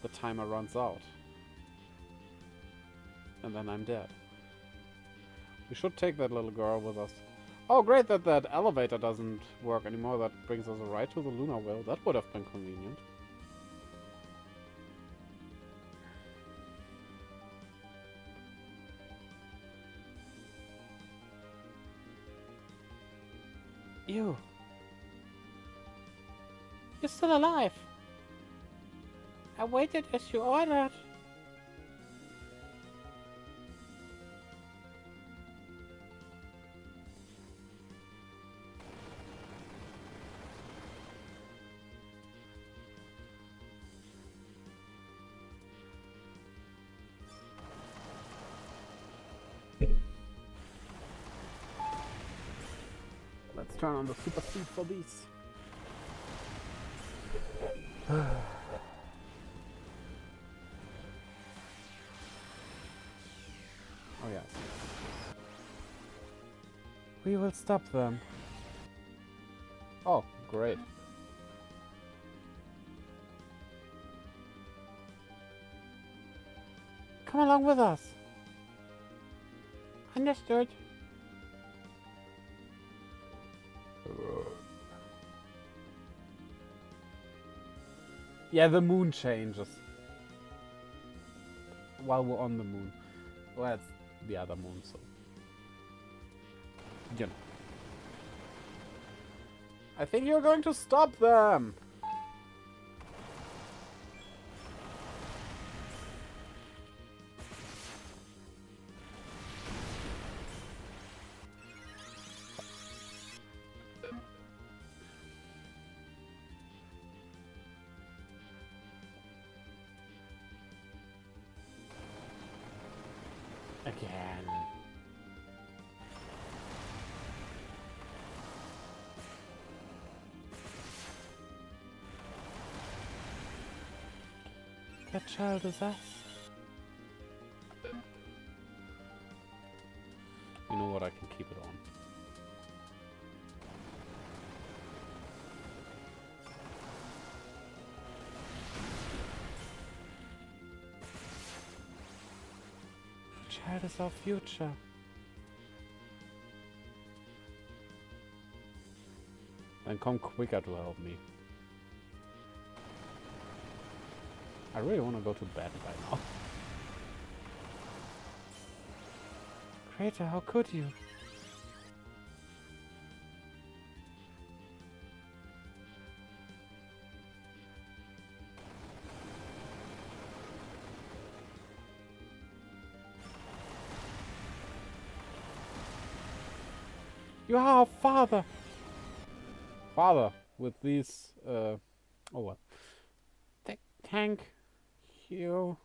the timer runs out. And then I'm dead. We should take that little girl with us. Oh, great that that elevator doesn't work anymore. That brings us right to the Lunar Well. That would have been convenient. You. You're still alive. I waited as you ordered. Let's turn on the super speed for these. Oh yeah. We will stop them. Oh, great. Come along with us. Understood. Yeah, the moon changes. While we're on the moon. Well, that's the other moon, so... You know. I think you're going to stop them! Again. That child is us. You know what? I can keep it on. Child is our future. Then come quicker to help me. I really want to go to bed by now. Crater, how could you? You are our father. Father, with these, oh well. Thank you.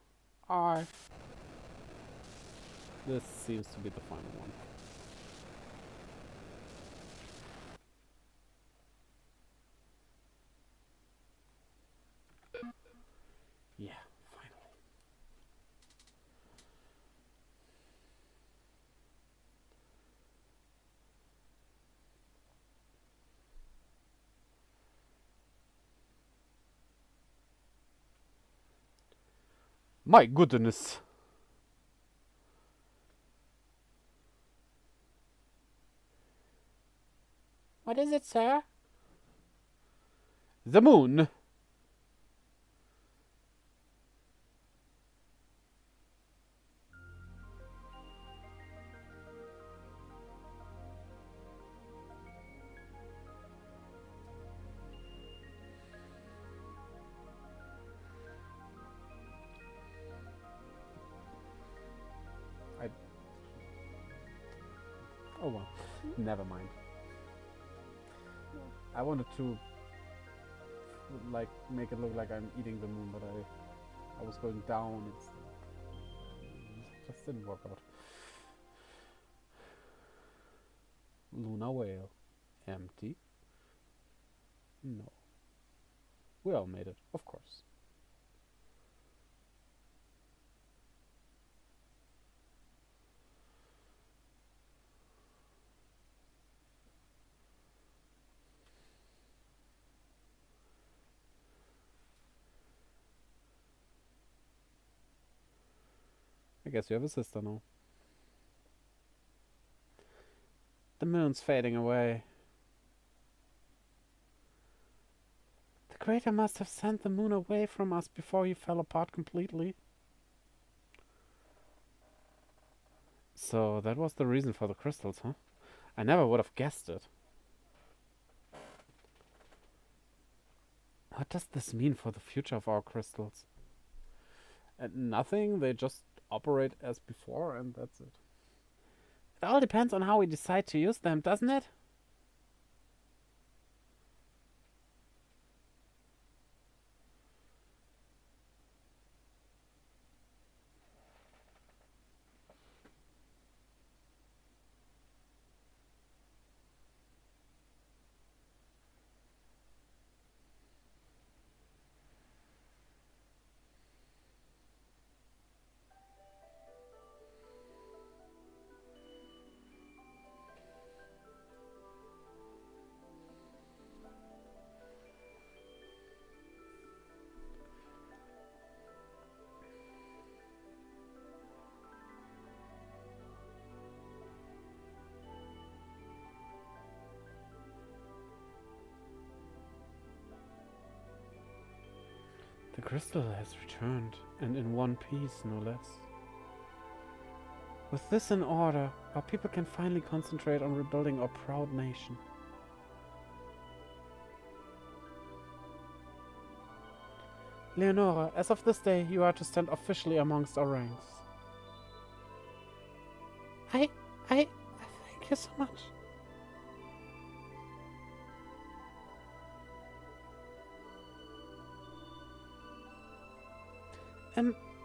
This seems to be the final one. Yeah, finally. My goodness. What is it, sir? The moon. Oh well, never mind. I wanted to like make it look like I'm eating the moon, but I was going down. It just didn't work out. Luna whale, empty. No, we all made it, of course. I guess you have a sister now. The moon's fading away. The crater must have sent the moon away from us before he fell apart completely. So that was the reason for the crystals, huh? I never would have guessed it. What does this mean for the future of our crystals? Nothing, they just operate as before and that's it. It all depends on how we decide to use them, doesn't it? The crystal has returned, and in one piece, no less. With this in order, our people can finally concentrate on rebuilding our proud nation. Leonora, as of this day, you are to stand officially amongst our ranks. I thank you so much.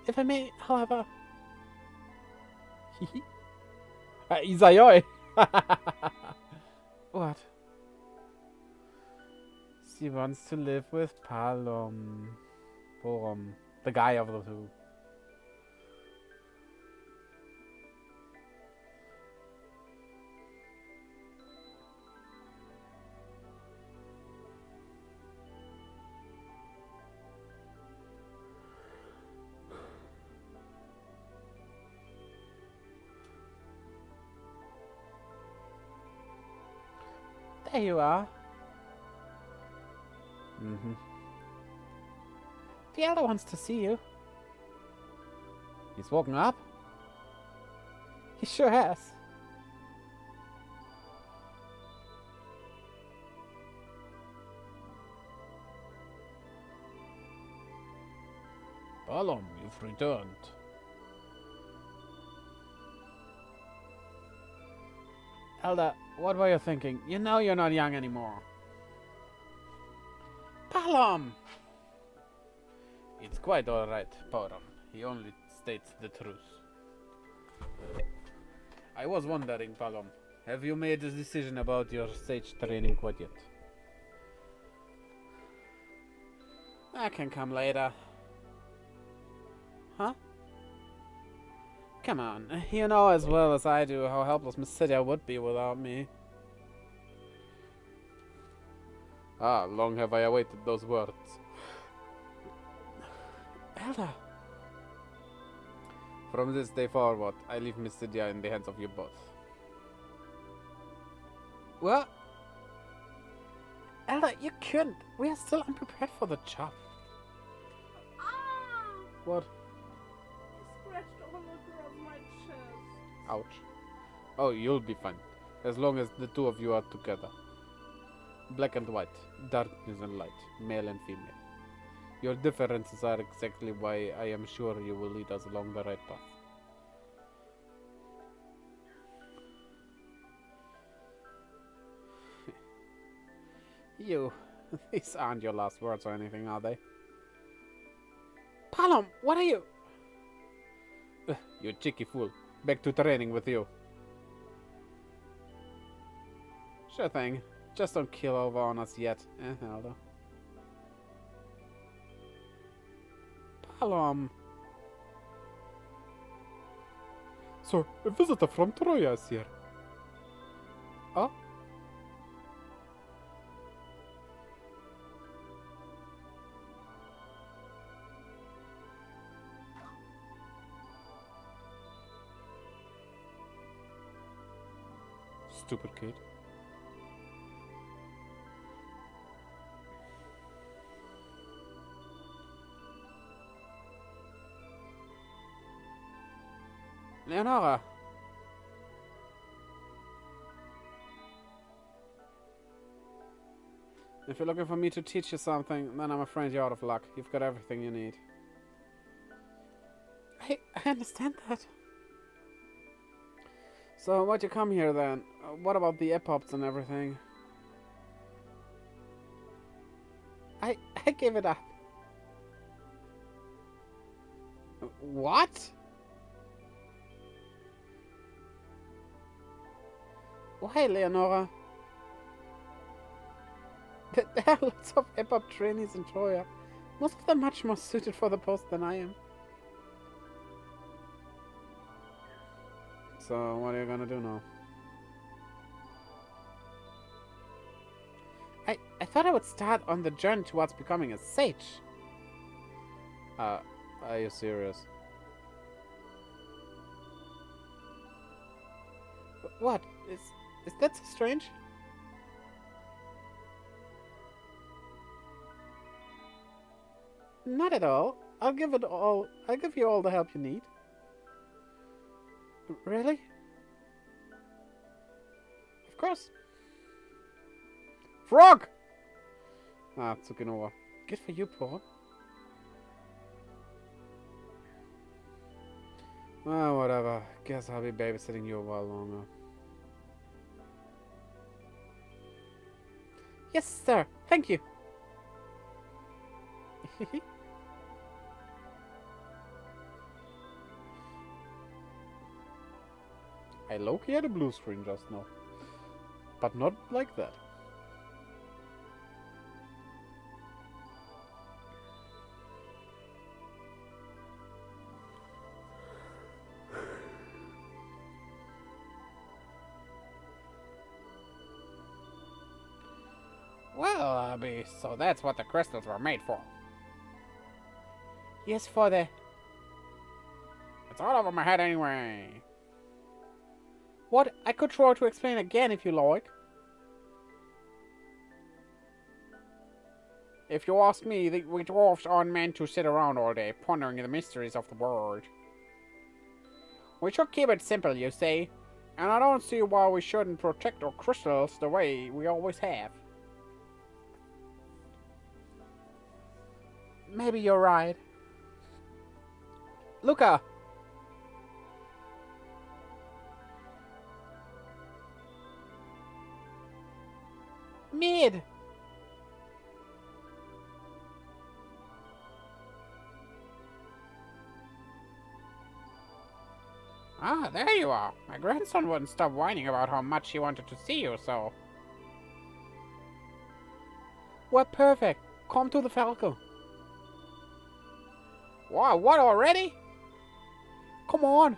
If I may, however... Isayoi! What? She wants to live with Palom. The guy of the two. There you are. Mm-hmm. The elder wants to see you. He's woken up? He sure has. Balom, you've returned. Elder, What were you thinking? You know you're not young anymore. Palom! It's quite alright, Palom. He only states the truth. I was wondering, Palom, have you made a decision about your sage training quite yet? I can come later. Huh? Come on, you know as well as I do how helpless Miss Cydia would be without me. Ah, long have I awaited those words. Elder. From this day forward, I leave Miss Cydia in the hands of you both. What? Elder, you couldn't. We are still unprepared for the job. Ah! What? He scratched all across my chest. Ouch. Oh, you'll be fine. As long as the two of you are together. Black and white, darkness and light, male and female. Your differences are exactly why I am sure you will lead us along the right path. You. These aren't your last words or anything, are they? Palom, what are you? You cheeky fool. Back to training with you. Sure thing. Just don't kill over on us yet, Elder. Palom. Sir, a visitor from Troya is here. Oh? Stupid kid. Leonora! If you're looking for me to teach you something, then I'm afraid you're out of luck. You've got everything you need. I understand that. So, why'd you come here then? What about the epops and everything? I gave it up. What? Why, Leonora? There are lots of EPOP trainees in Troya. Most of them much more suited for the post than I am. So, what are you gonna do now? I thought I would start on the journey towards becoming a sage. Are you serious? What? Is that so strange? Not at all. I'll give you all the help you need. Really? Of course. Frog! Ah, Tsukinova. Good for you, Paul. Well, whatever. Guess I'll be babysitting you a while longer. Yes, sir. Thank you. I low-key had a blue screen just now. But not like that. Well, Abby, so that's what the crystals were made for. Yes, for the... It's all over my head anyway. What? I could try to explain again if you like. If you ask me, we dwarfs aren't meant to sit around all day pondering the mysteries of the world. We should keep it simple, you see. And I don't see why we shouldn't protect our crystals the way we always have. Maybe you're right. Luca! Mid! Ah, there you are. My grandson wouldn't stop whining about how much he wanted to see you, so... Well, perfect. Come to the Falcon. Wow, what already? Come on.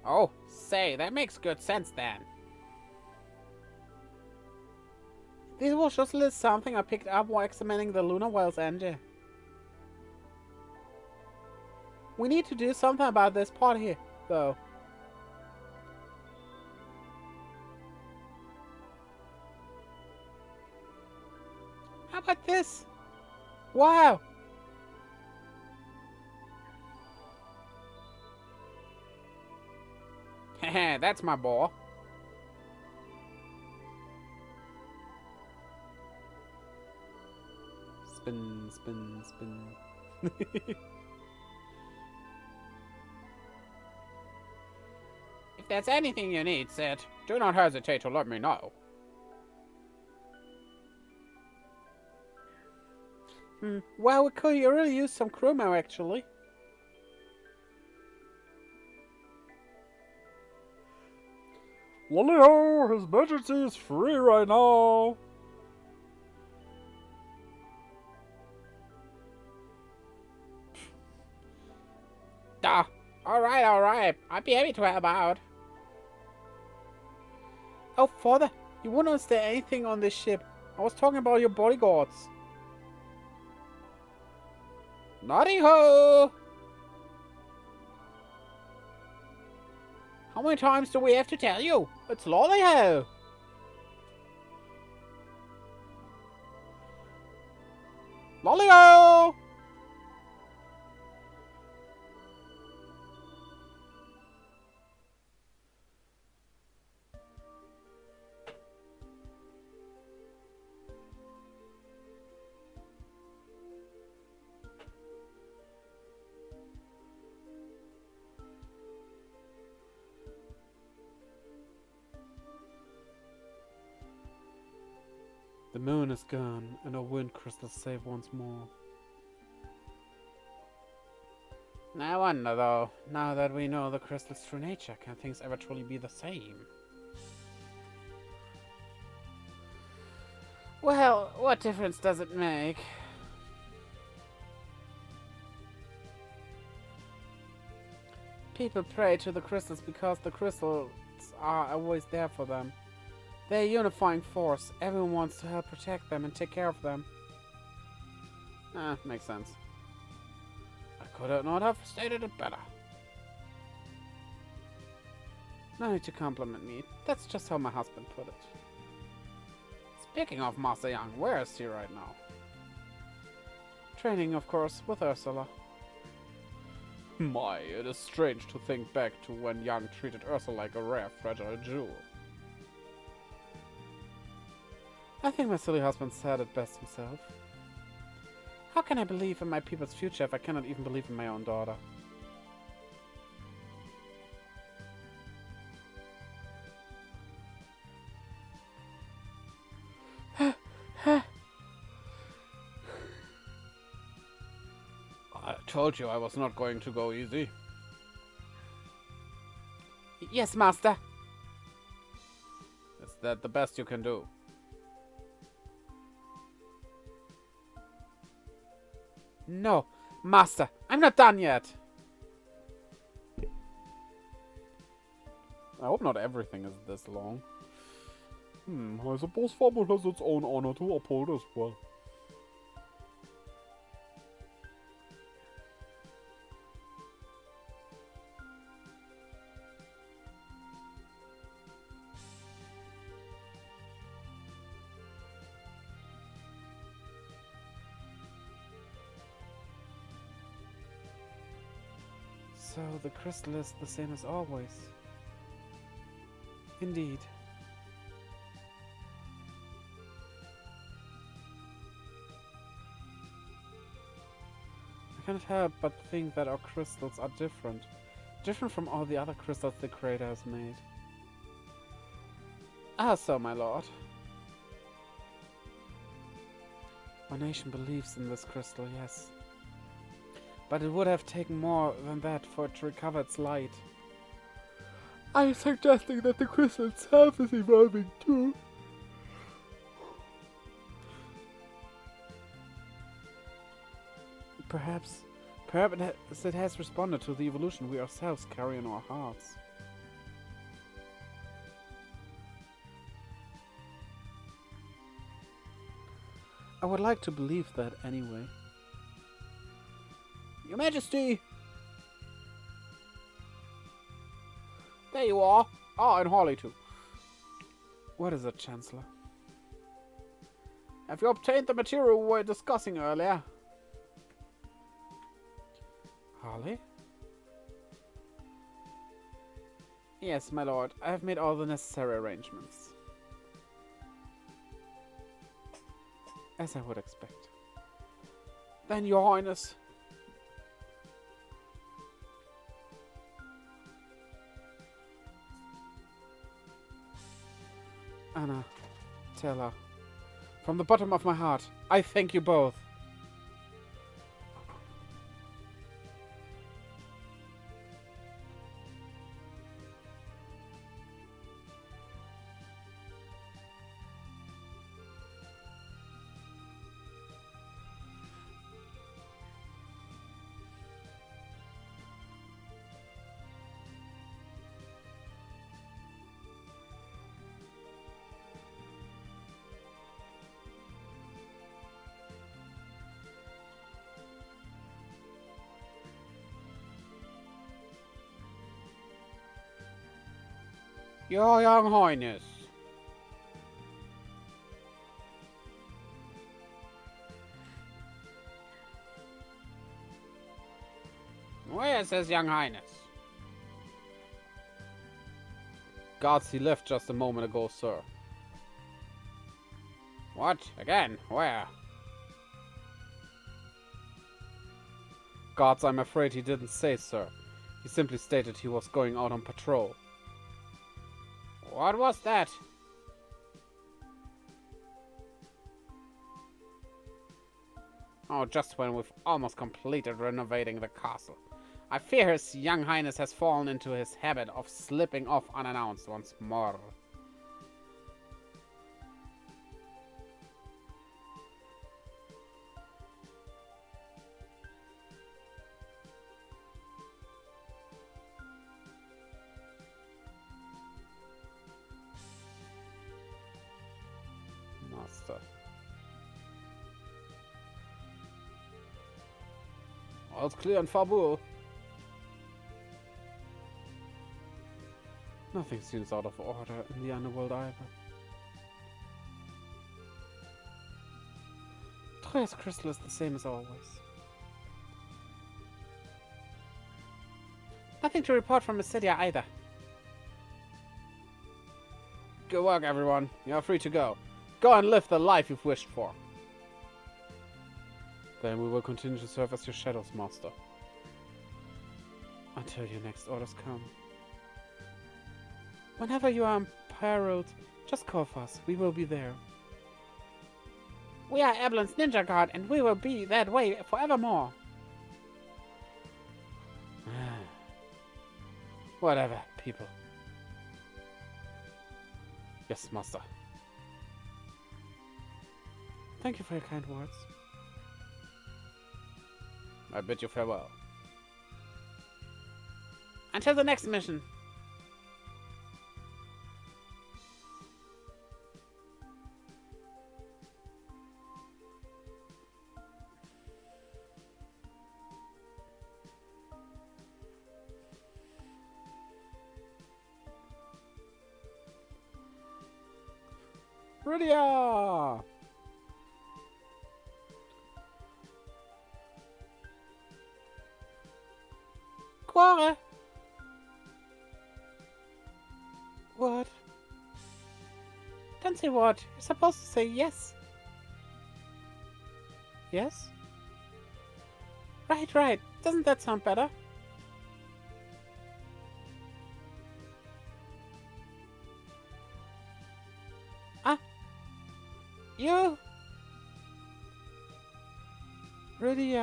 Oh, say, that makes good sense then. This was just a little something I picked up while examining the Lunar Whale's engine. We need to do something about this part here, though. How about this? Wow! Heh, that's my ball. Spin, spin, spin. If there's anything you need, Sid, do not hesitate to let me know. Well, we could really use some crew more, actually. Lolly-ho! His Majesty is free right now! Duh. Alright. I'd be happy to help out. Oh, Father, you wouldn't understand anything on this ship. I was talking about your bodyguards. Naughty-ho! How many times do we have to tell you? It's Lolly-ho! Lolly-ho! The moon is gone, and our wind crystals save once more. I wonder, though, now that we know the crystal's true nature, can things ever truly be the same? Well, what difference does it make? People pray to the crystals because the crystals are always there for them. They're a unifying force. Everyone wants to help protect them and take care of them. Makes sense. I could not have stated it better. No need to compliment me. That's just how my husband put it. Speaking of Master Young, where is he right now? Training, of course, with Ursula. My, it is strange to think back to when Young treated Ursula like a rare, fragile jewel. I think my silly husband said it best himself. How can I believe in my people's future if I cannot even believe in my own daughter? I told you I was not going to go easy. Yes, Master. Is that the best you can do? No, Master, I'm not done yet. I hope not everything is this long. I suppose Fumble has its own honor to uphold as well. So the crystal is the same as always. Indeed. I can't help but think that our crystals are different. Different from all the other crystals the Creator has made. Ah, so, my lord. Our nation believes in this crystal, yes. But it would have taken more than that for it to recover its light. I'm suggesting that the crystal itself is evolving too. Perhaps it has responded to the evolution we ourselves carry in our hearts. I would like to believe that anyway. Your Majesty! There you are! Ah, and Harley too. What is it, Chancellor? Have you obtained the material we were discussing earlier? Harley? Yes, my lord. I have made all the necessary arrangements. As I would expect. Then, Your Highness. Anna, tell her. From the bottom of my heart, I thank you both. Your Young Highness. Where is His Young Highness? Guards, he left just a moment ago, sir. What? Again? Where? Guards, I'm afraid he didn't say, sir. He simply stated he was going out on patrol. What was that? Oh, just when we've almost completed renovating the castle. I fear His Young Highness has fallen into his habit of slipping off unannounced once more. Master. All's clear in Fabul. Nothing seems out of order in the underworld either. Troya's crystal is the same as always. Nothing to report from Mysidia either. Good work, everyone. You are free to go. Go and live the life you've wished for. Then we will continue to serve as your shadows, Master. Until your next orders come. Whenever you are imperiled, just call for us. We will be there. We are Abelon's Ninja Guard, and we will be that way forevermore. Whatever, people. Yes, Master. Thank you for your kind words. I bid you farewell. Until the next mission. Rydia! Quare! What? Don't say what. You're supposed to say yes. Yes? Right, right. Doesn't that sound better? Ah! You! Really,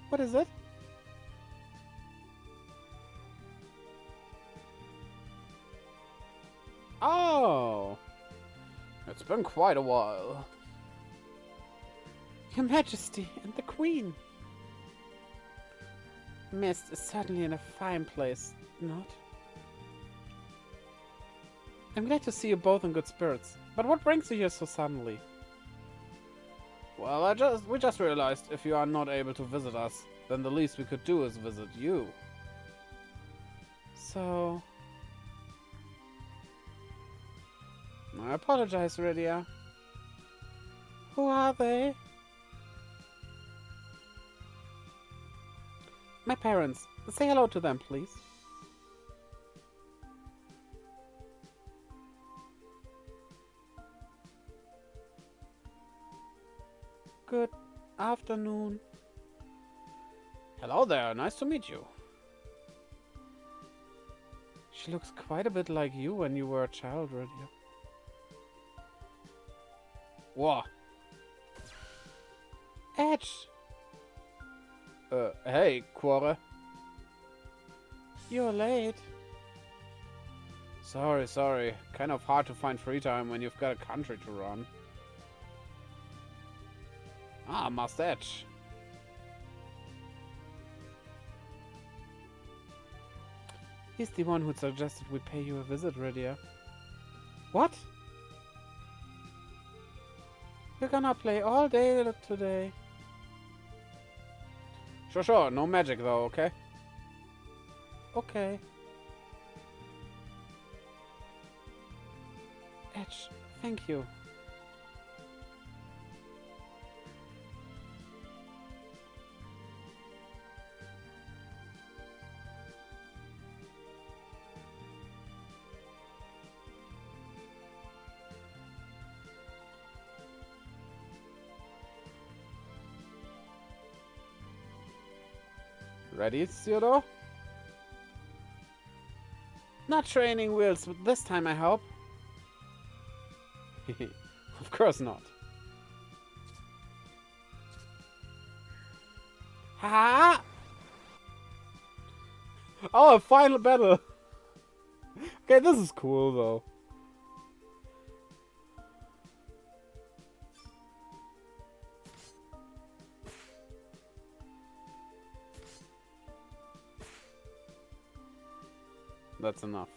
what is it? Oh! It's been quite a while. Your Majesty and the Queen. Mist is certainly in a fine place, not? I'm glad to see you both in good spirits. But what brings you here so suddenly? Well, we just realized if you are not able to visit us, then the least we could do is visit you. So... I apologize, Rydia. Who are they? My parents. Say hello to them, please. Good afternoon. Hello there, nice to meet you. She looks quite a bit like you when you were a child, Rydia. What? Edge! Hey, Quora. You're late. Sorry. Kind of hard to find free time when you've got a country to run. Ah, Master Edge. He's the one who suggested we pay you a visit, Rydia. What? We're gonna play all day today. Sure. No magic though, okay? Okay. Edge, thank you. Ready, Theodore? Not training wheels this time, I hope. Of course not. Ha! Oh, a final battle. Okay, this is cool though. That's enough.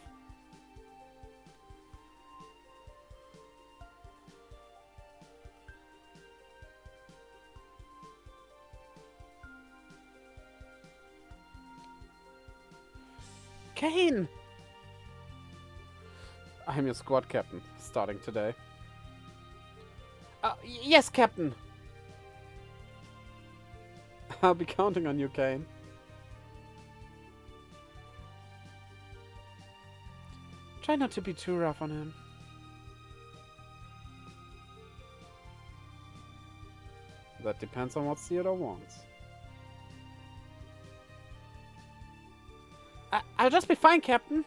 Kane! I'm your squad captain, starting today. Yes, Captain! I'll be counting on you, Kane. Try not to be too rough on him. That depends on what Theodore wants. I'll just be fine, Captain.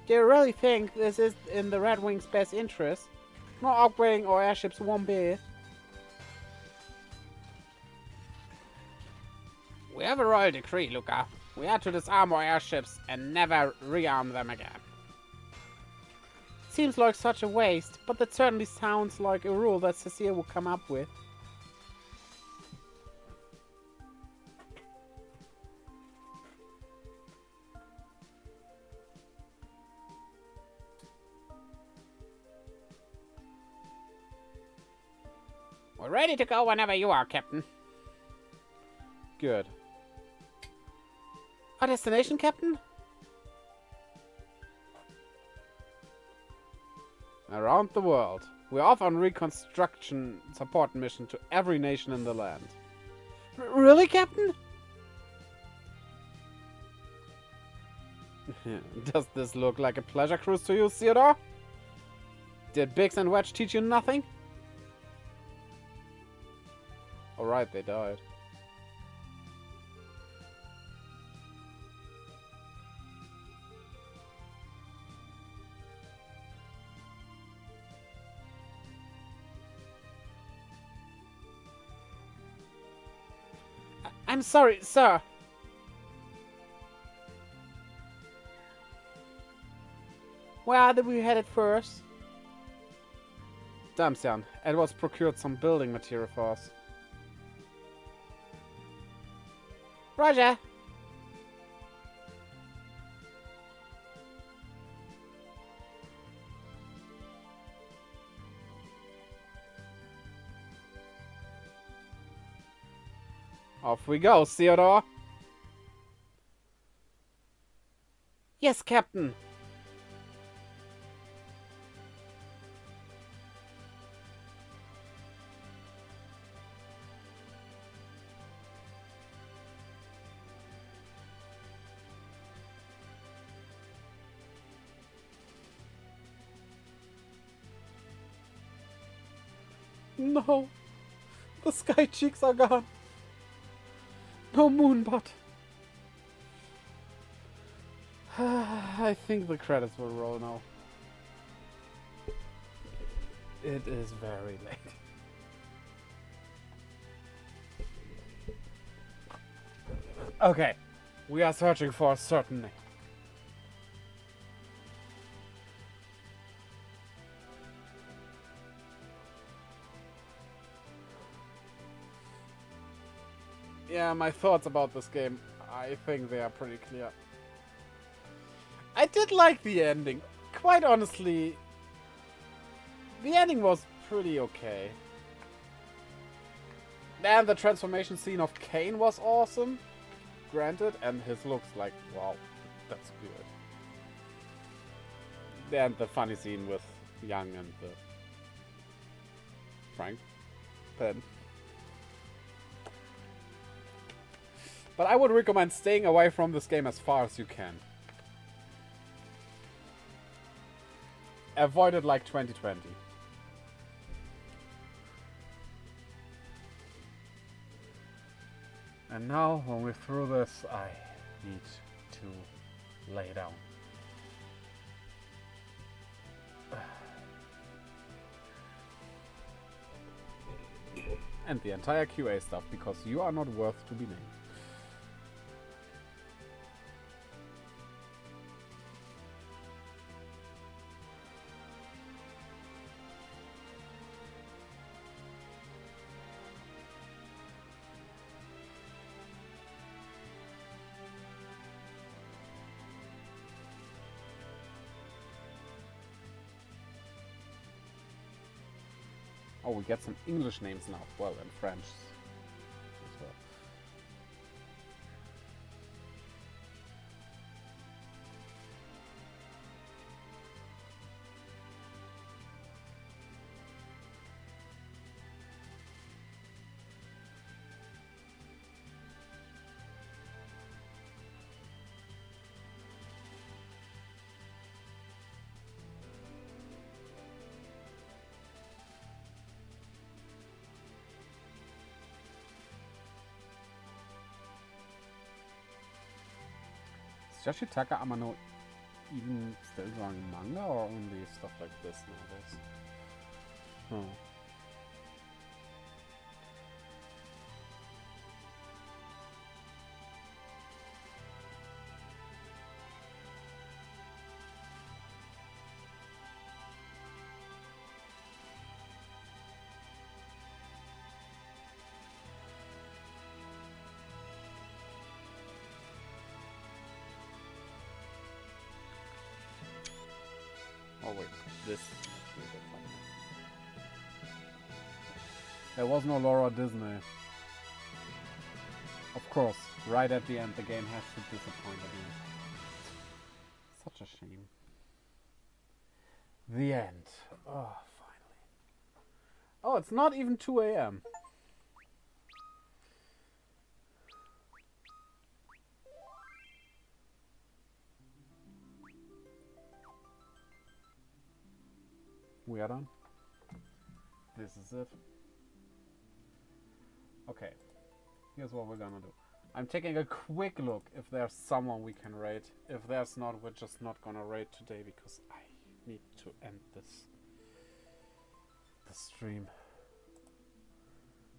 Do you really think this is in the Red Wing's best interest? Not upgrading our airships one bit. We have a royal decree, Luca. We are to disarm our airships and never rearm them again. Seems like such a waste, but that certainly sounds like a rule that Cecile would come up with. We're ready to go whenever you are, Captain. Good. Our destination, Captain? Around the world. We're off on reconstruction support mission to every nation in the land. Really, Captain? Does this look like a pleasure cruise to you, Theodore? Did Biggs and Wedge teach you nothing? Alright, they died. I'm sorry, sir. Where are we headed first? Damsian, Edwards procured some building material for us. Roger. Off we go, Theodore! Yes, Captain. No! The sky cheeks are gone! No moon, but... I think the credits will roll now. It is very late. Okay, we are searching for a certain name. Yeah, my thoughts about this game, I think they are pretty clear. I did like the ending. Quite honestly, the ending was pretty okay. And the transformation scene of Kane was awesome, granted, and his looks like, wow, that's good. And the funny scene with Young and the Frank Penn. But I would recommend staying away from this game as far as you can. Avoid it like 2020. And now, when we're through this, I need to lay down. And the entire QA stuff, because you are not worth to be named. Oh, we get some English names now. Well, and French as well. Is Yoshitaka Amano even still drawing manga or only stuff like this nowadays? Oh. Oh wait, this is a bit funny. There was no Laura Disney. Of course, right at the end, the game has to disappoint again. Such a shame. The end. Oh, finally. Oh, it's not even 2 a.m. We are done. This is it. Okay. Here's what we're gonna do. I'm taking a quick look if there's someone we can raid. If there's not, we're just not gonna raid today because I need to end the stream.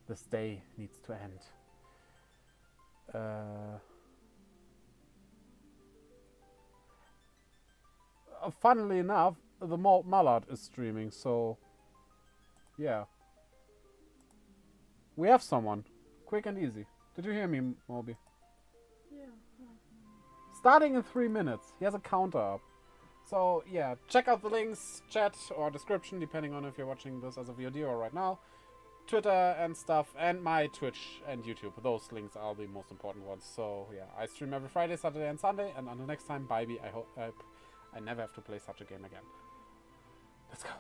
This day needs to end. Funnily enough, the Mallard is streaming, so yeah. We have someone. Quick and easy. Did you hear me, Moby? Yeah. Starting in 3 minutes. He has a counter up. So yeah, check out the links, chat or description, depending on if you're watching this as a VOD or right now. Twitter and stuff, and my Twitch and YouTube. Those links are the most important ones. So yeah, I stream every Friday, Saturday, and Sunday. And until next time, bye. I hope I never have to play such a game again. Let's go.